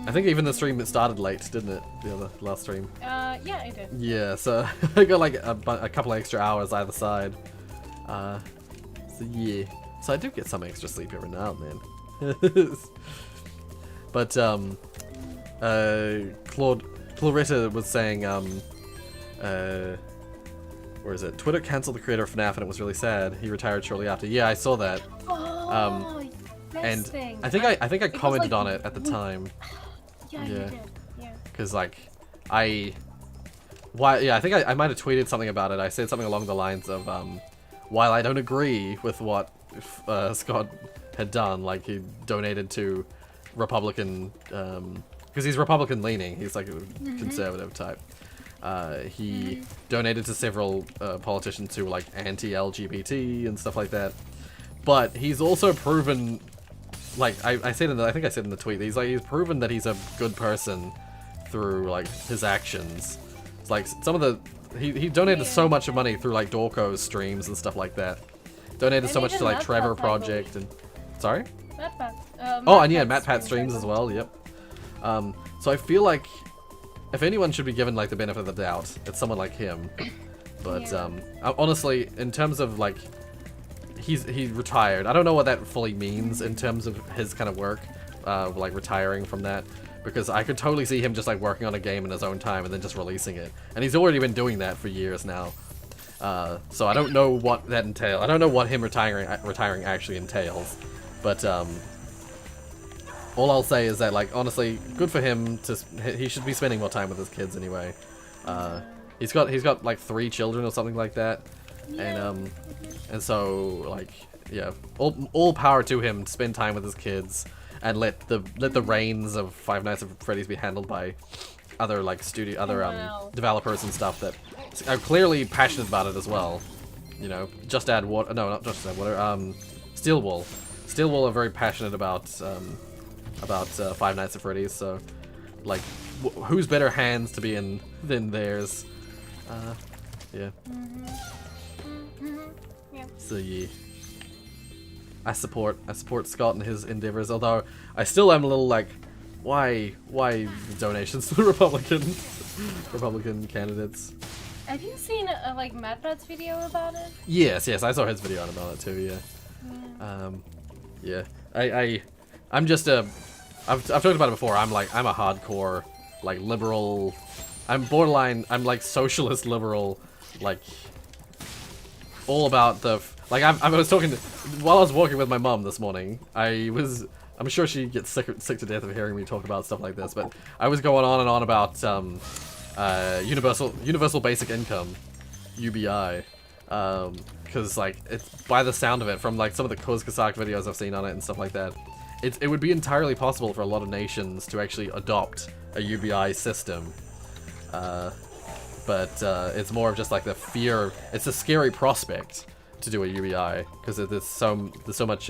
I think even the stream started late, didn't it? The last stream. Yeah, I did. Yeah, so I got like a couple extra hours either side. So yeah. So I do get some extra sleep every now and then. But Claretta was saying where is it? Twitter cancelled the creator of FNAF and it was really sad. He retired shortly after. Yeah, I saw that. Oh, And thing. I think I commented like, on it at the time. Yeah, you Yeah. did. Yeah. Because like I think I might have tweeted something about it. I said something along the lines of while I don't agree with what Scott had done, like he donated to Republican because he's Republican leaning, he's like a conservative type. He donated to several politicians who were like anti-LGBT and stuff like that, but he's also proven, like I said I think I said in the tweet, he's proven that he's a good person through like his actions. It's like some of the he donated so much of money through like Dorko's streams and stuff like that. Donated And so much even to like Matt Trevor Pat, I Project and sorry. MatPat. Oh, and yeah, MatPat streams as well. Yep. So I feel like if anyone should be given like the benefit of the doubt, it's someone like him. But Yeah. honestly, in terms of like he retired. I don't know what that fully means in terms of his kind of work, like retiring from that. Because I could totally see him just like working on a game in his own time and then just releasing it. And he's already been doing that for years now. So I don't know what that entails. I don't know what him retiring actually entails. But all I'll say is that like honestly, good for him. He should be spending more time with his kids anyway. He's got like 3 children or something like that. Yeah. And so like yeah, all power to him to spend time with his kids. And let the reins of Five Nights at Freddy's be handled by other like developers and stuff that are clearly passionate about it as well. You know, Just Add Water. No, not Just Add Water. Steel Wool are very passionate about Five Nights at Freddy's. So like, whose better hands to be in than theirs? Yeah. Yeah. So yeah, I support Scott and his endeavors. Although I still am a little like, why donations to the Republican candidates? Have you seen like Madbrad's video about it? Yes, I saw his video on about it too. Yeah. Yeah. I'm just a. I've talked about it before. I'm a hardcore like liberal. I'm borderline. I'm like socialist liberal. Like all about the. Like I was talking while I was walking with my mom this morning. I'm sure she gets sick to death of hearing me talk about stuff like this, but I was going on and on about universal basic income, UBI, because like it's by the sound of it from like some of the Kozkasak videos I've seen on it and stuff like that, it would be entirely possible for a lot of nations to actually adopt a UBI system, but it's more of just like the fear. It's a scary prospect to do a UBI because there's so much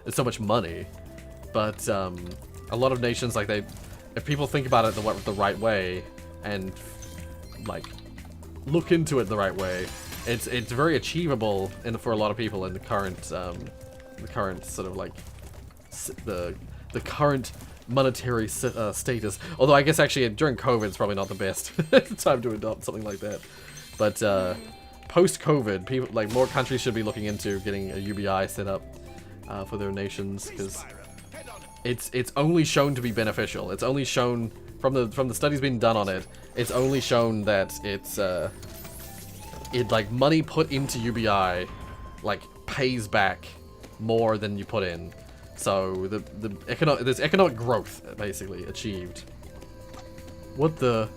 it's so much money, but a lot of nations like if people think about it the right way and like look into it the right way, it's very achievable for a lot of people in the current sort of like the current monetary status. Although I guess actually during COVID it's probably not the best time to adopt something like that. But post-COVID, people like more countries should be looking into getting a UBI set up for their nations because it's only shown to be beneficial. It's only shown from the studies being done on it. It's only shown that it's like money put into UBI like pays back more than you put in. So there's economic growth basically achieved. What the?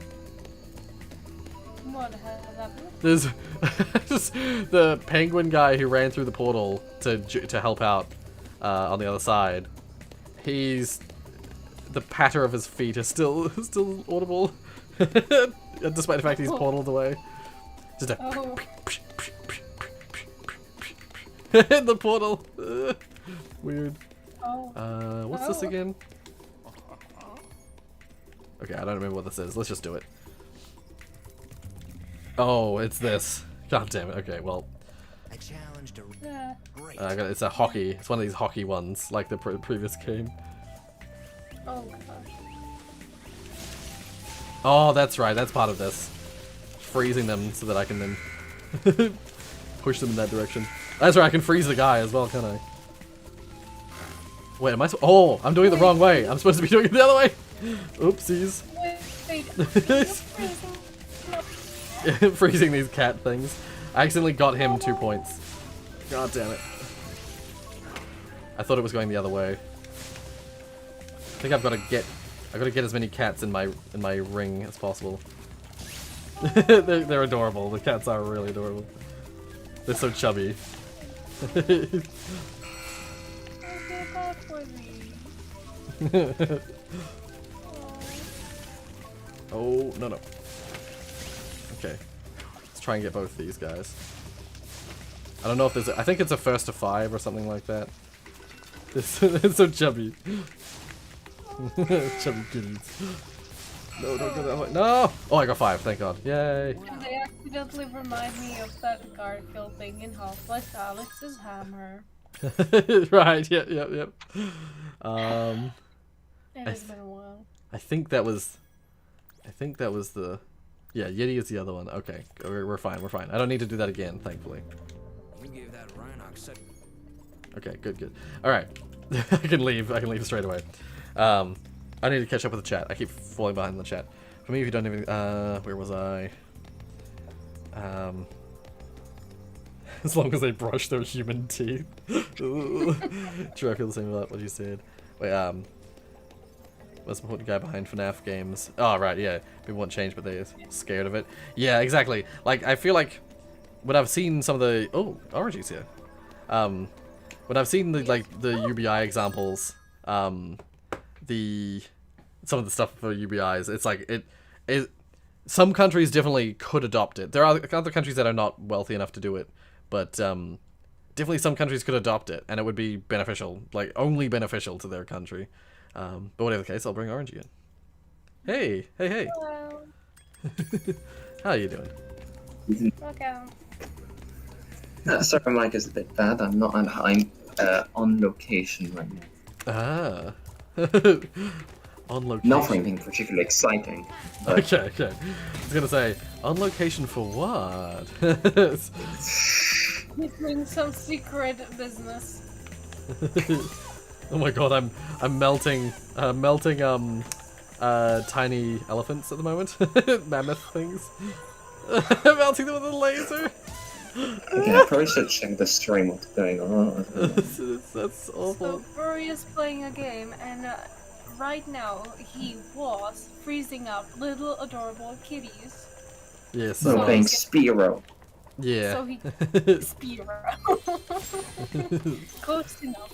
What has happened? There's just the penguin guy who ran through the portal to help out on the other side. The patter of his feet is still audible, despite the fact he's portaled away. Just a in the portal. Weird. What's this again? Okay, I don't remember what this is. Let's just do it. Oh, it's this. God damn it. Okay, well. I challenged a great. It's a hockey. It's one of these hockey ones, like the previous game. Oh gosh. Oh, that's right. That's part of this. Freezing them so that I can then push them in that direction. That's right. I can freeze the guy as well, can't I? Wait, am I? Oh, I'm doing it the wrong way. I'm supposed to be doing it the other way. Oopsies. Wait. Freezing these cat things. I accidentally got him 2 points. God damn it. I thought it was going the other way. I think I've got to get as many cats in my ring as possible. they're adorable. The cats are really adorable. They're so chubby. Oh, no. Okay. Let's try and get both these guys. I don't know if there's I think it's a first to 5 or something like that. It's so chubby. Chubby kitties. No, don't go that way. No! Oh, I got 5, thank God. Yay! They accidentally remind me of that Garfield thing in Half-Life Alex's hammer. Right, yep. It has been a while. I think that was the... Yeah, Yeti is the other one. Okay, we're fine. I don't need to do that again, thankfully. You gave that Rhinox such... Okay, good. Alright. I can leave straight away. I need to catch up with the chat. I keep falling behind in the chat. For me, if you don't even... where was I? As long as they brush their human teeth. True, I feel the same about what you said. Wait, most important guy behind FNAF games. Oh, right, yeah. People want change, but they're scared of it. Yeah, exactly. Like, I feel like when I've seen some of the... Oh, Orangey's here. When I've seen the UBI examples, some of the stuff for UBIs, it's like, some countries definitely could adopt it. There are other countries that are not wealthy enough to do it, but definitely some countries could adopt it, and it would be beneficial, like, only beneficial to their country. But whatever the case, I'll bring Orangey in. Hey, hey, hey. Hello. How you doing? Welcome. Sorry, my mic is a bit bad. I'm not. I'm on location right now. Ah. On location. Nothing particularly exciting. But Okay, okay. I was gonna say, on location for what? He's doing some secret business. Oh my god, I'm melting tiny elephants at the moment. Mammoth things. I'm melting them with a laser. okay, I probably should check the stream. What's going on? That's awful. So Rory is playing a game, and right now he was freezing up little adorable kitties. Yeah, So so playing Spyro. yeah. So he Spyro. Close enough.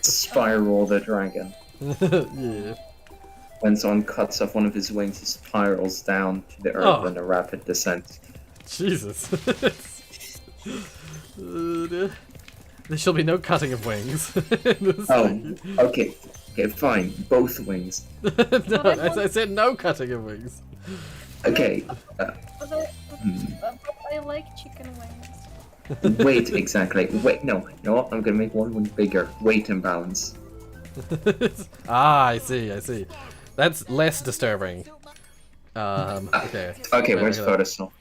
Spyro the dragon. Yeah. When someone cuts off one of his wings, he spirals down to the earth Oh. in a rapid descent. Jesus. There shall be no cutting of wings. Oh, okay, fine. Both wings. No, I said no cutting of wings. Okay. But I like chicken wings. Wait, exactly. Wait, no. You know what? I'm gonna make one wing bigger. Weight imbalance. Ah, I see. That's less disturbing. Okay. Okay, Wait, where's I gotta- Photoshop?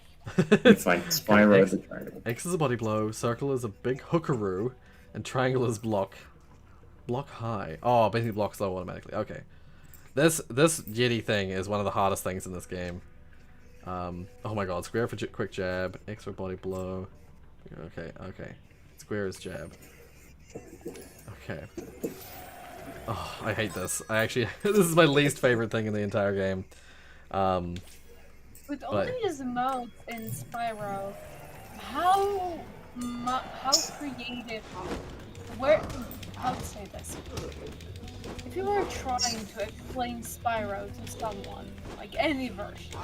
Fine. Spyro X- the dragon. X is a body blow, circle is a big hookaroo, and triangle is block. Block high. Oh, basically blocks low automatically. Okay. This Yeti thing is one of the hardest things in this game. Oh my god, square for quick jab, X for body blow. Okay. Square is jab. Okay. Oh, I hate this. I actually, this is my least favorite thing in the entire game. With all But- these modes in Spyro, how creative? How to say this? If you were trying to explain Spyro to someone, like any version,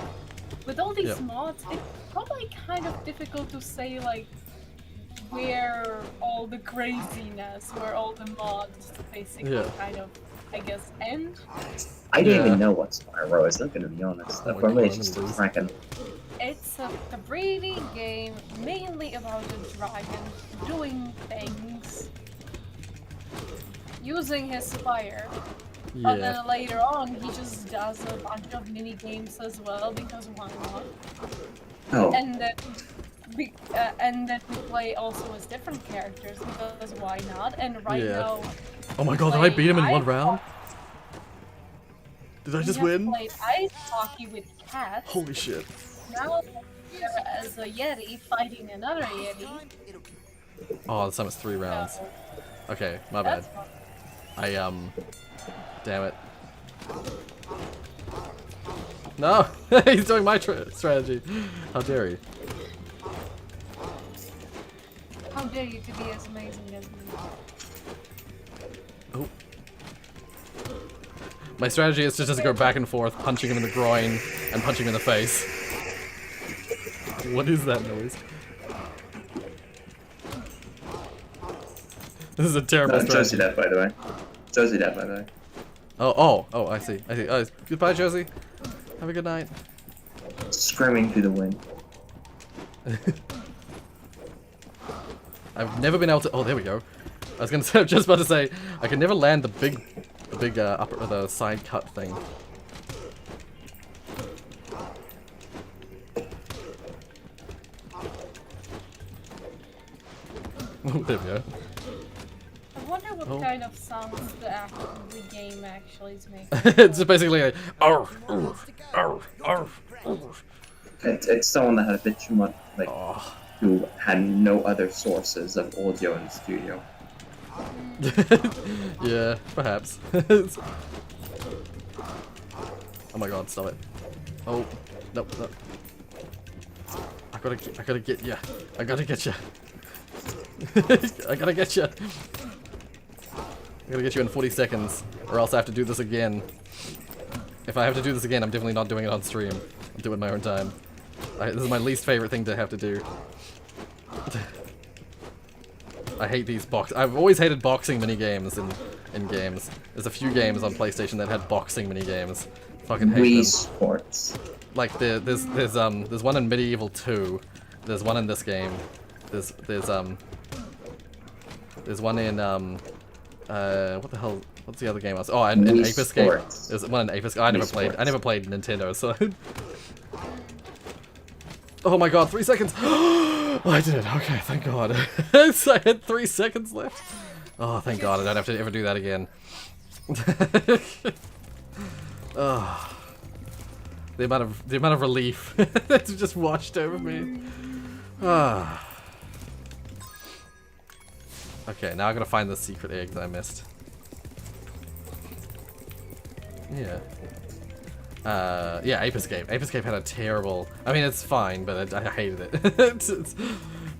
with all these Yeah. mods, it's probably kind of difficult to say like where all the craziness, where all the mods basically Yeah. kind of, I guess, end. I didn't Yeah. even know what Spyro is, I'm gonna be honest. Oh my For me, God, it's just a I'm gonna kraken. It's a 3D game mainly about a dragon doing things, using his fire. But Yeah. then later on, he just does a bunch of mini games as well because why not? Oh, And then we play also as different characters because why not? And right Yeah. now, Oh my god, did I beat him in one I've round? Did I we just have win? played ice hockey with cats. Holy shit. Now we're as a Yeti fighting another Yeti. Oh, this time it's 3 rounds. So Okay, my bad. that's fun. Damn it. No! He's doing my strategy. How dare he? How dare you to be as amazing as me? Oh. My strategy is to just go back and forth, punching him in the groin and punching him in the face. What is that noise? This is a terrible Josie strategy. that, by the way. Josie that, by the way. Oh, I see. Oh, goodbye, Josie. Have a good night. Screaming through the wind. I've never been able to. Oh, there we go. I was gonna say. I'm just about to say. I can never land the big upper or the side cut thing. Oh, there we go. I wonder what Oh. kind of sounds the game actually is making. It's just basically like, arf, arf, arf, arf, arf. It's someone that had a bit too much, like, Oh. who had no other sources of audio in the studio. Yeah, perhaps. Oh my god, stop it. Oh, no. I gotta get ya. I gotta get ya. I gotta get ya. I gotta get you in 40 seconds, or else I have to do this again. If I have to do this again, I'm definitely not doing it on stream. I'm doing it my own time. This is my least favorite thing to have to do. I hate these I've always hated boxing mini games in games. There's a few games on PlayStation that had boxing mini games. Fucking hate Wii them. Sports. Like there's one in Medieval 2. There's one in this game. There's one in what the hell? What's the other game? Oh, in Wii Ape Escape. Sports. There's one in Ape Escape. I never played Nintendo, so. Oh my god, 3 seconds! Oh, I did it. Okay, thank god. So I had 3 seconds left. Oh, thank god, I don't have to ever do that again. Oh, the amount of relief that's just washed over me. Ah. Okay, now I'm gonna find the secret egg that I missed. Yeah. Yeah, Ape Escape. Ape Escape had a terrible... I mean, it's fine, but I hated it. it's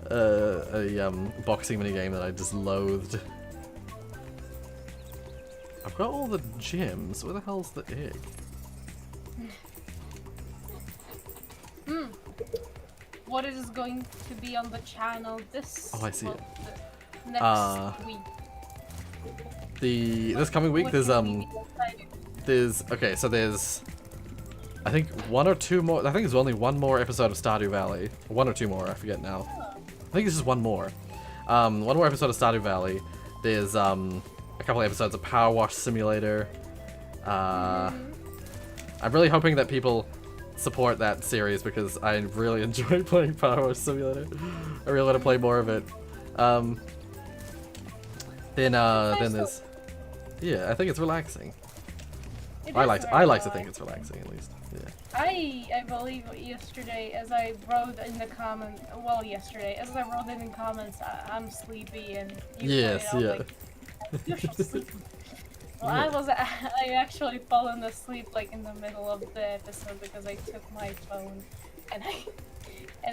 a boxing minigame that I just loathed. I've got all the gems. Where the hell's the egg? What is going to be on the channel this Oh, I see it. next week? This coming week, What there's can we be excited? okay, so there's I think one or two more. I think there's only one more episode of Stardew Valley. One or two more, I forget now. I think this is one more. One more episode of Stardew Valley. There's a couple of episodes of Power Wash Simulator. I'm really hoping that people support that series because I really enjoy playing Power Wash Simulator. I really want to play more of it. Then there's I think it's relaxing. I like to think it's relaxing at least. Yeah. I believe yesterday, as I wrote in the comments, as I wrote in the comments, I'm sleepy and you Yes, pointed out, yeah. like, you should sleep. Well, Yeah. I actually fallen asleep like in the middle of the episode because I took my phone and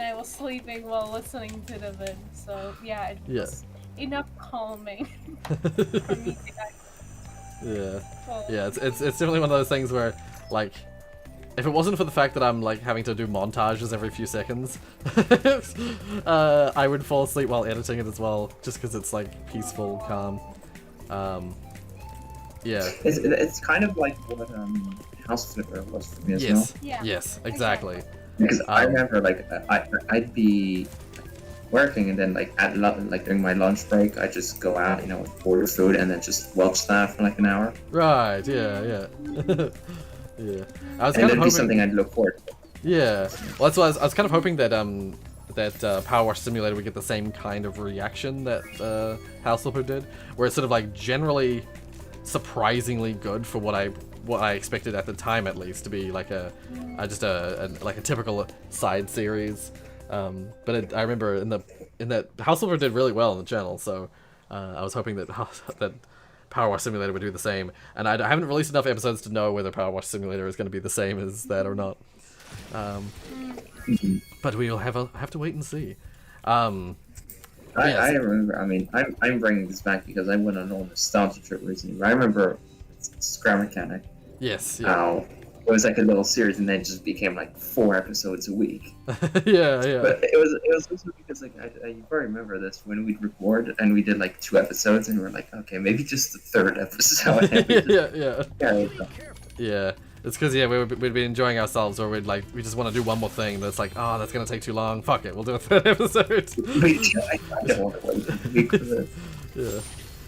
I was sleeping while listening to the vid. So yeah, it was enough calming for me to Yeah. well, Yeah, it's definitely one of those things where, like, if it wasn't for the fact that I'm, like, having to do montages every few seconds, I would fall asleep while editing it as well, just because it's, like, peaceful, calm. Yeah. It's kind of like what House Flipper was for me as well. Yes. Yeah. Yes, exactly. Because I remember, like, I'd be working and then, like, like during my lunch break, I just go out, order food and then just watch that for like an hour. Right, yeah. Yeah. I was And kind of it'd be hoping... something I'd look forward to. Yeah. Well, that's why I was kind of hoping that Power Wash Simulator would get the same kind of reaction that House Flipper did, where it's sort of like generally surprisingly good for what I expected at the time, at least, to be like a typical side series. But I remember in that House Flipper did really well on the channel, so I was hoping that that Power Wash Simulator would do the same. And I haven't released enough episodes to know whether Power Wash Simulator is going to be the same as that or not. But we'll have to wait and see. I remember. I mean, I'm bringing this back because I went on a nostalgia trip recently. I remember Scrap Mechanic. Yes. Yeah. How it was like a little series, and then it just became like 4 episodes a week. Yeah. But it was also because like I very remember this when we'd record and we did like 2 episodes, and we were like, okay, maybe just the 3rd episode. Yeah. It's because we'd been enjoying ourselves, or we just want to do one more thing. That's like, oh, that's gonna take too long. Fuck it, we'll do a 3rd episode. I don't want to wait a week for this. Yeah.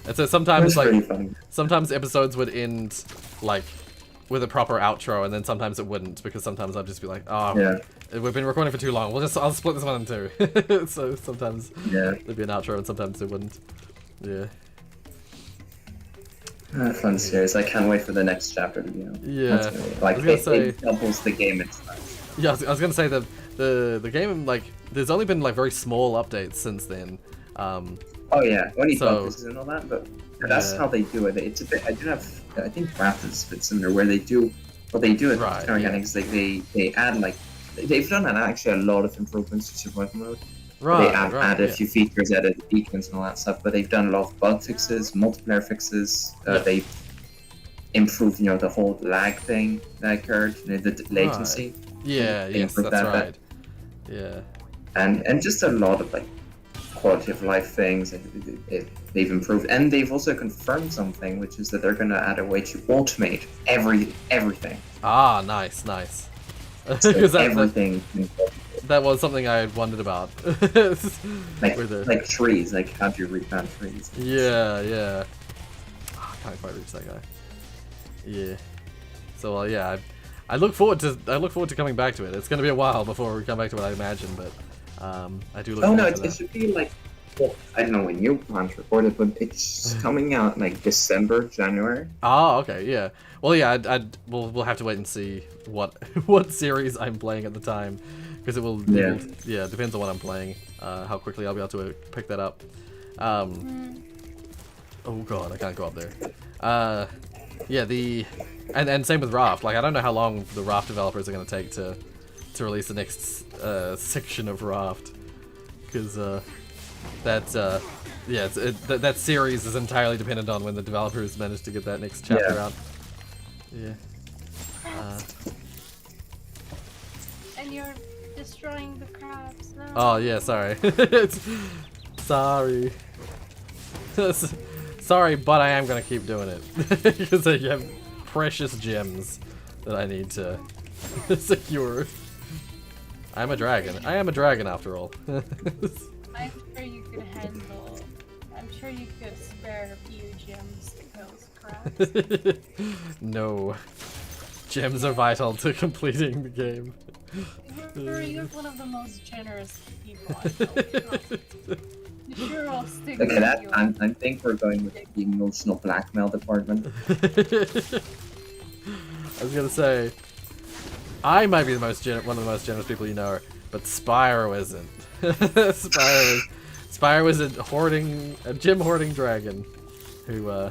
And so sometimes really funny. sometimes episodes would end like with a proper outro, and then sometimes it wouldn't, because sometimes I'd just be like, oh, we've been recording for too long. I'll split this one in 2. So sometimes there'd be an outro, and sometimes it wouldn't. Yeah. Fun series. I can't wait for the next chapter to be out. Yeah. That's really, it doubles the game in size. Yeah, I was gonna say that the game, like, there's only been like very small updates since then. Oh yeah, when you buses and all that, but that's how they do it. It's a bit. I think Wrath is a bit similar, where they do what they do at Right, Star Mechanics. Like they add like they've done actually a lot of improvements to survival mode. Right. They added a few features, added beacons and all that stuff, but they've done a lot of bug fixes, multiplayer fixes. They've improved, the whole lag thing that occurred, the latency. Yeah, yes, that's right. Yeah. And just a lot of like quality of life things they've improved, and they've also confirmed something, which is that they're going to add a way to automate everything. Ah, nice, nice. So 'Cause everything, that was something I had wondered about. like With the- like trees, like how do you replant trees? Yeah, yeah. Oh, I can't quite reach that guy. Yeah. So yeah, I look forward to coming back to it. It's gonna be a while before we come back to it, I imagine, but I do look. Oh no, forward to it that. should be like, well, I don't know when you plan to record it, but it's coming out like December, January. Oh, okay, yeah. Well, yeah, we'll have to wait and see what what series I'm playing at the time, because it will yeah depends on what I'm playing, how quickly I'll be able to pick that up. Oh god, I can't go up there. Yeah, and same with Raft. Like I don't know how long the Raft developers are going to take to release the next section of Raft, because that series is entirely dependent on when the developers manage to get that next chapter out. Yeah. And you're destroying the crabs. No. Oh yeah, sorry. Sorry. Sorry, but I am gonna keep doing it because I have precious gems that I need to secure. I'm a dragon. I am a dragon after all. I'm sure you could handle. I'm sure you could spare a few gems to those crabs. No. Gems are vital to completing the game. You're one of the most generous people I know. You sure I'll stick Look with at that. you. I think we're going with the emotional blackmail department. I was gonna say, I might be the most one of the most generous people you know, but Spyro isn't. Spyro is a gem hoarding dragon who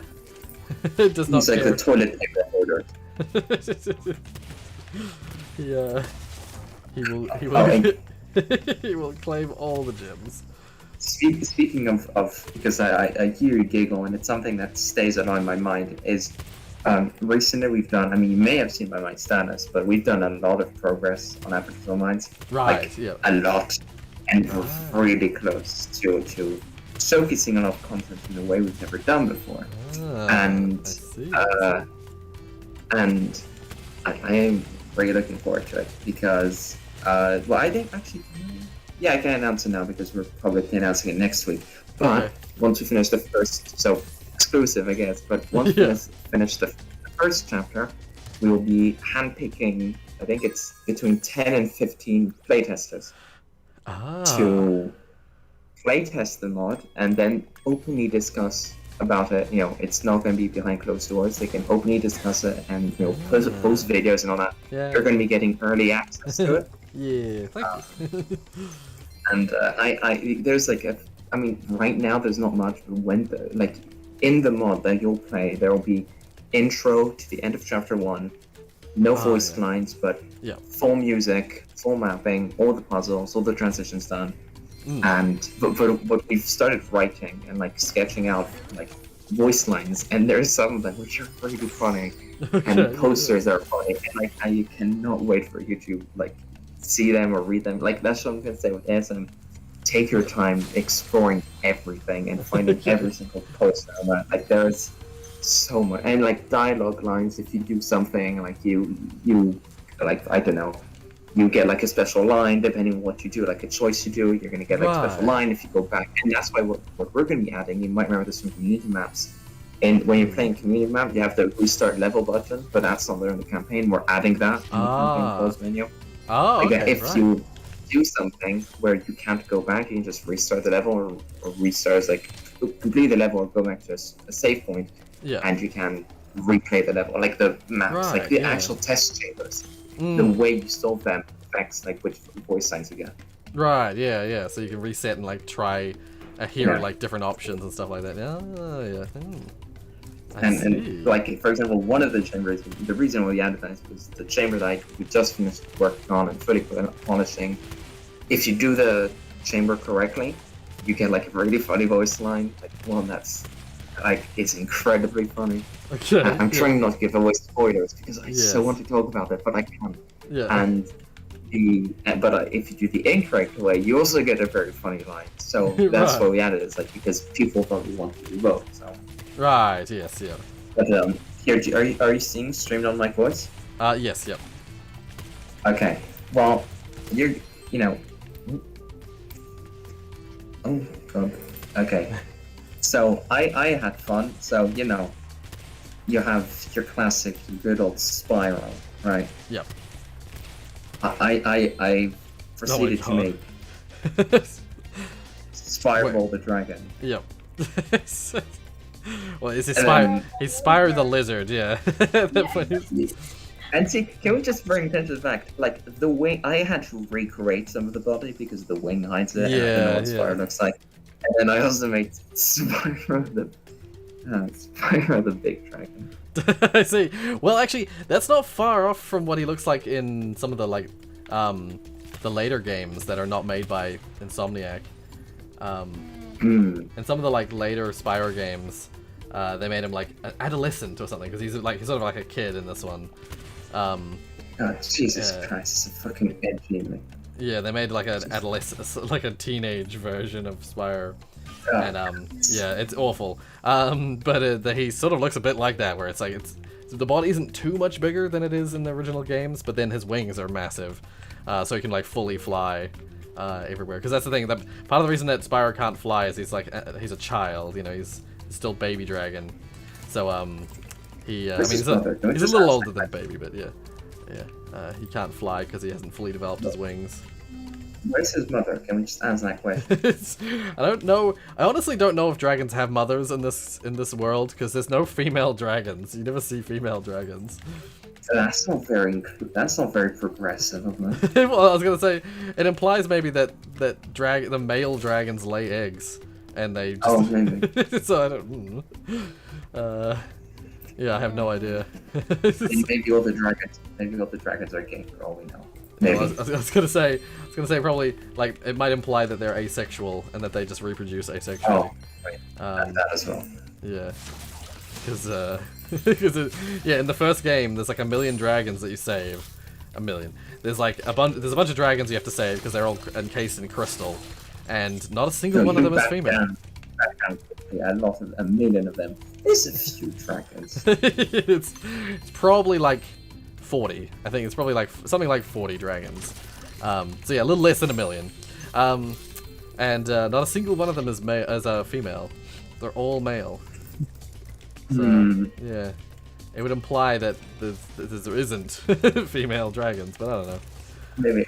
does not He's like care. the toilet paper hoarder. Yeah, he will Oh, he will claim all the gems. Speaking of because I hear you giggle, and it's something that stays on my mind, is recently we've done, I mean, you may have seen by my status, but we've done a lot of progress on Aperture Mines. Right, Like, yeah. a lot. And we're really close to showcasing a lot of content in a way we've never done before. And, I see. And I am really looking forward to it because, well, I think actually, yeah, I can announce it now because we're probably announcing it next week. But Okay. once we finish the first, so exclusive, I guess, but once we finish the first chapter, we will be handpicking, I think it's between 10 and 15 playtesters to playtest the mod and then openly discuss about it. You know, it's not going to be behind closed doors. They can openly discuss it and, you know, post videos and all that. Yeah. You're going to be getting early access to it. Yeah, thank you. And I there's like I mean, right now there's not much, but when like in the mod that you'll play, there will be intro to the end of chapter 1, no voice lines, but full music, full mapping, all the puzzles, all the transitions done. And but we've started writing and like sketching out like voice lines, and there's some of them which are really funny, and posters are funny, and like I cannot wait for you to like see them or read them. Like that's what I'm gonna say with ASM. Take your time exploring everything and finding every single poster on that. Like there's so much, and like dialogue lines. If you do something like you like, I don't know, you get like a special line depending on what you do, like a choice you do, you're gonna get like a special line if you go back. And that's why what we're gonna be adding, you might remember this from community maps. And when you're playing community map, you have the restart level button, but that's not there in the campaign. We're adding that in the campaign close menu. Oh, like, okay, if you do something where you can't go back, you can just restart the level or restart, like complete the level or go back to a save point, and you can replay the level. Like the maps, like the actual test chambers, the way you solve them affects like which voice signs you get. Right, yeah. So you can reset and like try hear like different options and stuff like that. Oh, yeah. And like, for example, one of the chambers, the reason why we added that was the chamber that we just finished working on and fully polishing. If you do the chamber correctly, you get like a really funny voice line, like one that's like, it's incredibly funny. Okay. I'm trying not to give away spoilers because I so want to talk about it, but I can't. And if you do the incorrect way, you also get a very funny line. So that's why we added it. It's like because people probably want to do both. So. Right. Yes. Yeah. But here, are you seeing streamed on my voice? Yes, yep. Okay. Well, you know. Oh god. Okay. So I had fun. So you have your classic good old Spyro, right? Yep. I proceeded to God. make Spyro the Dragon. Yep. Well, is he And Spyro? then- He's Spyro the Lizard, yeah. At that point, And see, can we just bring attention to the fact, like, the wing, I had to recreate some of the body because the wing hides it, and I don't know what Spyro looks like. And then I also made Spyro the Big Dragon. I see. Well, actually, that's not far off from what he looks like in some of the, like, the later games that are not made by Insomniac. In some of the, like, later Spyro games, they made him, like, an adolescent or something, because he's sort of like a kid in this one. Oh, Jesus Christ, it's a fucking edgy thing. Yeah, they made like an adolescent, like a teenage version of Spyro, and yeah, it's awful. But he sort of looks a bit like that, where it's like the body isn't too much bigger than it is in the original games, but then his wings are massive, so he can like fully fly everywhere. Because that's the thing. That part of the reason that Spyro can't fly is he's a child. He's still baby dragon. So I mean, he's a little older than baby, but yeah. He can't fly because he hasn't fully developed his wings. Where's his mother? Can we just answer that question? I don't know. I honestly don't know if dragons have mothers in this world, because there's no female dragons. You never see female dragons. That's not very progressive of me. Well, I was gonna say it implies maybe that the male dragons lay eggs, and they just... Oh, maybe. So I don't. Yeah, I have no idea. Maybe all the dragons are gay for all we know. Maybe. Well, I was gonna say probably like it might imply that they're asexual and that they just reproduce asexually. Oh, right. That as well. Yeah, because in the first game there's like 1,000,000 dragons that you save. 1,000,000. There's like a bunch of dragons you have to save because they're all encased in crystal, and not a single one of them is female. Yeah, a 1,000,000 of them. There's a few dragons. it's probably like 40. I think it's probably like something like 40 dragons. So yeah, a little less than 1,000,000. And not a single one of them is a female. They're all male. So yeah, it would imply that there isn't female dragons, but I don't know.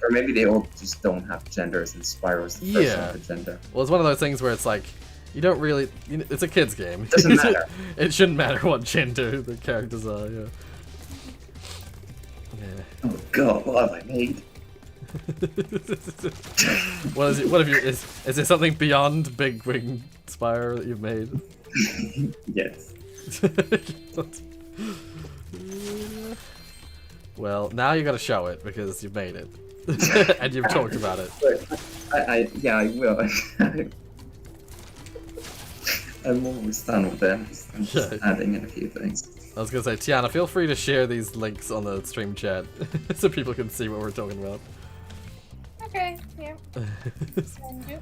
Maybe they all just don't have genders, and Spyro's the first one with a gender. Well, it's one of those things where it's like, you don't really... it's a kid's game. It doesn't matter. It shouldn't matter what gender the characters are, yeah. Oh god, what have I made? What is it? What have you... Is there something beyond Big Wing Spyro that you've made? Yes. Well, now you gotta show it, because you've made it. And you've talked about it. I will. I'm almost done with them. I'm just adding in a few things. I was gonna say, Tiana, feel free to share these links on the stream chat so people can see what we're talking about. Okay, yeah. Thank you.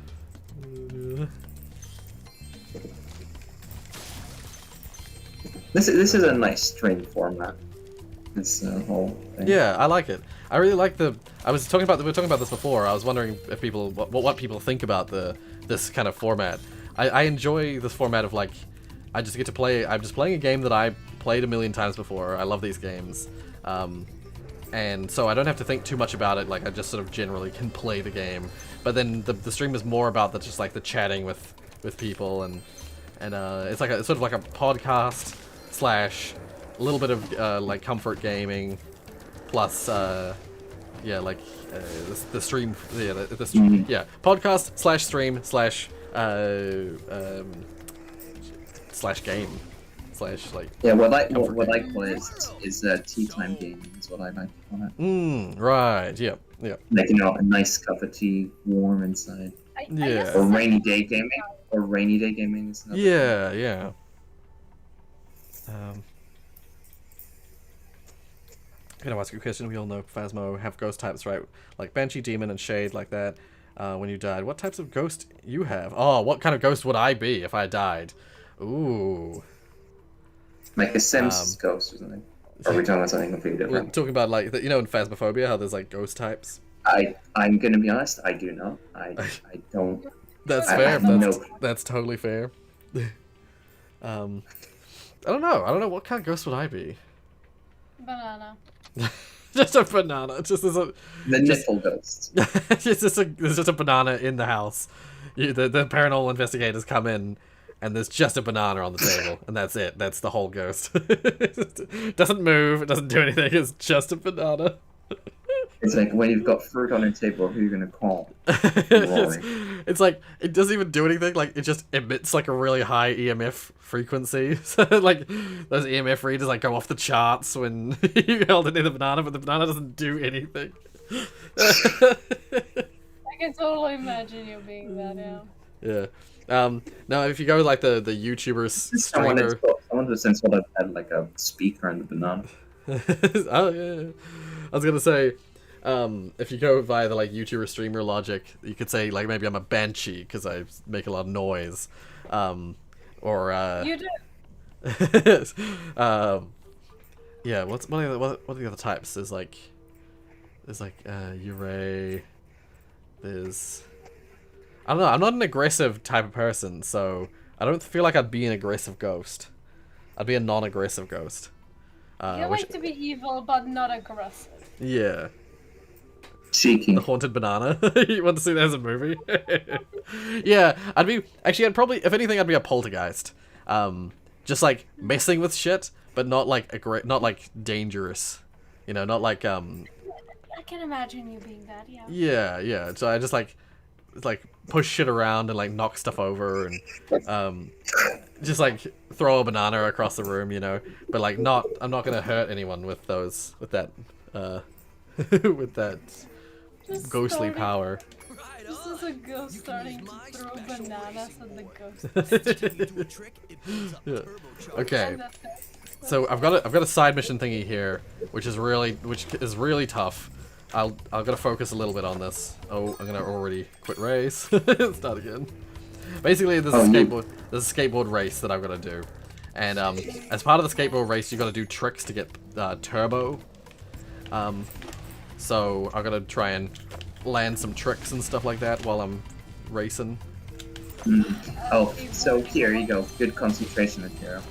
This is a nice stream format. This whole thing. Yeah, I like it. I really like the. We were talking about this before. I was wondering if people what people think about this kind of format. I enjoy this format of like, I just get to play. I'm just playing a game that I played 1,000,000 times before. I love these games, and so I don't have to think too much about it. Like I just sort of generally can play the game. But then the stream is more about just like the chatting with people, and it's like it's sort of like a podcast / a little bit of like comfort gaming, plus the stream, the stream, podcast / stream / game / like what I call is tea time gaming is what I like to call it. Right, yeah. Like a nice cup of tea, warm inside. Yeah. Or rainy day gaming. Is another Yeah. Can I ask you a question? We all know Phasmo have ghost types, right? Like Banshee, Demon, and Shade, like that. When you died, what types of ghost you have? Oh, what kind of ghost would I be if I died? Ooh. Like a Sims ghost or something. Or are we talking about something completely We're different? talking about like you know in Phasmophobia how there's like ghost types. I'm gonna be honest. I do not. I don't. That's I fair. have no. That's totally fair. I don't know. I don't know what kind of ghost would I be. Banana. Just a banana. Just as a The nipple ghost. there's just a banana in the house. The paranormal investigators come in, and there's just a banana on the table, and that's it. That's the whole ghost. It doesn't move. It doesn't do anything. It's just a banana. It's like when you've got fruit on your table, who are you gonna call? It's like it doesn't even do anything. Like it just emits like a really high EMF frequency. So like those EMF readers like go off the charts when you held it in the banana, but the banana doesn't do anything. I can totally imagine you being that, yeah. Yeah. Now if you go like the YouTuber streamer. Someone who since sort of had like a speaker in the banana. Oh yeah. I was gonna say, if you go via the like YouTuber streamer logic, you could say like maybe I'm a banshee because I make a lot of noise, or You do. Yeah. What are the other types? There's like Uray. There's I don't know. I'm not an aggressive type of person, so I don't feel like I'd be an aggressive ghost. I'd be a non-aggressive ghost. You like to be evil, but not aggressive. Yeah. Cheeky. The Haunted Banana. You want to see that as a movie? Yeah, I'd probably, if anything, I'd be a poltergeist. Just like messing with shit, but not like not like dangerous. You know, not like I can imagine you being that, yeah. Yeah. So I just like push shit around and like knock stuff over and just like throw a banana across the room, you know. But like I'm not gonna hurt anyone with that with that Just ghostly starting- power. This is a ghost starting to throw bananas at the ghost. Yeah. Okay. And that's it. So I've got a side mission thingy here, which is really tough. I'll gotta focus a little bit on this. Oh, I'm gonna already quit race. Start again. Basically, there's a skateboard race that I've got to do, and as part of the skateboard race, you got to do tricks to get turbo. So I'm gonna try and land some tricks and stuff like that while I'm racing. Oh, so here you go. Good concentration material.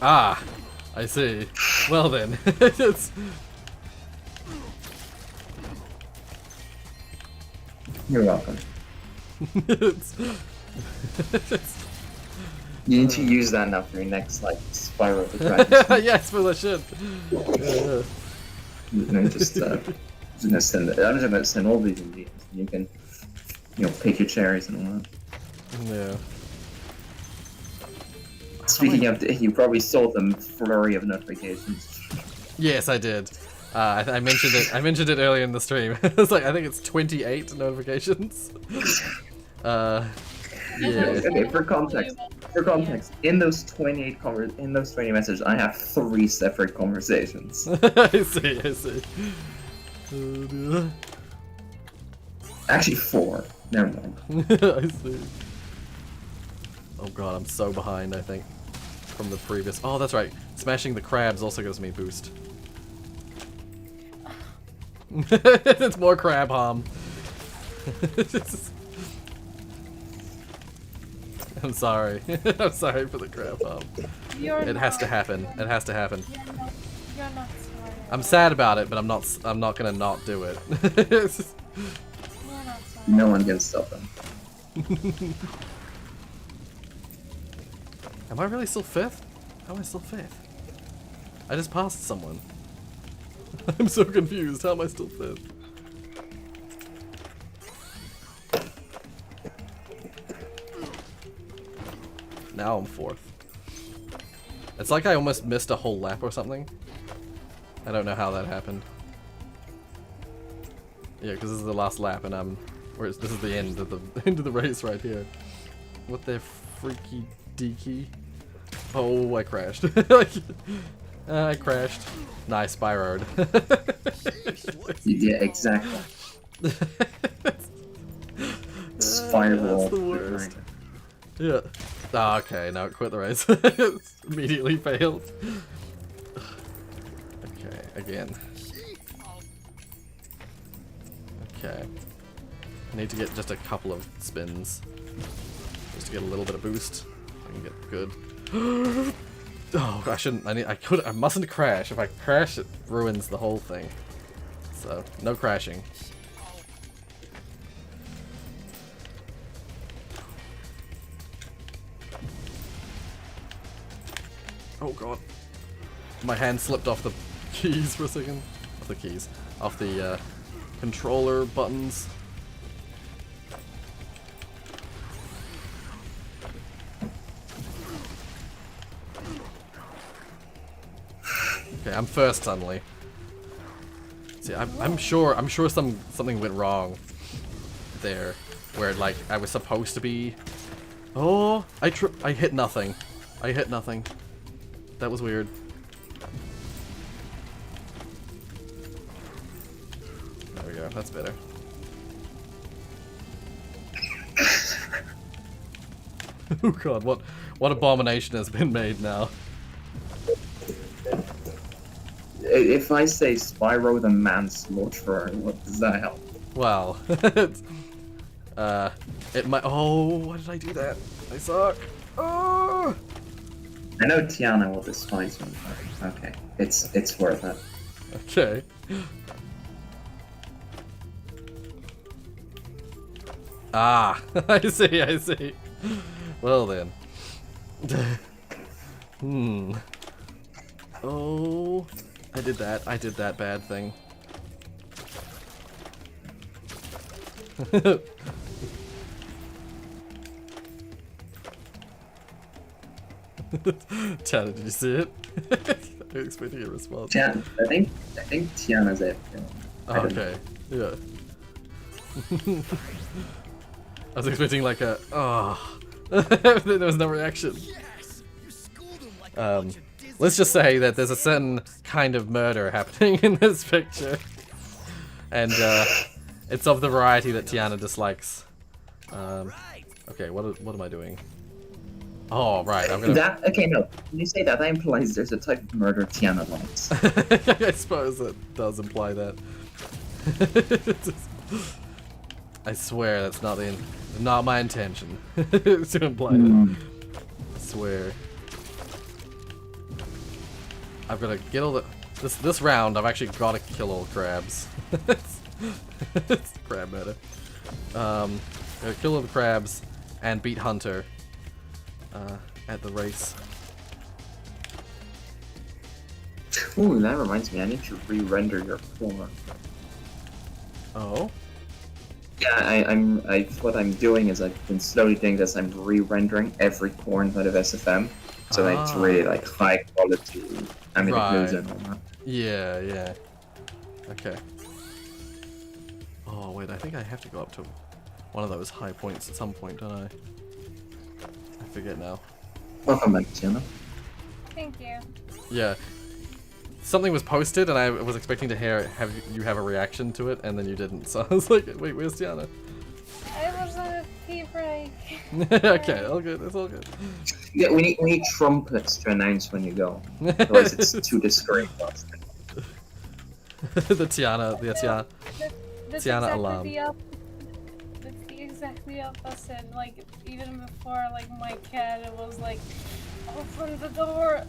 Ah, I see. Well then, it's... You're welcome. it's... You need to use that now for your next like Spyro the Dragon. Yeah, I suppose I should. Yeah. Just gonna send it. I'm just gonna send all these in DMs. You can, pick your cherries and all that. Yeah. Speaking of, you probably saw the flurry of notifications. Yes, I did. I mentioned it. I mentioned it earlier in the stream. It's like I think it's 28 notifications. Yeah. Okay, for context, in those 20 messages, I have 3 separate conversations. I see. Oh, dear. Actually, 4. Never mind. I see. Oh god, I'm so behind, I think, from the previous... Oh, that's right. Smashing the crabs also gives me a boost. It's more crab harm. I'm sorry. I'm sorry for the crab harm. It has to happen. It has to happen. You're not sorry. I'm sad about it, but I'm not gonna not do it. You're not sorry. No one can stop them. Am I really still 5th? How am I still 5th? I just passed someone. I'm so confused. How am I still 5th? Now I'm 4th. It's like I almost missed a whole lap or something. I don't know how that happened. Yeah, because this is the last lap, and this is the end of the race right here. What the freaky deaky? Oh, I crashed. I crashed. Nice, Spyro'd. Yeah, exactly. Spiral. That's the worst. Yeah. Oh, okay, no, quit the race. Immediately failed. Okay, again. Okay. I need to get just a couple of spins. Just to get a little bit of boost. I can get good. Oh, I shouldn't. I mustn't crash. If I crash, it ruins the whole thing. So, no crashing. Oh god. My hand slipped off the keys for a second. Off the keys. Off the controller buttons. Okay, I'm first suddenly. See, I'm sure something went wrong there, where like I was supposed to be. Oh, I hit nothing. I hit nothing. That was weird. There we go. That's better. Oh god, what abomination has been made now? If I say Spyro the Manslaughterer, what does that help? Well, it might. Oh, why did I do that? I suck. Oh. I know Tiana will despise me, but okay, it's worth it. Okay. Ah, I see. Well then. Oh, I did that bad thing. Tiana, did you see it? I was expecting a response. I think Tiana's it. Oh, okay. Yeah. I was expecting like a there was no reaction. Let's just say that there's a certain kind of murder happening in this picture, and it's of the variety that Tiana dislikes. Okay, what am I doing? Oh, right, I'm gonna... Okay, no. When you say that, that implies there's a type of murder Tiana likes. I suppose it does imply that. I swear that's not my intention to imply that. I swear. I've got to get all the... This round, I've actually got to kill all the crabs. It's crab murder. Gotta kill all the crabs and beat Hunter. At the race. Ooh, that reminds me, I need to re-render your core. Oh? Yeah, what I'm doing is I've been slowly doing this, I'm re-rendering every core inside of SFM. So it's really like high quality animated and all that. Yeah. Okay. Oh wait, I think I have to go up to one of those high points at some point, don't I? I forget now. Welcome back, Tiana. Thank you. Yeah. Something was posted and I was expecting to have you have a reaction to it and then you didn't. So I was like, wait, where's Tiana? I was on a pee break. Okay, all good. It's all good. Yeah, we need trumpets to announce when you go. Otherwise it's too discouraging. The Tiana That's Tiana exactly alarm. That's exactly opposite. Like even before, like my cat was like, open the door.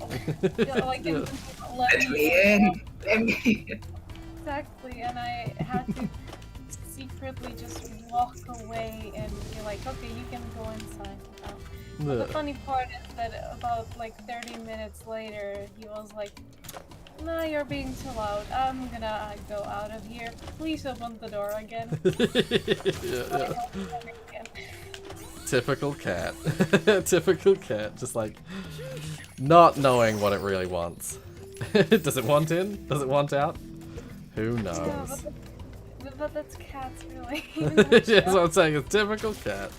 Like Yeah. Let me in! Let me in! Exactly, and I had to secretly just walk away and be like, okay, you can go inside now. But the funny part is that about like 30 minutes later, he was like, no, you're being too loud. I'm gonna go out of here. Please open the door again. Yeah. Typical cat. Typical cat, just like not knowing what it really wants. Does it want in? Does it want out? Who knows? Yeah, but that's cats, really. That's what I'm saying, it's typical cat.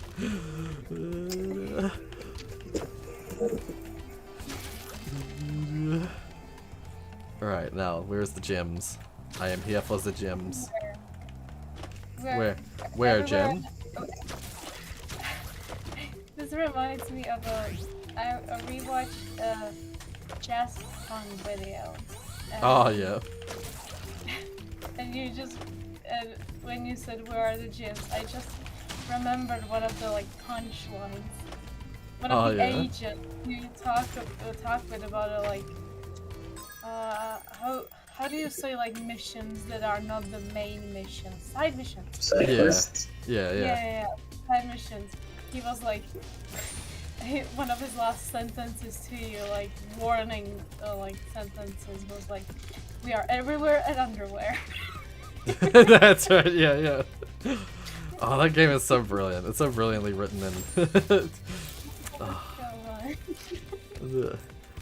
Alright, now, where's the gems? I am here for the gems. Where, Jim? This reminds me of I rewatched a Jazz Punk video. Oh yeah. And you just, when you said where are the gyms, I just remembered one of the like punchlines. One of the agents you talked with about it, like, how do you say like missions that are not the main missions? Side missions. Side quests. Yeah. Side missions. He was like, one of his last sentences to you, like warning, like sentences was like, "We are everywhere and underwear." That's right. Yeah. Oh, that game is so brilliant. It's so brilliantly written and.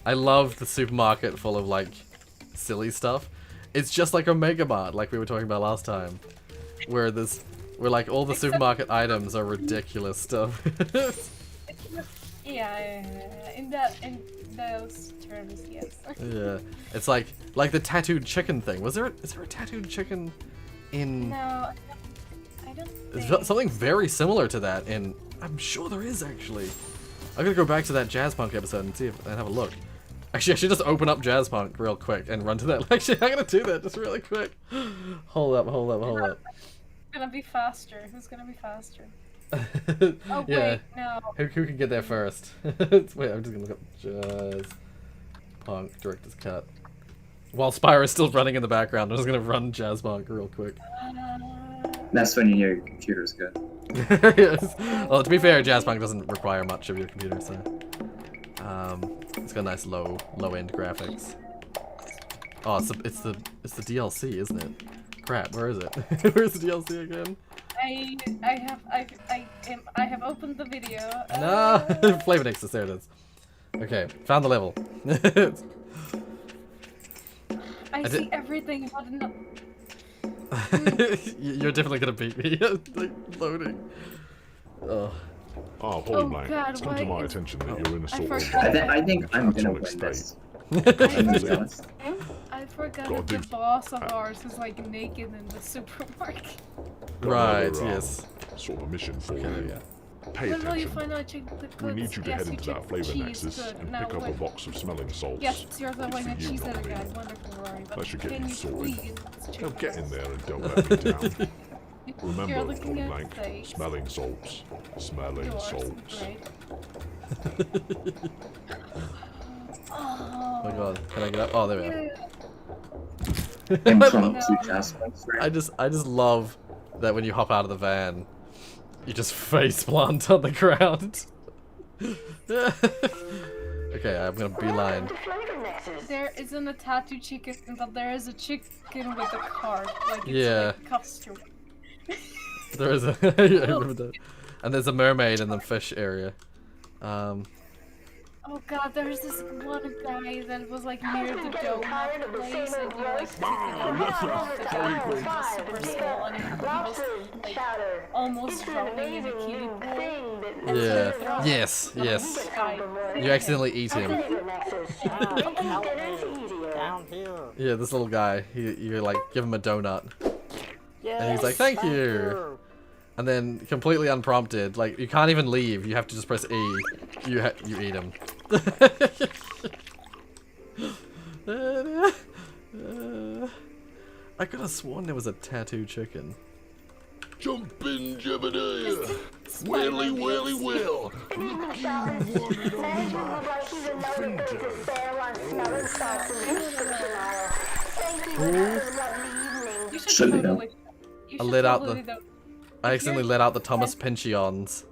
I love the supermarket full of like silly stuff. It's just like a Mega Mart, like we were talking about last time, where like all the supermarket items are ridiculous stuff. Yeah. In those terms, yes. Yeah, it's like the tattooed chicken thing. Is there a tattooed chicken in? No, I don't think. There's something very similar to that, and I'm sure there is actually. I'm gonna go back to that Jazz Punk episode and have a look. Actually, I should just open up Jazz Punk real quick and run to that. Actually, I'm gonna do that just really quick. Hold up. Who's gonna be faster? Who's gonna be faster? Oh yeah. wait, no. Who can get there first? Wait, I'm just gonna look up Jazz Punk Director's Cut. While Spyro is still running in the background, I'm just gonna run Jazz Punk real quick. That's when your computer's good. Yes. Well, to be fair, Jazz Punk doesn't require much of your computer, so it's got nice low end graphics. Oh, it's the DLC, isn't it? Crap, where is it? Where's the DLC again? I have opened the video. No, Flavor Nixus, there it is. Okay, found the level. I see everything, but no. You're definitely gonna beat me. Like loading. Oh. Oh, Oh, Blank. God, It's come to why my is- attention that you're in a sort of I think I'm gonna win state. this. I forgot Gotta that the do- boss of ours is like naked in the supermarket. Right, Another, yes. Sort of a mission for Okay, you. yeah. Pay When will you attention. find out check the goods? We need you to Yes, head into check that flavor cheese, nexus good. and Now, pick up a wait. box of smelling salts. Yes, you're the It's one for that you, she said not me. again. Wonderful, Rory. But That should get can you you sorted. please check Now get in this? there and don't let me down. You're Remember, looking at Blank, face. smelling salts. Smelling You are so salts. great. Oh my god, can I get up? Oh, there we are. Impromptu Jazz Punk. I just love that when you hop out of the van, you just face plant on the ground. Okay, I'm gonna beeline. There isn't a tattoo chicken, but there is a chicken with a card. Like it's Yeah. like costume. There is a I remember that. And there's a mermaid in the fish area. Oh god, there's this one guy that was like near the donut place and he like super small and he was like almost drowning in a kiddie pool. Yeah. Yes. You accidentally eat him. Down here. Yeah, this little guy. You like give him a donut, and he's like, "Thank you." And then completely unprompted, like you can't even leave. You have to just press E. You eat him. I could have sworn there was a tattoo chicken. Jump in, Jebediah! Willy, willy, will! You should Should be done. totally. You I should let out totally the- do- I accidentally let out the Thomas Pyncheons.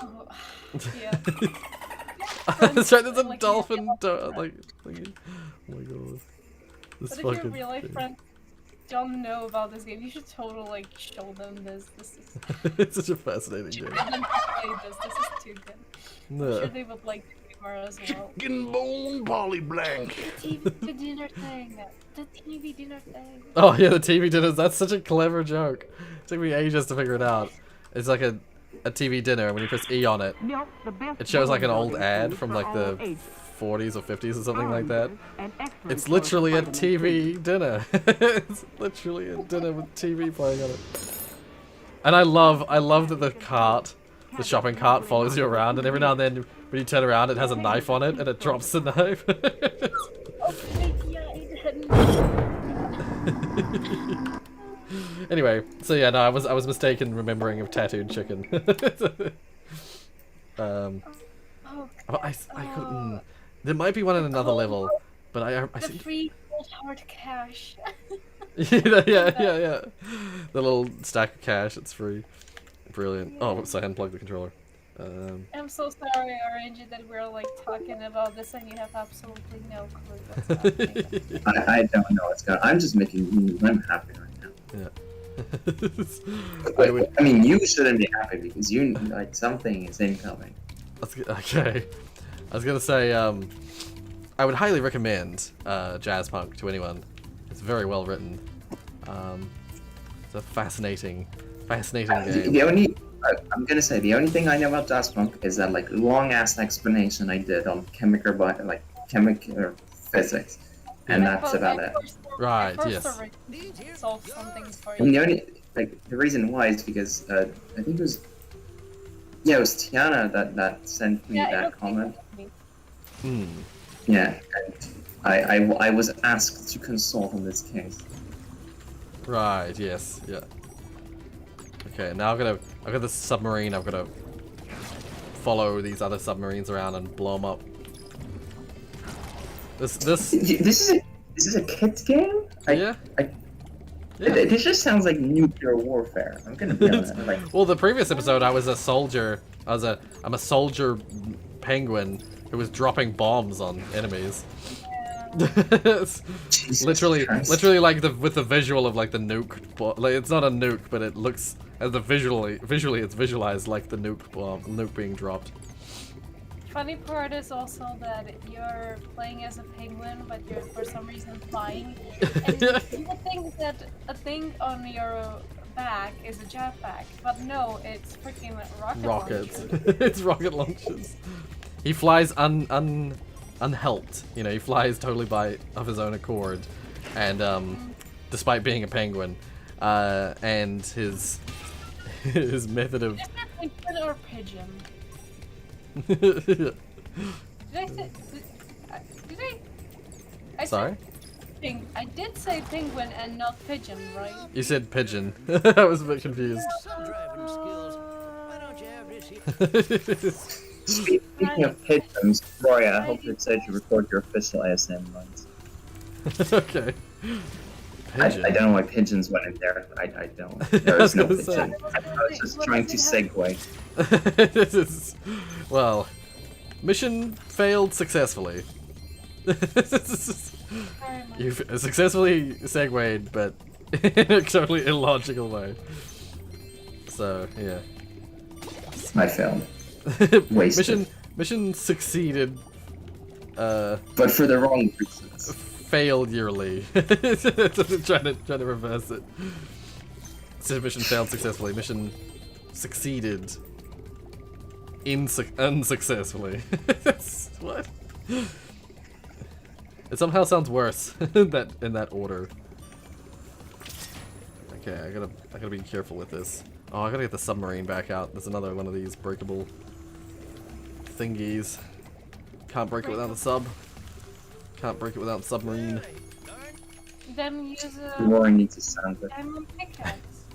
Oh, yeah. That's right, there's a Like, dolphin like thingy. Oh my god. This But if your fucking real life thing. friends don't know about this game, you should totally like show them this. This is It's such a fascinating game. let them play this. This is too good. I'm No. sure they would like the game as well. Chicken bone Polly Blank! TV dinner thing. The TV dinner thing. Oh yeah, the TV dinners. That's such a clever joke. It took me ages to figure it out. It's like a TV dinner, and when you press E on it, it shows like an old ad from like the 40s or 50s or something like that. It's literally a TV dinner. It's literally a dinner with TV playing on it. And I love that the cart the shopping cart follows you around, and every now and then when you turn around, it has a knife on it, and it drops the knife. Okay, yeah, it hadn't. Anyway, so yeah, no, I was mistaken remembering of tattooed chicken. Oh, I couldn't. There might be one in another level, but I the see. free gold hard cash. yeah. The little stack of cash, it's free. Brilliant. Oh, whoops, I unplugged the controller. I'm so sorry, Orange, that we're like talking about this and you have absolutely no clue what's happening. I don't know what's going on. I'm just making moves. I'm happy right now. Yeah. I mean, you shouldn't be happy because you like something is incoming. Okay. I was gonna say, I would highly recommend Jazzpunk to anyone. It's very well written. It's a fascinating game. The only I'm gonna say the only thing I know about Jazzpunk is that like long ass explanation I did on chemical physics, and that's about it. Right, yes. Solve something for And you. the only the reason why is because I think it was Tiana that sent me that comment. Hmm. Yeah, and I was asked to consult on this case. Right, yes, yeah. Okay, now I've got this submarine, I've got to follow these other submarines around and blow them up. This is a kids game? Yeah. This just sounds like nuclear warfare. I'm gonna be honest. Like, Well, the previous episode, I was a soldier. I'm a soldier penguin who was dropping bombs on enemies. Jesus literally Christ. like with the visual of like the nuke. Like it's not a nuke, but it looks as the visually it's visualized like the nuke being dropped. Funny part is also that you're playing as a penguin, but you're for some reason flying. And you would think that a thing on your back is a jetpack, but no, it's freaking rockets. launchers. It's rocket launchers. He flies unhelped. You know, he flies totally of his own accord, and despite being a penguin, and his method of. Is that penguin or pigeon? Did I say? Did I Sorry? I did say penguin and not pigeon, right? You said pigeon. I was a bit confused. Some driving skills. Why don't you have this here? Speaking of pigeons, Roy, I hope it says you record your official ASM lines. Okay. Pigeon. I don't know why pigeons went in there. I don't. There is no was gonna pigeon. I was just trying to segue. Well, mission failed successfully. Very much. You've successfully segued, but in a totally illogical way. So, yeah. I failed. Wasted. Mission succeeded. But for the wrong reasons. Failurely. trying to reverse it. So mission failed successfully. Mission succeeded unsuccessfully. What? It somehow sounds worse in that order. Okay, I gotta be careful with this. Oh, I gotta get the submarine back out. There's another one of these breakable thingies. Can't break it without the sub. Can't break it without the submarine. Then use a Roy needs a sound bit. diamond pickaxe.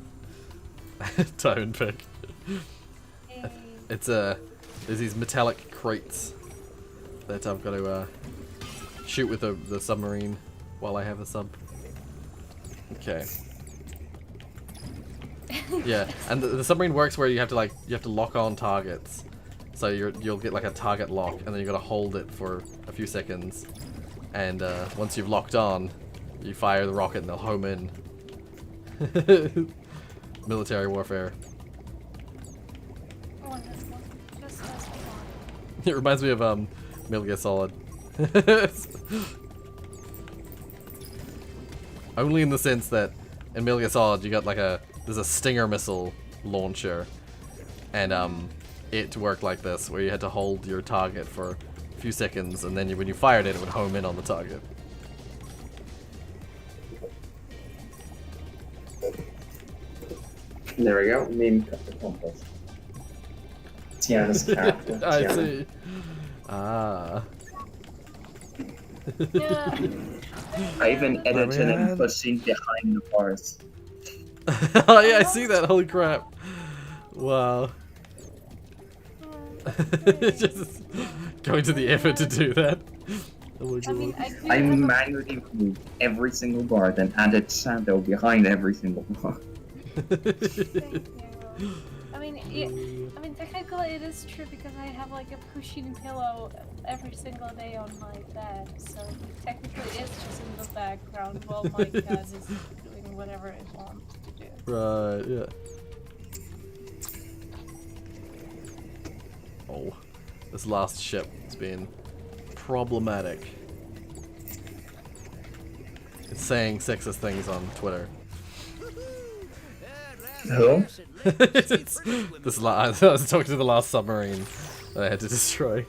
Diamond pick. Hey. It's there's these metallic crates that I've got to shoot with the submarine while I have the sub. Okay. Yeah, and the submarine works where you have to lock on targets. So you'll get like a target lock, and then you gotta hold it for a few seconds. And once you've locked on, you fire the rocket and they'll home in. Military warfare. Wonderful. Just as we want. It reminds me of Metal Gear Solid. Only in the sense that in Metal Gear Solid you got there's a Stinger missile launcher, and it worked like this, where you had to hold your target for a few seconds, and then when you fired it, it would home in on the target. There we go. Name cut the compost. Tiana's character. I Tiana. see. Ah. Yeah. I even edited man. and put scene behind the bars. Oh yeah, I see that. Holy crap! Wow. Just going to the effort to do that. Oh my I mean, god. I do I have a manually removed every single bar, then added shadow behind every single bar. Thank you. I mean, technically it is true because I have like a pushing pillow every single day on my bed, so technically it's just in the background while my cat is doing whatever it wants to do. Right, yeah. Oh, this last ship has been problematic. It's saying sexist things on Twitter. Who? I was talking to the last submarine that I had to destroy.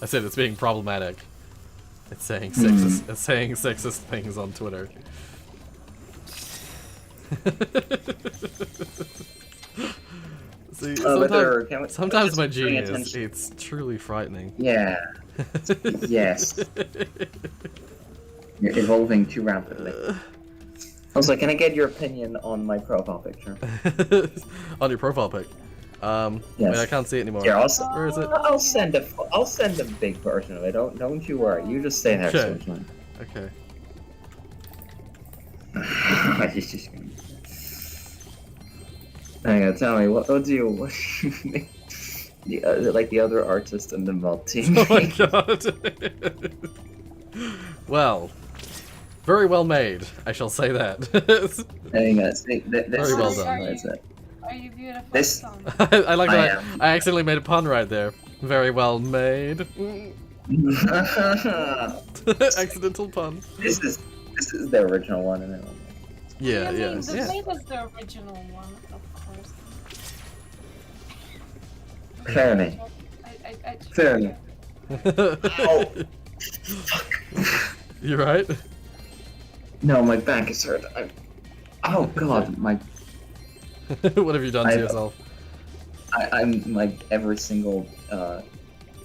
I said it's being problematic. It's saying sexist. It's saying sexist things on Twitter. See, sometimes my genius, it's truly frightening. Yeah. Yes. You're evolving too rapidly. Also, can I get your opinion on my profile picture? On your profile pic. Yes. Wait, I can't see it anymore. Here, Where is it? I'll send a big version of it. Don't you worry. You just stay there. Okay. So fine. Okay. He's just gonna... Hang on, tell me, what do you like the other artist in the mod team? Oh my god. Well, very well made. I shall say that. Hang on, see, Very well done. What is it? Are you beautiful? This- Son? I like that. am. I accidentally made a pun right there. Very well made. Accidental pun. This is the original one, isn't it? Yeah, I mean, yeah, the yeah. tape is the original one, of course. Clearly. I Clearly. Oh, You right? no, my back is hurt. Oh god, my What have you done to I- yourself? I'm like every single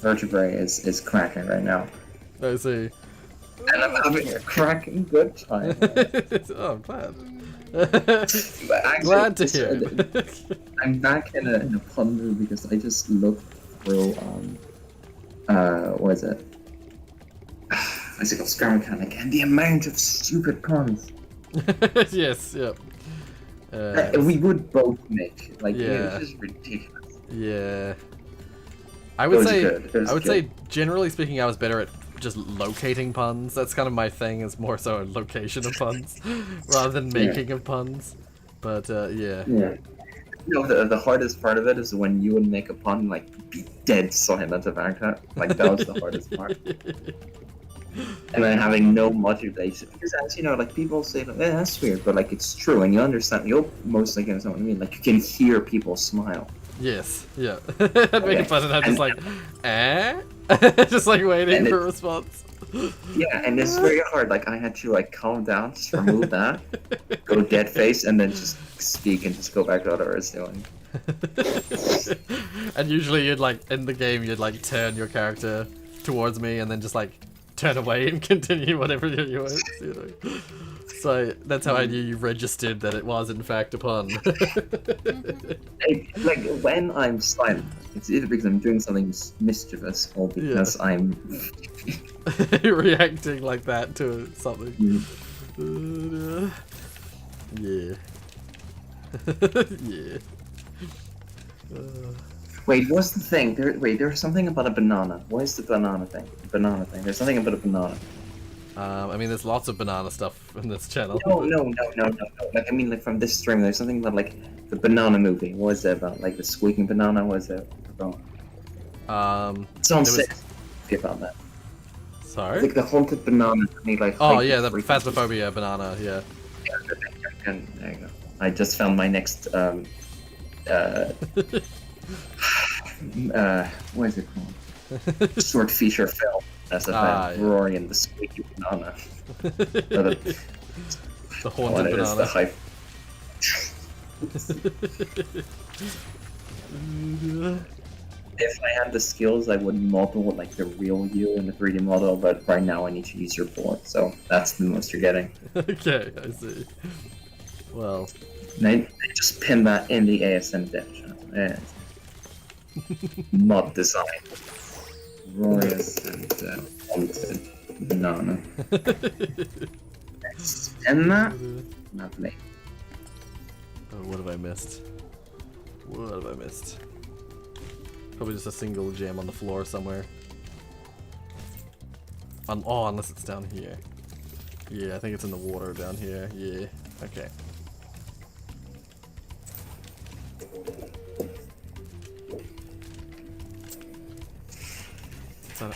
vertebrae is cracking right now, I see. and I'm having a cracking good time. Oh, I'm glad. But actually, Glad to hear. I'm back in a pun mood because I just looked through what is it? What's it called? Scrum Mechanic, and the amount of stupid puns Yes, yep. we would both make, like, Yeah. it's just ridiculous. Yeah. I It would was say good. It was I would good. say generally speaking I was better at just locating puns. That's kind of my thing, is more so a location of puns rather than making of puns. But yeah. Yeah. You know, the hardest part of it is when you would make a pun, like, be dead silent about it. Like, that was the hardest part. And then having no modulation. Because, as you know, like, people say, like, that's weird, but, like, it's true, and you understand, you'll mostly understand what I mean. Like, you can hear people smile. Yes, yeah. I'd make a pun and I'm just like, eh? Just like waiting And for a response. Yeah, and it's very hard. Like, I had to, like, calm down, just remove that, go dead face, and then just speak and just go back to what I was doing. And usually you'd like, in the game, you'd like turn your character towards me and then just like turn away and continue whatever you're doing, you know. So that's how I knew you registered that it was in fact a pun. Like, when I'm silent, it's either because I'm doing something mischievous or because I'm... Reacting like that to something. Yeah. Yeah. Wait, what's the thing? There's something about a banana. What is the banana thing? Banana thing. There's something about a banana. I mean, there's lots of banana stuff in this channel. No. Like, I mean, like, from this stream, there's something about, like, the banana movie. What is it about? Like, the squeaking banana? What is it about? Someone there was- said about that. Sorry? Like, the haunted banana. And he, like, Oh heightened yeah, the frequency. phasmophobia banana, yeah. And there you go. I just found my next, what is it called? Short feature film. That's a Ah, fan. yeah. Rory and the squeaky banana. The haunted What it is, the banana. hype. If I had the skills, I would model like the real you in the 3D model, but right now I need to use your board, so that's the most you're getting. Okay, I see. Well, And I just pin that in the ASM dev channel. Yeah. Mod design. Rorius and wanted. No. Spin that. Lovely. oh, what have I missed? What have I missed? Probably just a single gem on the floor somewhere. Oh, unless it's down here. Yeah, I think it's in the water down here. Yeah, okay.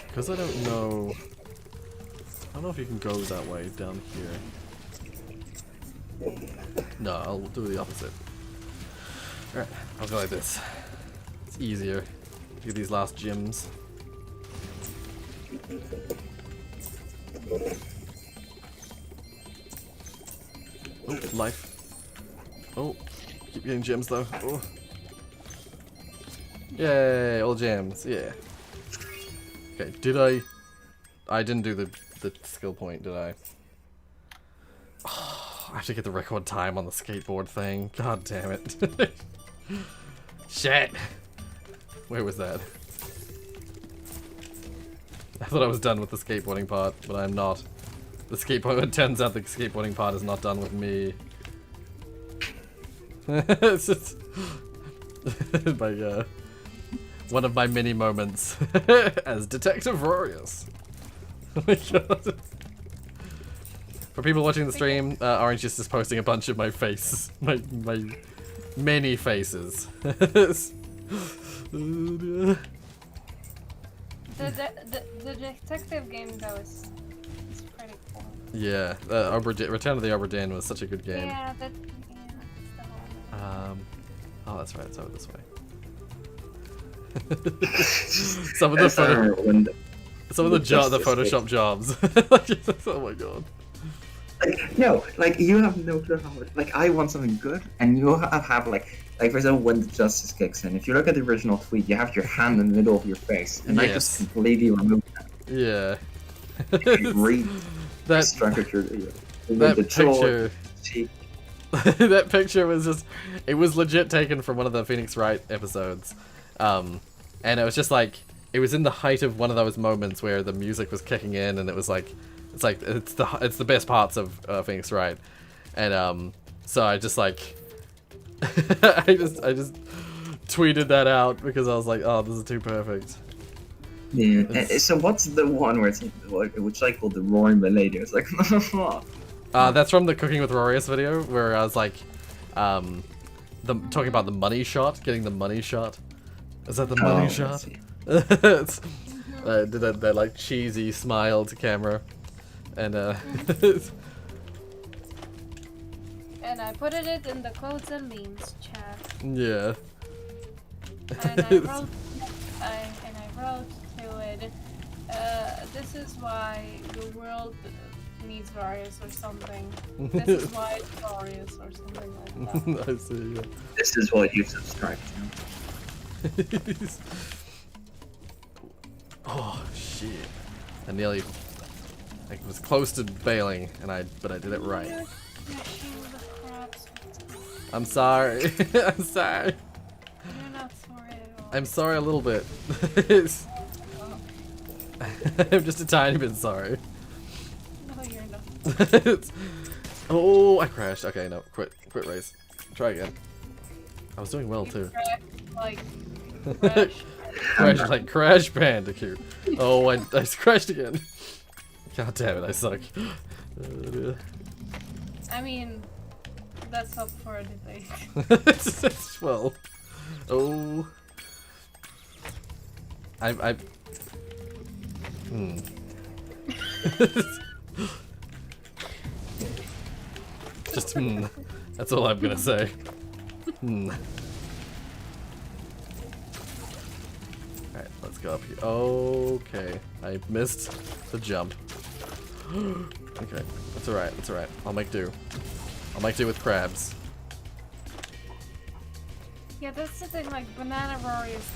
Because I don't know if you can go that way down here. No, I'll do the opposite. Alright, I'll go like this. It's easier. Do these last gems. Oh, life. Oh, keep getting gems though. Oh. Yay, all gems, yeah. Okay, did I didn't do the skill point, did I? Oh, I have to get the record time on the skateboard thing. God damn it. Shit! Where was that? I thought I was done with the skateboarding part, but I'm not. It turns out the skateboarding part is not done with me. It's just one of my many moments as Detective Rorius. Oh my god. For people watching the stream, Orange is just posting a bunch of my faces. My many faces. The detective game though is pretty cool. Yeah, Return of the Obra Dinn was such a good game. Yeah, that's the whole. Oh, that's right. It's over this way. some of the Photoshop jobs. Oh my god. Like, no, like you have no clue how much. Like I want something good, and you have like for example, when the justice kicks in. If you look at the original tweet, you have your hand in the middle of your face, and I just completely removed that. Yeah. That picture. That picture was just, it was legit taken from one of the Phoenix Wright episodes. And it was just like, it was in the height of one of those moments where the music was kicking in and it was like, it's the best parts of Phoenix Wright. And so I just like, I just tweeted that out because I was like, oh, this is too perfect. Yeah. So what's the one where it's which like called the roaring lady? It's like, that's from the Cooking with Rorius video where I was like, talking about the money shot, getting the money shot. Is that the money shot? Did that like cheesy smile to camera, and and I put it in the quotes and memes chat. Yeah. And I wrote to it, this is why the world needs Rorius or something. This is why it's Rorius or something like that. I see, yeah. This is what you subscribe to. Oh shit. I nearly, I was close to bailing, but I did it right. I'm sorry. I'm sorry. You're not sorry at all. I'm sorry a little bit. I'm just a tiny bit sorry. No, you're not. Oh, I crashed. Okay, no, quit race. Try again. I was doing well too. Like Crash Bandicoot. Oh, I crashed again. God damn it, I suck. I mean, that's up for a debate. It's 12. Oh. Just that's all I'm gonna say. Alright, let's go up here. Okay, I missed the jump. Okay, that's alright, that's alright. I'll make do. I'll make do with crabs. Yeah, that's the thing, like, Banana Rorius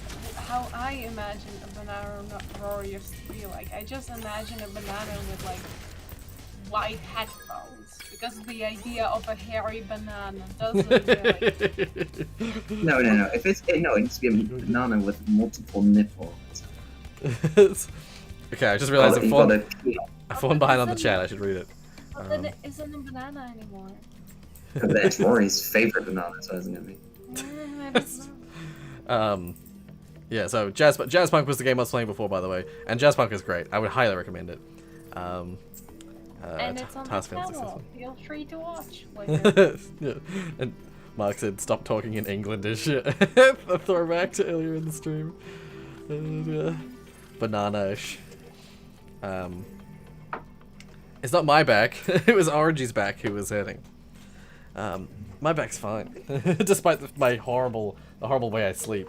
how I imagine a banana Rorius to be like. I just imagine a banana with like white headphones because the idea of a hairy banana doesn't really. No. If it needs to be a banana with multiple nipples. Okay, I just realized I've fallen behind on the Isn't chat. it- I should read it. But then it isn't a banana anymore. That's Rory's favorite banana, so isn't it me? Maybe it's not. Yeah, so Jazzpunk was the game I was playing before, by the way, and Jazzpunk is great. I would highly recommend it. And it's on the task failed channel. successfully. Feel free to watch later. Yeah. And Mark said, "Stop talking in Englandish." A throwback to earlier in the stream. Banana-ish. It's not my back. It was Orange's back who was hurting. My back's fine, despite the horrible way I sleep.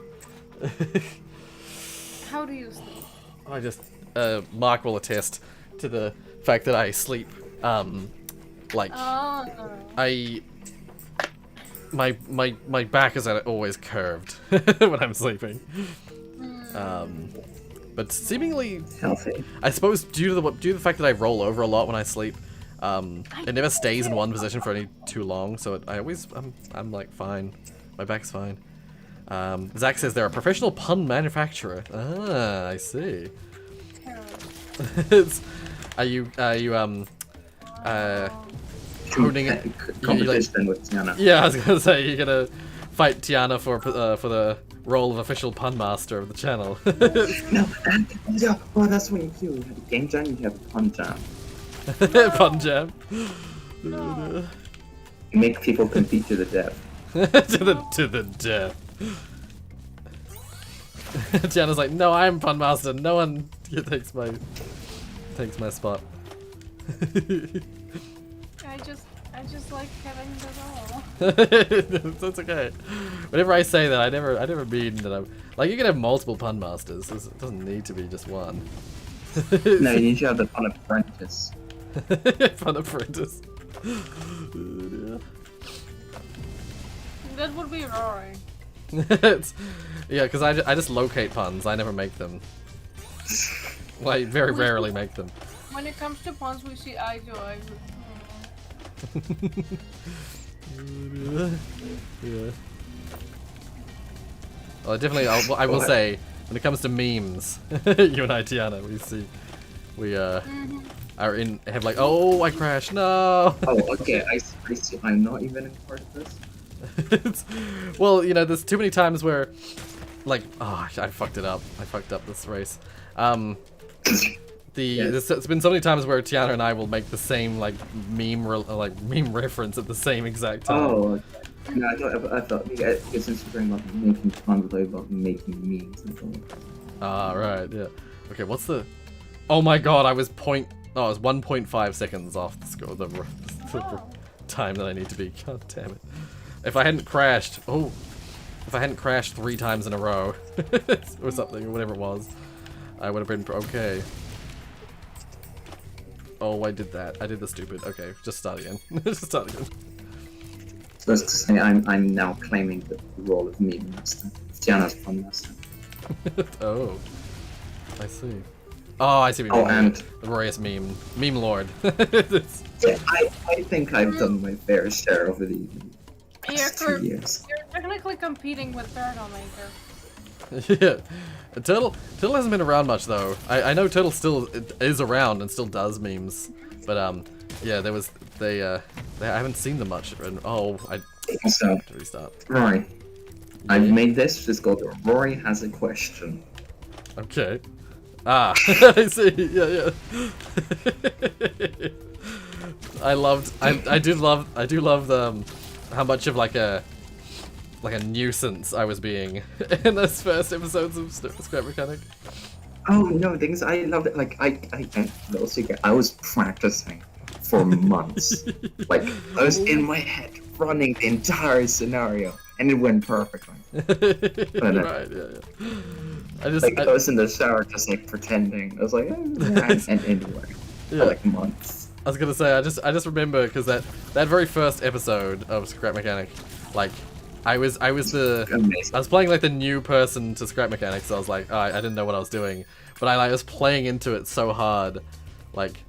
How do you sleep? I just Mark will attest to the fact that I sleep like Oh, my back is always curved when I'm sleeping. But seemingly Healthy. I suppose due to the fact that I roll over a lot when I sleep, it never stays in one position for any too long, so I'm like fine. My back's fine. Zach says they're a professional pun manufacturer. Ah, I see. Are you honing it? Competition with Tiana. Yeah, I was gonna say you're gonna fight Tiana for the role of official pun master of the channel. No, that's what you do. You have a game jam, you have a pun jam. Pun jam. You make people compete to the death. to the death. Tiana's like, no, I'm pun master. No one takes my spot. I just like having the role. That's okay. Whenever I say that, I never mean that I'm like, you can have multiple pun masters. It doesn't need to be just one. No, you need to have the pun apprentice. Pun apprentice. That would be Rory. Yeah, because I just locate puns. I never make them. Well, I very rarely make them. When it comes to puns, we see eye to eye. Yeah. Well, definitely, I will say, when it comes to memes, you and I, Tiana, we have like, oh, I crashed, no. Oh, okay, I see. I'm not even in part of this. Well, you know, there's too many times where, like, oh, I fucked it up. I fucked up this race. There's been so many times where Tiana and I will make the same like meme reference at the same exact time. Oh, okay. No, I thought since you're talking about making fun, I thought about making memes. Ah, right, yeah. Okay, what's the? Oh my god, I was 1.5 seconds off the score, the time that I need to be. God damn it! If I hadn't crashed, if I hadn't crashed 3 times in a row, or something, or whatever it was, I would have been okay. Oh, I did that. I did the stupid. Okay, just start again. Just start again. So as to say, I'm now claiming the role of meme master. Tiana's pun master. Oh, I see. Oh, I see what you mean. And The Rorius meme lord. yeah, I think I've done my fair share over the past 2 years. You're technically competing with Turtle Maker. Yeah, Turtle hasn't been around much though. I know Turtle still is around and still does memes, but yeah, I haven't seen them much. And I So, have to restart. Rory, I've made this just go to Rory has a question. Okay. Ah, I see. Yeah. I do love how much of like a nuisance I was being in those first episodes of Scrap Mechanic. Oh no, things I loved it. Like I no secret. I was practicing for months. Like I was in my head running the entire scenario, and it went perfectly. Right, yeah. I was in the shower just like pretending. I was like, and anyway, yeah. for like months. I was gonna say I just remember because that very first episode of Scrap Mechanic, like I was Amazing. I was playing like the new person to scrap mechanics. So I was like, I didn't know what I was doing, but I was playing into it so hard, like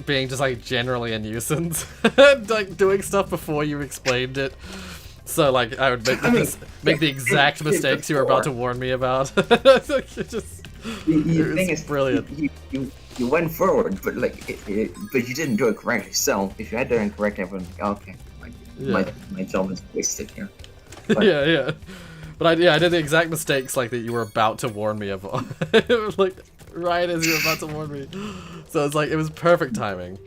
being just like generally a nuisance, like doing stuff before you explained it. So like I would make the exact mistakes you were about to warn me about. It just The thing was is, brilliant. You went forward, but like, but you didn't do it correctly. So if you had done it correctly, everyone would be like, okay, my job is wasted here. But, yeah. But I did the exact mistakes like that you were about to warn me of, like right as you were about to warn me. So it's like it was perfect timing.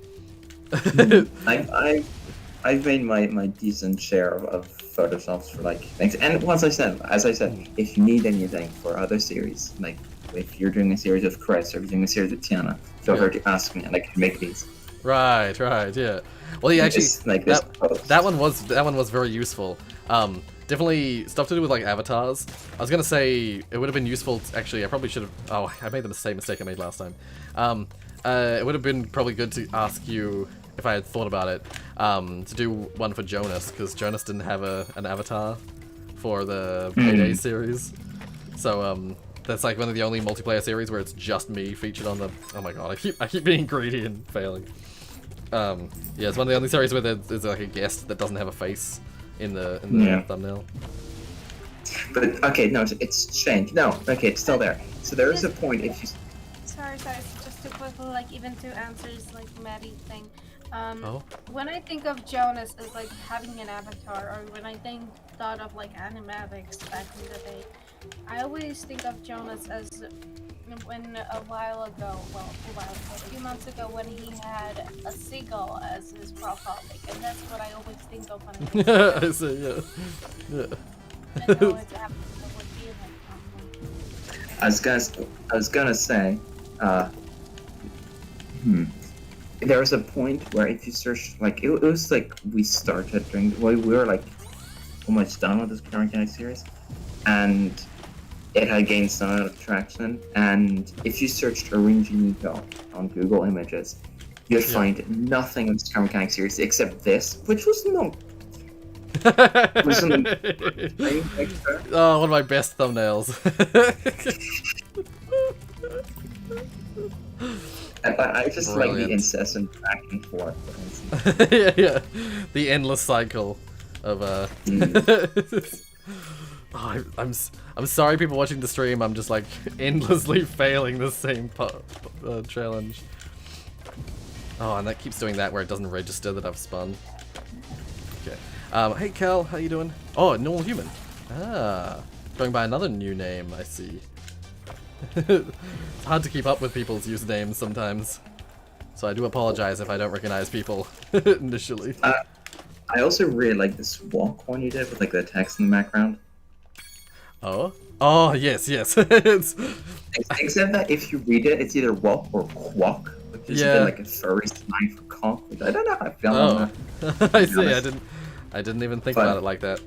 I've made my decent share of photoshops for like things, and as I said, if you need anything for other series, like if you're doing a series of Chris or if you're doing a series of Tiana, feel free to ask me, and I can make these. Right, yeah. Well, yeah, actually, that one was very useful. Definitely stuff to do with like avatars. I was gonna say it would have been useful. Actually, I probably should have. Oh, I made the same mistake I made last time. It would have been probably good to ask you if I had thought about it. To do one for Jonas, because Jonas didn't have an avatar for the Payday series. So that's like one of the only multiplayer series where it's just me featured on the. Oh my god, I keep being greedy and failing. Yeah, it's one of the only series where there's like a guest that doesn't have a face in the thumbnail. But okay, no, it's changed. No, okay, it's still there. So there is a point if you. Sorry, just to quickly, like, even to answer this, like, Maddie thing. When I think of Jonas as, like, having an avatar, or when I thought of, like, animatics back in the day, I always think of Jonas as when a few months ago, when he had a seagull as his profile pic, and that's what I always think of when I think of I see, yeah. and now it's avatar would be like, I was gonna say, there was a point where if you search, like, it was like we started during, we were like almost done with this current Mechanic series, and it had gained some amount of traction, and if you searched Orange Nico on Google Images, you'd find nothing in this current Mechanic series except this, which was not. Oh, one of my best thumbnails. I just Brilliant. like the incessant back and forth. yeah. The endless cycle of Oh, I'm sorry, people watching the stream. I'm just like endlessly failing the same challenge. Oh, and that keeps doing that where it doesn't register that I've spun. Okay. Hey Cal, how you doing? Oh, normal human. Ah, going by another new name. I see. It's hard to keep up with people's usernames sometimes, so I do apologize if I don't recognize people initially. I also really like this walk one you did with like the text in the background. Oh, yes. Except that if you read it, it's either walk or quack, which is a bit like a furry slang for cock, which I don't know how I feel on that. I see. I didn't even think about it like that.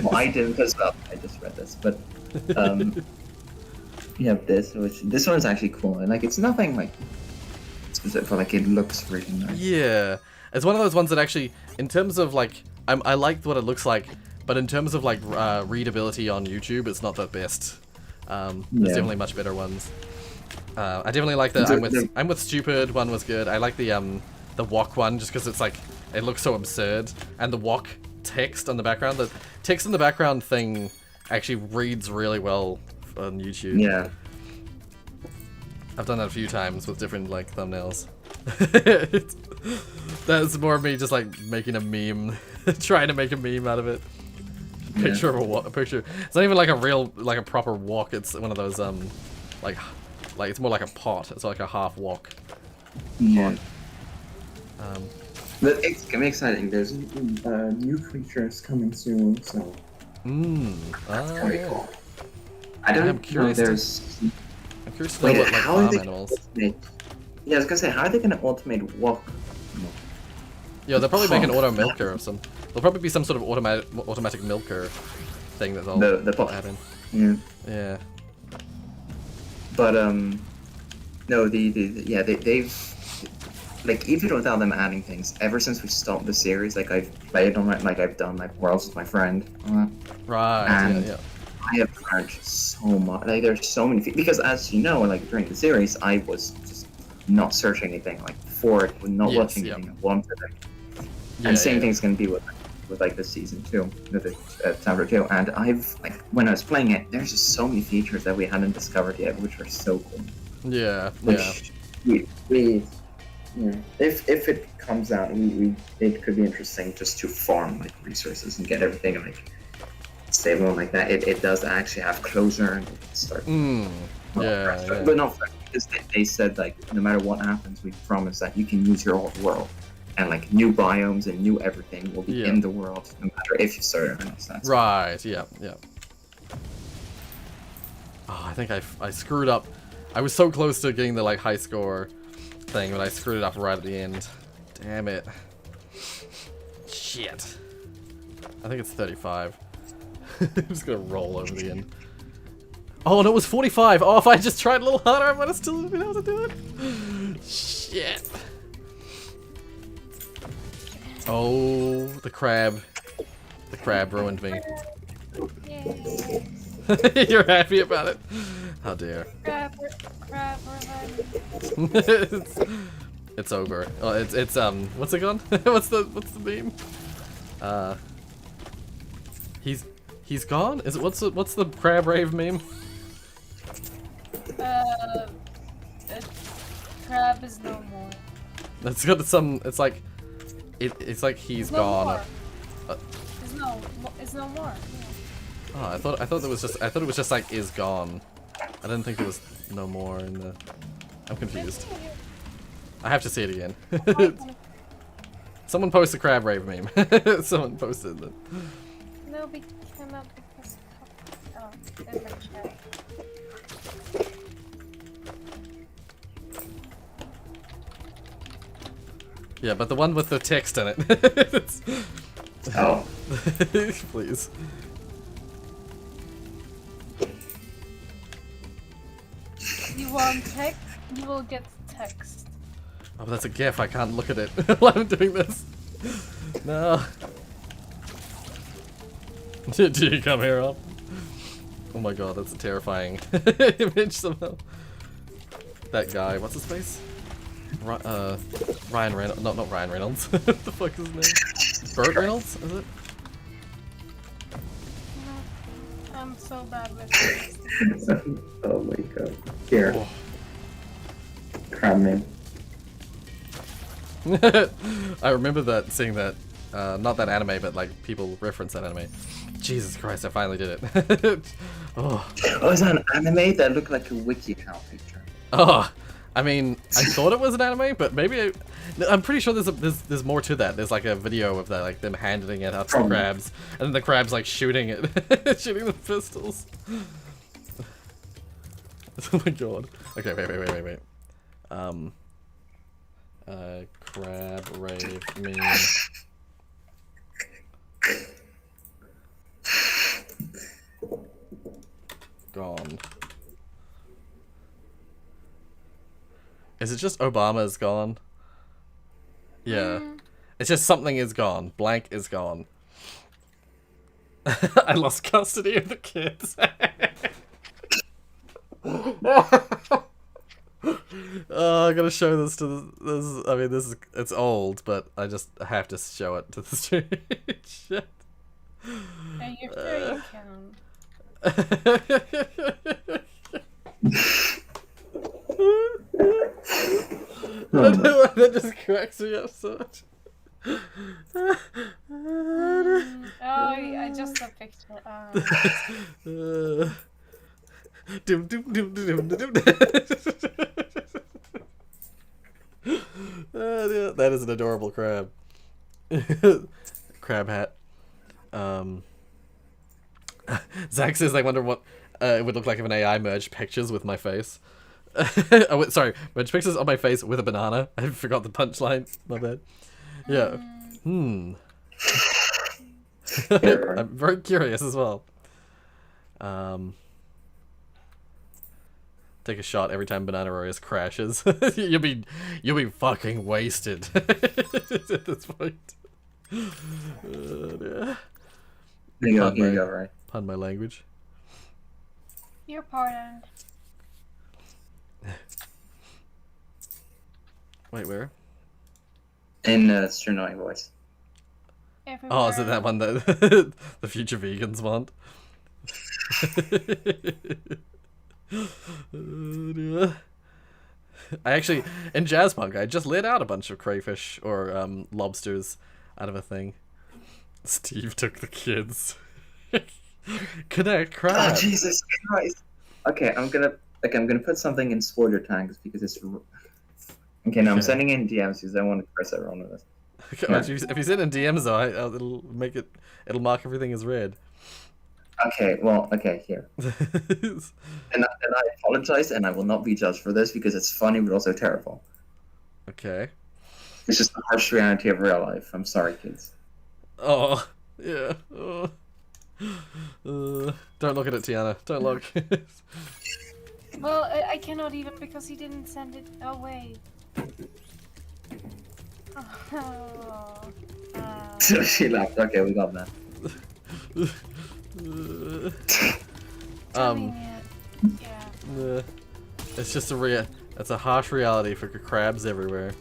Well, I didn't because I just read this, but you have this, which this one is actually cool, and like it's nothing like specific, but like it looks really nice. Yeah, it's one of those ones that actually, in terms of like, I liked what it looks like, but in terms of like readability on YouTube, it's not the best. There's definitely much better ones. I definitely like the I'm with stupid one was good. I like the walk one just because it's like it looks so absurd, and the walk text on the background. The text in the background thing actually reads really well on YouTube. Yeah. I've done that a few times with different like thumbnails. That's more of me just like making a meme, trying to make a meme out of it. Picture of a picture. It's not even like a real, like a proper walk. It's one of those like it's more like a pot. It's like a half walk. Yeah. But it's gonna be exciting. There's new creatures coming soon, so. That's gonna be cool. I don't I'm curious. I'm curious to know what like farm animals. Yeah, I was gonna say, how are they gonna automate walk? Yeah, they'll probably make an auto milker or some. There'll probably be some sort of automatic milker thing that they'll add in. Yeah. Yeah. But no, they've like even without them adding things, ever since we stopped the series, like I've played on it, like I've done like Worlds with my friend, Right. and Yeah. I have learned so much. Like there's so many because as you know, like during the series, I was just not searching anything like for it, not Yes, watching yep. anything I wanted. Yeah. And same yeah. thing's gonna be with like this season 2, with the chapter 2. And I've like when I was playing it, there's just so many features that we hadn't discovered yet, which are so cool. Yeah. Which we if it comes out, it could be interesting just to farm like resources and get everything like stable and like that. It does actually have closure and it can start. Yeah. But not fresh, because they said like no matter what happens, we promise that you can use your old world. And like new biomes and new everything will be in the world, no matter if you start or not. Right. Yeah. Oh, I think I screwed up. I was so close to getting the like high score thing, but I screwed it up right at the end. Damn it. Shit. I think it's 35. I'm just gonna roll over the end. Oh, no, it was 45. Oh, if I just tried a little harder, I might have still been able to do it. Shit. Oh, the crab. The crab ruined me. You're happy about it? How dare. Crab revenge. It's over. Oh, it's what's it called? what's the meme? He's gone? Is it what's the crab rave meme? Crab is no more. It's got some. It's like he's No gone. more. It's no more. Oh, I thought it was just like is gone. I didn't think there was no more in the. I'm confused. I have to see it again. Someone post a crab rave meme. Someone posted it. Nobody came up because. Oh, there's my chat. Yeah, but the one with the text in it. Oh. Please. You want text? You will get text. Oh, but that's a GIF. I can't look at it while I'm doing this. No. Did you come here up? Oh my god, that's a terrifying image somehow. That guy, what's his face? Ryan Reynolds. No, not Ryan Reynolds. What the fuck is his name? Burt Reynolds, is it? No, I'm so bad with this. Oh my god. Here. Oh. Crab name. I remember that, seeing that, not that anime, but like people reference that anime. Jesus Christ, I finally did it. Oh. Oh, is that an anime that looked like a WikiHow picture? Oh, I mean, I thought it was an anime, but maybe I'm pretty sure there's more to that. There's like a video of that, like them handing it out to the crabs, and then the crabs like shooting it, shooting the pistols. Oh my god. Okay, wait. Crab rave meme. Gone. Is it just Obama's gone? Yeah. It's just something is gone. Blank is gone. I lost custody of the kids. Oh, I gotta show this to this. I mean, it's old, but I just have to show it to the street. Shit. Are you sure you can? That just cracks me up so much. Oh, I just a picture. Doom, doom, doom, doom, doom, doom. That is an adorable crab. Crab hat. Zach says, I wonder what it would look like if an AI merged pictures with my face. Oh, wait, sorry, merged pictures on my face with a banana. I forgot the punchline. My bad. Yeah. I'm very curious as well. take a shot every time Banana Rorius crashes. you'll be fucking wasted at this point. Yeah. Here you go, right? Pardon my language. You're pardoned. Wait, where? In Sternoi voice. Everywhere. Oh, is it that one that the future vegans want? I actually, in Jazzpunk, I just let out a bunch of crayfish or lobsters out of a thing. Steve took the kids. Connect crab. Oh, Jesus Christ. Okay, I'm gonna put something in spoiler tags because it's. Okay, now I'm sending in DMs because I want to press everyone with this. Okay, if you send in DMs though, it'll mark everything as red. Okay, well, okay, here. And I apologize, and I will not be judged for this because it's funny but also terrible. Okay. It's just the harsh reality of real life. I'm sorry, kids. Oh, yeah. Oh. Don't look at it, Tiana. Don't look. Well, I cannot even because he didn't send it away. Oh, She laughed. Okay, we got that. yeah. It's just it's a harsh reality for crabs everywhere.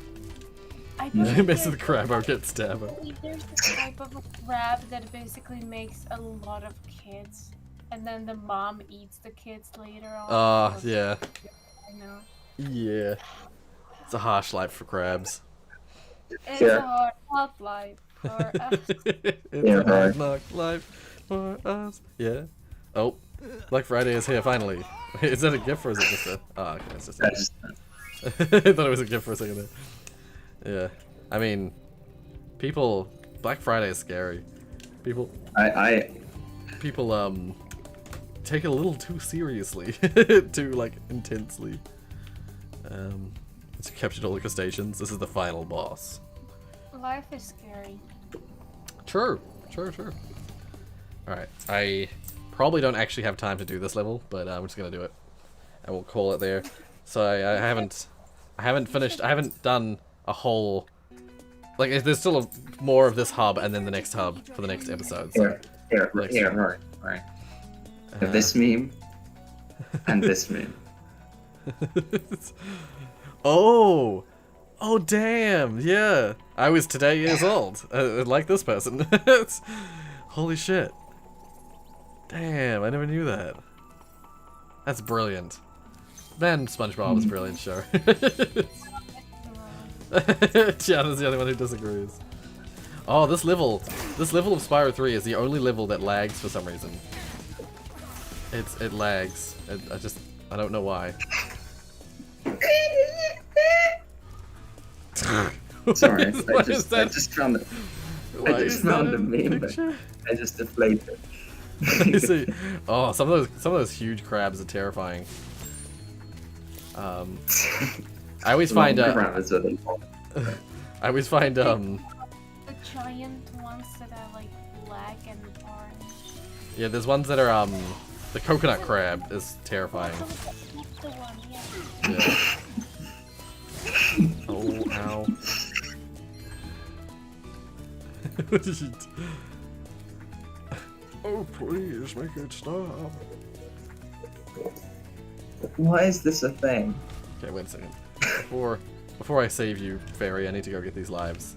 I You believe miss the there's- crab or get stabbed. I believe there's a type of a crab that basically makes a lot of kids, and then the mom eats the kids later on. because- Yeah. I know. Yeah. It's a harsh life for crabs. It's Yeah. a hard not life for us. It's Yeah, a hard right. knock life for us. Yeah. Oh, Black Friday is here finally. Is that a gift or is it just a? Oh, okay, it's just. That's just, I thought it was a gift for a second there. Yeah. I mean, people. Black Friday is scary. People take it a little too seriously, too like intensely. It's captured all the crustaceans. This is the final boss. Life is scary. True. Alright, I probably don't actually have time to do this level, but I'm just gonna do it. And we'll call it there. So I haven't finished, I haven't done a whole, like, there's still more of this hub and then the next hub for the next episode. So, right. This meme and this meme. Oh, damn, yeah. I was today years old, like this person. Holy shit. Damn, I never knew that. That's brilliant. Man, SpongeBob is a brilliant show. Tiana's the only one who disagrees. Oh, this level of Spyro 3 is the only level that lags for some reason. It lags. I don't know why. Sorry, What I is that? just found it. Why I just is that found a in the meme, but picture? I just deflated. You see, oh, some of those huge crabs are terrifying. I always find Around is what they call it. I always find The giant ones that are like black and orange. yeah, there's ones that are the coconut crab is terrifying. The one, yeah. Yeah. Oh, ow. What did you do? Oh, please make it stop. Why is this a thing? Okay, wait a second. Before I save you, Fairy, I need to go get these lives.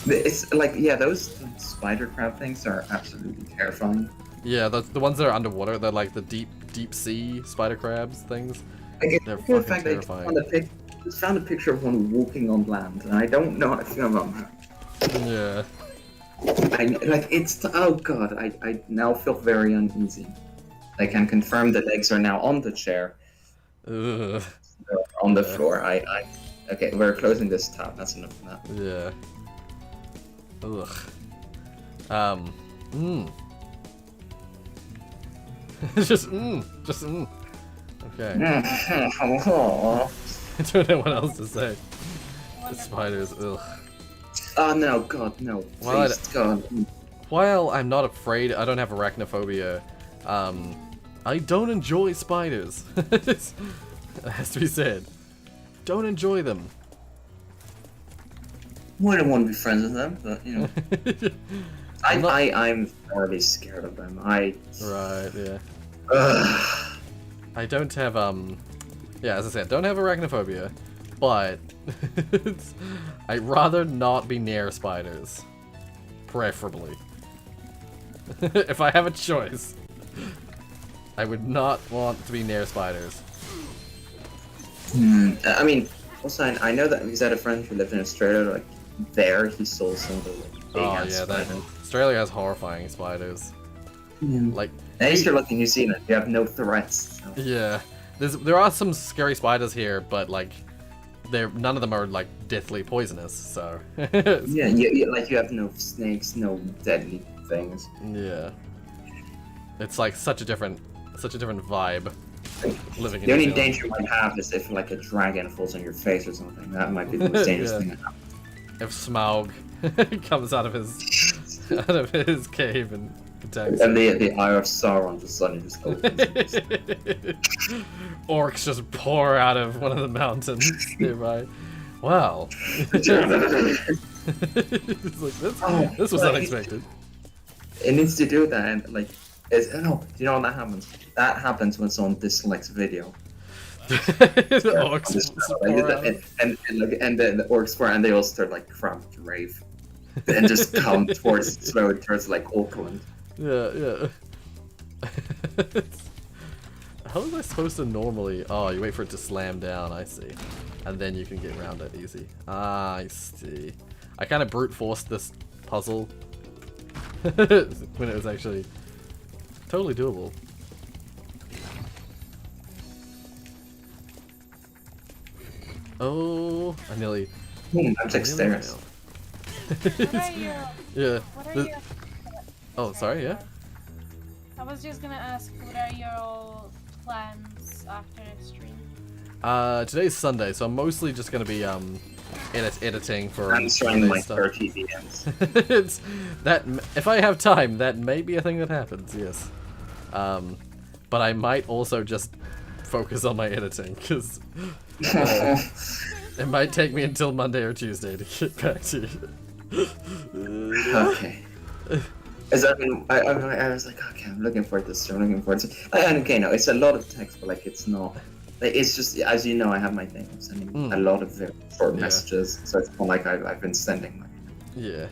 It's like, yeah, those spider crab things are absolutely terrifying. Yeah, the ones that are underwater, they're like the deep sea spider crabs things. Like, They're the fucking fact that terrifying. I just found a picture of one walking on land, and I don't know how I feel about that. Yeah. Oh god, I now feel very uneasy. I can confirm the legs are now on the chair, Ugh. on the floor. Okay, we're closing this tab. That's enough of that. Yeah. Ugh. Just Okay. I don't know what else to say. The spiders, ugh. Oh no, god, no. Well, Please, god. While I'm not afraid, I don't have arachnophobia. I don't enjoy spiders. It has to be said. Don't enjoy them. Wouldn't want to be friends with them, but you know. I'm already scared of them. Right, yeah. I don't have, yeah, as I said, don't have arachnophobia, but I'd rather not be near spiders. Preferably. If I have a choice, I would not want to be near spiders. I mean, also, I know that because I had a friend who lived in Australia, like, there he saw some of the big spiders. Australia has horrifying spiders. Like, and you're lucky in New Zealand, you have no threats. So. Yeah, there are some scary spiders here, but like, none of them are like deathly poisonous. So yeah, like you have no snakes, no deadly things. Yeah, it's like such a different vibe. Living in the only New Zealand. danger you might have is if like a dragon falls on your face or something. That might be the most dangerous thing. If Smaug comes out of his cave and attacks. And the Eye of Sauron just suddenly just opens. Orcs just pour out of one of the mountains nearby. Wow. It's like, this was unexpected. It needs to do that, and like, no, do you know when that happens? That happens when someone dislikes a video. The orcs and the orcs pour, and they all start like crying to rave, and just come towards like Auckland. Yeah. How am I supposed to normally? Oh, you wait for it to slam down. I see, and then you can get around it easy. Ah, I see. I kind of brute forced this puzzle when it was actually totally doable. Oh, I nearly. I'm dexterous. What are your... Yeah. What are your... Oh, sorry. Yeah. I was just gonna ask, what are your plans after the stream? Today's Sunday, so I'm mostly just gonna be editing for. I'm showing my 30 DMs. It's that if I have time, that may be a thing that happens. Yes. But I might also just focus on my editing because it might take me until Monday or Tuesday to get back to you. Okay. As I was like, okay, I'm looking forward to this. I'm looking forward to. And okay, no, it's a lot of text, but like, it's not. Like, it's just, as you know, I have my thing. I'm sending a lot of very short messages, so it's not like I've been sending like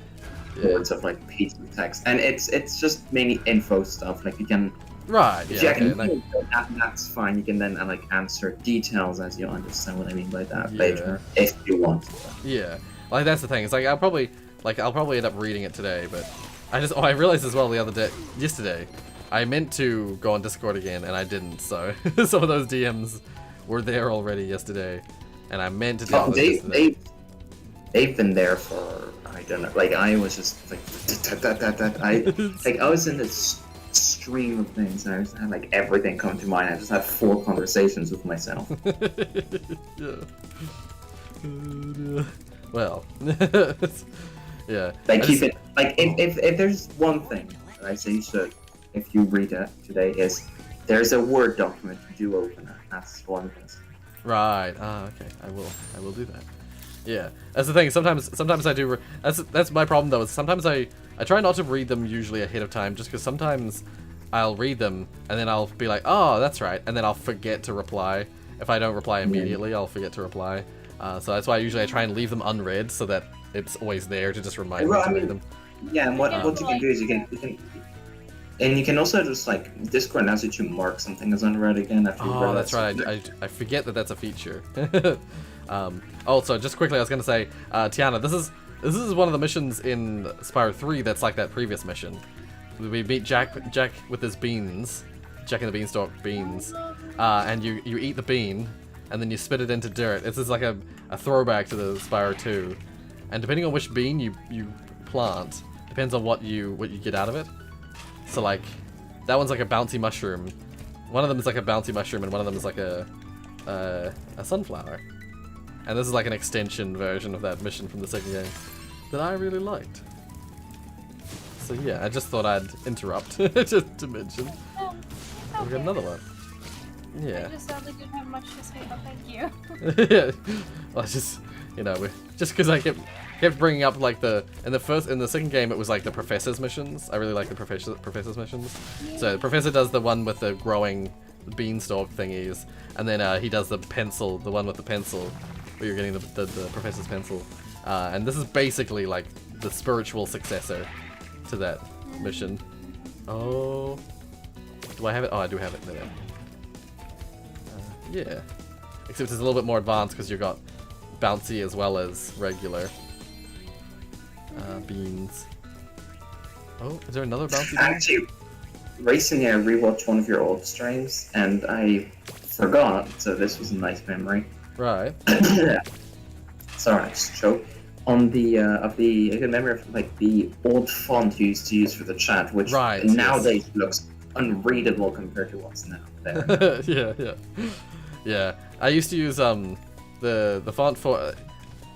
loads of like pieces of text, and it's just mainly info stuff. Like you can. Right. Yeah. Okay, that's fine. You can then like answer details as you understand what I mean by that later, if you want. Yeah. Like that's the thing. It's like I'll probably end up reading it today, but I realized as well yesterday, I meant to go on Discord again and I didn't. So some of those DMs were there already yesterday, and I meant to do them yesterday. They've been there for I don't know. Like I was just like I was in this stream of things, and I just had like everything come to mind. I just had 4 conversations with myself. Well, yeah. Like keep it like if there's one thing that I say you should, if you read it today, is there's a Word document. You do open it. That's one thing. Right. Okay. I will do that. Yeah. That's the thing. Sometimes I do. That's my problem though. Is sometimes I try not to read them usually ahead of time, just because sometimes I'll read them and then I'll be like, oh, that's right, and then I'll forget to reply. If I don't reply immediately, I'll forget to reply. So that's why I try and leave them unread so that it's always there to just remind me to read them. Yeah, and what you can do is you can also just like Discord allows you to mark something as unread again after you read it. That's right. I forget that that's a feature. Also, just quickly, I was gonna say, Tiana, this is one of the missions in Spyro 3 that's like that previous mission. We meet Jack with his beans, Jack and the Beanstalk beans, and you eat the bean, and then you spit it into dirt. This is like a throwback to the Spyro 2, and depending on which bean you plant, depends on what you get out of it. So like, that one's like a bouncy mushroom. One of them is like a bouncy mushroom, and one of them is like a sunflower. And this is like an extension version of that mission from the second game that I really liked. So yeah, I just thought I'd interrupt just to mention. Oh, we got another one. I Yeah. just sadly didn't have much to say, but thank you. Yeah. Well, it's just, you know, just because I kept bringing up like in the second game it was like the professor's missions. I really like the professor's missions. So the professor does the one with the growing beanstalk thingies, and then he does the one with the pencil, where you're getting the professor's pencil. And this is basically like the spiritual successor to that mission. Oh, do I have it? Oh, I do have it there. Yeah, except it's a little bit more advanced because you've got bouncy as well as regular beans. Oh, is there another bouncy bean? Actually, recently I rewatched one of your old streams and I forgot, so this was a nice memory. Right. Sorry, I just choked. On I can remember of like the old font you used to use for the chat, which nowadays looks unreadable compared to what's now there. Yeah. I used to use the font for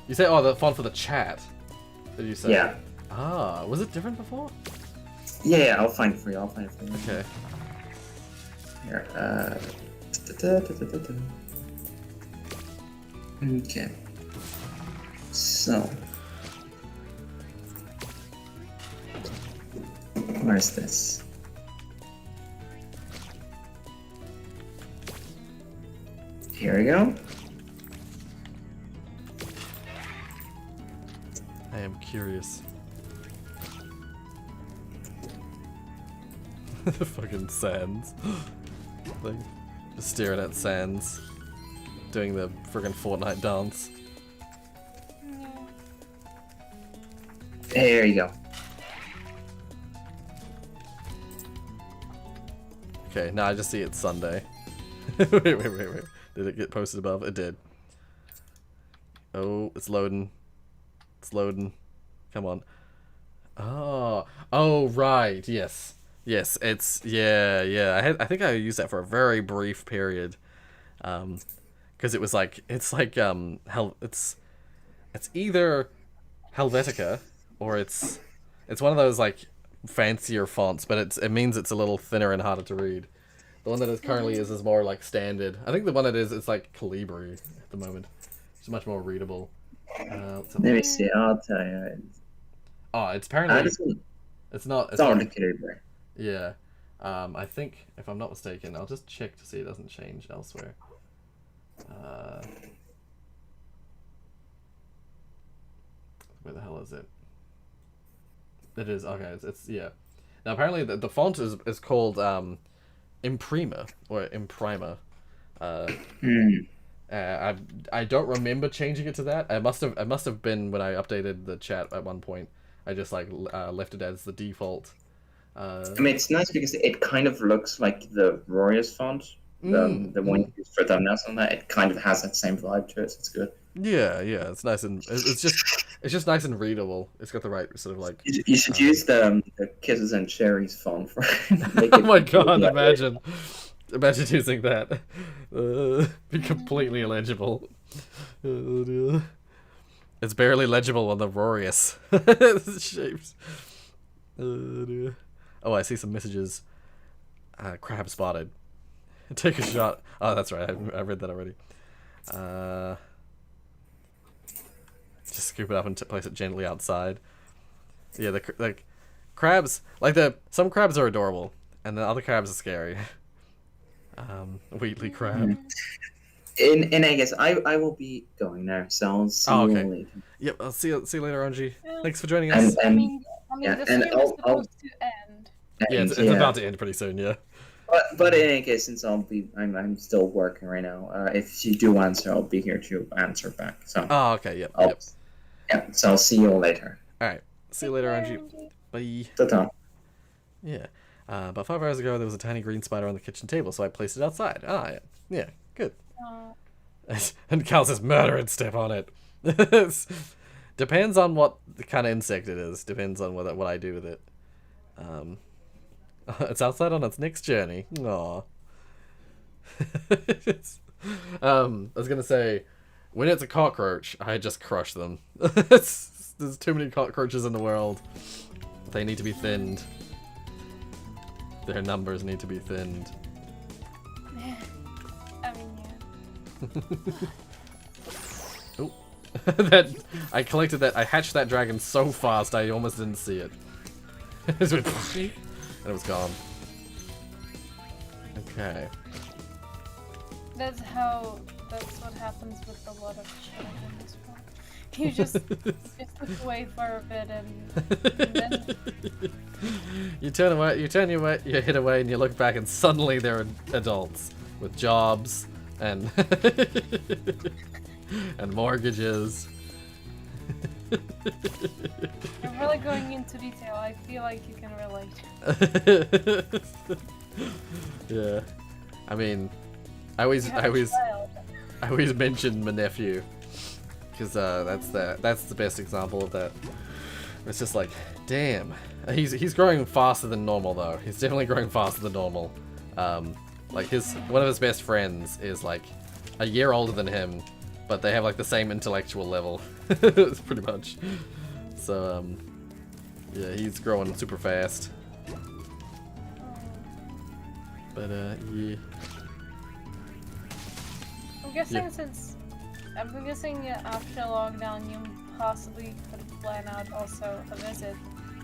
you say the font for the chat. Did you say? Yeah. Ah, was it different before? Yeah, I'll find it for you. Okay. Here. Okay. So, where's this? Here we go. I am curious. The fucking Sans. Like, just staring at Sans. Doing the friggin' Fortnite dance. There you go. Okay, now I just see it's Sunday. wait. Did it get posted above? It did. Oh, it's loading. It's loading. Come on. Oh, right. Yes. It's yeah. I think I used that for a very brief period, because it's either Helvetica or it's one of those like fancier fonts, but it means it's a little thinner and harder to read. The one that it currently is more like standard. I think the one it's like Calibri at the moment. It's much more readable. Let me see. I'll tell you. Oh, it's apparently it's not the Calibri. Yeah. I think if I'm not mistaken, I'll just check to see it doesn't change elsewhere. Where the hell is it? It is okay. It's yeah. Now apparently the font is called Imprima or Imprima. I don't remember changing it to that. It must have been when I updated the chat at one point. I just like left it as the default. I mean, it's nice because it kind of looks like the Rorius font, the one you use for thumbnails on that. It kind of has that same vibe to it. So it's good. Yeah, it's nice and it's just nice and readable. It's got the right sort of like. You should use the Kisses and Cherries font for. Oh my god! Imagine using that. Be completely illegible. It's barely legible on the Rorius shapes. Oh, I see some messages. Crab spotted. Take a shot. Oh, that's right. I read that already. Just scoop it up and place it gently outside. Yeah, the crabs, some crabs are adorable, and the other crabs are scary. Wheatley crab. In I guess I will be going now, so I'll see you later. Yep, I'll see you later, Anji. Thanks for joining us. I mean, the stream is supposed to end. Yeah, it's about to end pretty soon. Yeah. But in any case, since I'm still working right now, if you do answer, I'll be here to answer back. So. Oh, okay. Yep. Yeah. So I'll see you all later. All right. See you later, Anji. Bye. Ta-ta. Yeah. About 5 hours ago, there was a tiny green spider on the kitchen table, so I placed it outside. Ah, yeah. Good. And Cal says, "Murder and step on it." Depends on what kind of insect it is. Depends on what I do with it. It's outside on its next journey. Aww. I was gonna say, when it's a cockroach, I just crush them. There's too many cockroaches in the world. They need to be thinned. Their numbers need to be thinned. Oh, that I collected that. I hatched that dragon so fast I almost didn't see it. It went and it was gone. Okay. That's what happens with a lot of children as well. You just look away for a bit and then you turn away, you hit away, and you look back, and suddenly they're adults with jobs and and mortgages. you're really going into detail. I feel like you can relate. Yeah, I mean, I always mention my nephew because that's the best example of that. It's just like, damn, he's growing faster than normal though. He's definitely growing faster than normal. Like one of his best friends is like a year older than him, but they have like the same intellectual level. It's pretty much. So yeah, he's growing super fast. But yeah. I'm guessing after lockdown you possibly could plan out also a visit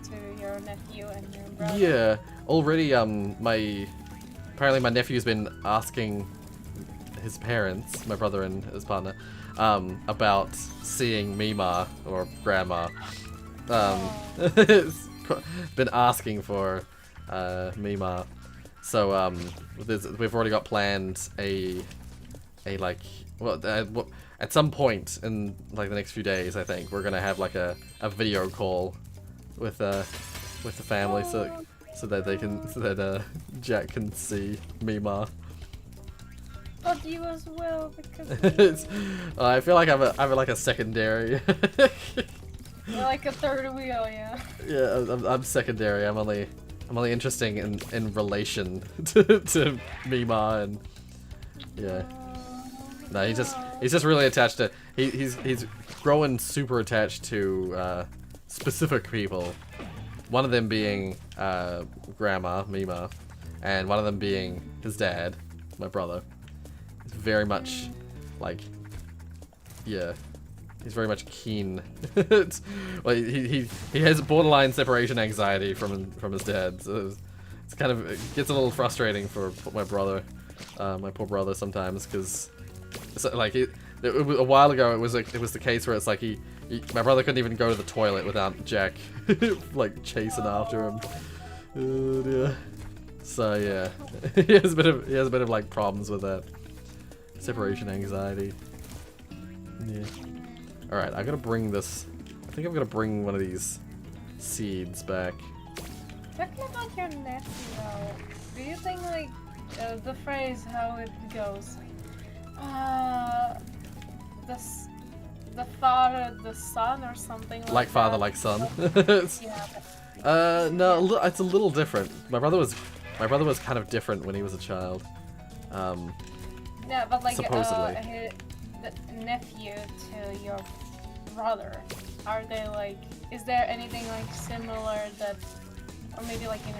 to your nephew and your brother. Yeah, already apparently my nephew's been asking his parents, my brother and his partner, about seeing Mima or Grandma. Been asking for Mima. So we've already got planned at some point in like the next few days, I think we're gonna have like a video call with the family, so that Jack can see Mima. But you as well, because I feel like I'm like a secondary. you're like a third wheel, yeah. Yeah, I'm secondary. I'm only interesting in relation to Mima, and yeah. No, he's just really attached to. He's growing super attached to specific people. One of them being Grandma Mima, and one of them being his dad, my brother. He's very much like, yeah, he's very much keen. Well, he has borderline separation anxiety from his dad, so it's kind of, it gets a little frustrating for my brother, my poor brother sometimes, because like a while ago it was the case where it's like my brother couldn't even go to the toilet without Jack like chasing after him. Oh dear. So yeah, he has a bit of like problems with that separation anxiety. Yeah. All right, I gotta bring this. I think I'm gonna bring one of these seeds back. Talking about your nephew, though, do you think like the phrase how it goes? The father, the son, or something like father, that. like son. Yeah. No, it's a little different. My brother was kind of different when he was a child. Yeah, but like supposedly. The nephew to your brother, are they like? Is there anything like similar that, or maybe like in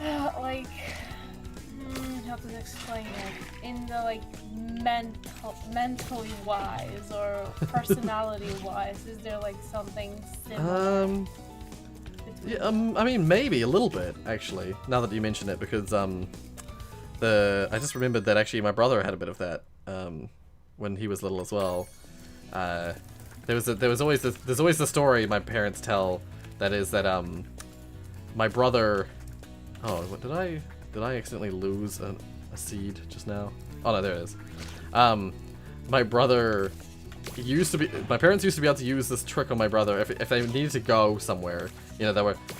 a, like? How to explain it? In the like mentally wise or personality wise, is there like something similar? Yeah, I mean maybe a little bit actually. Now that you mention it, because I just remembered that actually my brother had a bit of that when he was little as well. There's always the story my parents tell that is that my brother. Oh, what did I accidentally lose a seed just now? Oh no, there it is. My brother my parents used to be able to use this trick on my brother if they needed to go somewhere. You know,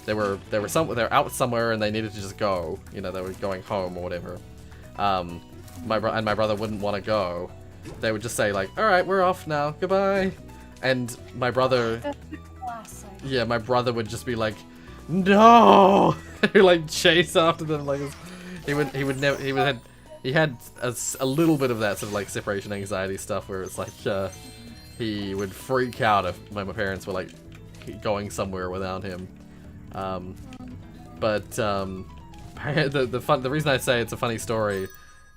they were out somewhere and they needed to just go. You know, they were going home or whatever. My brother wouldn't want to go. They would just say like, "All right, we're off now. Goodbye." And my brother. That's classic. Yeah, my brother would just be like, "No!" He like chase after them like he had a little bit of that sort of like separation anxiety stuff where it's like he would freak out if my parents were like going somewhere without him. The reason I say it's a funny story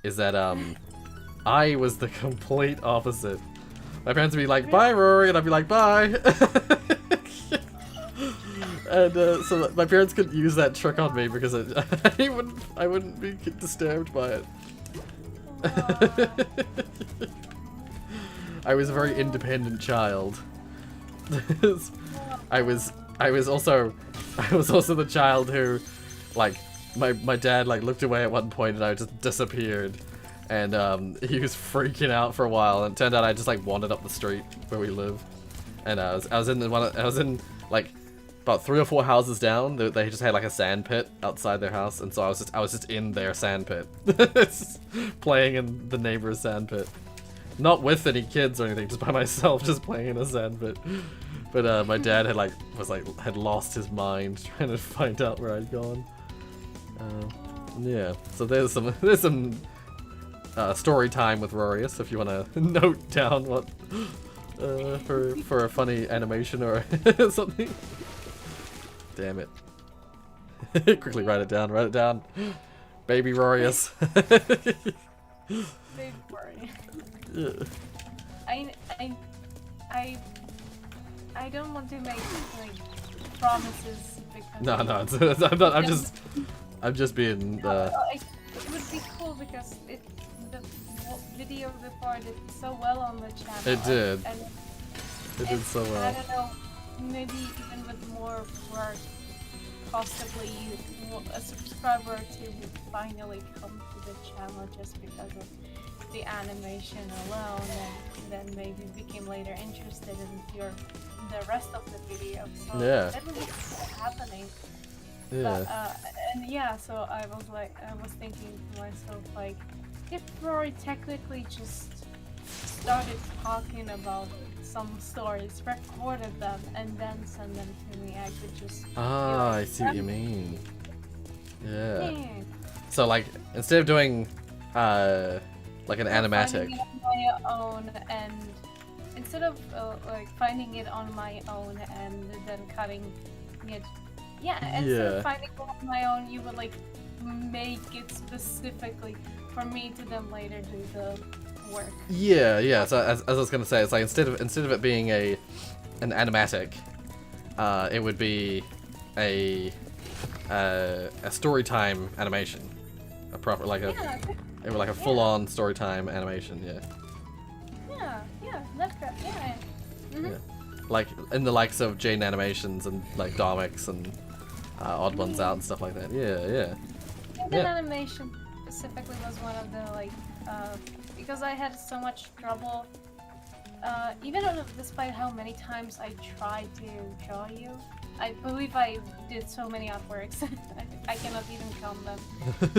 is that I was the complete opposite. My parents would be like, "Bye, Rory," and I'd be like, "Bye." And so my parents could use that trick on me because I wouldn't be disturbed by it. I was a very independent child. I was also the child who, like, my dad like looked away at one point and I just disappeared, and he was freaking out for a while, and it turned out I just like wandered up the street where we live, and I was in like about 3 or 4 houses down. They just had like a sand pit outside their house, and so I was just in their sand pit, playing in the neighbor's sand pit, not with any kids or anything, just by myself, just playing in a sand pit. But my dad had lost his mind trying to find out where I'd gone. Yeah, so there's some story time with Rorius if you want to note down what for a funny animation or something. Damn it! Quickly write it down. Baby Rorius. Baby Rorius. Yeah. I don't want to make like promises because No, I'm just being. it would be cool because the video before did so well on the channel. It did. And It did so well. I don't know, maybe even with more work, possibly a subscriber to finally come to the channel just because of the animation alone, and then maybe became later interested in the rest of the video. So Yeah. that was happening. Yeah. But, and yeah, so I was thinking to myself, like, if Rory technically just started talking about some stories, recorded them, and then send them to me, I could just I see what you mean. Yeah. Yeah. So like instead of doing like an animatic. Finding it on my own, and instead of like finding it on my own and then cutting it, instead of finding it on my own, you would like make it specifically for me to then later do the work. Yeah. So as I was gonna say, it's like instead of it being an animatic, it would be a story time animation, a proper like a. It was like a full-on story time animation, Yeah, that's good. Yeah. Yeah. Like in the likes of Jane Animations and like Domix and Odd Ones Out and stuff like that. Yeah. I think that animation specifically was one of the like because I had so much trouble. Even despite how many times I tried to draw you, I believe I did so many artworks. I cannot even count them.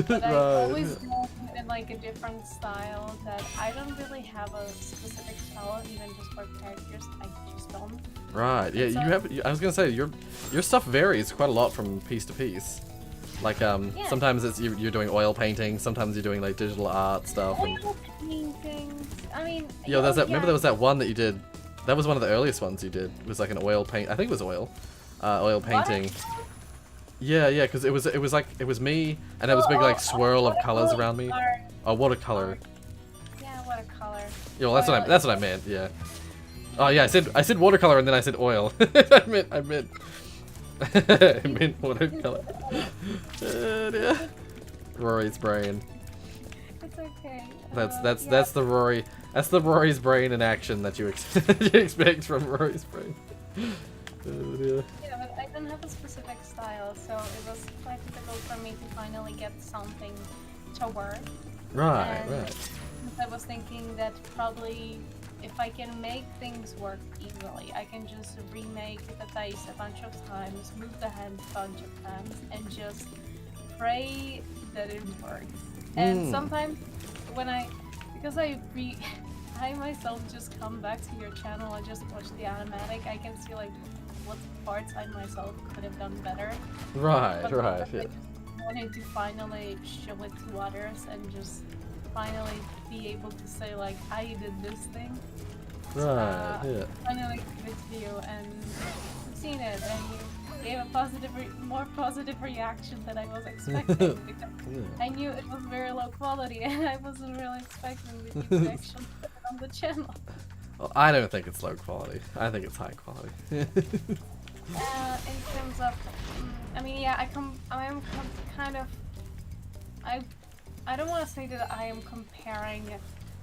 But I always draw in like a different style that I don't really have a specific style, even just for characters. I just don't. Right. Yeah. So, you have. I was gonna say your stuff varies quite a lot from piece to piece. Like sometimes it's you're doing oil painting. Sometimes you're doing like digital art stuff. Oil paintings. I mean. Remember there was that one that you did. That was one of the earliest ones you did. It was like an oil paint. I think it was oil painting. What? Yeah, because it was me, and there was a big like swirl of colors around me. Oh, watercolor. Yeah, watercolor. Yeah, well, that's what I meant. Yeah. Oh yeah, I said watercolor and then I said oil. I meant I meant watercolor. Yeah. Rory's brain. It's okay. That's the Rory. That's the Rory's brain in action that you expect from Rory's brain. Oh dear. Yeah, but I don't have a specific style, so it was quite difficult for me to finally get something to work. Right. I was thinking that probably if I can make things work easily, I can just remake the face a bunch of times, move the hand a bunch of times, and just pray that it works. And sometimes when because I myself just come back to your channel and just watch the animatic, I can see like what parts I myself could have done better. Right. But Yeah. I just wanted to finally show it to others and just finally be able to say like I did this thing. Right. Yeah. Finally give it to you, and you've seen it, and gave a more positive reaction than I was expecting because I knew it was very low quality and I wasn't really expecting the people to actually put it on the channel. Well, I don't think it's low quality. I think it's high quality. In terms of, I mean, yeah, I am kind of, I don't want to say that I am comparing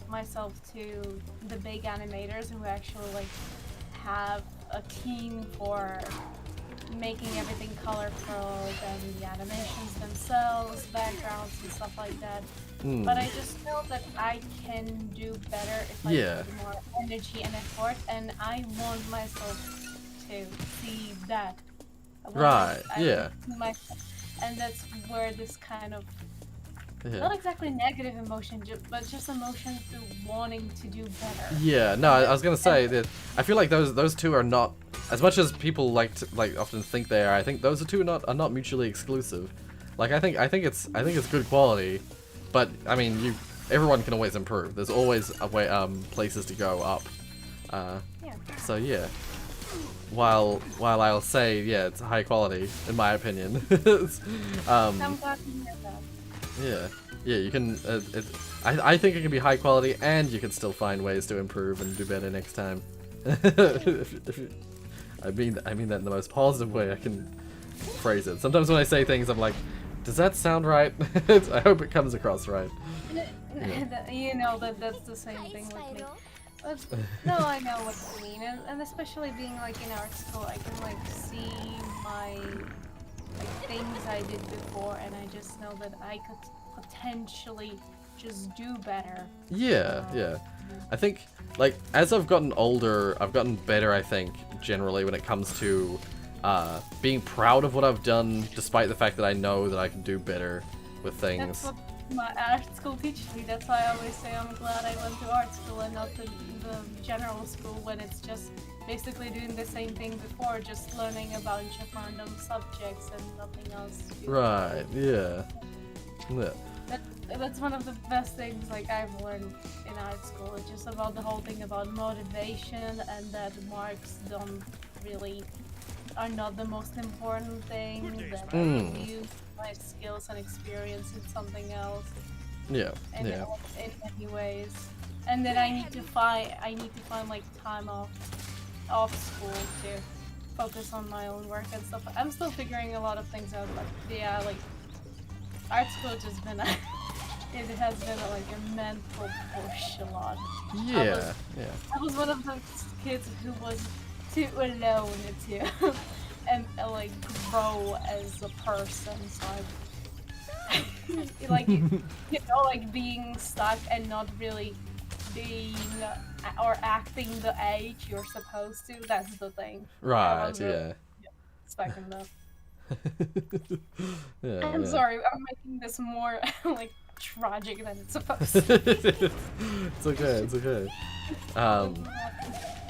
myself to the big animators who actually like have a team for making everything colorful and the animations themselves, backgrounds and stuff like that. But I just feel that I can do better if I put more energy and effort, and I want myself to see that. Right, And that's where this kind of, not exactly negative emotion, but just emotion to wanting to do better. Yeah, no, I was gonna say that I feel like those two are not, as much as people like often think they are. I think those two are not mutually exclusive. Like I think it's good quality, but I mean everyone can always improve. There's always a way places to go up. So yeah. While I'll say it's high quality in my opinion. I'm glad to hear that. Yeah, you can. I think it can be high quality, and you can still find ways to improve and do better next time. I mean that in the most positive way I can phrase it. Sometimes when I say things, I'm like, does that sound right? I hope it comes across right. You know that's the same thing with me. But, no, I know what you mean, and especially being like in art school, I can like see my things I did before, and I just know that I could potentially just do better. Yeah. I think like as I've gotten older, I've gotten better. I think generally when it comes to being proud of what I've done, despite the fact that I know that I can do better with things. That's what my art school teaches me. That's why I always say I'm glad I went to art school and not the general school, when it's just basically doing the same thing before, just learning a bunch of random subjects and nothing else. Right, yeah. That's one of the best things like I've learned in art school. It's just about the whole thing about motivation, and that marks are not the most important thing, that I can use my skills and experience in something else. In many ways. And then I need to find like time off school to focus on my own work and stuff. I'm still figuring a lot of things out, like art school just been it has been like a mental push a lot. Yeah. I was one of those kids who was too alone to and like grow as a person, so like like being stuck and not really being or acting the age you're supposed to. That's the thing. Right, Stuck in that. I'm sorry, I'm making this more like tragic than it's supposed to be. It's okay.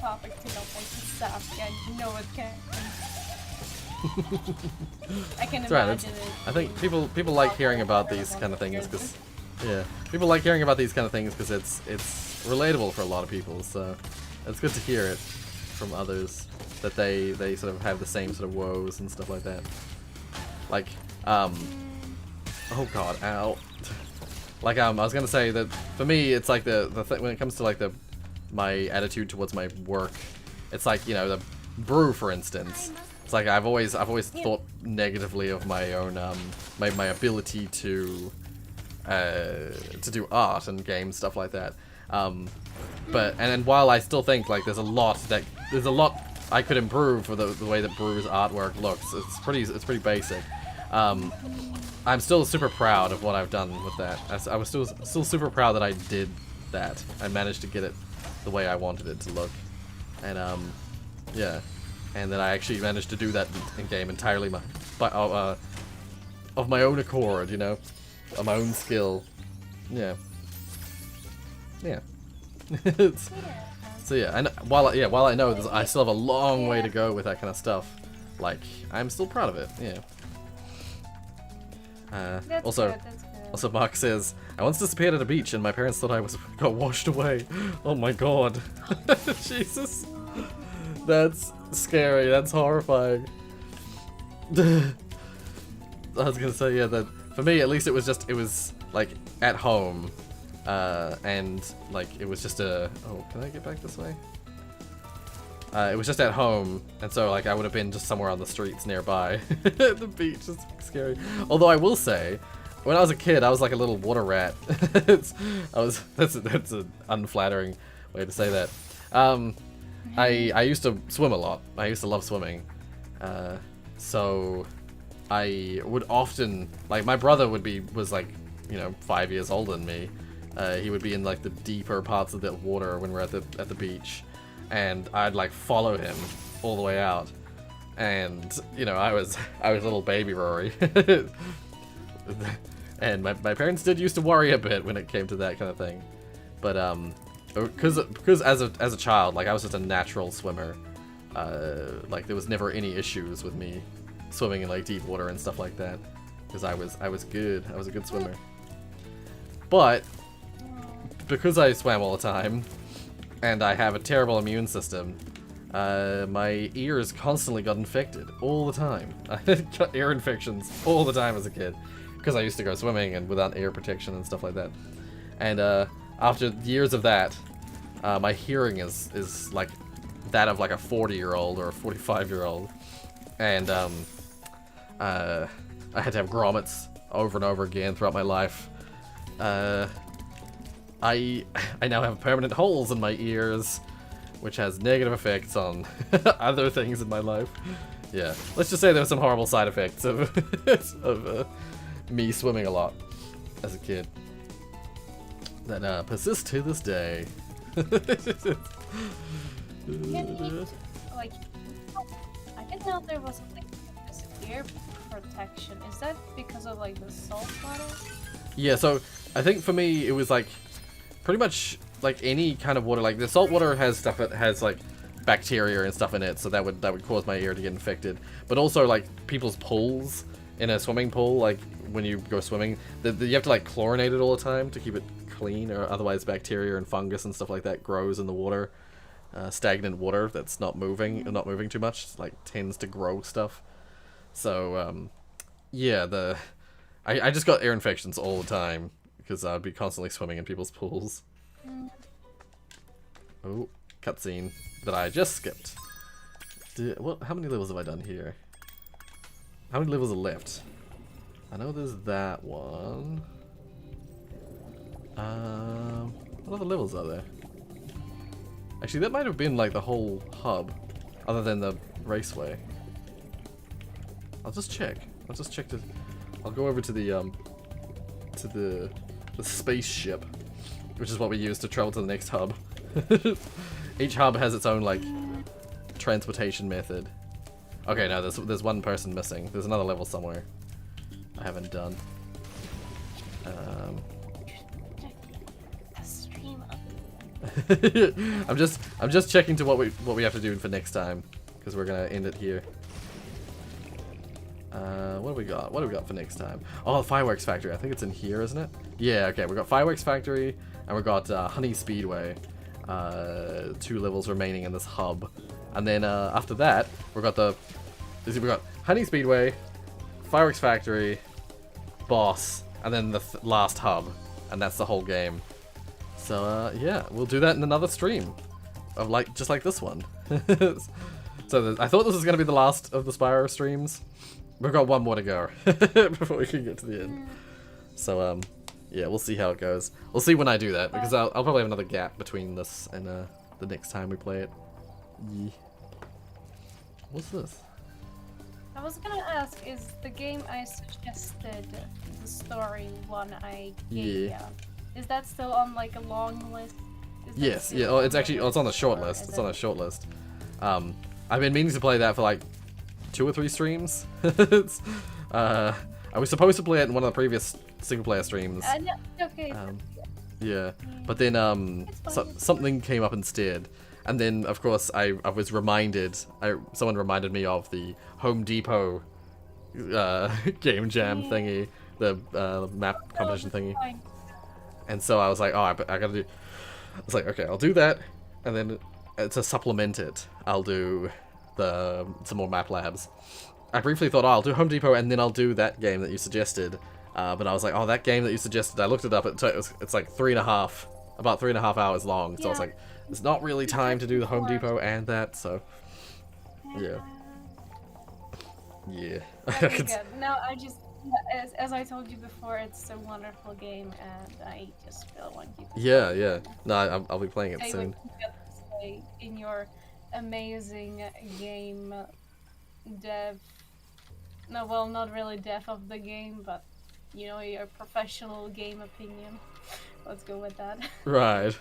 Topic to not make it sad, and you know it can. I can imagine it. I think people like hearing about these kind of things because people like hearing about these kind of things because it's relatable for a lot of people. So it's good to hear it from others that they sort of have the same sort of woes and stuff like that. Like oh god, ow. Like I was gonna say that for me it's like the thing when it comes to like my attitude towards my work. It's like, you know, the brew for instance. It's like I've always thought negatively of my own my ability to do art and games, stuff like that. But then while I still think like there's a lot I could improve for the way that Brew's artwork looks. It's pretty basic. I'm still super proud of what I've done with that. I was still super proud that I did that. I managed to get it the way I wanted it to look, and and that I actually managed to do that in game entirely of my own accord, you know, of my own skill. Yeah. So yeah, and while I know I still have a long way to go with that kind of stuff, like I'm still proud of it. Yeah. Also, Mark says, I once disappeared at a beach and my parents thought I got washed away. Oh my god. Jesus. That's scary. That's horrifying. I was gonna say, yeah, that for me at least it was like at home, and like it was just a. Oh, can I get back this way? It was just at home, and so like I would have been just somewhere on the streets nearby. The beach is scary. Although I will say, when I was a kid, I was like a little water rat. That's an unflattering way to say that. I used to swim a lot. I used to love swimming. So I would often, like, my brother was like, you know, 5 years older than me. He would be in like the deeper parts of the water when we're at the beach, and I'd like follow him all the way out. And you know, I was little baby Rory. And my parents did used to worry a bit when it came to that kind of thing. But because as a child, like I was just a natural swimmer. Like there was never any issues with me swimming in like deep water and stuff like that, because I was good. I was a good swimmer. But because I swam all the time and I have a terrible immune system, my ears constantly got infected all the time. I got ear infections all the time as a kid because I used to go swimming and without ear protection and stuff like that. And after years of that, my hearing is like that of like a 40-year-old or a 45-year-old, and I had to have grommets over and over again throughout my life. I now have permanent holes in my ears, which has negative effects on other things in my life. Yeah, let's just say there were some horrible side effects of me swimming a lot as a kid that persist to this day. Like, I didn't know there was like this ear protection. Is that because of like the salt water? Yeah, so I think for me it was like pretty much like any kind of water. Like the salt water has stuff that has like bacteria and stuff in it, so that would cause my ear to get infected. But also like people's pools in a swimming pool, like when you go swimming, you have to like chlorinate it all the time to keep it clean, or otherwise bacteria and fungus and stuff like that grows in the water. Stagnant water that's not moving too much, like tends to grow stuff. So yeah, I just got ear infections all the time because I'd be constantly swimming in people's pools. Oh, cutscene that I just skipped. How many levels have I done here? How many levels are left? I know there's that one. What other levels are there? Actually, that might have been like the whole hub, other than the raceway. I'll just check. I'll go over to the spaceship, which is what we use to travel to the next hub. Each hub has its own like transportation method. Okay, no, there's one person missing. There's another level somewhere I haven't done. I'm just checking to what we have to do for next time, because we're gonna end it here. What do we got? What do we got for next time? Oh, the fireworks factory. I think it's in here, isn't it? Yeah. Okay, we got fireworks factory, and we got Honey Speedway. 2 levels remaining in this hub, and then after that we got Honey Speedway, fireworks factory, boss, and then the last hub, and that's the whole game. So yeah, we'll do that in another stream of just like this one. So I thought this was gonna be the last of the Spyro streams. We've got one more to go before we can get to the end. So yeah, we'll see how it goes. We'll see when I do that, because I'll probably have another gap between this and the next time we play it. Yeah. What's this? I was gonna ask, is the game I suggested, the story one I gave ya, is that still on like a long list? Yes, yeah. Oh, it's on the short list. It's on a short list. I've been meaning to play that for like 2 or 3 streams. I was supposed to play it in one of the previous single player streams. No, okay. Yeah, but then something came up instead, and then of course I was reminded. Someone reminded me of the Home Depot game jam thingy, the map competition thingy, and so I was like, oh, I gotta do. I was like, okay, I'll do that, and then to supplement it, I'll do some more map labs. I briefly thought, oh, I'll do Home Depot and then I'll do that game that you suggested. But I was like, oh, that game that you suggested, I looked it up, it's like about 3.5 hours long. So I was Yeah. like, it's not really time to do the Home Depot and that, so yeah. Yeah. Very good. No, I just, as I told you before, it's a wonderful game, and I just really want you to Yeah, yeah. No, I'll be playing it say soon. what you got to say in your amazing game dev. No, well, not really dev of the game, but you know, your professional game opinion. Let's go with that. Right.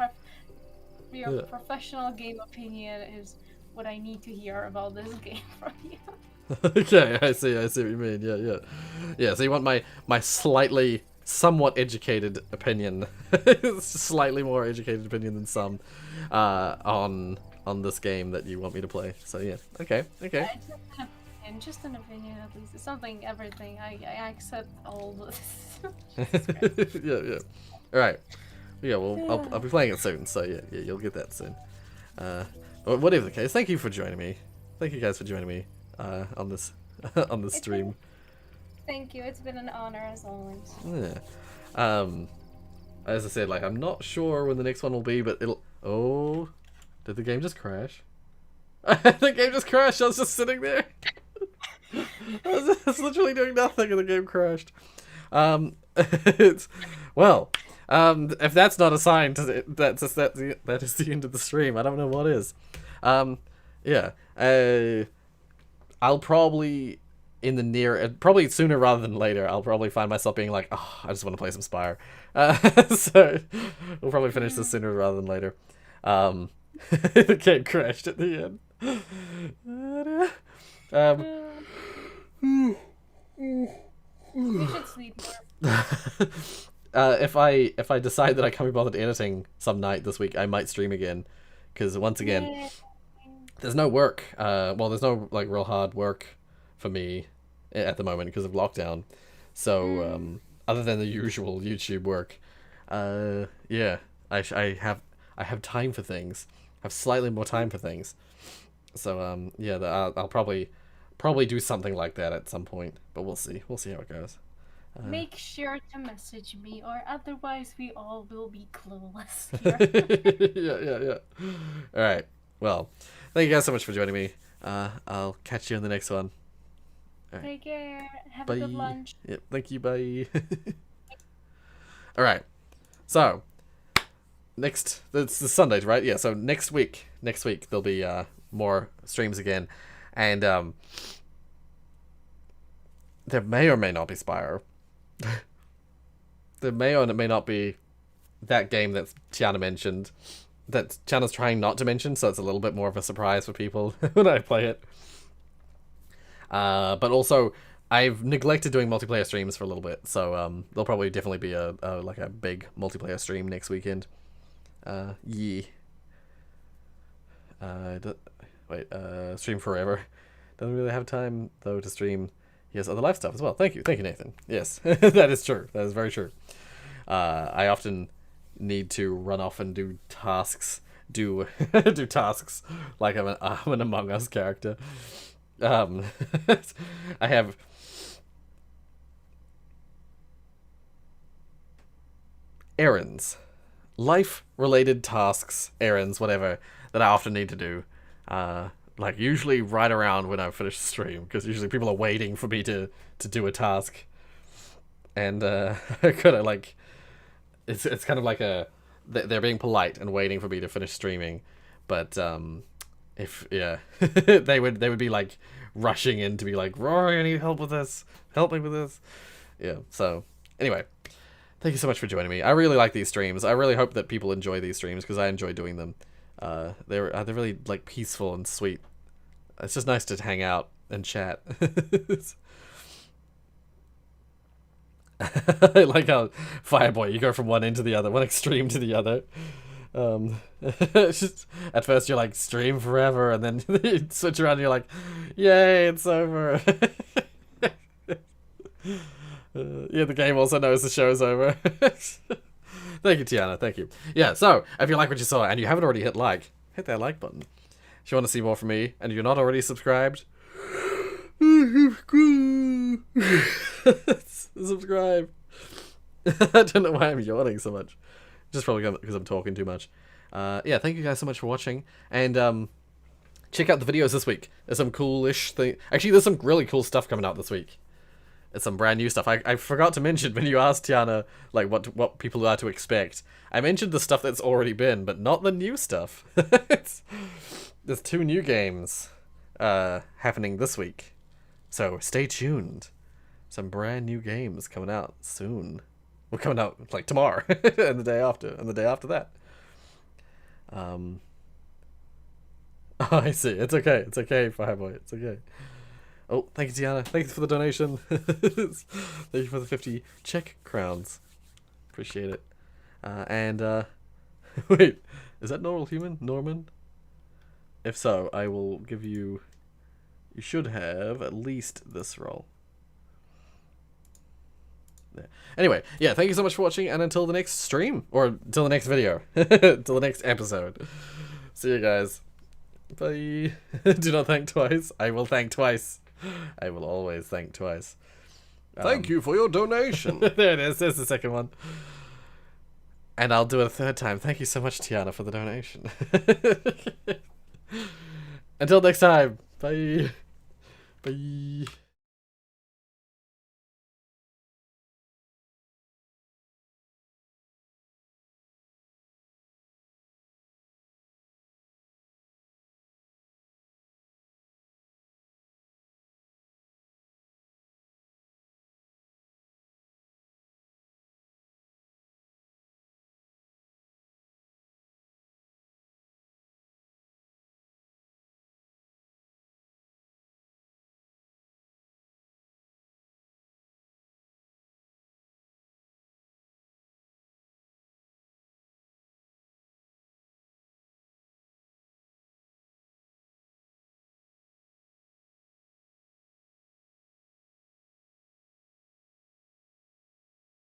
Your Yeah. professional game opinion is what I need to hear about this game from you. Okay, I see what you mean. Yeah. So you want my slightly, somewhat educated opinion, slightly more educated opinion than some, on this game that you want me to play. So yeah, okay. Just an opinion at least. It's something, everything. I accept all this. Yeah. All right. Yeah. Well, I'll be playing it soon. So yeah, you'll get that soon. But whatever the case, thank you for joining me. Thank you guys for joining me. On this stream. Thank you. It's been an honor as always. Yeah. As I said, like I'm not sure when the next one will be, but it'll. Oh, did the game just crash? The game just crashed. I was just sitting there. I was literally doing nothing, and the game crashed. It's well. If that's not a sign to that is the end of the stream. I don't know what is. Yeah. I'll probably probably sooner rather than later, I'll probably find myself being like, oh, I just want to play some Spyro. So we'll probably finish this sooner rather than later. The game crashed at the end. We should sleep more. If I decide that I can't be bothered editing some night this week, I might stream again, because once again, there's no work. There's no like real hard work for me at the moment because of lockdown. So other than the usual YouTube work, yeah, I have time for things. I have slightly more time for things. So yeah, I'll probably do something like that at some point. But we'll see. We'll see how it goes. Make sure to message me, or otherwise we all will be clueless here. Yeah. All right. Well, thank you guys so much for joining me. I'll catch you in the next one. All right. Take care. Have Bye. a good lunch. Yep. Thank you. Bye. All right. So it's the Sundays, right? Yeah. So next week there'll be more streams again, and there may or may not be Spyro. There may or may not be that game that Tiana mentioned, that Tiana's trying not to mention, so it's a little bit more of a surprise for people when I play it. But also, I've neglected doing multiplayer streams for a little bit, so there'll probably definitely be a big multiplayer stream next weekend. Yeah. Stream forever. Don't really have time though to stream. Yes, other life stuff as well. Thank you, Nathan. Yes, that is true. That is very true. I often need to run off and do tasks. Do tasks like I'm an Among Us character. I have errands, life-related tasks, errands, whatever, that I often need to do. Like usually right around when I finish the stream, because usually people are waiting for me to do a task, and I kind of like it's kind of like they're being polite and waiting for me to finish streaming, but if they would be like rushing in to be like, Rory, I need help with this, help me with this. Yeah. So anyway, thank you so much for joining me. I really like these streams. I really hope that people enjoy these streams because I enjoy doing them. They're really like peaceful and sweet. It's just nice to hang out and chat. I like how Fireboy, you go from one end to the other, one extreme to the other. It's just, at first you're like stream forever, and then you switch around and you're like, yay, it's over. Yeah, the game also knows the show's over. Thank you, Tiana. Thank you. Yeah, so if you like what you saw and you haven't already hit that like button. If you want to see more from me and you're not already subscribed, Subscribe. I don't know why I'm yawning so much. Just probably because I'm talking too much. Yeah, thank you guys so much for watching. And check out the videos this week. There's some coolish thing. Actually, there's some really cool stuff coming out this week. It's some brand new stuff. I forgot to mention when you asked Tiana like what people are to expect. I mentioned the stuff that's already been, but not the new stuff. There's 2 new games happening this week, so stay tuned. Some brand new games coming out soon. We're coming out like tomorrow, and the day after, and the day after that. Oh, I see. It's okay. It's okay, Fireboy. It's okay. Oh, thank you, Tiana. Thank you for the donation. Thank you for the 50 Czech crowns. Appreciate it. Wait, is that normal human? Norman? If so, I will give you... You should have at least this roll. There. Anyway, yeah, thank you so much for watching, and until the next stream, or until the next video, until the next episode. See you guys. Bye. Do not thank twice. I will thank twice. I will always thank twice. Thank you for your donation. There it is. There's the second one. And I'll do it a 3rd time. Thank you so much, Tiana, for the donation. Until next time. Bye. Bye.